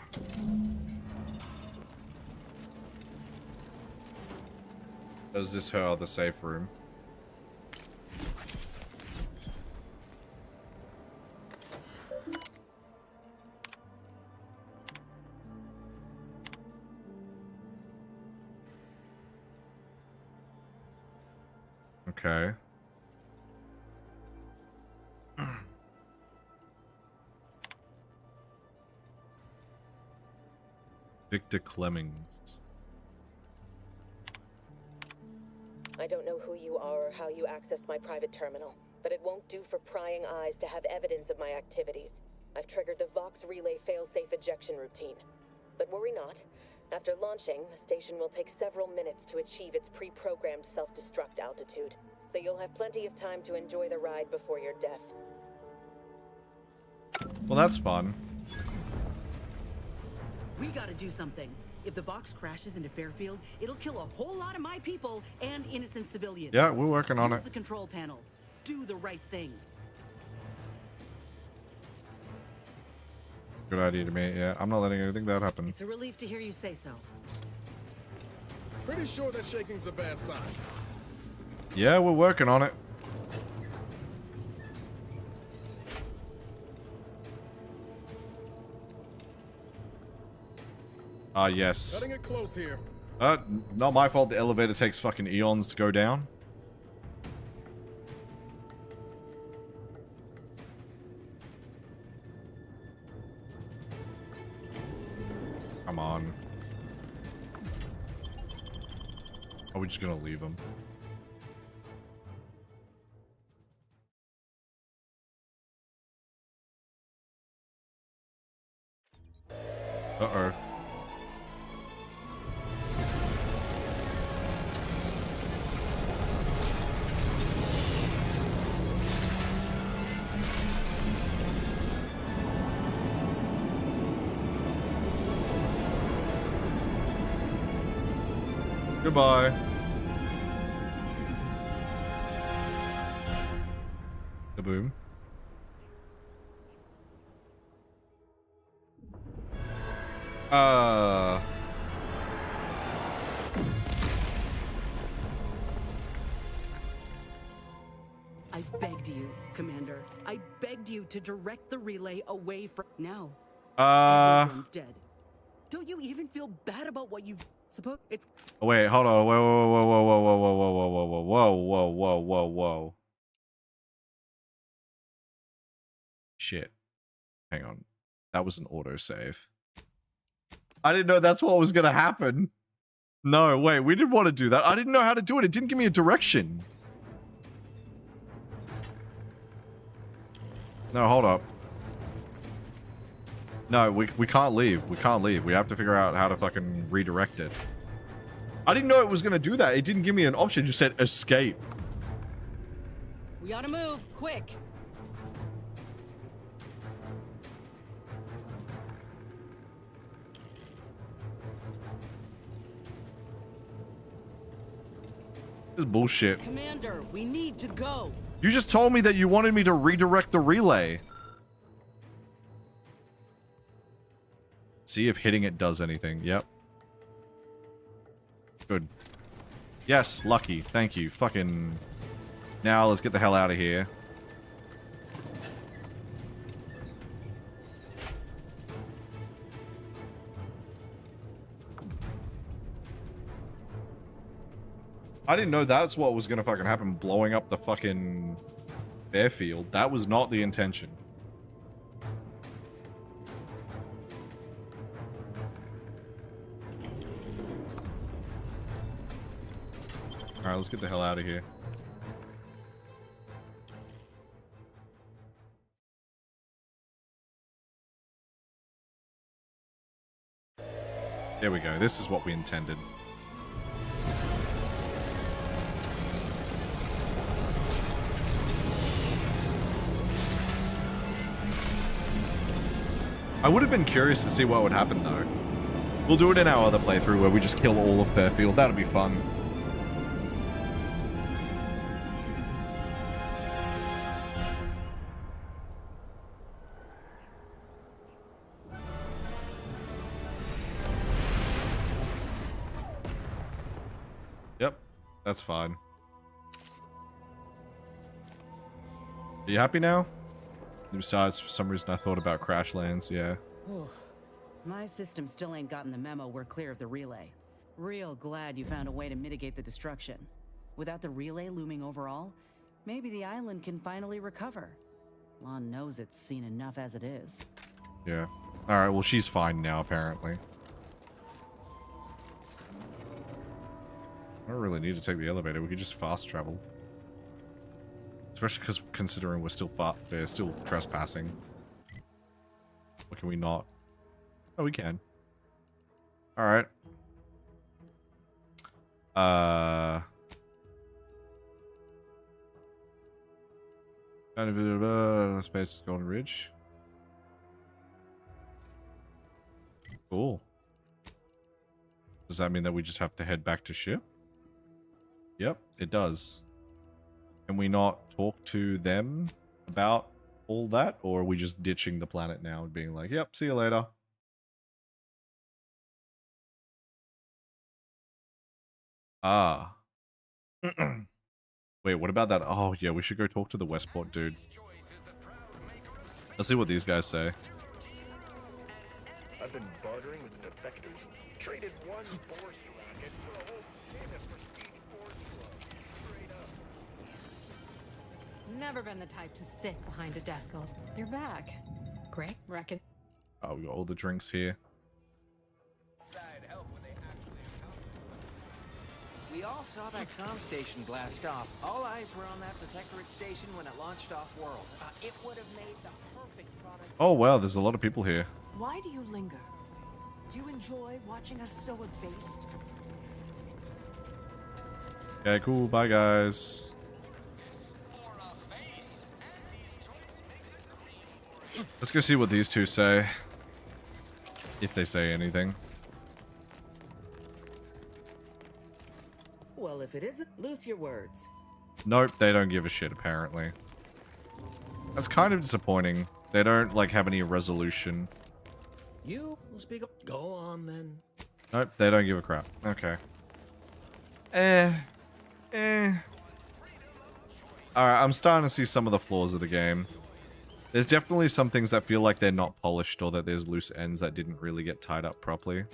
Is this her other safe room? Okay. Victor Clemmings. I don't know who you are or how you accessed my private terminal, but it won't do for prying eyes to have evidence of my activities. I've triggered the Vox Relay failsafe ejection routine. But worry not. After launching, the station will take several minutes to achieve its pre-programmed self-destruct altitude, so you'll have plenty of time to enjoy the ride before your death. Well, that's fun. We gotta do something. If the Vox crashes into Fairfield, it'll kill a whole lot of my people and innocent civilians. Yeah, we're working on Use it. the control panel. Do the right thing. Good idea to me. Yeah, I'm not letting anything bad happen. It's a relief to hear you say so. Pretty sure that shaking's a bad sign. Yeah, we're working on it. Ah, yes. Cutting it close here. Not my fault the elevator takes fucking eons to go down. Come on. Are we just gonna leave him? Uh-oh. Goodbye. Kaboom. I begged you, Commander. I begged you to direct the relay away from... Now, everyone's dead. Don't you even feel bad about what you've... It's... Oh, wait, hold on. Whoa, whoa, whoa, whoa, whoa, whoa, whoa, whoa, whoa, whoa, whoa, whoa, whoa, whoa, whoa. Shit. Hang on. That was an autosave. I didn't know that's what was gonna happen. No, wait, we didn't want to do that. I didn't know how to do it. It didn't give me a direction. No, hold up. No, we can't leave. We can't leave. We have to figure out how to fucking redirect it. I didn't know it was gonna do that. It didn't give me an option. It just said escape. We gotta move, quick. This is bullshit. Commander, we need to go. You just told me that you wanted me to redirect the relay. See if hitting it does anything. Yep. Good. Yes, lucky. Thank you. Fucking... Now, let's get the hell out of here. I didn't know that's what was gonna fucking happen, blowing up the fucking airfield. That was not the intention. Alright, let's get the hell out of here. There we go. This is what we intended. I would have been curious to see what would happen, though. We'll do it in our other playthrough where we just kill all of Fairfield. That'll be fun. Yep, that's fine. Are you happy now? Besides, for some reason I thought about Crashlands, yeah. My system still ain't gotten the memo we're clear of the relay. Real glad you found a way to mitigate the destruction. Without the relay looming overall, maybe the island can finally recover. Lon knows it's seen enough as it is. Yeah. Alright, well she's fine now, apparently. I don't really need to take the elevator, we could just fast travel. Especially because considering we're still trespassing. What can we not? Oh, we can. Alright. Space Golden Ridge. Cool. Does that mean that we just have to head back to ship? Yep, it does. Can we not talk to them about all that? Or are we just ditching the planet now and being like, yep, see you later? Ah. Wait, what about that? Oh, yeah, we should go talk to the Westport dude. Let's see what these guys say. I've been bartering with the defectors. Traded one force rocket for a whole tin of prestige force club. Straight up. Never been the type to sit behind a desk all. You're back. Great, reckon. Oh, we got all the drinks here. We all saw that comm station blast off. All eyes were on that protectorate station when it launched off-world. It would have made the perfect product. Oh, wow, there's a lot of people here. Why do you linger? Do you enjoy watching us so abased? Okay, cool. Bye, guys. Let's go see what these two say. If they say anything. Well, if it isn't, loose your words. Nope, they don't give a shit, apparently. That's kind of disappointing. They don't, like, have any resolution. You will speak up. Go on, then. Nope, they don't give a crap. Okay. Alright, I'm starting to see some of the flaws of the game. There's definitely some things that feel like they're not polished or that there's loose ends that didn't really get tied up properly.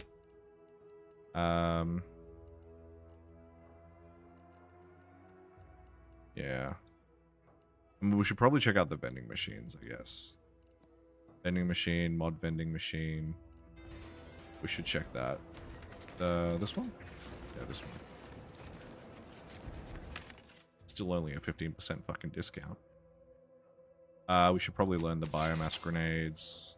Yeah. I mean, we should probably check out the vending machines, I guess. Vending machine, mod vending machine. We should check that. This one? Yeah, this one. Still only a 15% fucking discount. We should probably learn the biomass grenades.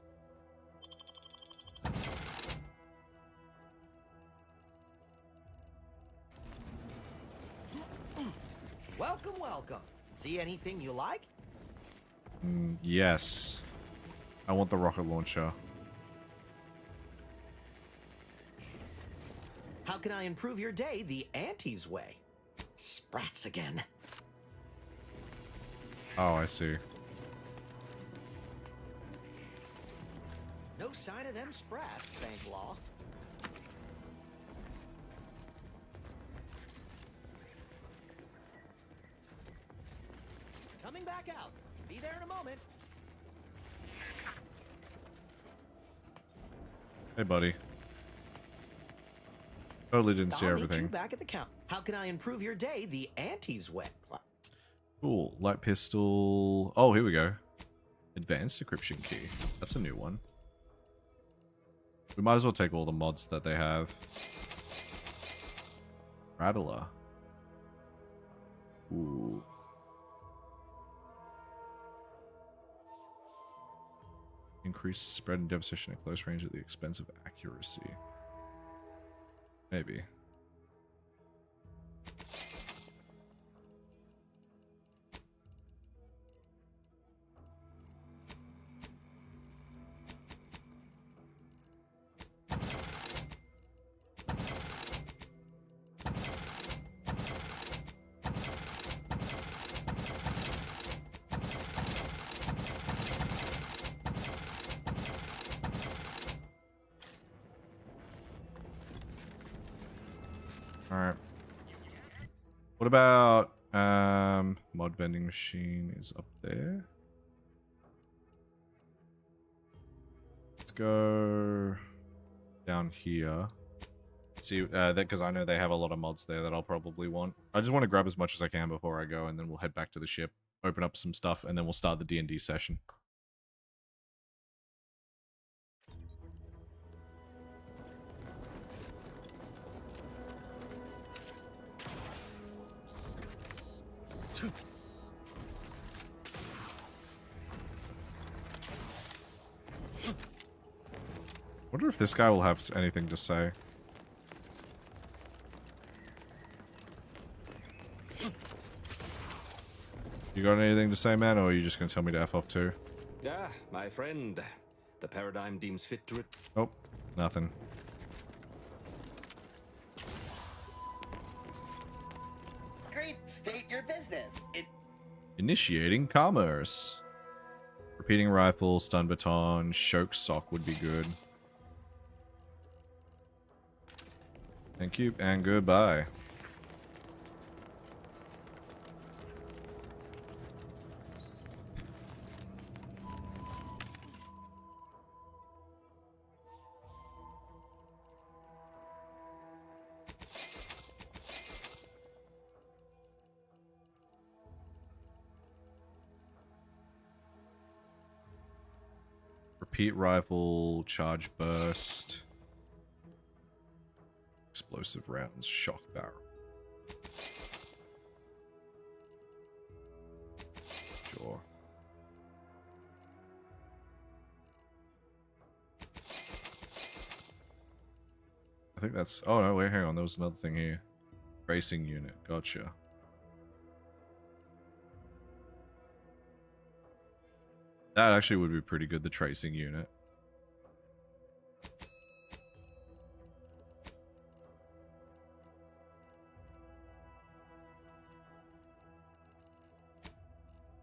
Welcome, welcome. See anything you like? Yes. I want the rocket launcher. How can I improve your day the Auntie's way? Sprats again. Oh, I see. No No sign of them sprats, thank law. Coming back out. Be there in a moment. Hey, buddy. Totally didn't see I'll meet everything. you back at the count. How can I improve your day the Auntie's way? Cool. Light pistol. Oh, here we go. Advanced decryption key. That's a new one. We might as well take all the mods that they have. Rattler. Ooh. Increased spread and devastation at close range at the expense of accuracy. Maybe. Alright. What about mod vending machine is up there. Let's go down here. See that because I know they have a lot of mods there that I'll probably want. I just want to grab as much as I can before I go, and then we'll head back to the ship, open up some stuff, and then we'll start the D&D session. Wonder if this guy will have anything to say. You got anything to say, man, or are you just gonna tell me to F off too? Ah, my friend. The paradigm deems fit to it. Oh, nothing. Great, state your business. Initiating commerce. Repeating rifle, stun baton, choke sock would be good. Thank you, and goodbye. Repeat rifle, charge burst. Explosive rounds, shock barrel. Sure. I think that's... Oh, no, wait, hang on. There was another thing here. Tracing unit. Gotcha. That actually would be pretty good, the tracing unit.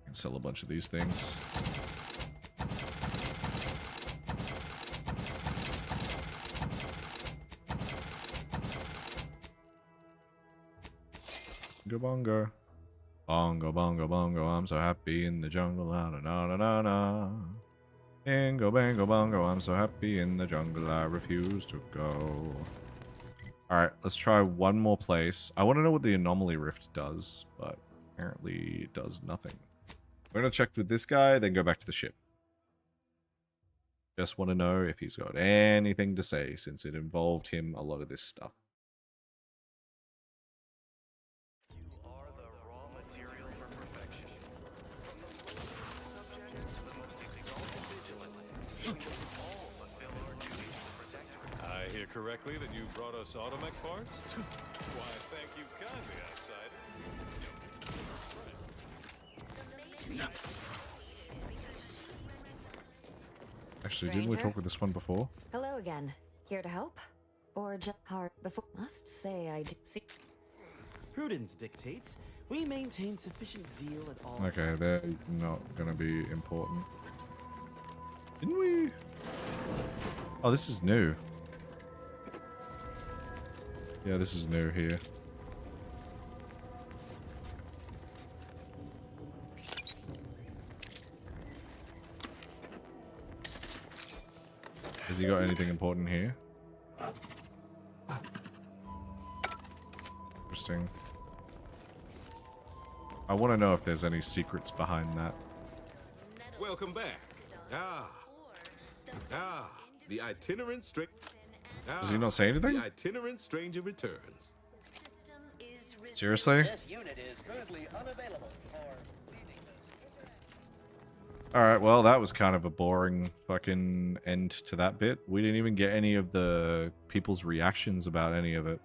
Can sell a bunch of these things. Go bongo. Bongo, bongo, bongo, I'm so happy in the jungle, la na na na na na. Bingo, bango, bongo, I'm so happy in the jungle, I refuse to go. Alright, let's try one more place. I want to know what the anomaly rift does, but apparently it does nothing. We're going to check with this guy, then go back to the ship. Just want to know if he's got anything to say, since it involved him a lot of this stuff. I hear correctly that you brought us automech parts? Why, thank you kindly, outsider. Actually, didn't we talk with this one before? Hello again. Here to help? Or just hard before? Must say I did see. Prudence dictates we maintain sufficient zeal at all Okay, they're not gonna be important. Didn't we? Oh, this is new. Yeah, this is new here. Has he got anything important here? Interesting. I want to know if there's any secrets behind that. Welcome back. The itinerant stranger. Does he not say anything? The itinerant stranger returns. Seriously? This unit is currently unavailable for Alright, well, that was kind of a boring fucking end to that bit. We didn't even get any of the people's reactions about any of it.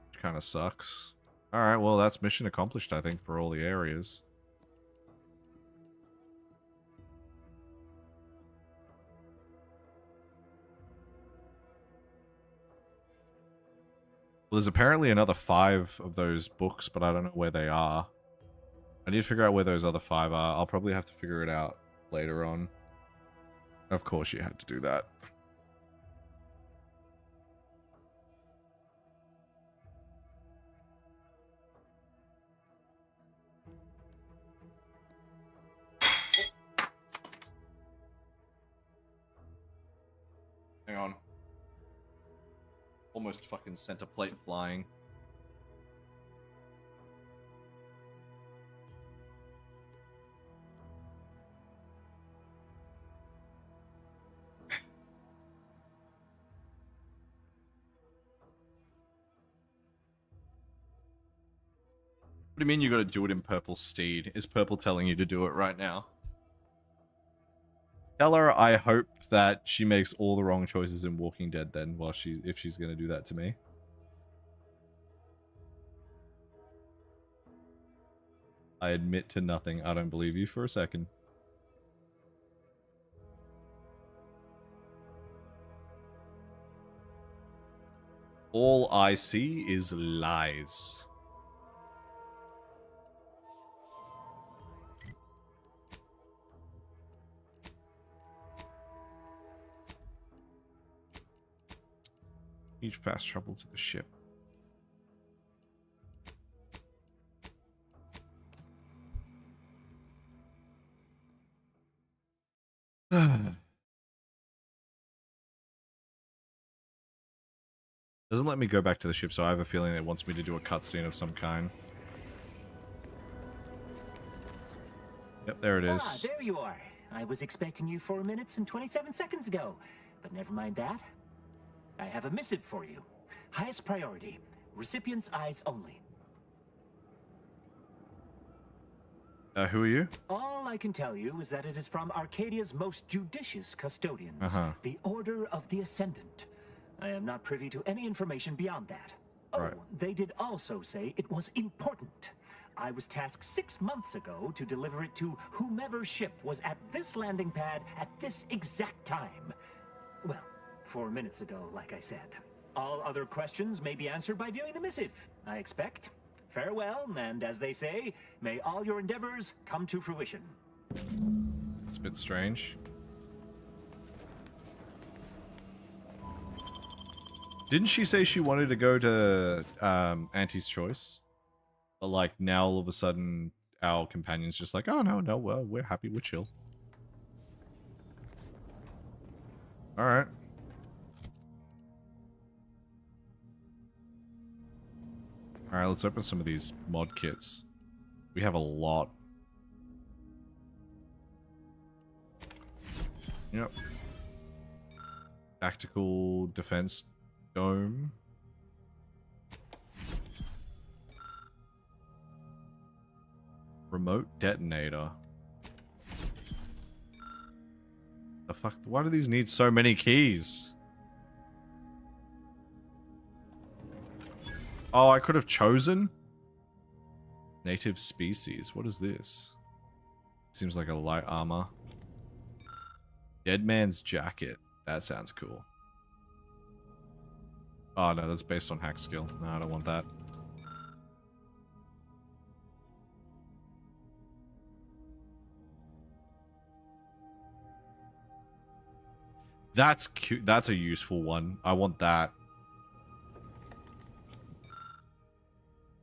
Which kind of sucks. Alright, well, that's mission accomplished, I think, for all the areas. Well, there's apparently another 5 of those books, but I don't know where they are. I need to figure out where those other 5 are. I'll probably have to figure it out later on. Of course you had to do that. Hang on. Almost fucking center plate flying. What do you mean you gotta do it in Purple Steed? Is Purple telling you to do it right now? Tell her I hope that she makes all the wrong choices in Walking Dead then, if she's gonna do that to me. I admit to nothing. I don't believe you for a second. All I see is lies. Need fast travel to the ship. Doesn't let me go back to the ship, so I have a feeling it wants me to do a cutscene of some kind. Yep, there it is. Ah, there you are. I was expecting you 4 minutes and 27 seconds ago, but never mind that. I have a missive for you. Highest priority. Recipient's eyes only. Who are you? All I can tell you is that it is from Arcadia's most judicious custodians, the Order of the Ascendant. I am not privy to any information beyond that. Oh, they did also say it was important. I was tasked 6 months ago to deliver it to whomever ship was at this landing pad at this exact time. Well, 4 minutes ago, like I said. All other questions may be answered by viewing the missive, I expect. Farewell, and as they say, may all your endeavors come to fruition. It's a bit strange. Didn't she say she wanted to go to Auntie's Choice? But like now all of a sudden our companion's just like, oh no, well, we're happy, we're chill. Alright. Alright, let's open some of these mod kits. We have a lot. Yep. Tactical defense dome. Remote detonator. The fuck? Why do these need so many keys? Oh, I could have chosen? Native species. What is this? Seems like a light armor. Dead man's jacket. That sounds cool. Oh no, that's based on hack skill. No, I don't want that. That's cute. That's a useful one. I want that.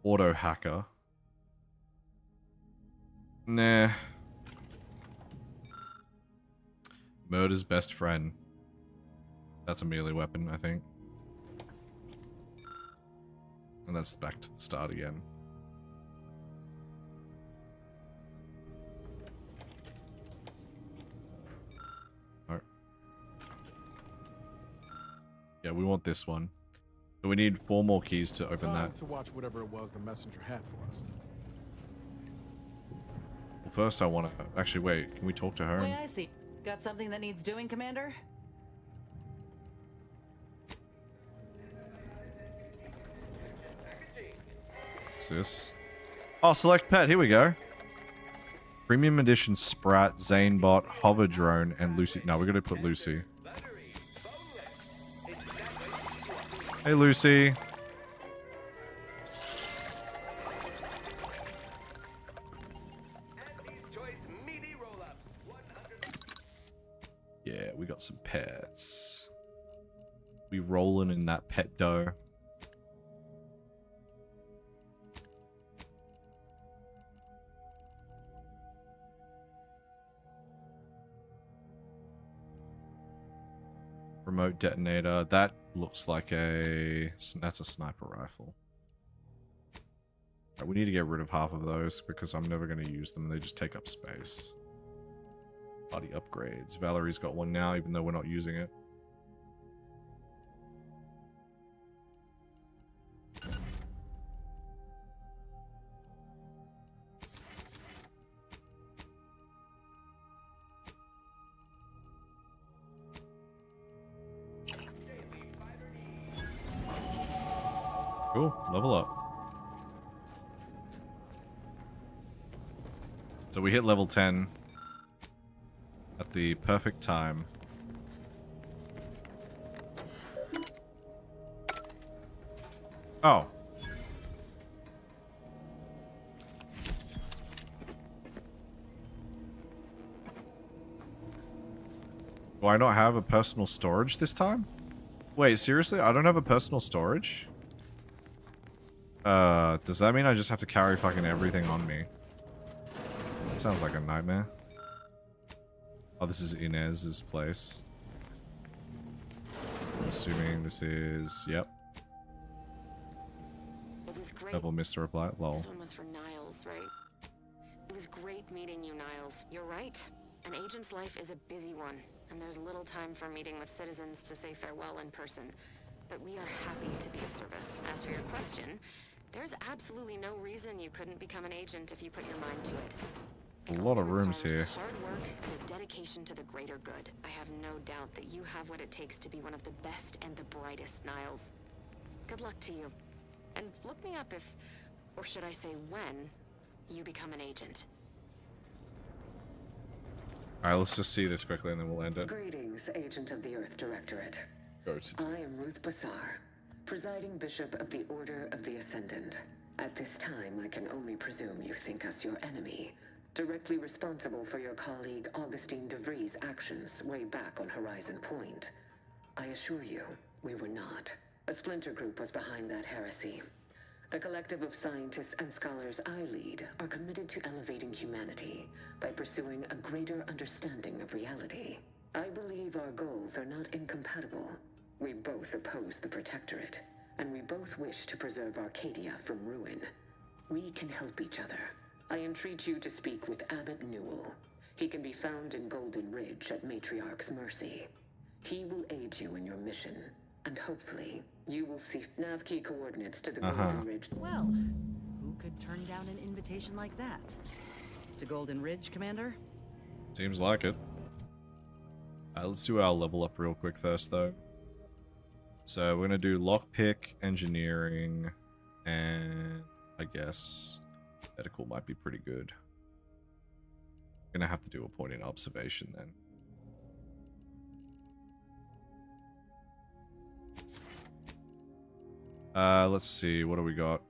Auto hacker. Nah. Murder's best friend. That's a melee weapon, I think. And that's back to the start again. Oh. Yeah, we want this one. So we need 4 more keys to open that. To watch whatever it was the messenger had for us. Well, first I want to... Actually, wait. Can we talk to her? Way I see. Got something that needs doing, Commander? What's this? Oh, select pet. Here we go. Premium edition Sprat, Zanebot, Hover Drone, and Lucy. No, we're going to put Lucy. Hey, Lucy. Yeah, we got some pets. We rolling in that pet dough. Remote detonator. That looks like a... That's a sniper rifle. Right, we need to get rid of half of those because I'm never going to use them. They just take up space. Body upgrades. Valerie's got one now, even though we're not using it. Cool, level up. So we hit level 10 at the perfect time. Oh. Do I not have a personal storage this time? Wait, seriously? I don't have a personal storage? Does that mean I just have to carry fucking everything on me? That sounds like a nightmare. Oh, this is Inez's place. I'm assuming this is... Yep. It was great. Double missed the reply. Lol. This one was for Niles, right? It was great meeting you, Niles. You're right. An agent's life is a busy one, and there's little time for meeting with citizens to say farewell in person. But we are happy to be of service. As for your question, there's absolutely no reason you couldn't become an agent if you put your mind to it. A lot of rooms here. Hard work and a dedication to the greater good. I have no doubt that you have what it takes to be one of the best and the brightest, Niles. Good luck to you. And look me up if, or should I say when, you become an agent. Alright, let's just see this quickly and then we'll end it. Greetings, Agent of the Earth Directorate. Ghost. I am Ruth Bassar, presiding Bishop of the Order of the Ascendant. At this time, I can only presume you think us your enemy, directly responsible for your colleague Augustine DeVries' actions way back on Horizon Point. I assure you, we were not. A splinter group was behind that heresy. The collective of scientists and scholars I lead are committed to elevating humanity by pursuing a greater understanding of reality. I believe our goals are not incompatible. We both oppose the Protectorate, and we both wish to preserve Arcadia from ruin. We can help each other. I entreat you to speak with Abbot Newell. He can be found in Golden Ridge at Matriarch's Mercy. He will aid you in your mission, and hopefully, you will see nav key coordinates to the Golden Ridge. Well, who could turn down an invitation like that? To Golden Ridge, Commander? Seems like it. Let's do our level up real quick first, though. So we're gonna do lockpick, engineering, and I guess medical might be pretty good. Gonna have to do a point in observation then. Let's see, what do we got?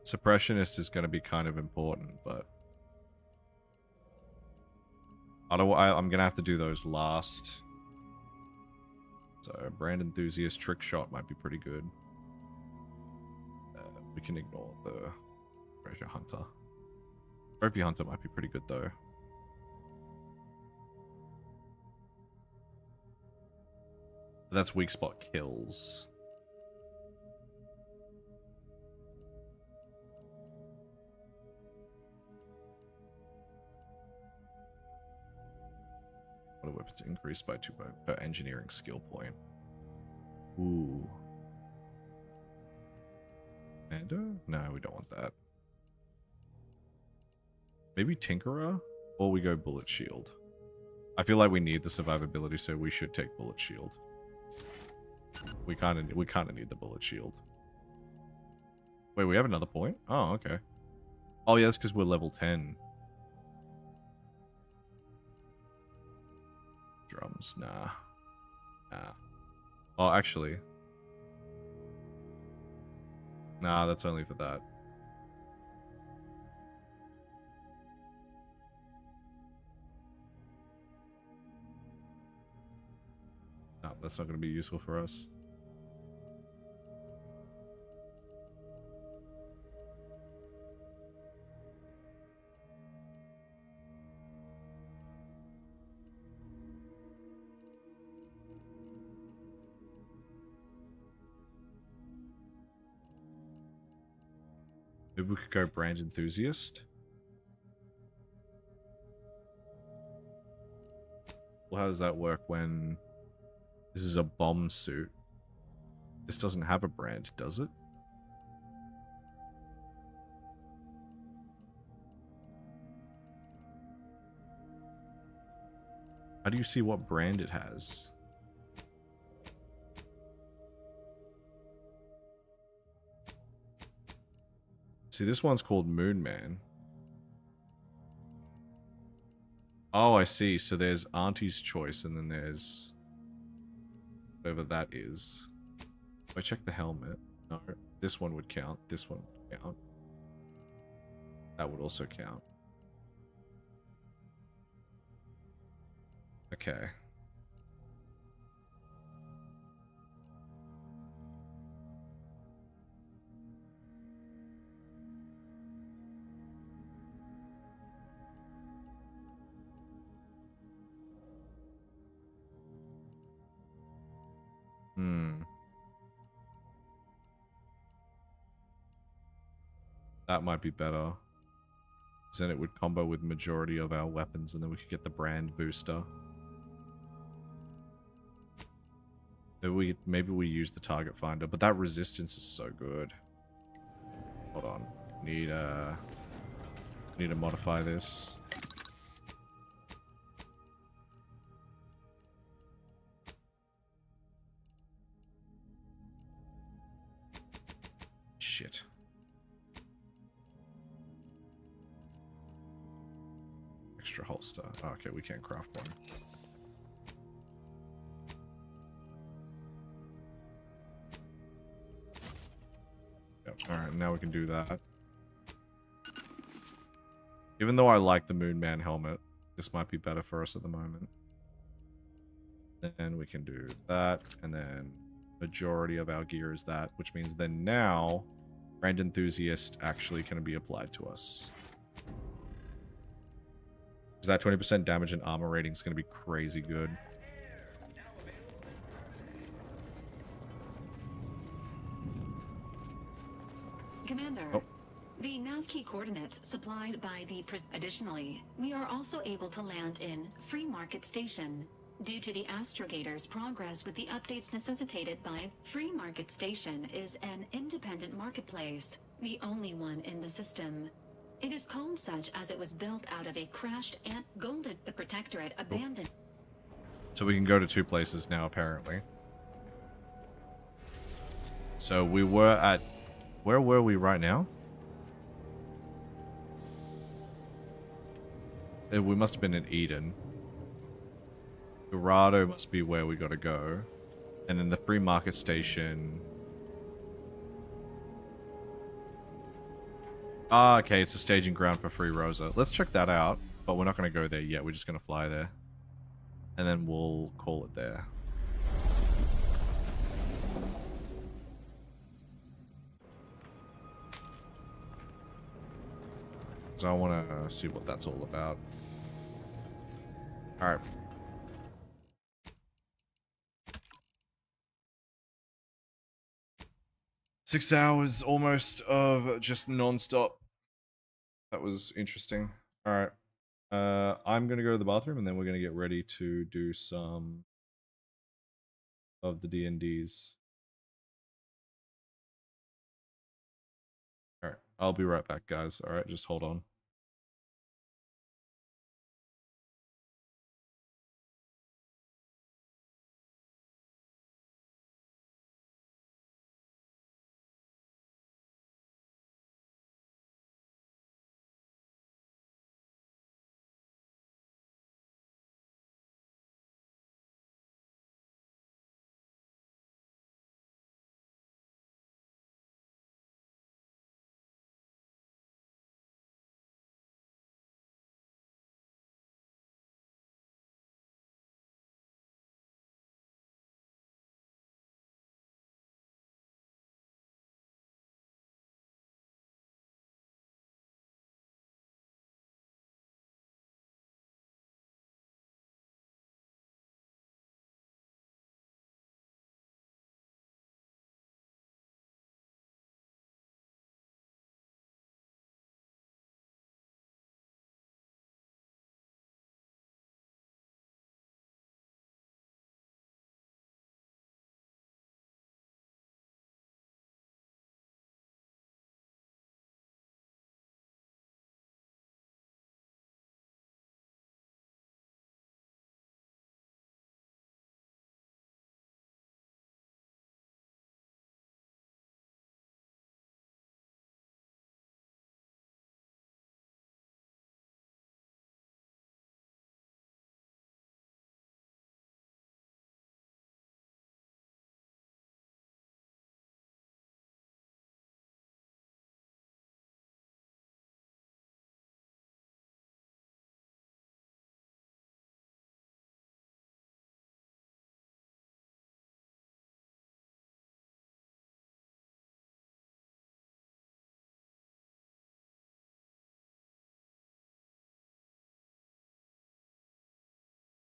Suppressionist is going to be kind of important, but... I'm gonna have to do those last. So brand enthusiast trick shot might be pretty good. We can ignore the treasure hunter. Trophy hunter might be pretty good though. That's weak spot kills. What are weapons increased by 2 per engineering skill point? Ooh. And no, we don't want that. Maybe Tinkerer? Or we go Bullet Shield. I feel like we need the survivability, so we should take Bullet Shield. We kinda need the Bullet Shield. Wait, we have another point? Oh, okay. Oh yeah, that's because we're level 10. Drums, nah. Nah. Oh, actually. Nah, that's only for that. No, that's not going to be useful for us. Maybe we could go brand enthusiast. Well, how does that work when this is a bomb suit? This doesn't have a brand, does it? How do you see what brand it has? See, this one's called Moon Man. Oh, I see. So there's Auntie's Choice, and then there's whatever that is. If I check the helmet, no, this one would count. This one would count. That would also count. Okay. That might be better. Because then it would combo with majority of our weapons, and then we could get the brand booster. Maybe we use the target finder, but that resistance is so good. Hold on. Need to modify this. Shit. Extra holster. Oh, okay, we can't craft one. Yep. Alright, now we can do that. Even though I like the Moon Man helmet, this might be better for us at the moment. Then we can do that, and then majority of our gear is that, which means then now Brand Enthusiast actually can be applied to us. Because that 20% damage and armor rating is going to be crazy good. Commander, the nav key coordinates supplied by the... Additionally, we are also able to land in Free Market Station. Due to the Astrogator's progress with the updates necessitated by Free Market Station is an independent marketplace, the only one in the system. It is called such as it was built out of a crashed and Golden the Protectorate abandoned. So we can go to 2 places now, apparently. So we were at... Where were we right now? We must have been in Eden. Dorado must be where we gotta go. And then the Free Market Station... Ah, okay, it's a staging ground for Free Rosa. Let's check that out. but we're not going to go there yet. We're just going to fly there. And then we'll call it there. So I want to see what that's all about. All right. Six hours almost of just non-stop. That was interesting. All right. I'm going to go to the bathroom and then we're going to get ready to do some of the D&Ds. All right. I'll be right back, guys. All right. Just hold on.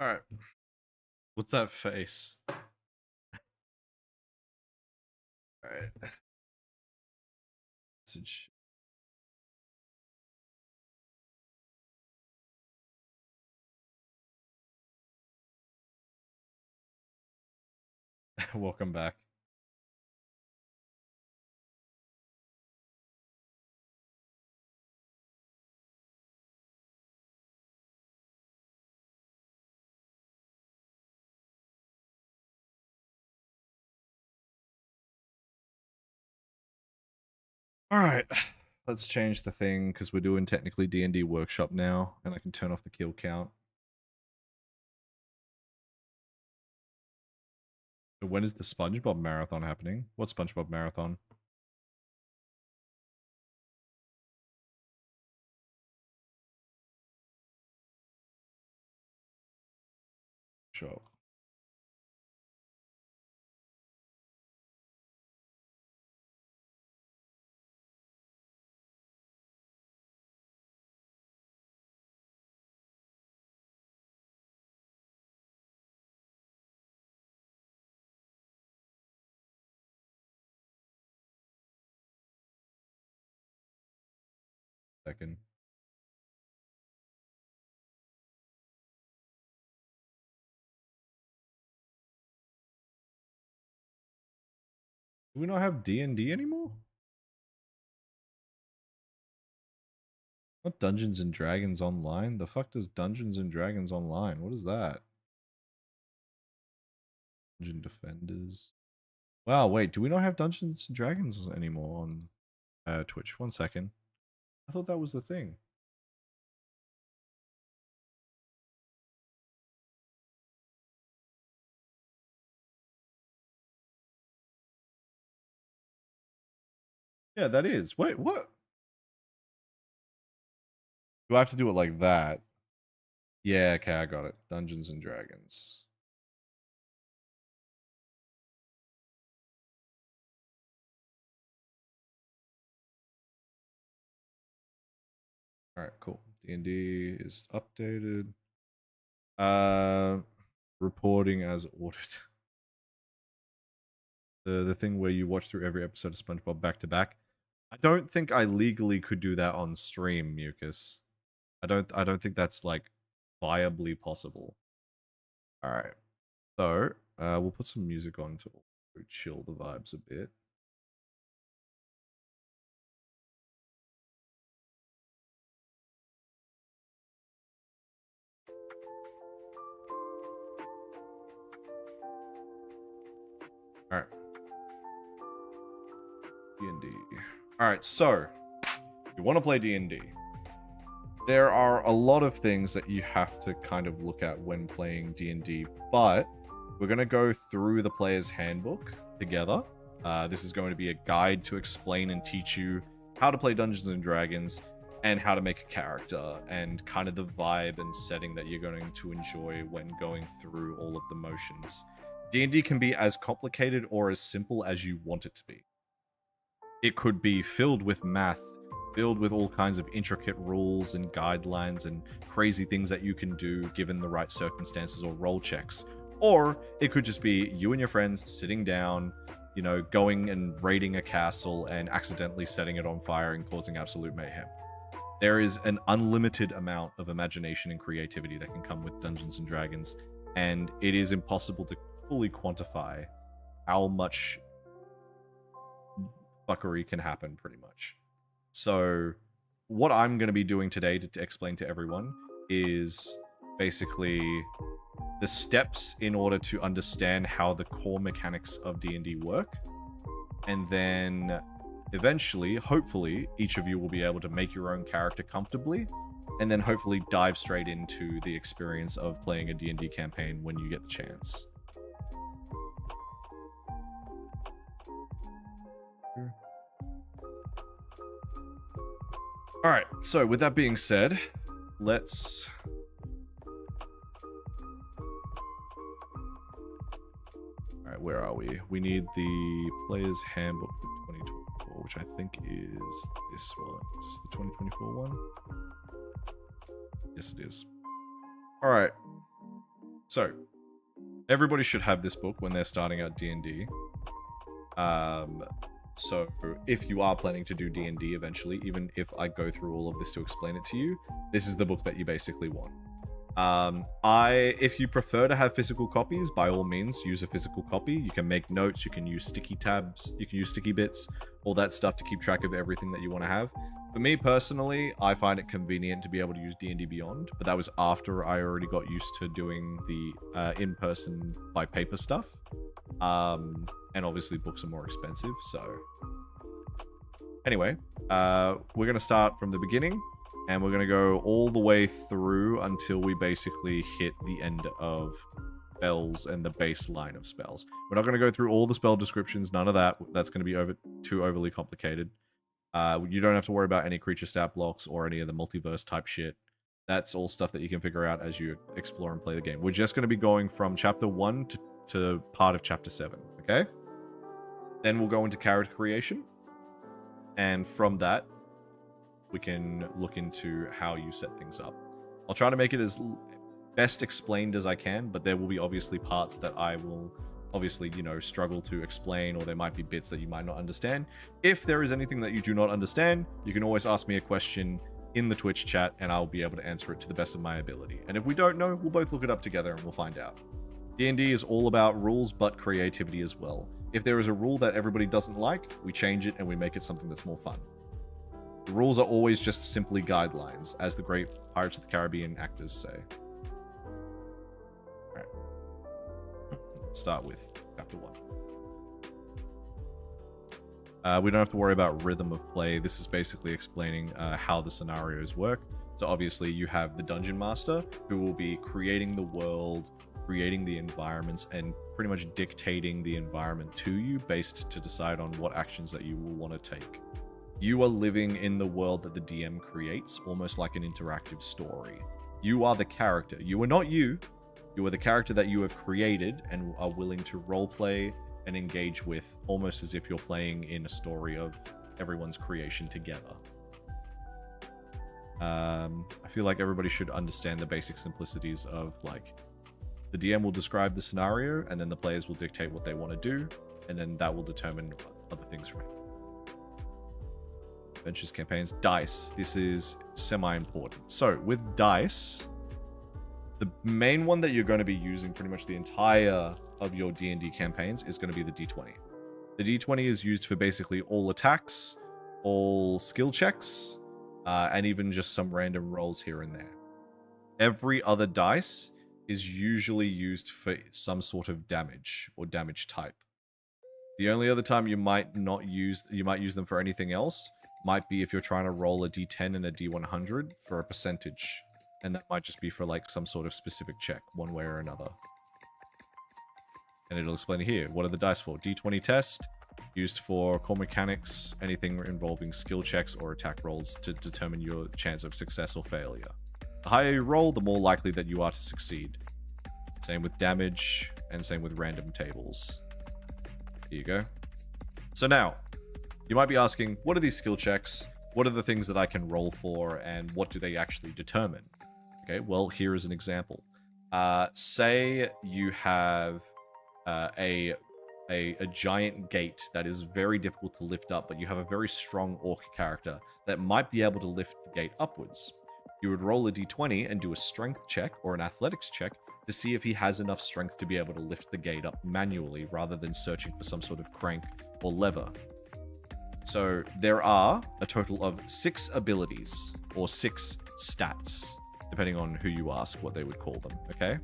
All right. What's that face? All right. Message. Welcome back. All right. Let's change the thing because we're doing technically D&D workshop now, and I can turn off the kill count. So when is the SpongeBob marathon happening? What SpongeBob marathon? Sure. Second. Do we not have D&D anymore? Not Dungeons and Dragons Online? The fuck does Dungeons and Dragons Online? What is that? Dungeon Defenders. Wow, wait, do we not have Dungeons and Dragons anymore on Twitch? 1 second. I thought that was the thing. Yeah, that is. Wait, what? Do I have to do it like that? Yeah, okay, I got it. Dungeons and Dragons. All right, cool. D&D is updated. Reporting as ordered. The thing where you watch through every episode of SpongeBob back to back. I don't think I legally could do that on stream, Mucus. I don't think that's like viably possible. All right. So, we'll put some music on to chill the vibes a bit. All right. D&D. All right, so you want to play D&D. There are a lot of things that you have to kind of look at when playing D&D, but we're going to go through the player's handbook together. This is going to be a guide to explain and teach you how to play Dungeons and Dragons and how to make a character and kind of the vibe and setting that you're going to enjoy when going through all of the motions. D&D can be as complicated or as simple as you want it to be. It could be filled with math, filled with all kinds of intricate rules and guidelines and crazy things that you can do given the right circumstances or roll checks. Or it could just be you and your friends sitting down, you know, going and raiding a castle and accidentally setting it on fire and causing absolute mayhem. There is an unlimited amount of imagination and creativity that can come with Dungeons and Dragons, and it is impossible to fully quantify how much fuckery can happen, pretty much. So what I'm going to be doing today to explain to everyone is basically the steps in order to understand how the core mechanics of D&D work. And then eventually, hopefully, each of you will be able to make your own character comfortably and then hopefully dive straight into the experience of playing a D&D campaign when you get the chance. All right, so with that being said, let's... All right, where are we? We need the Player's Handbook for 2024, which I think is this one. Is this the 2024 one? Yes, it is. All right. So, everybody should have this book when they're starting out D&D. So if you are planning to do D&D eventually, even if I go through all of this to explain it to you, this is the book that you basically want. If you prefer to have physical copies, by all means, use a physical copy. You can make notes, you can use sticky tabs, you can use sticky bits, all that stuff to keep track of everything that you want to have. For me personally, I find it convenient to be able to use D&D Beyond, but that was after I already got used to doing the in-person by paper stuff. And obviously books are more expensive, so... Anyway, we're going to start from the beginning, and we're going to go all the way through until we basically hit the end of spells and the baseline of spells. We're not going to go through all the spell descriptions, none of that. That's going to be too overly complicated. You don't have to worry about any creature stat blocks or any of the multiverse type shit. That's all stuff that you can figure out as you explore and play the game. We're just going to be going from chapter 1 to part of chapter 7, okay? Then we'll go into character creation. And from that, we can look into how you set things up. I'll try to make it as best explained as I can, but there will be obviously parts that I will obviously, you know, struggle to explain, or there might be bits that you might not understand. If there is anything that you do not understand, you can always ask me a question in the Twitch chat, and I'll be able to answer it to the best of my ability. And if we don't know, we'll both look it up together and we'll find out. D&D is all about rules, but creativity as well. If there is a rule that everybody doesn't like, we change it and we make it something that's more fun. The rules are always just simply guidelines, as the great Pirates of the Caribbean actors say. Alright. Let's start with chapter 1. We don't have to worry about rhythm of play. This is basically explaining how the scenarios work. So obviously you have the Dungeon Master, who will be creating the world, creating the environments, and pretty much dictating the environment to you based to decide on what actions that you will want to take. You are living in the world that the DM creates, almost like an interactive story. You are the character. You are not you. You are the character that you have created and are willing to roleplay and engage with, almost as if you're playing in a story of everyone's creation together. I feel like everybody should understand the basic simplicities of, like, the DM will describe the scenario, and then the players will dictate what they want to do, and then that will determine other things from it. Adventures, campaigns, dice. This is semi-important. So, with dice, the main one that you're going to be using pretty much the entire of your D&D campaigns is going to be the D20. The D20 is used for basically all attacks, all skill checks, and even just some random rolls here and there. Every other dice is usually used for some sort of damage or damage type. The only other time you might use them for anything else might be if you're trying to roll a D10 and a D100 for a percentage. And that might just be for, like, some sort of specific check, one way or another. And it'll explain here. What are the dice for? D20 test, used for core mechanics, anything involving skill checks or attack rolls to determine your chance of success or failure. The higher you roll, the more likely that you are to succeed. Same with damage, and same with random tables. Here you go. So now, you might be asking, what are these skill checks? What are the things that I can roll for, and what do they actually determine? Okay, well, here is an example. Say you have a giant gate that is very difficult to lift up, but you have a very strong orc character that might be able to lift the gate upwards. You would roll a d20 and do a strength check or an athletics check to see if he has enough strength to be able to lift the gate up manually rather than searching for some sort of crank or lever. So there are a total of 6 abilities, or 6 stats, depending on who you ask what they would call them, okay?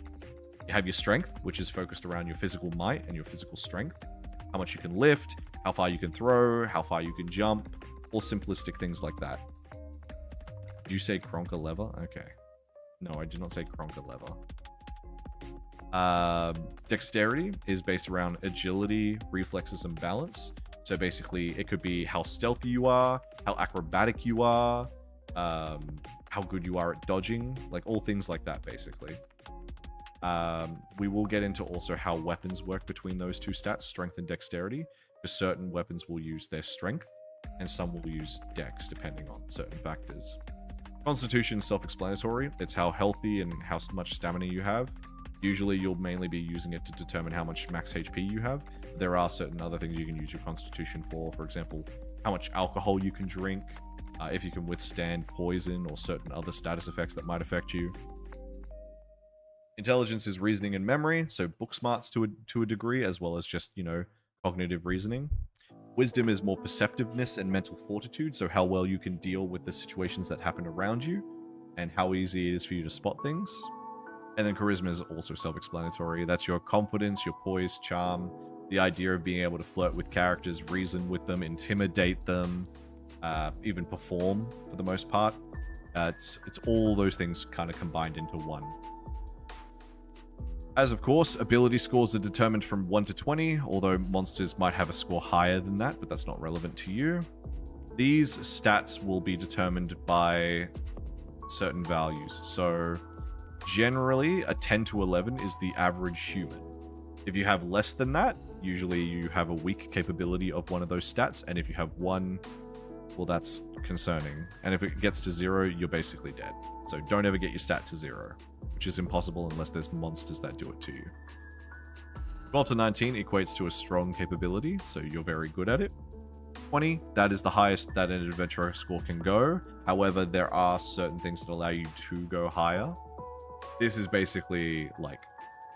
You have your strength, which is focused around your physical might and your physical strength, how much you can lift, how far you can throw, how far you can jump, all simplistic things like that. Did you say Kronka lever? Okay. No, I did not say Kronka lever. Dexterity is based around agility, reflexes, and balance. So basically, it could be how stealthy you are, how acrobatic you are, how good you are at dodging, like all things like that, basically. We will get into also how weapons work between those two stats, strength and dexterity, because certain weapons will use their strength, and some will use dex, depending on certain factors. Constitution is self-explanatory. It's how healthy and how much stamina you have. Usually, you'll mainly be using it to determine how much max HP you have. There are certain other things you can use your Constitution for example, how much alcohol you can drink, if you can withstand poison or certain other status effects that might affect you. Intelligence is reasoning and memory, so book smarts to a degree, as well as just, cognitive reasoning. Wisdom is more perceptiveness and mental fortitude, so how well you can deal with the situations that happen around you, and how easy it is for you to spot things. And then charisma is also self-explanatory. That's your confidence, your poise, charm, the idea of being able to flirt with characters, reason with them, intimidate them, even perform for the most part. It's all those things kind of combined into one. As of course, ability scores are determined from 1 to 20, although monsters might have a score higher than that, but that's not relevant to you. These stats will be determined by certain values. So generally, a 10 to 11 is the average human. If you have less than that, usually you have a weak capability of one of those stats, and if you have 1, well, that's concerning. And if it gets to 0, you're basically dead. So don't ever get your stat to 0, which is impossible unless there's monsters that do it to you. 12 to 19 equates to a strong capability, so you're very good at it. 20, that is the highest that an adventurer score can go. However, there are certain things that allow you to go higher. This is basically like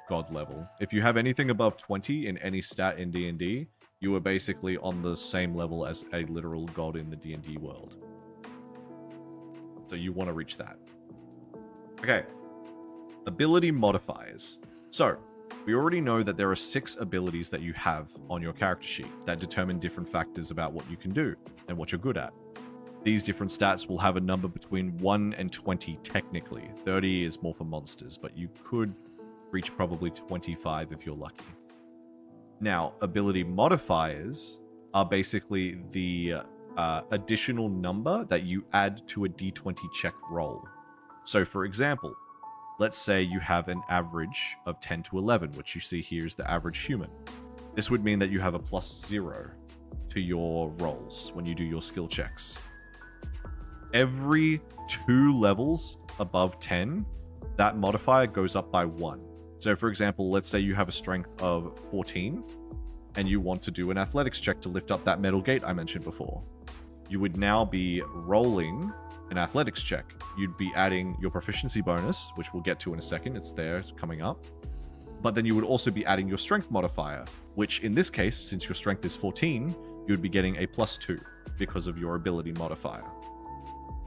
god level. If you have anything above 20 in any stat in D&D, you are basically on the same level as a literal god in the D&D world. So you want to reach that. Okay. Ability modifiers. So, we already know that there are 6 abilities that you have on your character sheet that determine different factors about what you can do and what you're good at. These different stats will have a number between 1 and 20 technically. 30 is more for monsters, but you could reach probably 25 if you're lucky. Now, ability modifiers are basically the additional number that you add to a d20 check roll. So, for example, let's say you have an average of 10 to 11, which you see here is the average human. This would mean that you have a +0 to your rolls when you do your skill checks. Every 2 levels above 10, that modifier goes up by 1. So for example, let's say you have a strength of 14 and you want to do an athletics check to lift up that metal gate I mentioned before. You would now be rolling an athletics check. You'd be adding your proficiency bonus, which we'll get to in a second. It's there, it's coming up. But then you would also be adding your strength modifier, which in this case, since your strength is 14, you would be getting a +2 because of your ability modifier.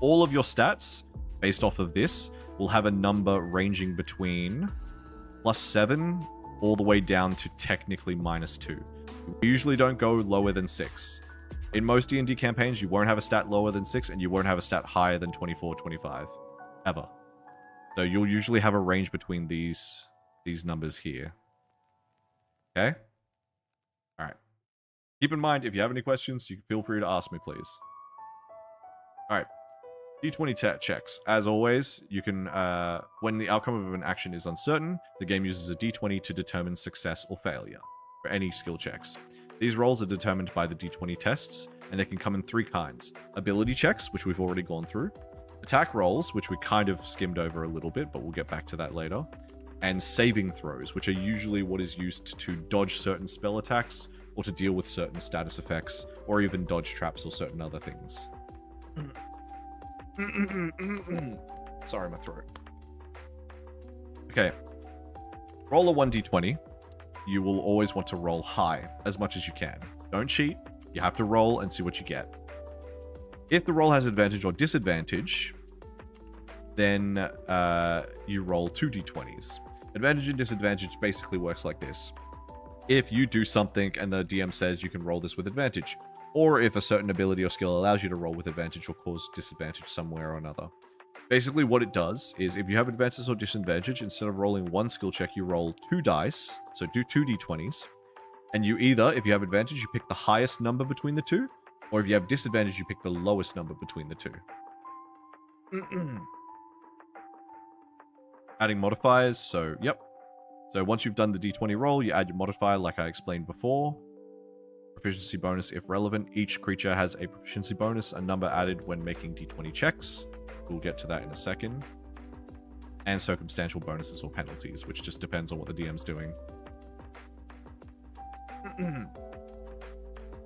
All of your stats, based off of this, will have a number ranging between +7 all the way down to technically -2. We usually don't go lower than 6. In most D&D campaigns, you won't have a stat lower than 6, and you won't have a stat higher than 24, 25. Ever. So you'll usually have a range between these numbers here. Okay? Alright. Keep in mind, if you have any questions, you can feel free to ask me, please. Alright. D20 checks. As always, you can, when the outcome of an action is uncertain, the game uses a D20 to determine success or failure for any skill checks. These rolls are determined by the D20 tests, and they can come in 3 kinds. Ability checks, which we've already gone through. Attack rolls, which we kind of skimmed over a little bit, but we'll get back to that later. And saving throws, which are usually what is used to dodge certain spell attacks, or to deal with certain status effects, or even dodge traps or certain other things. Sorry, my throat. Okay. Roll a 1d20. You will always want to roll high as much as you can. Don't cheat. You have to roll and see what you get. If the roll has advantage or disadvantage, then you roll 2d20s. Advantage and disadvantage basically works like this. If you do something and the DM says you can roll this with advantage, or if a certain ability or skill allows you to roll with advantage or cause disadvantage somewhere or another. Basically what it does is if you have advantage or disadvantage, instead of rolling 1 skill check, you roll 2 dice, so do 2d20s, and you either, if you have advantage, you pick the highest number between the 2, or if you have disadvantage, you pick the lowest number between the 2. Adding modifiers, so yep. So once you've done the d20 roll, you add your modifier like I explained before. Proficiency bonus if relevant. Each creature has a proficiency bonus, a number added when making d20 checks. We'll get to that in a second. And circumstantial bonuses or penalties, which just depends on what the DM's doing.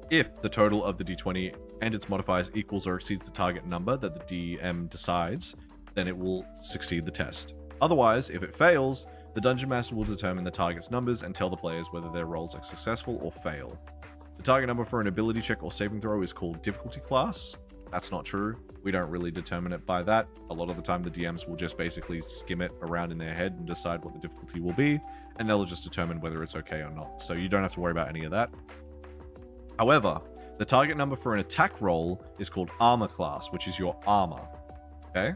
If the total of the d20 and its modifiers equals or exceeds the target number that the DM decides, then it will succeed the test. Otherwise, if it fails, the Dungeon Master will determine the target's numbers and tell the players whether their rolls are successful or fail. The target number for an ability check or saving throw is called difficulty class. That's not true. We don't really determine it by that. A lot of the time the DMs will just basically skim it around in their head and decide what the difficulty will be, and they'll just determine whether it's okay or not. So you don't have to worry about any of that. However, the target number for an attack roll is called armor class, which is your armor. Okay?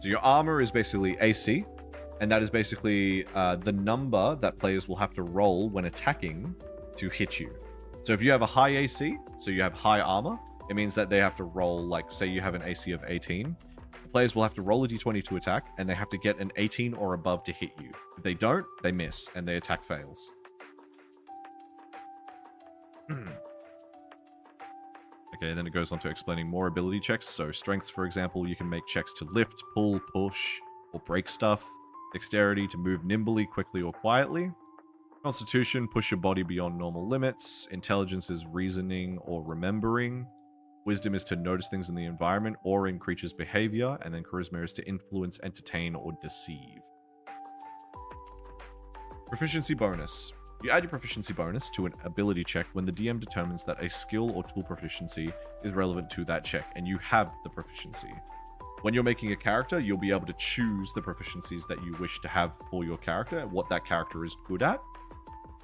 So your armor is basically AC, and that is basically the number that players will have to roll when attacking to hit you. So if you have a high AC, so you have high armor, it means that they have to roll, like, say you have an AC of 18. The players will have to roll a d20 to attack, and they have to get an 18 or above to hit you. If they don't, they miss, and their attack fails. Okay, then it goes on to explaining more ability checks. So strength, for example, you can make checks to lift, pull, push, or break stuff. Dexterity, to move nimbly, quickly, or quietly. Constitution, push your body beyond normal limits. Intelligence is reasoning or remembering. Wisdom is to notice things in the environment or in creatures' behavior. And then charisma is to influence, entertain, or deceive. Proficiency bonus. You add your proficiency bonus to an ability check when the DM determines that a skill or tool proficiency is relevant to that check, and you have the proficiency. When you're making a character, you'll be able to choose the proficiencies that you wish to have for your character, what that character is good at,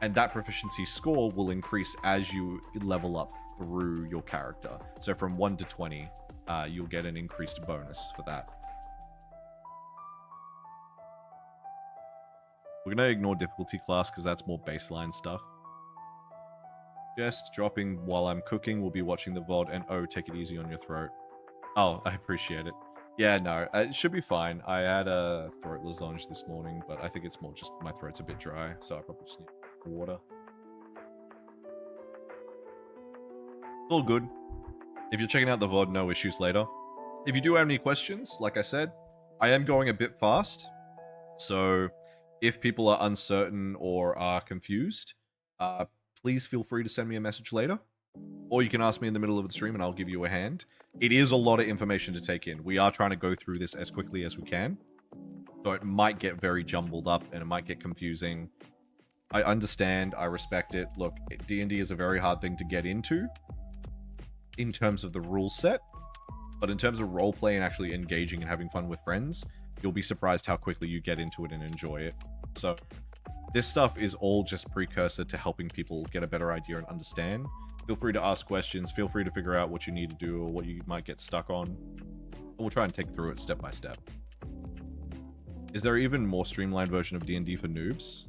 and that proficiency score will increase as you level up through your character. So from 1 to 20, you'll get an increased bonus for that. We're going to ignore difficulty class because that's more baseline stuff. Just dropping while I'm cooking. We'll be watching the VOD, and oh, take it easy on your throat. Oh, I appreciate it. Yeah, no, it should be fine. I had a throat lozenge this morning, but I think it's more just my throat's a bit dry, so I probably just need water. It's all good. If you're checking out the VOD, no issues later. If you do have any questions, like I said, I am going a bit fast. So if people are uncertain or are confused, please feel free to send me a message later. Or you can ask me in the middle of the stream and I'll give you a hand. It is a lot of information to take in. We are trying to go through this as quickly as we can. So it might get very jumbled up and it might get confusing. I understand. I respect it. Look, D&D is a very hard thing to get into in terms of the rule set. But in terms of roleplay and actually engaging and having fun with friends, you'll be surprised how quickly you get into it and enjoy it. So this stuff is all just precursor to helping people get a better idea and understand. Feel free to ask questions. Feel free to figure out what you need to do or what you might get stuck on. And we'll try and take through it step by step. Is there even more streamlined version of D&D for noobs?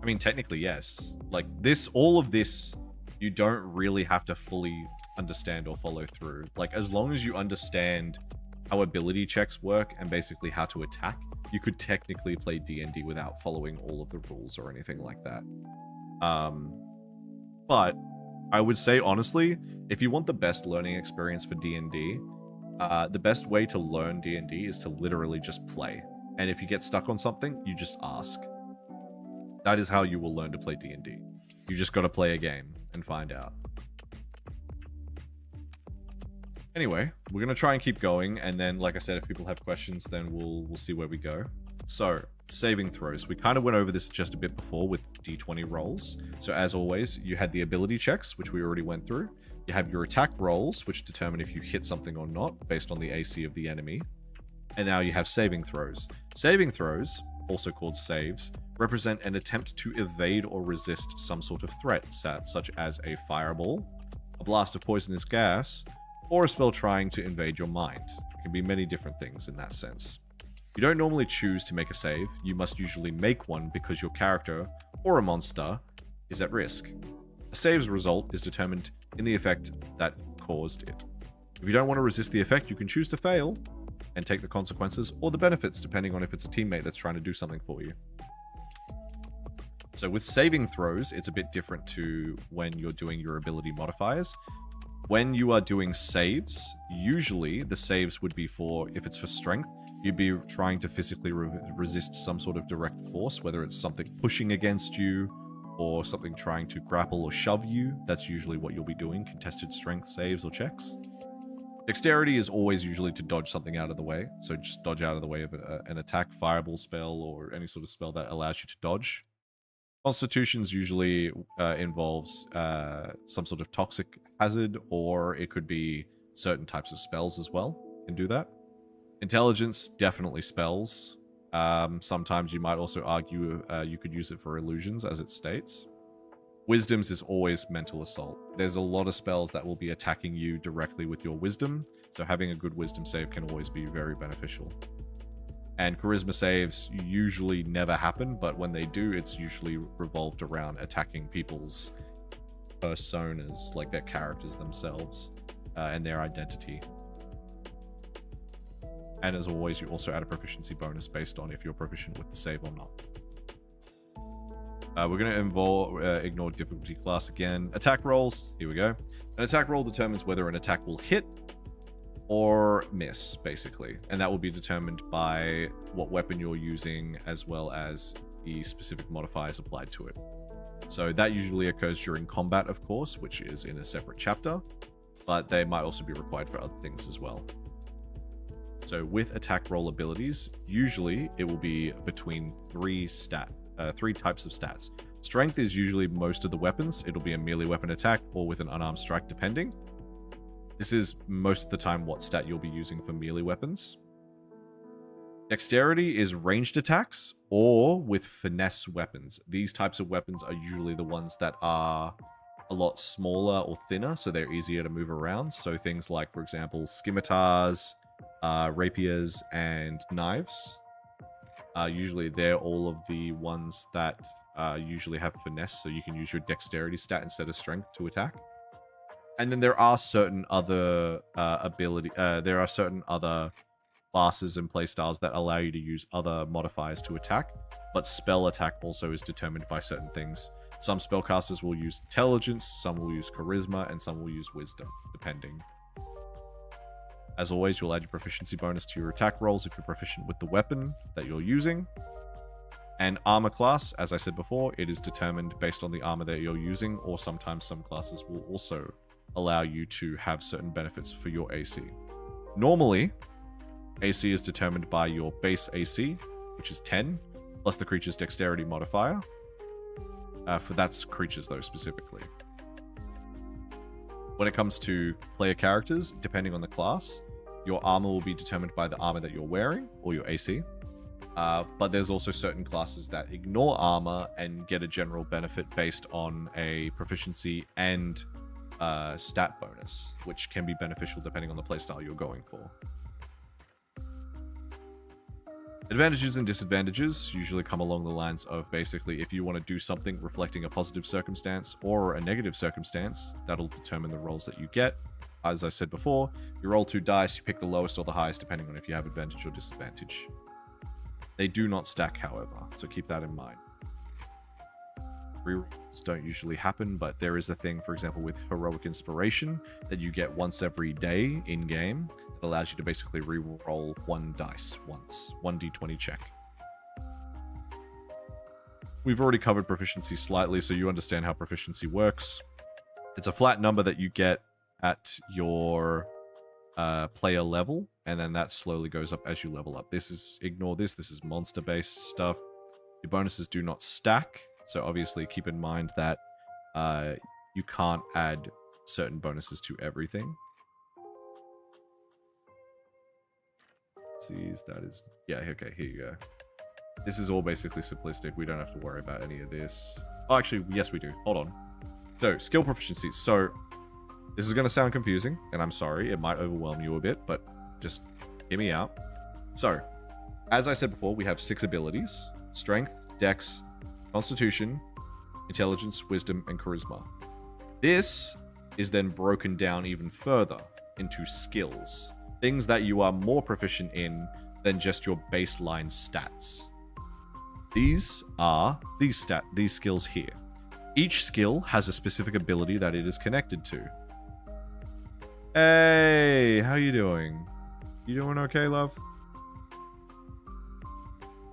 I mean, technically, yes. Like this, all of this, you don't really have to fully understand or follow through. Like as long as you understand how ability checks work and basically how to attack, you could technically play D&D without following all of the rules or anything like that. But I would say, honestly, if you want the best learning experience for D&D, the best way to learn D&D is to literally just play. And if you get stuck on something, you just ask. That is how you will learn to play D&D. You just gotta play a game and find out. Anyway, we're gonna try and keep going, and then, like I said, if people have questions, then we'll see where we go. So, saving throws. We kind of went over this just a bit before with D20 rolls. So as always, you had the ability checks, which we already went through. You have your attack rolls, which determine if you hit something or not, based on the AC of the enemy. And now you have saving throws. Saving throws, also called saves, represent an attempt to evade or resist some sort of threat, such as a fireball, a blast of poisonous gas, or a spell trying to invade your mind. It can be many different things in that sense. You don't normally choose to make a save, you must usually make one because your character, or a monster, is at risk. A save's result is determined in the effect that caused it. If you don't want to resist the effect, you can choose to fail, and take the consequences, or the benefits, depending on if it's a teammate that's trying to do something for you. So with saving throws, it's a bit different to when you're doing your ability modifiers. When you are doing saves, usually the saves would be for, if it's for strength, you'd be trying to physically resist some sort of direct force, whether it's something pushing against you, or something trying to grapple or shove you. That's usually what you'll be doing, contested strength saves or checks. Dexterity is always usually to dodge something out of the way, so just dodge out of the way of an attack, fireball spell, or any sort of spell that allows you to dodge. Constitutions usually involves some sort of toxic hazard, or it could be certain types of spells as well, can do that. Intelligence, definitely spells. Sometimes you might also argue you could use it for illusions, as it states. Wisdom's is always mental assault. There's a lot of spells that will be attacking you directly with your wisdom, so having a good wisdom save can always be very beneficial. And charisma saves usually never happen, but when they do, it's usually revolved around attacking people's personas, like their characters themselves, and their identity. And as always, you also add a proficiency bonus based on if you're proficient with the save or not. We're going to ignore difficulty class again. Attack rolls. Here we go. An attack roll determines whether an attack will hit or miss, basically. And that will be determined by what weapon you're using, as well as the specific modifiers applied to it. So that usually occurs during combat, of course, which is in a separate chapter. But they might also be required for other things as well. So with attack roll abilities, usually it will be between three types of stats. Strength is usually most of the weapons. It'll be a melee weapon attack or with an unarmed strike, depending. This is most of the time what stat you'll be using for melee weapons. Dexterity is ranged attacks or with finesse weapons. These types of weapons are usually the ones that are a lot smaller or thinner, so they're easier to move around. So things like, for example, scimitars, rapiers, and knives. Usually they're all of the ones that usually have finesse, so you can use your dexterity stat instead of strength to attack. And then there are certain other classes and playstyles that allow you to use other modifiers to attack, but spell attack also is determined by certain things. Some spellcasters will use intelligence, some will use charisma, and some will use wisdom, depending. As always, you'll add your proficiency bonus to your attack rolls if you're proficient with the weapon that you're using. And armor class, as I said before, it is determined based on the armor that you're using, or sometimes some classes will also allow you to have certain benefits for your AC. Normally, AC is determined by your base AC, which is 10, plus the creature's dexterity modifier. That's creatures, though, specifically. When it comes to player characters, depending on the class, your armor will be determined by the armor that you're wearing, or your AC. But there's also certain classes that ignore armor and get a general benefit based on a proficiency and stat bonus, which can be beneficial depending on the playstyle you're going for. Advantages and disadvantages usually come along the lines of basically if you want to do something reflecting a positive circumstance or a negative circumstance, that'll determine the rolls that you get. As I said before, you roll 2 dice, you pick the lowest or the highest depending on if you have advantage or disadvantage. They do not stack, however, so keep that in mind. Rerolls don't usually happen, but there is a thing, for example, with Heroic Inspiration that you get once every day in-game that allows you to basically re-roll 1 dice once, 1d20 check. We've already covered proficiency slightly, so you understand how proficiency works. It's a flat number that you get at your player level, and then that slowly goes up as you level up. Ignore this is monster-based stuff. Your bonuses do not stack, so obviously keep in mind that you can't add certain bonuses to everything. Yeah, okay, here you go. This is all basically simplistic. We don't have to worry about any of this. Oh, actually, yes, we do. Hold on. So, skill proficiencies. So, this is going to sound confusing, and I'm sorry, it might overwhelm you a bit, but just hear me out. So, as I said before, we have 6 abilities: Strength, Dex, Constitution, Intelligence, Wisdom, and Charisma. This is then broken down even further into skills. Things that you are more proficient in than just your baseline stats. These are these skills here. Each skill has a specific ability that it is connected to. Hey, how you doing? You doing okay, love?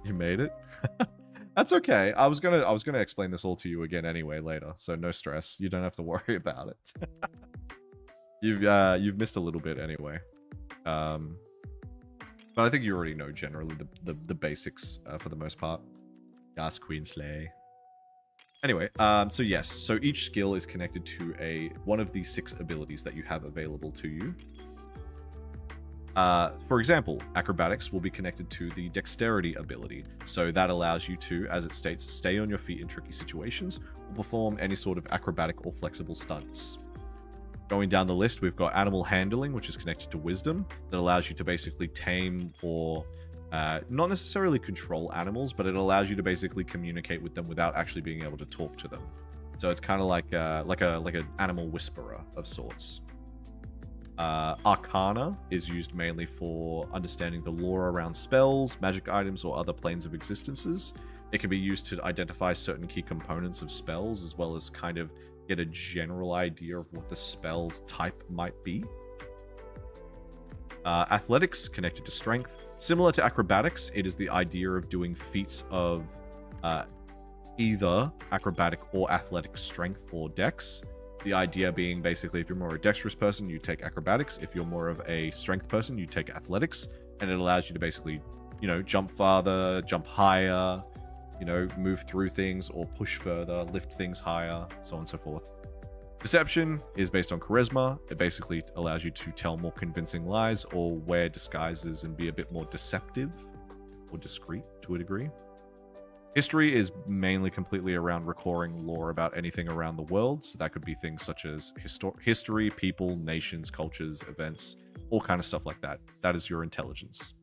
You made it? That's okay. I was gonna explain this all to you again anyway later, so no stress. You don't have to worry about it. You've missed a little bit anyway. But I think you already know generally the basics for the most part. Yes, Queen Slay. Anyway, so yes, so each skill is connected to one of these 6 abilities that you have available to you. For example, acrobatics will be connected to the dexterity ability, so that allows you to, as it states, stay on your feet in tricky situations or perform any sort of acrobatic or flexible stunts. Going down the list, we've got animal handling, which is connected to wisdom, that allows you to basically tame or not necessarily control animals, but it allows you to basically communicate with them without actually being able to talk to them. So it's kind of like an animal whisperer of sorts. Arcana is used mainly for understanding the lore around spells, magic items, or other planes of existences. It can be used to identify certain key components of spells, as well as kind of get a general idea of what the spell's type might be. Athletics, connected to strength. Similar to acrobatics, it is the idea of doing feats of either acrobatic or athletic strength or dex. The idea being basically if you're more a dexterous person, you take acrobatics. If you're more of a strength person, you take athletics. And it allows you to basically, jump farther, jump higher, move through things or push further, lift things higher, so on and so forth. Deception is based on charisma. It basically allows you to tell more convincing lies or wear disguises and be a bit more deceptive or discreet to a degree. History is mainly completely around recalling lore about anything around the world. So that could be things such as history, people, nations, cultures, events, all kind of stuff like that. That is your intelligence.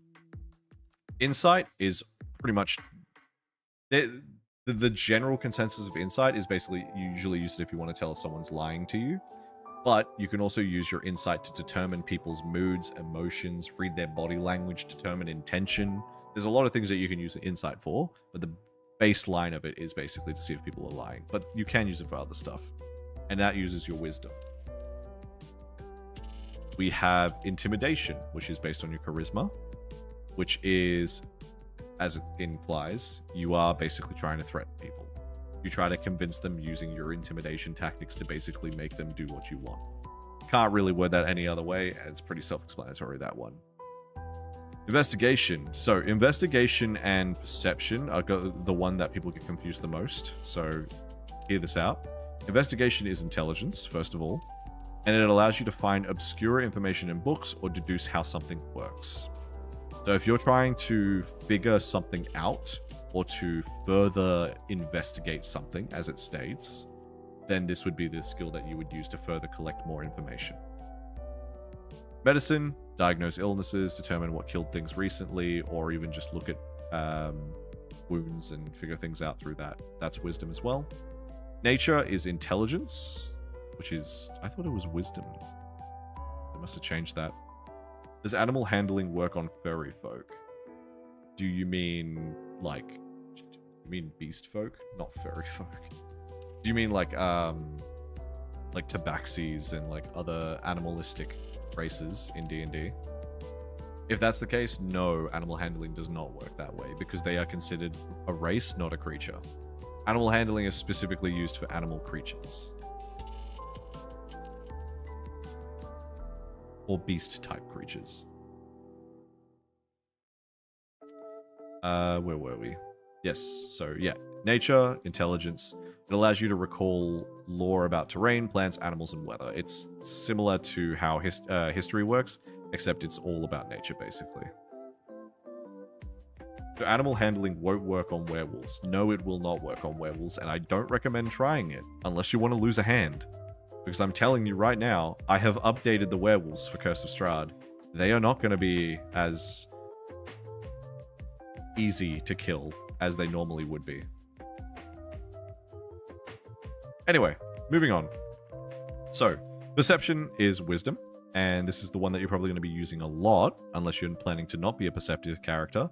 Insight is pretty much... The general consensus of insight is basically you usually use it if you want to tell if someone's lying to you. But you can also use your insight to determine people's moods, emotions, read their body language, determine intention. There's a lot of things that you can use insight for, but the baseline of it is basically to see if people are lying. But you can use it for other stuff, and that uses your wisdom. We have intimidation, which is based on your charisma, which is, as it implies, you are basically trying to threaten people. You try to convince them using your intimidation tactics to basically make them do what you want. Can't really word that any other way, and it's pretty self-explanatory, that one. Investigation. So, investigation and perception are the one that people get confused the most. So, hear this out. Investigation is intelligence, first of all, and it allows you to find obscure information in books or deduce how something works. So, if you're trying to figure something out, or to further investigate something, as it states, then this would be the skill that you would use to further collect more information. Medicine, diagnose illnesses, determine what killed things recently, or even just look at wounds and figure things out through that. That's wisdom as well. Nature is intelligence, which is... I thought it was wisdom. They must have changed that. Does animal handling work on furry folk? Do you mean, like... You mean beast folk? Not furry folk. Do you mean like tabaxis and like other animalistic races in D&D? If that's the case, no, animal handling does not work that way because they are considered a race, not a creature. Animal handling is specifically used for animal creatures. Or beast-type creatures. Where were we? Yes, so yeah. Nature, intelligence. It allows you to recall lore about terrain, plants, animals, and weather. It's similar to how history works, except it's all about nature, basically. So animal handling won't work on werewolves. No, it will not work on werewolves, and I don't recommend trying it, unless you want to lose a hand. Because I'm telling you right now, I have updated the werewolves for Curse of Strahd. They are not going to be as easy to kill as they normally would be. Anyway, moving on. So, perception is wisdom, and this is the one that you're probably going to be using a lot, unless you're planning to not be a perceptive character.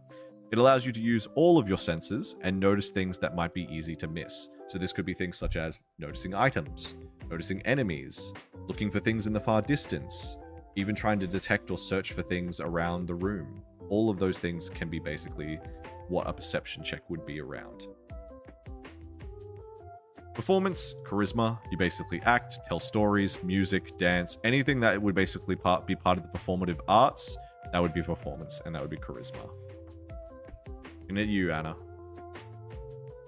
It allows you to use all of your senses and notice things that might be easy to miss. So this could be things such as noticing items, noticing enemies, looking for things in the far distance, even trying to detect or search for things around the room. All of those things can be basically what a perception check would be around. Performance, charisma, you basically act, tell stories, music, dance, anything that would basically be part of the performative arts, that would be performance, and that would be charisma. And at you, Anna.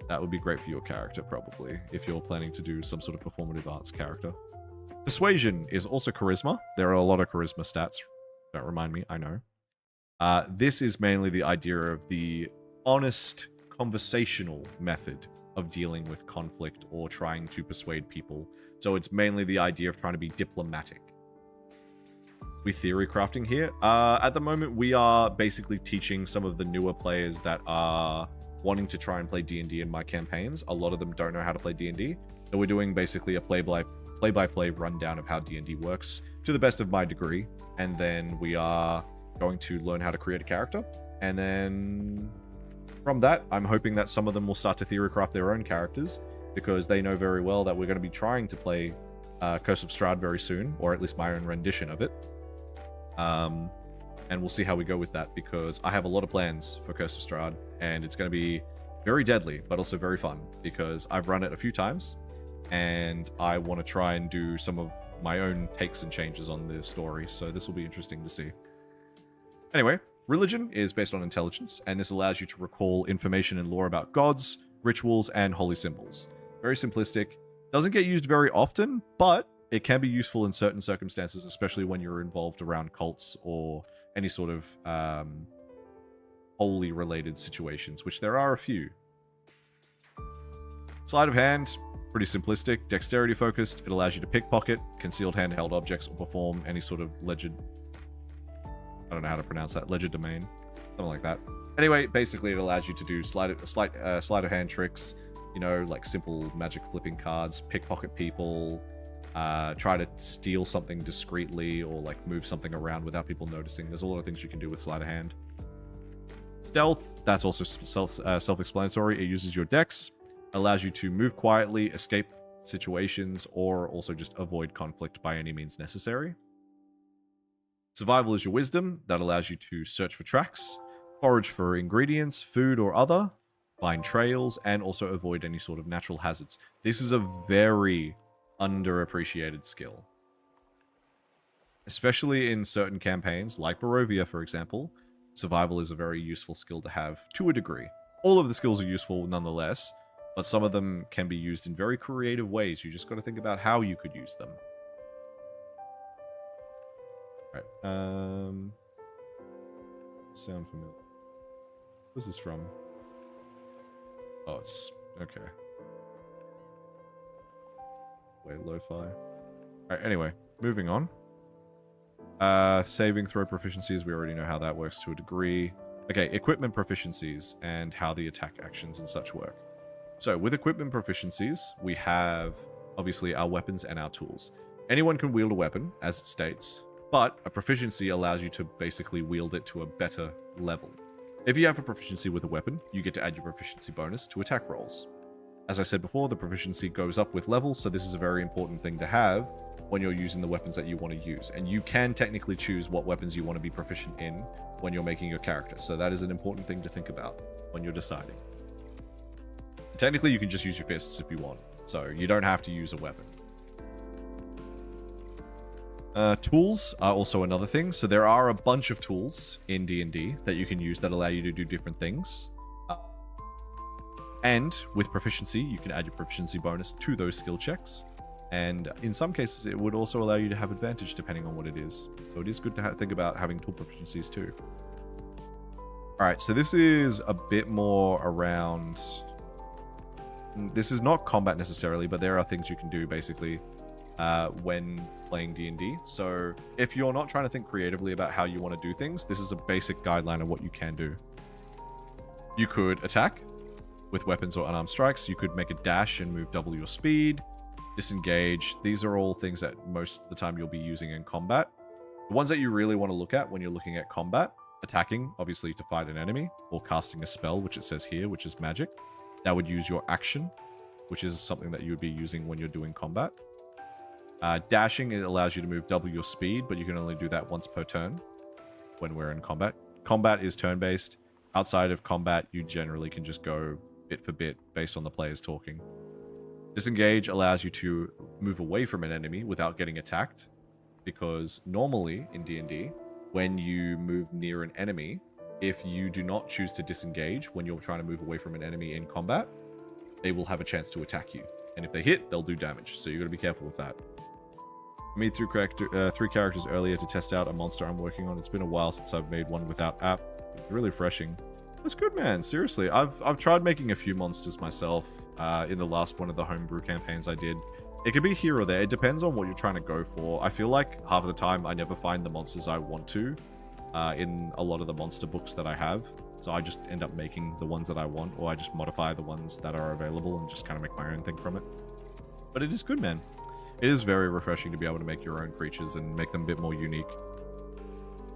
That would be great for your character, probably, if you're planning to do some sort of performative arts character. Persuasion is also charisma. There are a lot of charisma stats. Don't remind me, I know. This is mainly the idea of the honest, conversational method of dealing with conflict or trying to persuade people. So it's mainly the idea of trying to be diplomatic. We theory crafting here. At the moment, we are basically teaching some of the newer players that are wanting to try and play D&D in my campaigns. A lot of them don't know how to play D&D. So we're doing basically a play-by-play rundown of how D&D works to the best of my degree. And then we are going to learn how to create a character. And then from that, I'm hoping that some of them will start to theory craft their own characters because they know very well that we're going to be trying to play Curse of Strahd very soon, or at least my own rendition of it. And we'll see how we go with that because I have a lot of plans for Curse of Strahd and it's going to be very deadly, but also very fun because I've run it a few times and I want to try and do some of my own takes and changes on the story. So this will be interesting to see. Anyway, religion is based on intelligence, and this allows you to recall information and lore about gods, rituals, and holy symbols. Very simplistic. Doesn't get used very often, but it can be useful in certain circumstances, especially when you're involved around cults or any sort of holy related situations, which there are a few. Sleight of hand, pretty simplistic. Dexterity focused. It allows you to pickpocket, concealed handheld objects, or perform any sort of I don't know how to pronounce that. Legerdemain. Something like that. Anyway, basically it allows you to do sleight of hand tricks, you know, like simple magic flipping cards, pickpocket people, try to steal something discreetly, or like move something around without people noticing. There's a lot of things you can do with sleight of hand. Stealth, that's also self-explanatory. It uses your dex, allows you to move quietly, escape situations, or also just avoid conflict by any means necessary. Survival is your wisdom. That allows you to search for tracks, forage for ingredients, food or other, find trails, and also avoid any sort of natural hazards. This is a very underappreciated skill. Especially in certain campaigns, like Barovia, for example, survival is a very useful skill to have to a degree. All of the skills are useful nonetheless, but some of them can be used in very creative ways. You just got to think about how you could use them. Right. Sound familiar. What's this from? Oh, it's... okay. Way lo-fi. Alright, anyway. Moving on. Saving throw proficiencies. We already know how that works to a degree. Okay, equipment proficiencies and how the attack actions and such work. So, with equipment proficiencies, we have, obviously, our weapons and our tools. Anyone can wield a weapon, as it states, but a proficiency allows you to basically wield it to a better level. If you have a proficiency with a weapon, you get to add your proficiency bonus to attack rolls. As I said before, the proficiency goes up with level, so this is a very important thing to have when you're using the weapons that you want to use. And you can technically choose what weapons you want to be proficient in when you're making your character. So that is an important thing to think about when you're deciding. Technically, you can just use your fists if you want, so you don't have to use a weapon. Tools are also another thing. So there are a bunch of tools in D&D that you can use that allow you to do different things. And with proficiency, you can add your proficiency bonus to those skill checks. And in some cases, it would also allow you to have advantage depending on what it is. So it is good to think about having tool proficiencies too. Alright, so this is a bit more around... This is not combat necessarily, but there are things you can do basically when playing D&D. So if you're not trying to think creatively about how you want to do things, this is a basic guideline of what you can do. You could attack with weapons or unarmed strikes. You could make a dash and move double your speed. Disengage. These are all things that most of the time you'll be using in combat. The ones that you really want to look at when you're looking at combat: attacking, obviously to fight an enemy, or casting a spell, which it says here, which is magic. That would use your action, which is something that you would be using when you're doing combat. Dashing, it allows you to move double your speed, but you can only do that once per turn when we're in combat. Combat is turn-based. Outside of combat, you generally can just go bit for bit based on the players talking. Disengage allows you to move away from an enemy without getting attacked, because normally in D&D, when you move near an enemy, if you do not choose to disengage when you're trying to move away from an enemy in combat, they will have a chance to attack you. And if they hit, they'll do damage, so you've got to be careful with that. I made 3 characters earlier to test out a monster I'm working on. It's been a while since I've made one without app. It's really refreshing. That's good, man. Seriously, I've tried making a few monsters myself in the last one of the homebrew campaigns I did. It could be here or there. It depends on what you're trying to go for. I feel like half of the time I never find the monsters I want to in a lot of the monster books that I have. So I just end up making the ones that I want, or I just modify the ones that are available and just kind of make my own thing from it. But it is good, man. It is very refreshing to be able to make your own creatures and make them a bit more unique.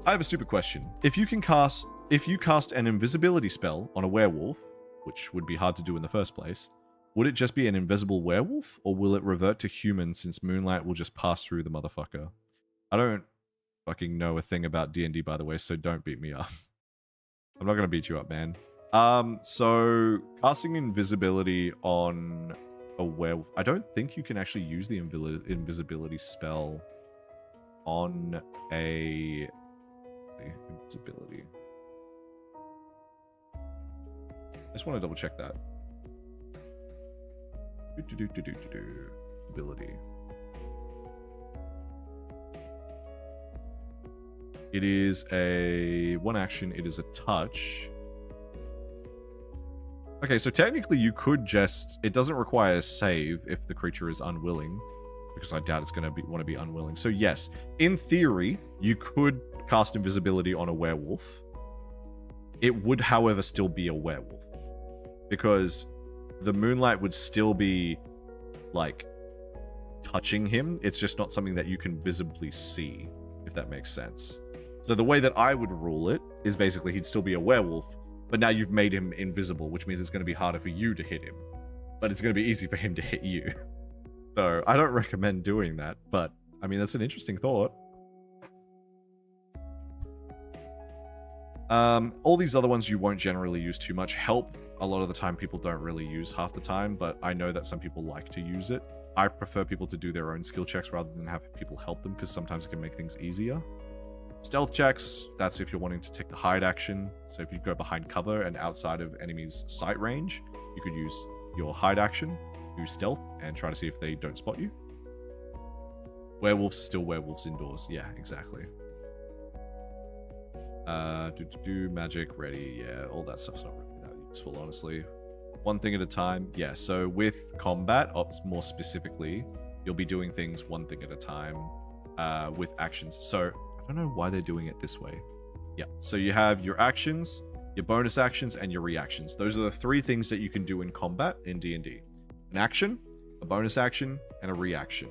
I have a stupid question. If you cast an invisibility spell on a werewolf, which would be hard to do in the first place, would it just be an invisible werewolf, or will it revert to human since moonlight will just pass through the motherfucker? I don't fucking know a thing about D&D, by the way, so don't beat me up. I'm not gonna beat you up, man. So casting invisibility on a werewolf, I don't think you can actually use the invisibility spell on a invisibility. I just want to double check that. Ability. It is a one action. It is a touch. Okay, so technically you could just... It doesn't require a save if the creature is unwilling, because I doubt it's going to want to be unwilling. So yes, in theory, you could cast invisibility on a werewolf. It would, however, still be a werewolf, because the moonlight would still be, like, touching him. It's just not something that you can visibly see, if that makes sense. So the way that I would rule it is basically he'd still be a werewolf, but now you've made him invisible, which means it's going to be harder for you to hit him. But it's going to be easy for him to hit you. So I don't recommend doing that, but I mean, that's an interesting thought. All these other ones you won't generally use too much. Help, a lot of the time people don't really use half the time, but I know that some people like to use it. I prefer people to do their own skill checks rather than have people help them, because sometimes it can make things easier. Stealth checks, that's if you're wanting to take the hide action. So if you go behind cover and outside of enemies' sight range, you could use your hide action, use stealth, and try to see if they don't spot you. Werewolves are still werewolves indoors. Yeah, exactly. Magic, ready. Yeah, all that stuff's not really that useful, honestly. One thing at a time. Yeah, so with combat, more specifically, you'll be doing things one thing at a time with actions. So I don't know why they're doing it this way. Yeah, so you have your actions, your bonus actions, and your reactions. Those are the three things that you can do in combat in D&D. An action, a bonus action, and a reaction.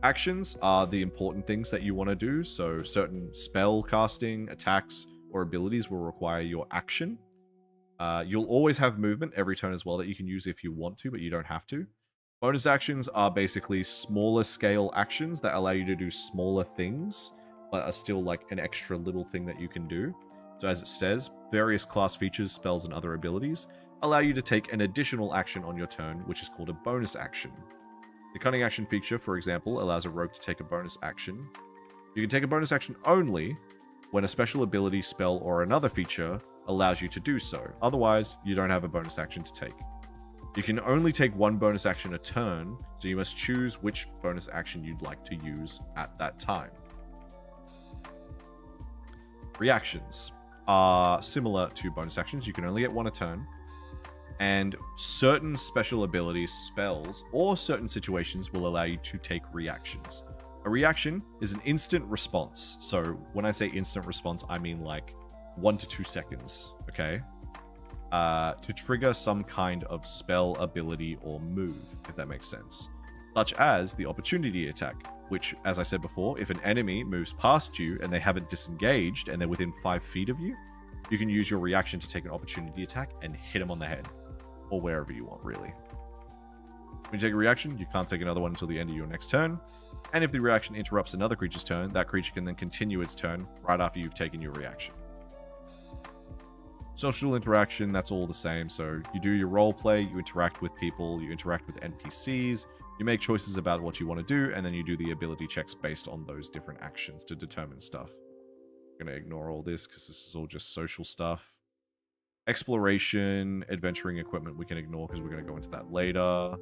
Actions are the important things that you want to do, so certain spell casting, attacks, or abilities will require your action. You'll always have movement every turn as well that you can use if you want to, but you don't have to. Bonus actions are basically smaller scale actions that allow you to do smaller things, but are still like an extra little thing that you can do. So as it says, various class features, spells, and other abilities allow you to take an additional action on your turn, which is called a bonus action. The cunning action feature, for example, allows a rogue to take a bonus action. You can take a bonus action only when a special ability, spell, or another feature allows you to do so. Otherwise, you don't have a bonus action to take. You can only take one bonus action a turn, so you must choose which bonus action you'd like to use at that time. Reactions are similar to bonus actions. You can only get one a turn. And certain special abilities, spells, or certain situations will allow you to take reactions. A reaction is an instant response. So when I say instant response, I mean like 1 to 2 seconds, okay? To trigger some kind of spell, ability, or move, if that makes sense. Such as the opportunity attack, which, as I said before, if an enemy moves past you and they haven't disengaged and they're within 5 feet of you, you can use your reaction to take an opportunity attack and hit them on the head. Or wherever you want, really. When you take a reaction, you can't take another one until the end of your next turn. And if the reaction interrupts another creature's turn, that creature can then continue its turn right after you've taken your reaction. Social interaction, that's all the same. So you do your role play, you interact with people, you interact with NPCs, you make choices about what you want to do, and then you do the ability checks based on those different actions to determine stuff. I'm going to ignore all this because this is all just social stuff. Exploration, adventuring equipment we can ignore because we're going to go into that later.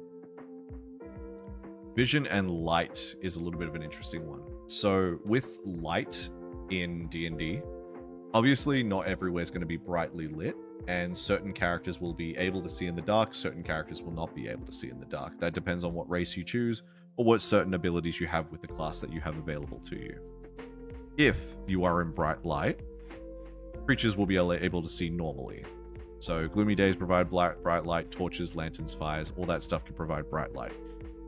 Vision and light is a little bit of an interesting one. So with light in D&D, obviously not everywhere is going to be brightly lit, and certain characters will be able to see in the dark, certain characters will not be able to see in the dark. That depends on what race you choose or what certain abilities you have with the class that you have available to you. If you are in bright light, creatures will be able to see normally. So gloomy days provide bright light, torches, lanterns, fires, all that stuff can provide bright light.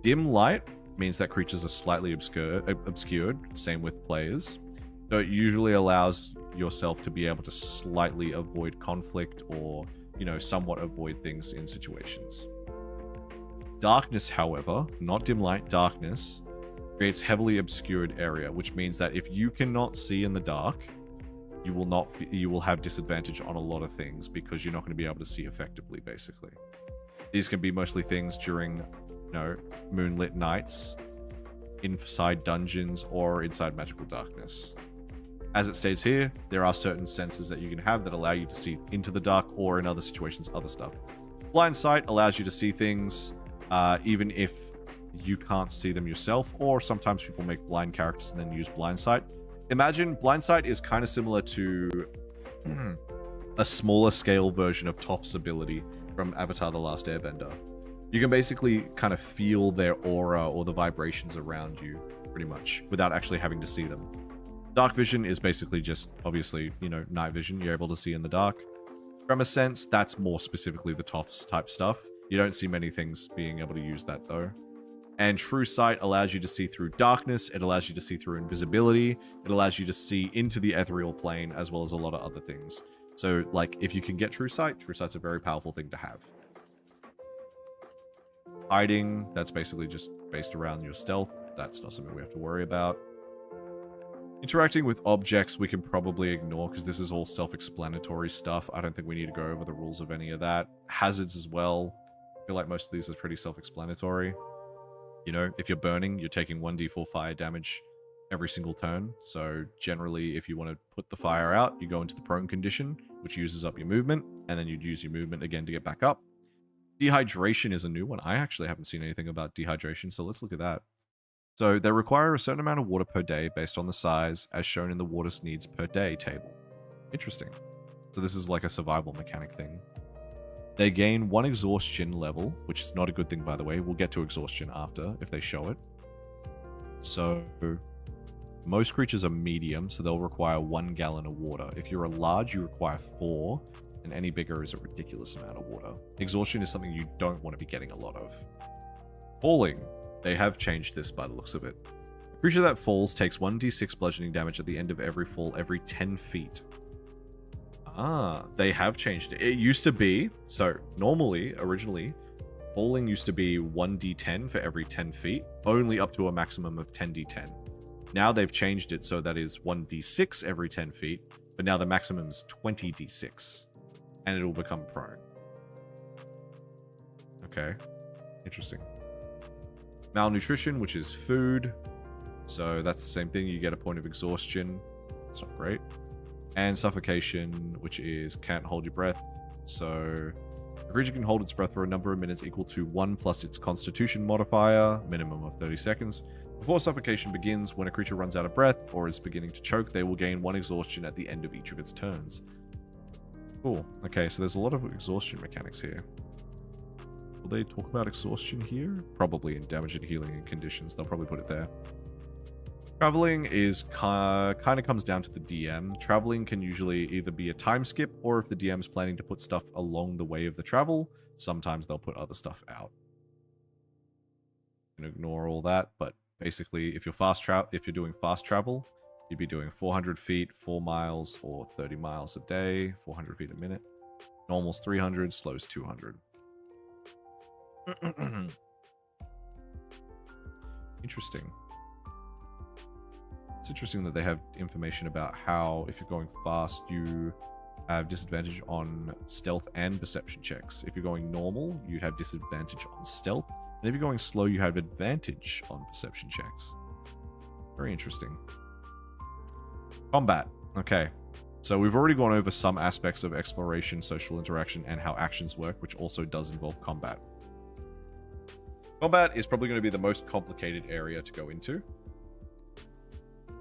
Dim light means that creatures are slightly obscured, same with players. So it usually allows yourself to be able to slightly avoid conflict or, you know, somewhat avoid things in situations. Darkness, however, not dim light, darkness, creates heavily obscured area, which means that if you cannot see in the dark, you will have disadvantage on a lot of things because you're not going to be able to see effectively, basically. These can be mostly things during, you know, moonlit nights, inside dungeons, or inside magical darkness. As it states here, there are certain senses that you can have that allow you to see into the dark, or in other situations, other stuff. Blind sight allows you to see things even if you can't see them yourself, or sometimes people make blind characters and then use blind sight. Imagine blind sight is kind of similar to a smaller scale version of Toph's ability from Avatar: The Last Airbender. You can basically kind of feel their aura or the vibrations around you, pretty much, without actually having to see them. Dark vision is basically just, obviously, you know, night vision. You're able to see in the dark. Tremor sense, that's more specifically the Toph's type stuff. You don't see many things being able to use that, though. And True Sight allows you to see through darkness, it allows you to see through invisibility, it allows you to see into the ethereal plane, as well as a lot of other things. So, like, if you can get True Sight's a very powerful thing to have. Hiding, that's basically just based around your stealth. That's not something we have to worry about. Interacting with objects we can probably ignore because this is all self-explanatory stuff. I don't think we need to go over the rules of any of that. Hazards as well. I feel like most of these are pretty self-explanatory. You know, if you're burning, you're taking 1d4 fire damage every single turn. So generally, if you want to put the fire out, you go into the prone condition, which uses up your movement, and then you'd use your movement again to get back up. Dehydration is a new one. I actually haven't seen anything about dehydration, so let's look at that. So they require a certain amount of water per day based on the size, as shown in the water needs per day table. Interesting. So this is like a survival mechanic thing. They gain 1 exhaustion level, which is not a good thing, by the way. We'll get to exhaustion after, if they show it. So most creatures are medium, so they'll require 1 gallon of water. If you're a large, you require 4, and any bigger is a ridiculous amount of water. Exhaustion is something you don't want to be getting a lot of. Falling. They have changed this by the looks of it. A creature that falls takes 1d6 bludgeoning damage at the end of every fall every 10 feet. Ah, they have changed it. It used to be, so normally, originally, falling used to be 1d10 for every 10 feet, only up to a maximum of 10d10. Now they've changed it so that is 1d6 every 10 feet, but now the maximum is 20d6, and it'll become prone. Okay, interesting. Malnutrition, which is food. So that's the same thing. You get a point of exhaustion. It's not great. And suffocation, which is can't hold your breath. So a creature can hold its breath for a number of minutes equal to 1 plus its constitution modifier, minimum of 30 seconds. Before suffocation begins, when a creature runs out of breath or is beginning to choke, they will gain 1 exhaustion at the end of each of its turns. Cool. Okay, so there's a lot of exhaustion mechanics here. Will they talk about exhaustion here? Probably in damage and healing and conditions. They'll probably put it there. Traveling is kind of comes down to the DM. Traveling can usually either be a time skip, or if the DM's planning to put stuff along the way of the travel, sometimes they'll put other stuff out. You can ignore all that, but basically, if you're doing fast travel, you'd be doing 400 feet, 4 miles, or 30 miles a day, 400 feet a minute. Normal's 300, slow's 200. Interesting. It's interesting that they have information about how, if you're going fast, you have disadvantage on stealth and perception checks. If you're going normal, you have disadvantage on stealth. And if you're going slow, you have advantage on perception checks. Very interesting. Combat. Okay. So we've already gone over some aspects of exploration, social interaction, and how actions work, which also does involve combat. Combat is probably going to be the most complicated area to go into.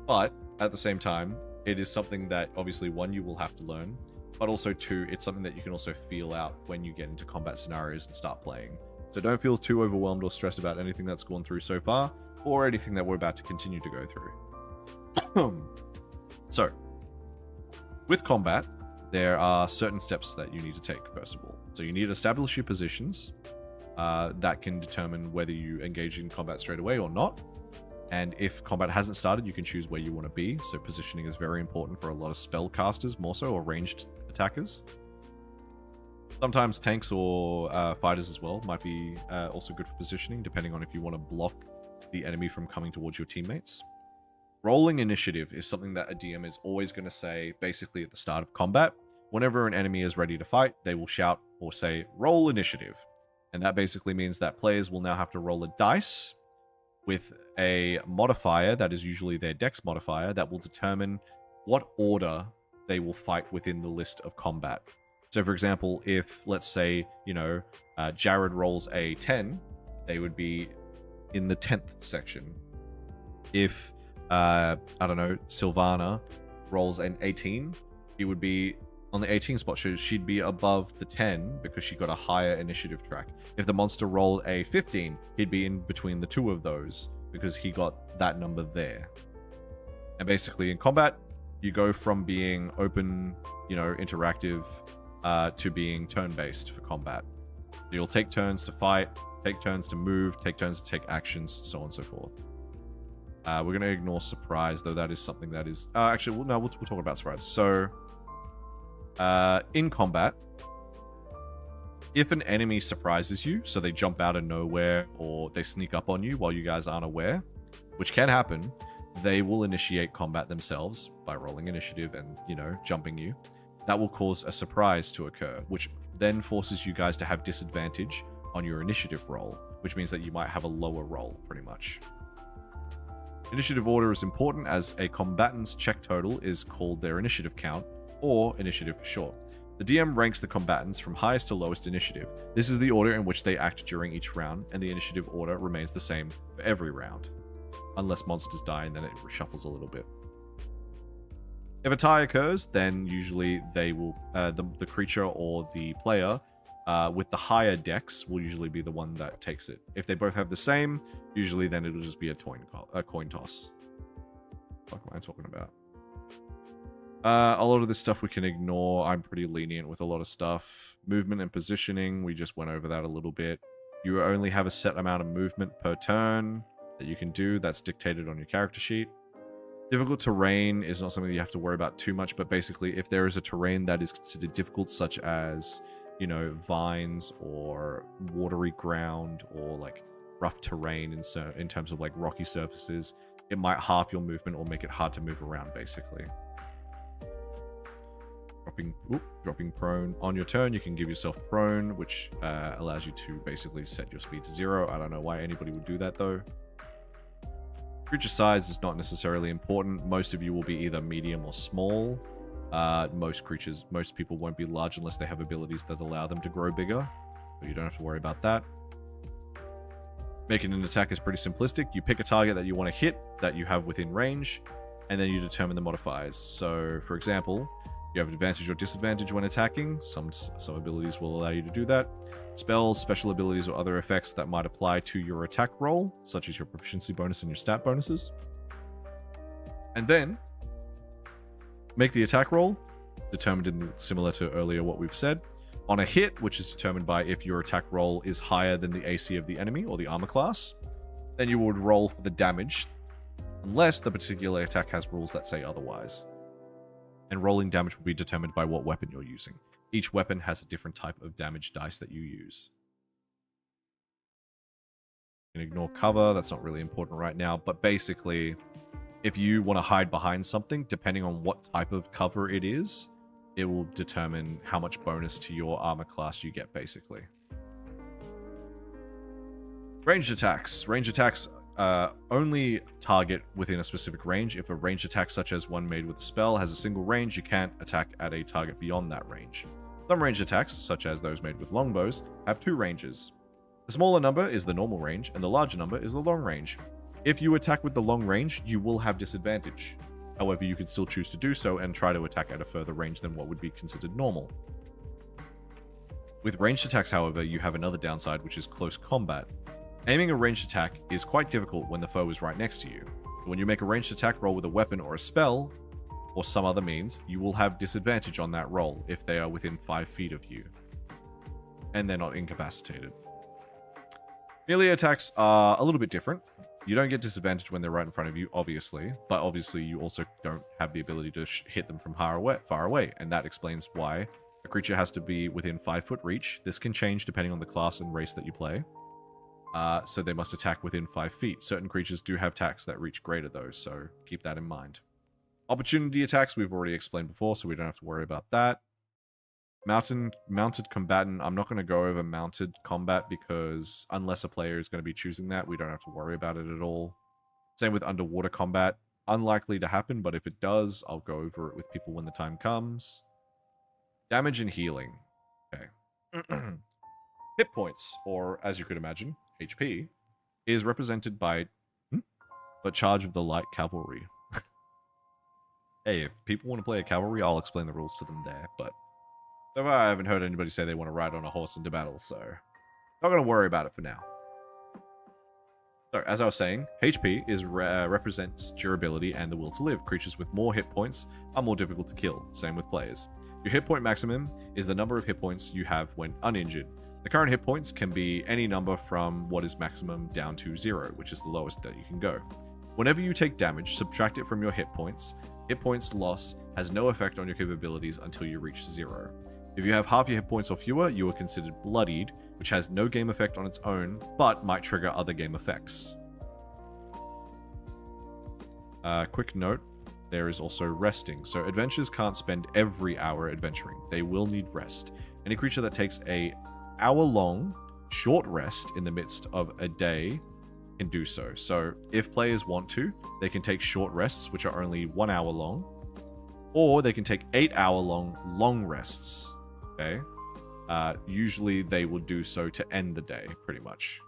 But, at the same time, it is something that, obviously, 1, you will have to learn. But also, 2, it's something that you can also feel out when you get into combat scenarios and start playing. So don't feel too overwhelmed or stressed about anything that's gone through so far, or anything that we're about to continue to go through. So, with combat, there are certain steps that you need to take, first of all. So you need to establish your positions. That can determine whether you engage in combat straight away or not. And if combat hasn't started, you can choose where you want to be. So positioning is very important for a lot of spellcasters, more so, or ranged attackers. Sometimes tanks or fighters as well might be also good for positioning, depending on if you want to block the enemy from coming towards your teammates. Rolling initiative is something that a DM is always going to say basically at the start of combat. Whenever an enemy is ready to fight, they will shout or say, roll initiative. And that basically means that players will now have to roll a dice with a modifier that is usually their dex modifier that will determine what order they will fight within the list of combat. So for example, if, let's say, Jared rolls a 10, they would be in the 10th section. If, Sylvana rolls an 18, he would be on the 18 spot, so she'd be above the 10 because she got a higher initiative track. If the monster rolled a 15, he'd be in between the 2 of those because he got that number there. And basically in combat, you go from being open, interactive, to being turn-based for combat. You'll take turns to fight, take turns to move, take turns to take actions, so on and so forth. We're going to ignore surprise, though that is something that is... actually, we'll talk about surprise. So, in combat, if an enemy surprises you, so they jump out of nowhere or they sneak up on you while you guys aren't aware, which can happen, they will initiate combat themselves by rolling initiative and, you know, jumping you. That will cause a surprise to occur, which then forces you guys to have disadvantage on your initiative roll, which means that you might have a lower roll, pretty much. Initiative order is important as a combatant's check total is called their initiative count, or initiative for short. The DM ranks the combatants from highest to lowest initiative. This is the order in which they act during each round, and the initiative order remains the same for every round. Unless monsters die, and then it reshuffles a little bit. If a tie occurs, then usually they will, the creature or the player with the higher dex will usually be the one that takes it. If they both have the same, usually then it'll just be a coin toss. What am I talking about? A lot of this stuff we can ignore. I'm pretty lenient with a lot of stuff. Movement and positioning, we just went over that a little bit. You only have a set amount of movement per turn that you can do. That's dictated on your character sheet. Difficult terrain is not something you have to worry about too much, but basically if there is a terrain that is considered difficult, such as, you know, vines or watery ground or like rough terrain in terms of like rocky surfaces, it might halve your movement or make it hard to move around, basically. Dropping prone. On your turn, you can give yourself prone, which allows you to basically set your speed to 0. I don't know why anybody would do that, though. Creature size is not necessarily important. Most of you will be either medium or small. Most people won't be large unless they have abilities that allow them to grow bigger. So you don't have to worry about that. Making an attack is pretty simplistic. You pick a target that you want to hit that you have within range, and then you determine the modifiers. So, for example, you have advantage or disadvantage when attacking. Some abilities will allow you to do that. Spells, special abilities, or other effects that might apply to your attack roll, such as your proficiency bonus and your stat bonuses. And then, make the attack roll, determined similar to earlier what we've said. On a hit, which is determined by if your attack roll is higher than the AC of the enemy or the armor class, then you would roll for the damage, unless the particular attack has rules that say otherwise. And rolling damage will be determined by what weapon you're using. Each weapon has a different type of damage dice that you use. You can ignore cover, that's not really important right now, but basically, if you want to hide behind something, depending on what type of cover it is, it will determine how much bonus to your armor class you get, basically. Ranged attacks. Ranged attacks only target within a specific range. If a ranged attack, such as one made with a spell, has a single range, you can't attack at a target beyond that range. Some ranged attacks, such as those made with longbows, have 2 ranges. The smaller number is the normal range, and the larger number is the long range. If you attack with the long range, you will have disadvantage. However, you can still choose to do so and try to attack at a further range than what would be considered normal. With ranged attacks, however, you have another downside, which is close combat. Aiming a ranged attack is quite difficult when the foe is right next to you. When you make a ranged attack roll with a weapon or a spell, or some other means, you will have disadvantage on that roll if they are within 5 feet of you. And they're not incapacitated. Melee attacks are a little bit different. You don't get disadvantage when they're right in front of you, obviously, but obviously you also don't have the ability to hit them from far away, and that explains why a creature has to be within 5 foot reach. This can change depending on the class and race that you play. So they must attack within 5 feet. Certain creatures do have attacks that reach greater though, so keep that in mind. Opportunity attacks we've already explained before, so we don't have to worry about that. Mounted combatant, I'm not going to go over mounted combat because unless a player is going to be choosing that, we don't have to worry about it at all. Same with underwater combat. Unlikely to happen, but if it does, I'll go over it with people when the time comes. Damage and healing. Okay. Hit points, or as you could imagine, HP, is represented by the charge of the light cavalry. Hey, if people want to play a cavalry, I'll explain the rules to them there, but so far I haven't heard anybody say they want to ride on a horse into battle, so not going to worry about it for now. So, as I was saying, HP represents durability and the will to live. Creatures with more hit points are more difficult to kill. Same with players. Your hit point maximum is the number of hit points you have when uninjured. The current hit points can be any number from what is maximum down to 0, which is the lowest that you can go. Whenever you take damage, subtract it from your hit points. Hit points loss has no effect on your capabilities until you reach 0. If you have half your hit points or fewer, you are considered bloodied, which has no game effect on its own, but might trigger other game effects. Quick note, there is also resting. So adventurers can't spend every hour adventuring. They will need rest. Any creature that takes a hour-long short rest in the midst of a day can do so. So if players want to, they can take short rests, which are only 1 hour long, or they can take 8-hour-long long rests. Okay. Usually they will do so to end the day, pretty much.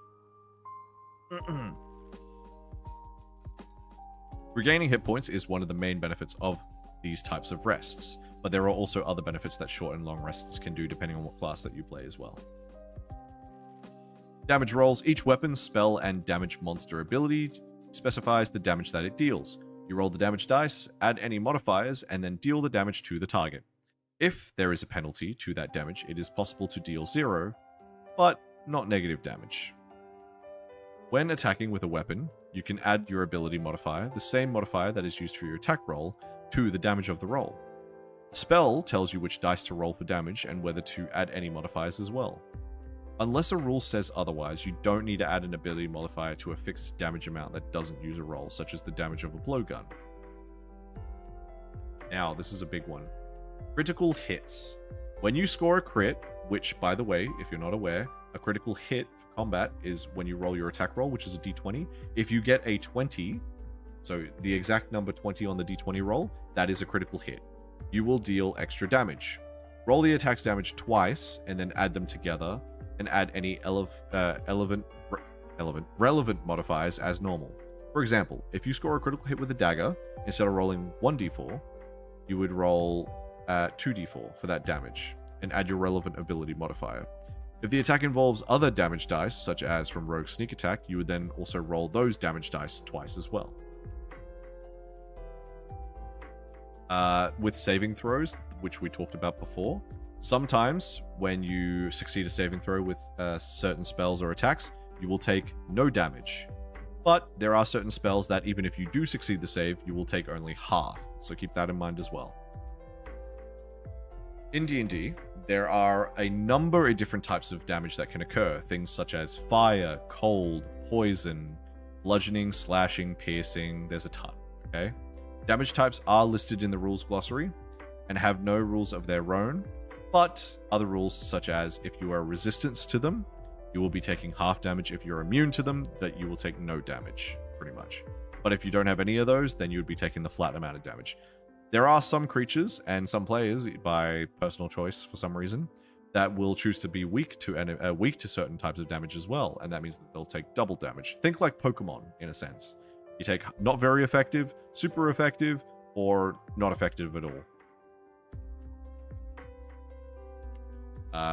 Regaining hit points is one of the main benefits of these types of rests, but there are also other benefits that short and long rests can do depending on what class that you play as well. Damage rolls. Each weapon, spell, and damage monster ability specifies the damage that it deals. You roll the damage dice, add any modifiers, and then deal the damage to the target. If there is a penalty to that damage, it is possible to deal 0, but not negative damage. When attacking with a weapon, you can add your ability modifier, the same modifier that is used for your attack roll, to the damage of the roll. The spell tells you which dice to roll for damage and whether to add any modifiers as well. Unless a rule says otherwise, you don't need to add an ability modifier to a fixed damage amount that doesn't use a roll, such as the damage of a blowgun. Now, this is a big one. Critical hits. When you score a crit, which, by the way, if you're not aware, a critical hit for combat is when you roll your attack roll, which is a d20. If you get a 20, so the exact number 20 on the d20 roll, that is a critical hit. You will deal extra damage. Roll the attack's damage twice, and then add them together, and add any relevant modifiers as normal. For example, if you score a critical hit with a dagger, instead of rolling 1d4, you would roll 2d4 for that damage, and add your relevant ability modifier. If the attack involves other damage dice, such as from rogue sneak attack, you would then also roll those damage dice twice as well. With saving throws, which we talked about before, sometimes when you succeed a saving throw with certain spells or attacks, you will take no damage. But there are certain spells that even if you do succeed the save, you will take only half, so keep that in mind as well. In D&D, there are a number of different types of damage that can occur, things such as fire, cold, poison, bludgeoning, slashing, piercing, there's a ton, okay? Damage types are listed in the rules glossary and have no rules of their own, but other rules such as if you are resistant to them, you will be taking half damage. If you're immune to them, that you will take no damage, pretty much. But if you don't have any of those, then you would be taking the flat amount of damage. There are some creatures and some players, by personal choice for some reason, that will choose to be weak to certain types of damage as well, and that means that they'll take double damage. Think like Pokemon, in a sense. You take not very effective, super effective, or not effective at all.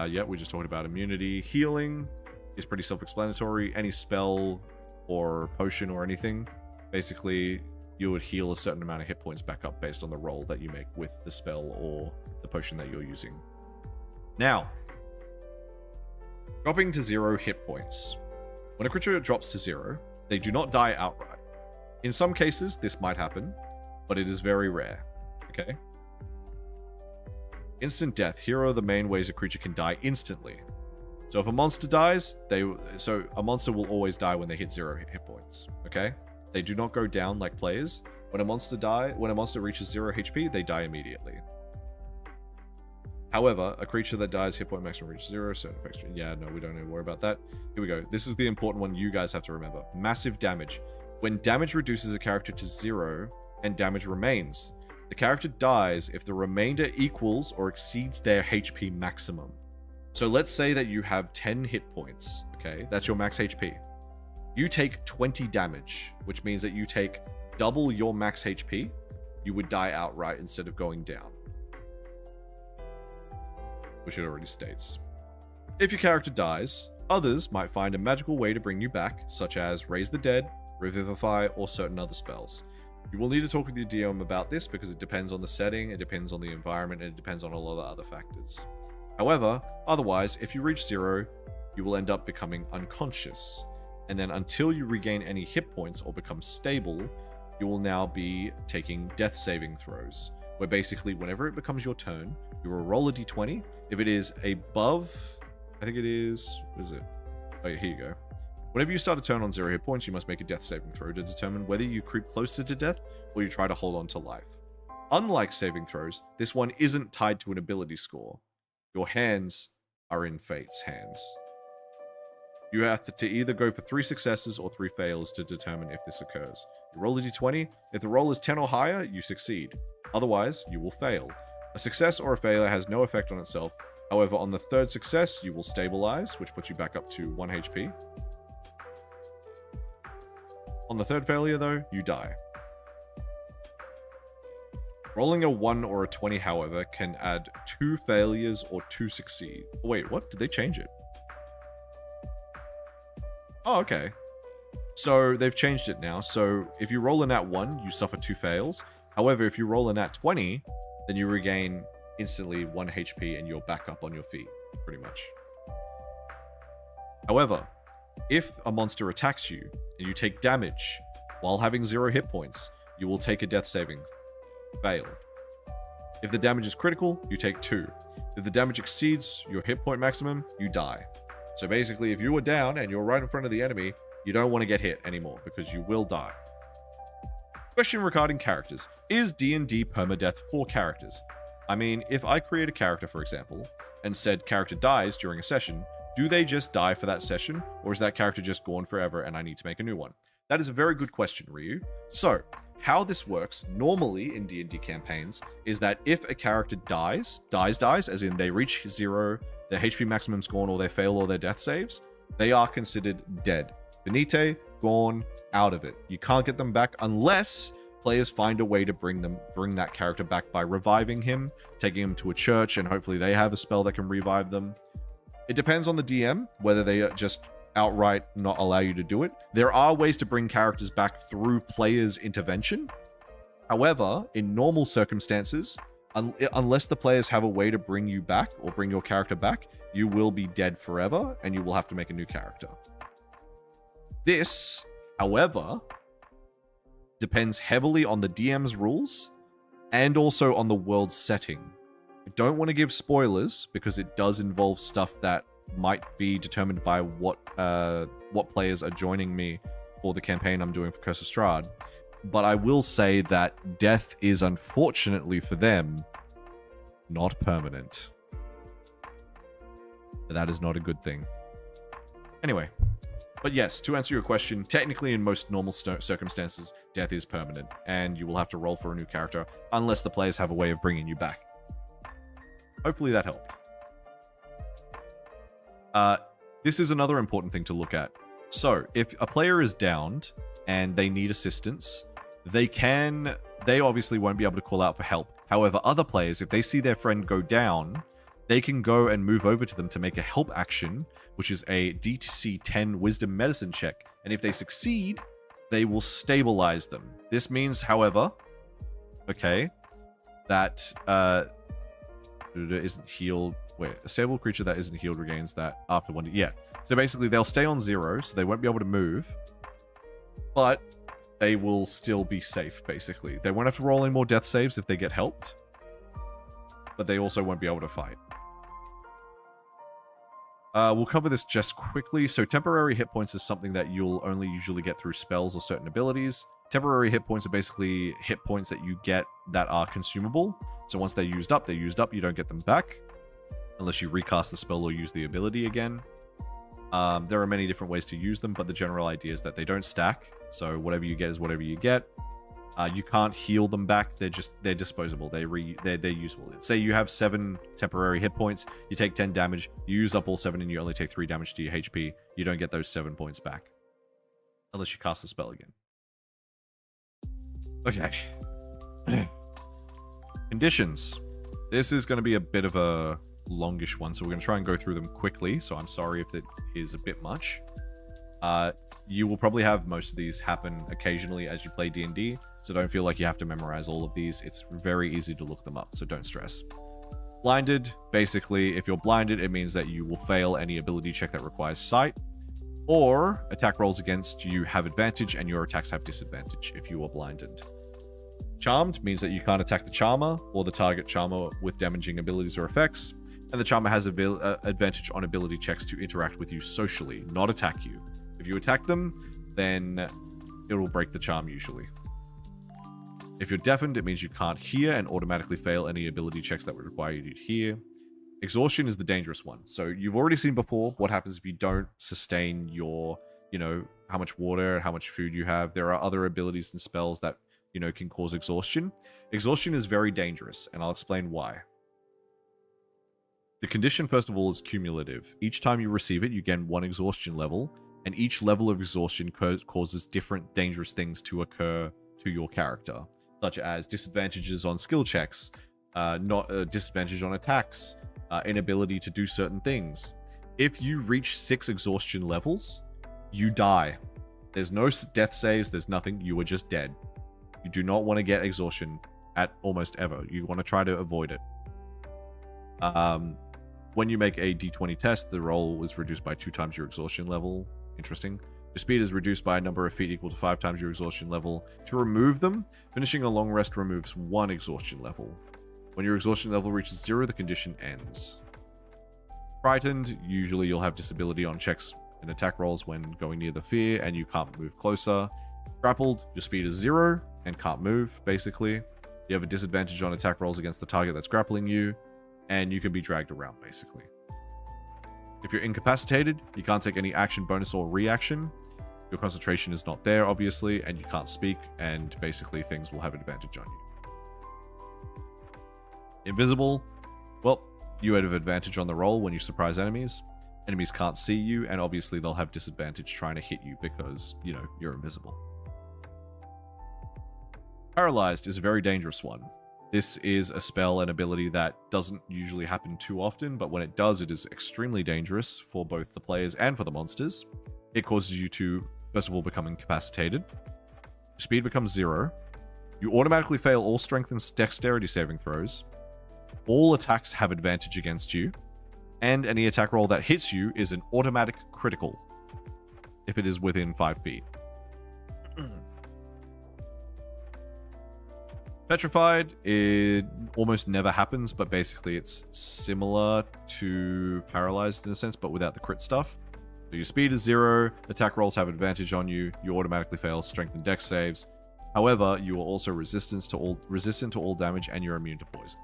Yeah, we just talked about immunity. Healing is pretty self-explanatory. Any spell or potion or anything, basically, you would heal a certain amount of hit points back up based on the roll that you make with the spell or the potion that you're using. Now, dropping to 0 hit points. When a creature drops to 0, they do not die outright. In some cases, this might happen, but it is very rare. Okay? Instant death. Here are the main ways a creature can die instantly. So if a monster dies, a monster will always die when they hit 0 hit points. Okay? They do not go down like players. When a monster reaches 0 HP, they die immediately. However, a creature that dies hit point maximum reaches 0, certain effects. Yeah, no, we don't need to worry about that. Here we go. This is the important one you guys have to remember. Massive damage. When damage reduces a character to 0 and damage remains, the character dies if the remainder equals or exceeds their HP maximum. So let's say that you have 10 hit points, okay? That's your max HP. You take 20 damage, which means that you take double your max HP. You would die outright instead of going down, which it already states. If your character dies, others might find a magical way to bring you back, such as Raise the Dead, Revivify, or certain other spells. You will need to talk with your DM about this because it depends on the setting, it depends on the environment, and it depends on a lot of other factors. However, otherwise, if you reach 0, you will end up becoming unconscious. And then until you regain any hit points or become stable, you will now be taking death saving throws, where basically whenever it becomes your turn, you will roll a d20. If it is above, I think it is, what is it? Oh yeah, here you go. Whenever you start a turn on 0 hit points, you must make a death saving throw to determine whether you creep closer to death or you try to hold on to life. Unlike saving throws, this one isn't tied to an ability score. Your hands are in Fate's hands. You have to either go for 3 successes or 3 fails to determine if this occurs. You roll a d20. If the roll is 10 or higher, you succeed. Otherwise, you will fail. A success or a failure has no effect on itself. However, on the 3rd success, you will stabilize, which puts you back up to 1 HP. On the 3rd failure, though, you die. Rolling a 1 or a 20, however, can add 2 failures or 2 succeed. Wait, what? Did they change it? Oh, okay. So they've changed it now. So if you roll a nat 1, you suffer 2 fails. However, if you roll a nat 20, then you regain instantly 1 HP and you're back up on your feet, pretty much. However, if a monster attacks you and you take damage while having 0 hit points, you will take a death saving fail. If the damage is critical, you take 2. If the damage exceeds your hit point maximum, you die. So basically, if you were down and you're right in front of the enemy, you don't want to get hit anymore because you will die. Question regarding characters. Is D&D permadeath for characters? I mean, if I create a character, for example, and said character dies during a session, do they just die for that session, or is that character just gone forever and I need to make a new one? That is a very good question, Ryu. So, how this works normally in D&D campaigns is that if a character dies, as in they reach 0, their HP maximum's gone, or they fail all their death saves, they are considered dead. Finite, gone, out of it. You can't get them back unless players find a way to bring that character back by reviving him, taking him to a church, and hopefully they have a spell that can revive them. It depends on the DM, whether they just outright not allow you to do it. There are ways to bring characters back through players' intervention. However, in normal circumstances, unless the players have a way to bring you back or bring your character back, you will be dead forever and you will have to make a new character. This, however, depends heavily on the DM's rules and also on the world setting. I don't want to give spoilers because it does involve stuff that might be determined by what players are joining me for the campaign I'm doing for Curse of Strahd. But I will say that death is, unfortunately for them, not permanent. That is not a good thing. Anyway, but yes, to answer your question, technically in most normal circumstances, death is permanent, and you will have to roll for a new character unless the players have a way of bringing you back. Hopefully that helped. This is another important thing to look at. So, if a player is downed and they need assistance, they obviously won't be able to call out for help. However, other players, if they see their friend go down, they can go and move over to them to make a help action, which is a DC 10 Wisdom Medicine check. And if they succeed, they will stabilize them. This means, however, okay, that isn't healed. Wait, a stable creature that isn't healed regains that after 1. Yeah. So basically, they'll stay on 0, so they won't be able to move. But they will still be safe, basically. They won't have to roll any more death saves if they get helped. But they also won't be able to fight. We'll cover this just quickly. So temporary hit points is something that you'll only usually get through spells or certain abilities. Temporary hit points are basically hit points that you get that are consumable. So once they're used up, you don't get them back. Unless you recast the spell or use the ability again. There are many different ways to use them, but the general idea is that they don't stack. So whatever you get is whatever you get. You can't heal them back. They're disposable. They're useful. Say you have 7 temporary hit points. You take 10 damage. You use up all 7 and you only take 3 damage to your HP. You don't get those 7 points back. Unless you cast the spell again. Okay. Conditions. This is going to be a bit of a longish one, so we're going to try and go through them quickly, so I'm sorry if it is a bit much. You will probably have most of these happen occasionally as you play D&D, so don't feel like you have to memorize all of these. It's very easy to look them up, so don't stress. Blinded, basically, if you're blinded, it means that you will fail any ability check that requires sight, or attack rolls against you have advantage and your attacks have disadvantage if you are blinded. Charmed means that you can't attack the charmer or the target charmer with damaging abilities or effects, and the charmer has advantage on ability checks to interact with you socially, not attack you. If you attack them, then it will break the charm usually. If you're deafened, it means you can't hear and automatically fail any ability checks that would require you to hear. Exhaustion is the dangerous one. So you've already seen before what happens if you don't sustain your, how much water and how much food you have. There are other abilities and spells that, can cause exhaustion. Exhaustion is very dangerous, and I'll explain why. The condition, first of all, is cumulative. Each time you receive it, you gain 1 exhaustion level, and each level of exhaustion causes different dangerous things to occur to your character, such as disadvantages on skill checks, disadvantage on attacks, inability to do certain things. If you reach 6 exhaustion levels, you die. There's no death saves, there's nothing, you are just dead. You do not want to get exhaustion at almost ever. You want to try to avoid it. When you make a d20 test, the roll is reduced by 2 times your exhaustion level. Interesting. Your speed is reduced by a number of feet equal to 5 times your exhaustion level. To remove them, finishing a long rest removes 1 exhaustion level. When your exhaustion level reaches 0, the condition ends. Frightened, usually you'll have disability on checks and attack rolls when going near the fear, and you can't move closer. Grappled, your speed is 0 and can't move, basically. You have a disadvantage on attack rolls against the target that's grappling you, and you can be dragged around, basically. If you're incapacitated, you can't take any action, bonus, or reaction. Your concentration is not there, obviously, and you can't speak, and basically things will have advantage on you. Invisible, well, you have advantage on the roll when you surprise enemies. Enemies can't see you, and obviously they'll have disadvantage trying to hit you because, you're invisible. Paralyzed is a very dangerous one. This is a spell and ability that doesn't usually happen too often, but when it does, it is extremely dangerous for both the players and for the monsters. It causes you to, first of all, become incapacitated. Your speed becomes 0. You automatically fail all strength and dexterity saving throws. All attacks have advantage against you, and any attack roll that hits you is an automatic critical if it is within 5 feet. Petrified, it almost never happens, but basically it's similar to Paralyzed in a sense, but without the crit stuff. So your speed is 0, attack rolls have advantage on you, you automatically fail strength and dex saves. However, you are also resistant to all damage, and you're immune to poison.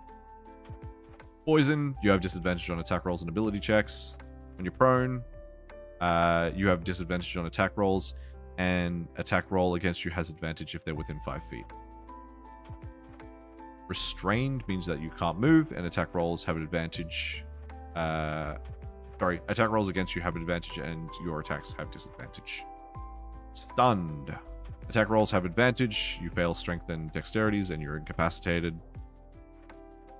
Poison, you have disadvantage on attack rolls and ability checks. When you're prone, you have disadvantage on attack rolls, and attack roll against you has advantage if they're within 5 feet. Restrained means that you can't move, and attack rolls have an advantage. Attack rolls against you have advantage, and your attacks have disadvantage. Stunned. Attack rolls have advantage. You fail strength and dexterities, and you're incapacitated.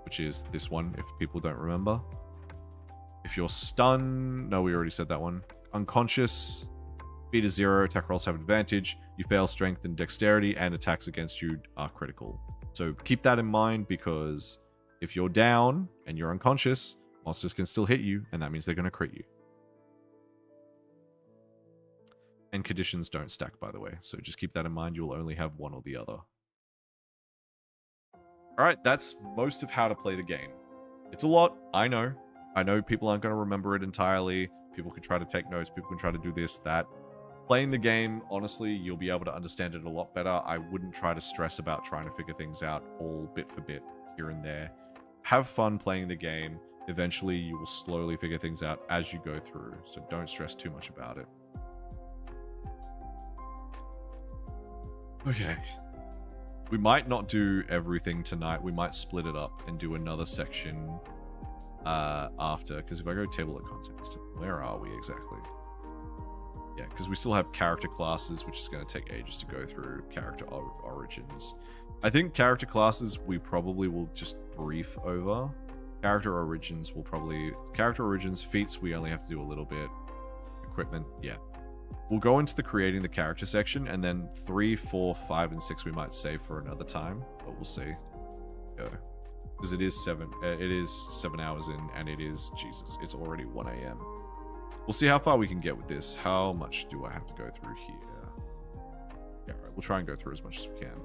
Which is this one, if people don't remember. If you're stunned... No, we already said that one. Unconscious. Speed is 0. Attack rolls have advantage. You fail strength and dexterity, and attacks against you are critical. So keep that in mind, because if you're down and you're unconscious, monsters can still hit you, and that means they're going to crit you. And conditions don't stack, by the way, so just keep that in mind. You'll only have one or the other. Alright, that's most of how to play the game. It's a lot, I know. I know people aren't going to remember it entirely. People can try to take notes, people can try to do this, that. Playing the game, honestly, you'll be able to understand it a lot better. I wouldn't try to stress about trying to figure things out all bit for bit here and there. Have fun playing the game. Eventually, you will slowly figure things out as you go through, so don't stress too much about it. Okay. We might not do everything tonight. We might split it up and do another section after, because if I go table of contents, where are we exactly? Yeah, because we still have character classes, which is going to take ages to go through. Character origins. I think character classes we probably will just brief over. Character origins will probably... Character origins, feats, we only have to do a little bit. Equipment, yeah. We'll go into the creating the character section, and then 3, 4, 5, and 6 we might save for another time, but we'll see. Go. Because it is 7 hours in, and it is, Jesus, it's already 1 a.m. We'll see how far we can get with this. How much do I have to go through here? Yeah, all right, we'll try and go through as much as we can.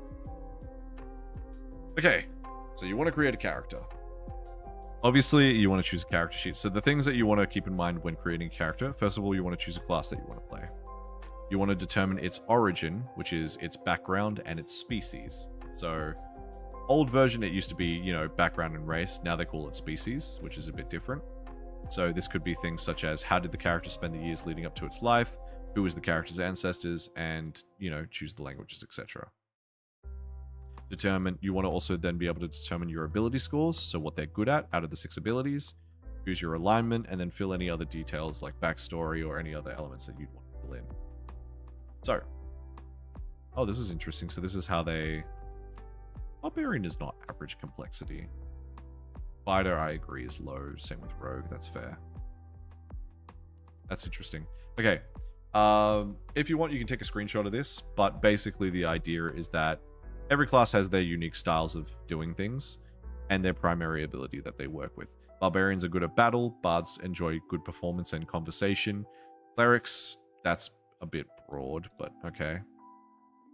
Okay, so you want to create a character. Obviously, you want to choose a character sheet. So the things that you want to keep in mind when creating a character, first of all, you want to choose a class that you want to play. You want to determine its origin, which is its background and its species. So old version, it used to be, you know, background and race. Now they call it species, which is a bit different. So this could be things such as how did the character spend the years leading up to its life, who was the character's ancestors, and, you know, choose the languages, etc. You want to also then be able to determine your ability scores, so what they're good at out of the 6 abilities, choose your alignment, and then fill any other details like backstory or any other elements that you'd want to fill in. So, oh, this is interesting. So this is how they... Barbarian is not average complexity. Fighter, I agree, is low. Same with Rogue, that's fair. That's interesting. Okay, if you want, you can take a screenshot of this, but basically the idea is that every class has their unique styles of doing things and their primary ability that they work with. Barbarians are good at battle. Bards enjoy good performance and conversation. Clerics, that's a bit broad, but okay.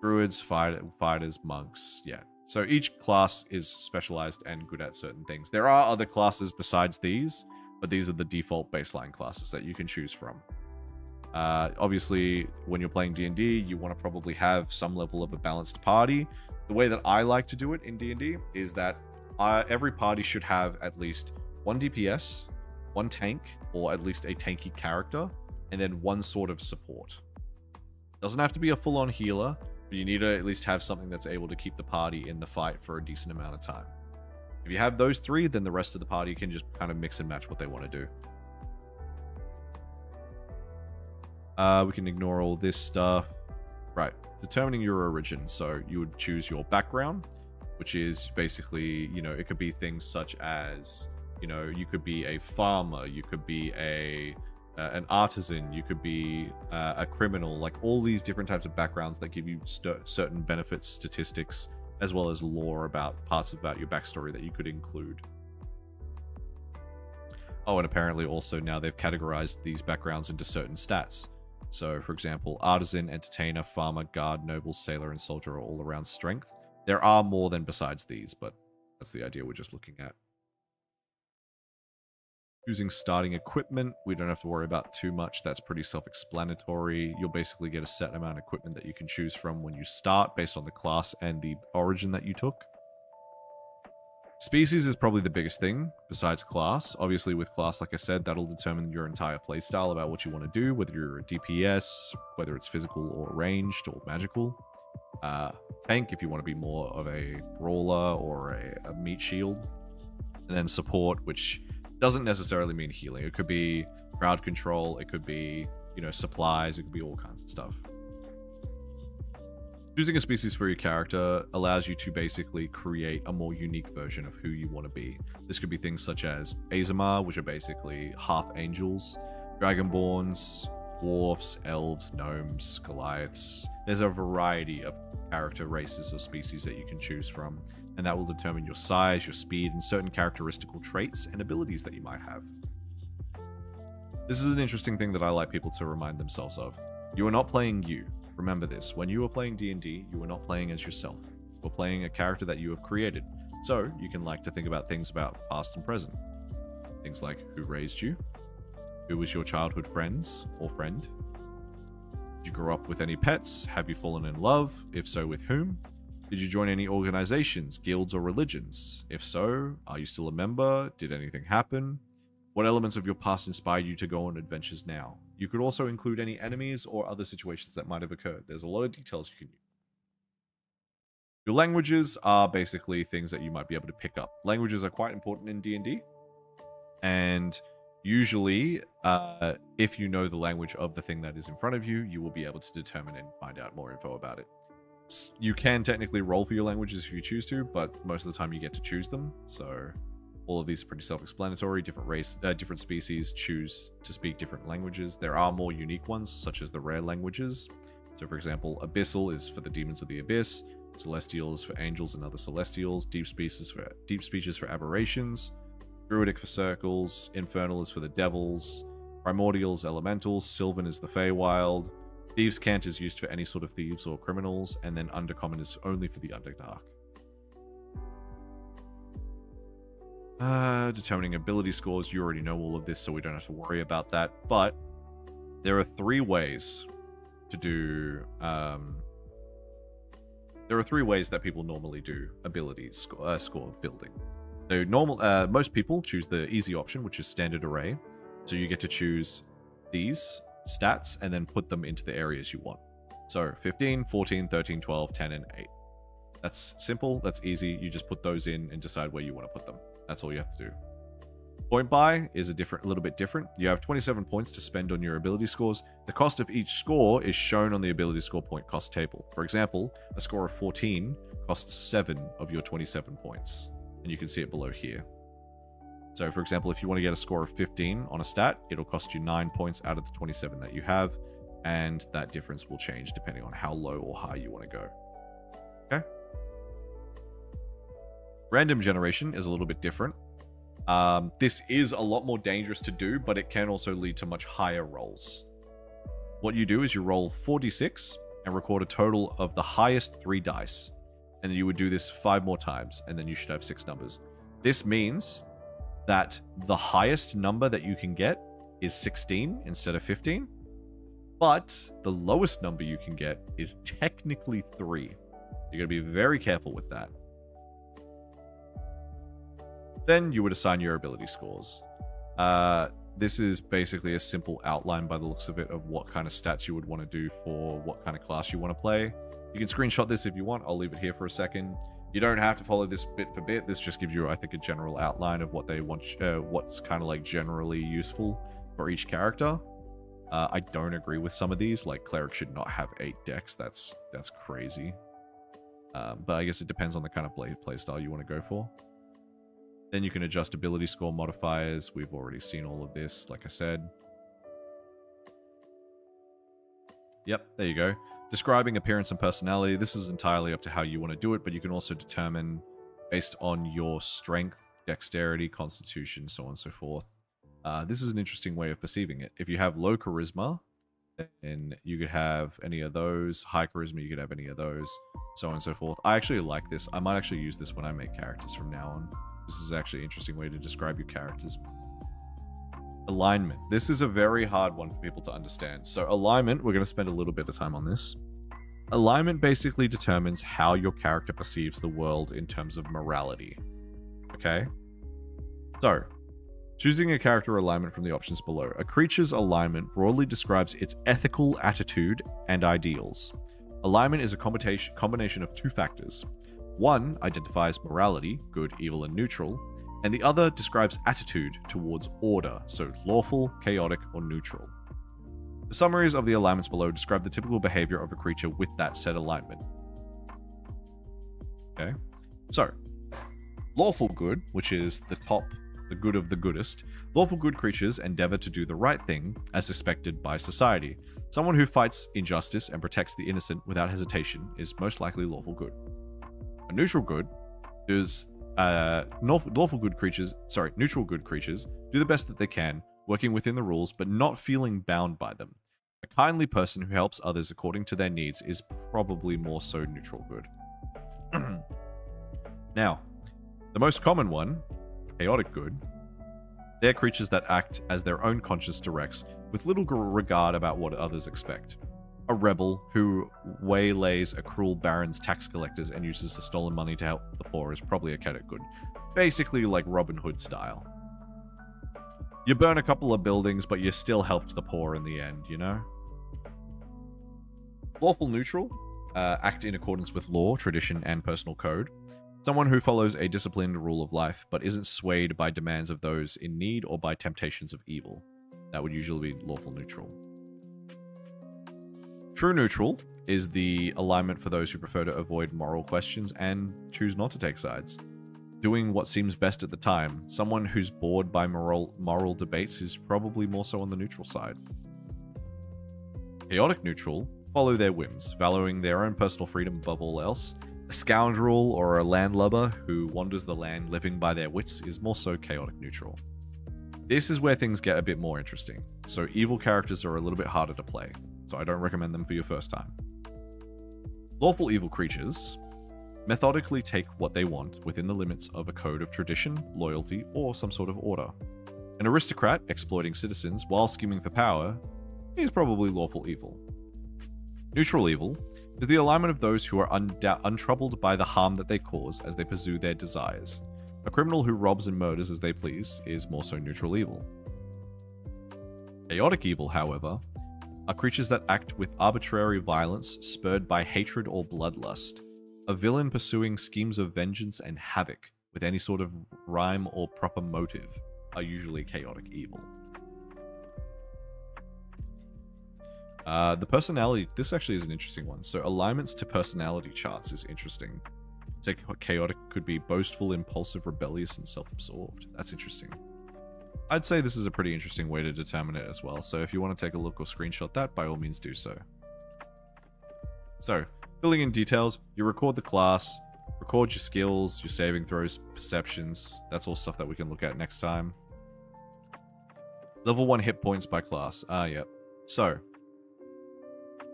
Druids, fighters, monks, yeah. So each class is specialized and good at certain things. There are other classes besides these, but these are the default baseline classes that you can choose from. Obviously, when you're playing D&D, you want to probably have some level of a balanced party. The way that I like to do it in D&D is that every party should have at least 1 DPS, 1 tank, or at least a tanky character, and then 1 sort of support. Doesn't have to be a full-on healer, but you need to at least have something that's able to keep the party in the fight for a decent amount of time. If you have those 3, then the rest of the party can just kind of mix and match what they want to do. We can ignore all this stuff. Right, determining your origin. So you would choose your background, which is basically, you know, it could be things such as, you know, you could be a farmer, you could be an artisan, you could be a criminal, like all these different types of backgrounds that give you certain benefits, statistics, as well as lore about parts about your backstory that you could include. Oh, and apparently also now they've categorized these backgrounds into certain stats. So, for example, artisan, entertainer, farmer, guard, noble, sailor, and soldier are all around strength. There are more than besides these, but that's the idea we're just looking at. Choosing starting equipment, we don't have to worry about too much. That's pretty self-explanatory. You'll basically get a set amount of equipment that you can choose from when you start based on the class and the origin that you took. Species is probably the biggest thing besides class. Obviously with class, like I said, that'll determine your entire playstyle about what you want to do, whether you're a DPS, whether it's physical or ranged or magical. Tank, if you want to be more of a brawler or a meat shield. And then support, which doesn't necessarily mean healing. It could be crowd control, it could be, you know, supplies, it could be all kinds of stuff. Choosing a species for your character allows you to basically create a more unique version of who you want to be. This could be things such as Azamar, which are basically half angels, dragonborns, dwarfs, elves, gnomes, Goliaths. There's a variety of character races or species that you can choose from, and that will determine your size, your speed, and certain characteristical traits and abilities that you might have. This is an interesting thing that I like people to remind themselves of. You are not playing you. Remember this, when you are playing D&D, you are not playing as yourself. You are playing a character that you have created. So, you can like to think about things about past and present. Things like, who raised you? Who was your childhood friends or friend? Did you grow up with any pets? Have you fallen in love? If so, with whom? Did you join any organizations, guilds, or religions? If so, are you still a member? Did anything happen? What elements of your past inspired you to go on adventures now? You could also include any enemies or other situations that might have occurred. There's a lot of details you can use. Your languages are basically things that you might be able to pick up. Languages are quite important in D&D. And usually, if you know the language of the thing that is in front of you, you will be able to determine and find out more info about it. You can technically roll for your languages if you choose to, but most of the time you get to choose them. So all of these are pretty self-explanatory. Different species choose to speak different languages. There are more unique ones, such as the rare languages. So for example, Abyssal is for the demons of the Abyss. Celestial is for angels and other celestials. Deep speech is for aberrations. Druidic for circles. Infernal is for the devils. Primordial is elementals. Sylvan is the Feywild. Thieves' Cant is used for any sort of thieves or criminals. And then Undercommon is only for the Underdark. Determining ability scores. You already know all of this, so we don't have to worry about that. But there are 3 ways to do... there are 3 ways that people normally do ability score building. So most people choose the easy option, which is standard array. So you get to choose these stats and then put them into the areas you want. So 15, 14, 13, 12, 10, and 8. That's simple. That's easy. You just put those in and decide where you want to put them. That's all you have to do. Point buy is a little bit different. You have 27 points to spend on your ability scores. The cost of each score is shown on the ability score point cost table. For example, a score of 14 costs 7 of your 27 points. And you can see it below here. So for example, if you want to get a score of 15 on a stat, it'll cost you 9 points out of the 27 that you have. And that difference will change depending on how low or high you want to go. Okay? Random generation is a little bit different. This is a lot more dangerous to do, but it can also lead to much higher rolls. What you do is you roll 4d6 and record a total of the highest 3 dice. And then you would do this 5 more times, and then you should have 6 numbers. This means that the highest number that you can get is 16 instead of 15. But the lowest number you can get is technically 3. You're going to be very careful with that. Then you would assign your ability scores. This is basically a simple outline by the looks of it of what kind of stats you would want to do for what kind of class you want to play. You can screenshot this if you want. I'll leave it here for a second. You don't have to follow this bit for bit. This just gives you, I think, a general outline of what they want, what's kind of like generally useful for each character. I don't agree with some of these. Like cleric should not have 8 decks. That's crazy. But I guess it depends on the kind of playstyle you want to go for. Then you can adjust ability score modifiers. We've already seen all of this, like I said. Yep, there you go. Describing appearance and personality. This is entirely up to how you want to do it, but you can also determine based on your strength, dexterity, constitution, so on and so forth. This is an interesting way of perceiving it. If you have low charisma, then you could have any of those. High charisma, you could have any of those, so on and so forth. I actually like this. I might actually use this when I make characters from now on. This is actually an interesting way to describe your characters. Alignment. This is a very hard one for people to understand. So alignment, we're going to spend a little bit of time on this. Alignment basically determines how your character perceives the world in terms of morality. Okay? So, choosing a character alignment from the options below. A creature's alignment broadly describes its ethical attitude and ideals. Alignment is a combination of 2 factors. One identifies morality, good, evil, and neutral, and the other describes attitude towards order, so lawful, chaotic, or neutral. The summaries of the alignments below describe the typical behavior of a creature with that said alignment. Okay, so lawful good, which is the good of the goodest. Lawful good creatures endeavor to do the right thing as expected by society. Someone who fights injustice and protects the innocent without hesitation is most likely lawful good. A neutral good is neutral good creatures do the best that they can, working within the rules but not feeling bound by them. A kindly person who helps others according to their needs is probably more so neutral good. Now, the most common one, chaotic good, they're creatures that act as their own conscience directs, with little regard about what others expect. A rebel who waylays a cruel baron's tax collectors and uses the stolen money to help the poor is probably a chaotic good. Basically like Robin Hood style. You burn a couple of buildings, but you still helped the poor in the end, you know? Lawful neutral, act in accordance with law, tradition, and personal code. Someone who follows a disciplined rule of life, but isn't swayed by demands of those in need or by temptations of evil. That would usually be lawful neutral. True neutral is the alignment for those who prefer to avoid moral questions and choose not to take sides. Doing what seems best at the time. Someone who's bored by moral debates is probably more so on the neutral side. Chaotic neutral follow their whims, valuing their own personal freedom above all else. A scoundrel or a landlubber who wanders the land living by their wits is more so chaotic neutral. This is where things get a bit more interesting, so evil characters are a little bit harder to play, so I don't recommend them for your first time. Lawful evil creatures methodically take what they want within the limits of a code of tradition, loyalty, or some sort of order. An aristocrat exploiting citizens while scheming for power is probably lawful evil. Neutral evil is the alignment of those who are untroubled by the harm that they cause as they pursue their desires. A criminal who robs and murders as they please is more so neutral evil. Chaotic evil, however, are creatures that act with arbitrary violence spurred by hatred or bloodlust. A villain pursuing schemes of vengeance and havoc with any sort of rhyme or proper motive are usually chaotic evil. The personality, this actually is an interesting one. So alignments to personality charts is interesting. So chaotic could be boastful, impulsive, rebellious, and self-absorbed. That's interesting. I'd say this is a pretty interesting way to determine it as well. So if you want to take a look or screenshot that, by all means do so. So, filling in details, you record the class, record your skills, your saving throws, perceptions. That's all stuff that we can look at next time. Level 1 hit points by class. Yep. So,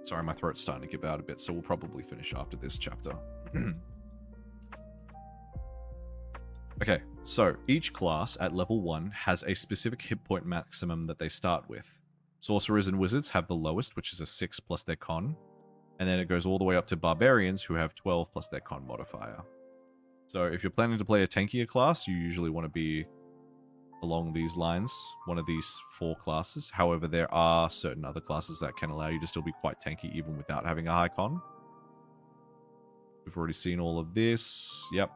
sorry, my throat's starting to give out a bit, so we'll probably finish after this chapter. Okay, so each class at level 1 has a specific hit point maximum that they start with. Sorcerers and wizards have the lowest, which is a 6 plus their con. And then it goes all the way up to barbarians, who have 12 plus their con modifier. So if you're planning to play a tankier class, you usually want to be along these lines, one of these 4 classes. However, there are certain other classes that can allow you to still be quite tanky even without having a high con. We've already seen all of this. Yep.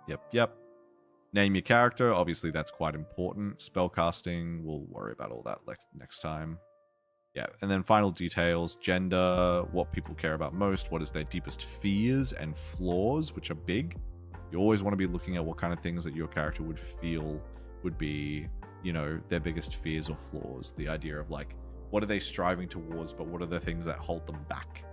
Name your character. Obviously, that's quite important. Spellcasting, we'll worry about all that next time. Yeah, and then final details. Gender, what people care about most, what is their deepest fears and flaws, which are big. You always want to be looking at what kind of things that your character would feel would be, you know, their biggest fears or flaws. The idea of, like, what are they striving towards, but what are the things that hold them back?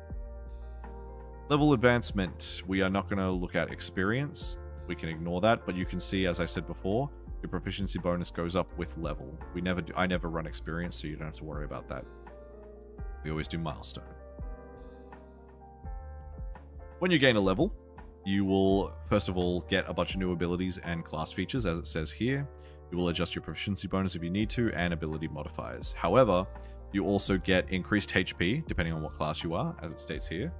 Level advancement. We are not going to look at experience. We can ignore that, but you can see, as I said before, your proficiency bonus goes up with level. I never run experience, so you don't have to worry about that. We always do milestone. When you gain a level, you will, first of all, get a bunch of new abilities and class features, as it says here. You will adjust your proficiency bonus if you need to, and ability modifiers. However, you also get increased HP, depending on what class you are, as it states here.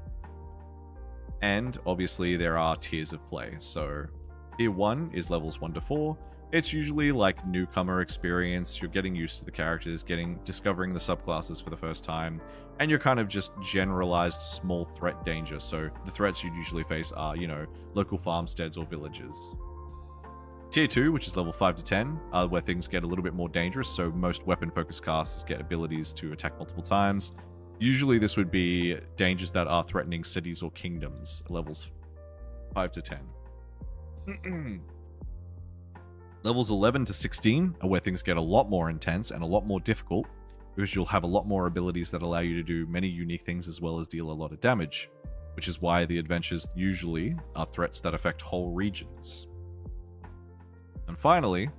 And, obviously, there are tiers of play. So, Tier 1 is levels 1 to 4. It's usually like newcomer experience. You're getting used to the characters, discovering the subclasses for the first time, and you're kind of just generalized small threat danger. So the threats you'd usually face are, you know, local farmsteads or villages. Tier 2, which is level 5 to 10, where things get a little bit more dangerous. So most weapon-focused casters get abilities to attack multiple times. Usually this would be dangers that are threatening cities or kingdoms, levels 5 to 10. Levels 11 to 16 are where things get a lot more intense and a lot more difficult, because you'll have a lot more abilities that allow you to do many unique things as well as deal a lot of damage, which is why the adventures usually are threats that affect whole regions. And finally,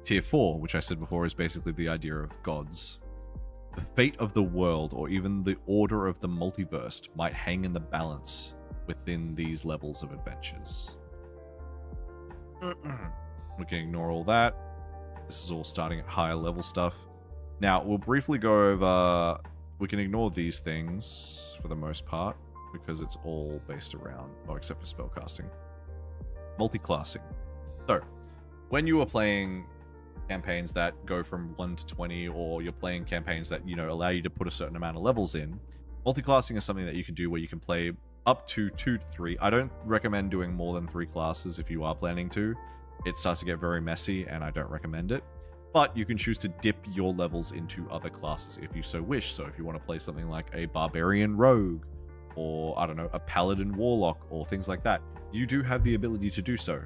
Tier 4, which I said before is basically the idea of gods. The fate of the world, or even the order of the multiverse, might hang in the balance within these levels of adventures. We can ignore all that. This is all starting at higher level stuff. Now, we'll briefly go over... We can ignore these things for the most part, because it's all based around... Oh, except for spellcasting. Multi-classing. So, when you are playing campaigns that go from 1 to 20, or you're playing campaigns that, you know, allow you to put a certain amount of levels in, multi-classing is something that you can do where you can play up to 2 to 3. I don't recommend doing more than 3 classes if you are planning to. It starts to get very messy, and I don't recommend it. But you can choose to dip your levels into other classes if you so wish. So if you want to play something like a barbarian rogue, or, I don't know, a paladin warlock, or things like that, you do have the ability to do so.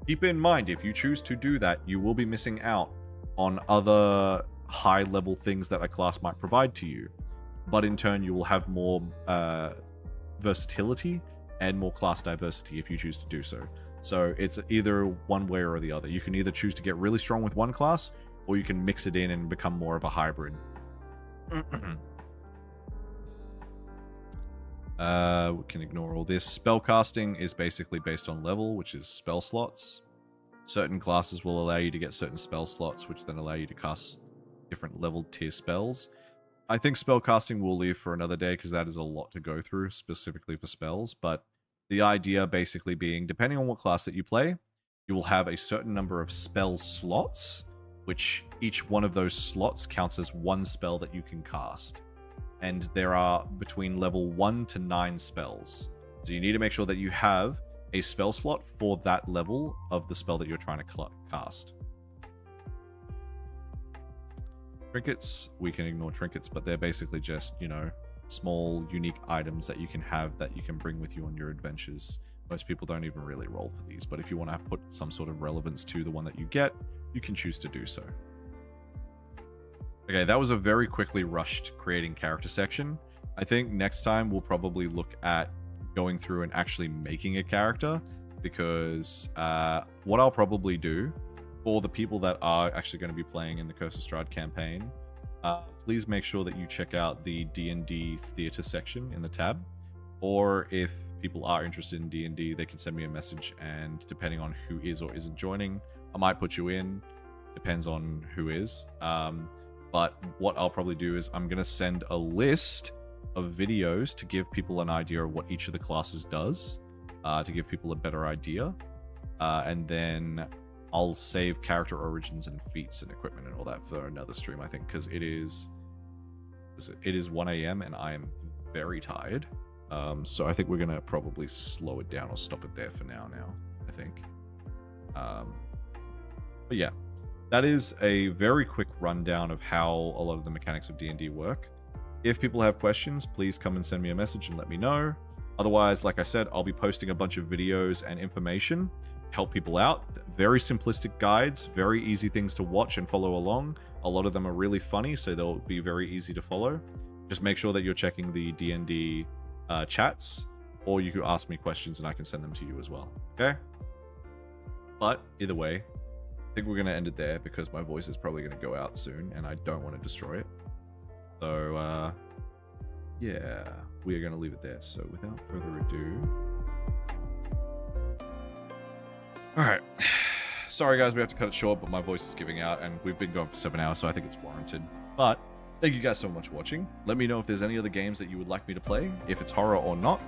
Keep in mind, if you choose to do that, you will be missing out on other high-level things that a class might provide to you. But in turn, you will have more versatility and more class diversity if you choose to do so. So it's either one way or the other. You can either choose to get really strong with one class, or you can mix it in and become more of a hybrid. We can ignore all this. Spellcasting is basically based on level, which is spell slots. Certain classes will allow you to get certain spell slots, which then allow you to cast different level tier spells. I think spellcasting will leave for another day because that is a lot to go through specifically for spells, but the idea basically being, depending on what class that you play, you will have a certain number of spell slots, which each one of those slots counts as one spell that you can cast. And there are between level 1 to 9 spells. So you need to make sure that you have a spell slot for that level of the spell that you're trying to cast. Trinkets, we can ignore trinkets, but they're basically just, you know, small, unique items that you can have that you can bring with you on your adventures. Most people don't even really roll for these, but if you want to put some sort of relevance to the one that you get, you can choose to do so. Okay, that was a very quickly rushed creating character section. I think next time we'll probably look at going through and actually making a character, because what I'll probably do for the people that are actually going to be playing in the Curse of Strahd campaign, please make sure that you check out the D&D theater section in the tab, or if people are interested in D&D, they can send me a message, and depending on who is or isn't joining, I might put you in. Depends on who is. But what I'll probably do is I'm going to send a list of videos to give people an idea of what each of the classes does, to give people a better idea. And then I'll save character origins and feats and equipment and all that for another stream, I think, because it is 1 a.m. and I am very tired. So I think we're going to probably slow it down or stop it there for now, I think. But yeah, that is a very quick rundown of how a lot of the mechanics of D&D work. If people have questions, please come and send me a message and let me know. Otherwise, like I said, I'll be posting a bunch of videos and information to help people out. Very simplistic guides, very easy things to watch and follow along. A lot of them are really funny, so they'll be very easy to follow. Just make sure that you're checking the D&D chats, or you can ask me questions and I can send them to you as well. Okay? But either way, I think we're going to end it there because my voice is probably going to go out soon and I don't want to destroy it. So, yeah, we are going to leave it there. So without further ado... Alright. Sorry guys, we have to cut it short, but my voice is giving out and we've been going for 7 hours, so I think it's warranted. But thank you guys so much for watching. Let me know if there's any other games that you would like me to play, if it's horror or not.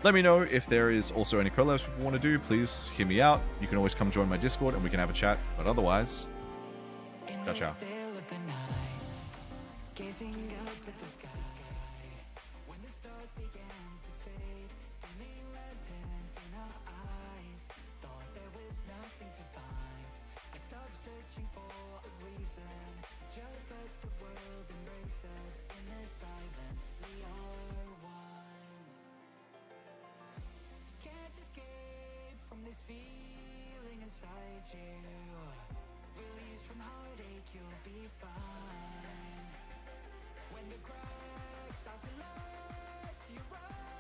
Let me know if there is also any collabs people want to do. Please hear me out. You can always come join my Discord and we can have a chat. But otherwise, ciao, ciao. This feeling inside you, release from heartache, you'll be fine. When the cracks start to let you run.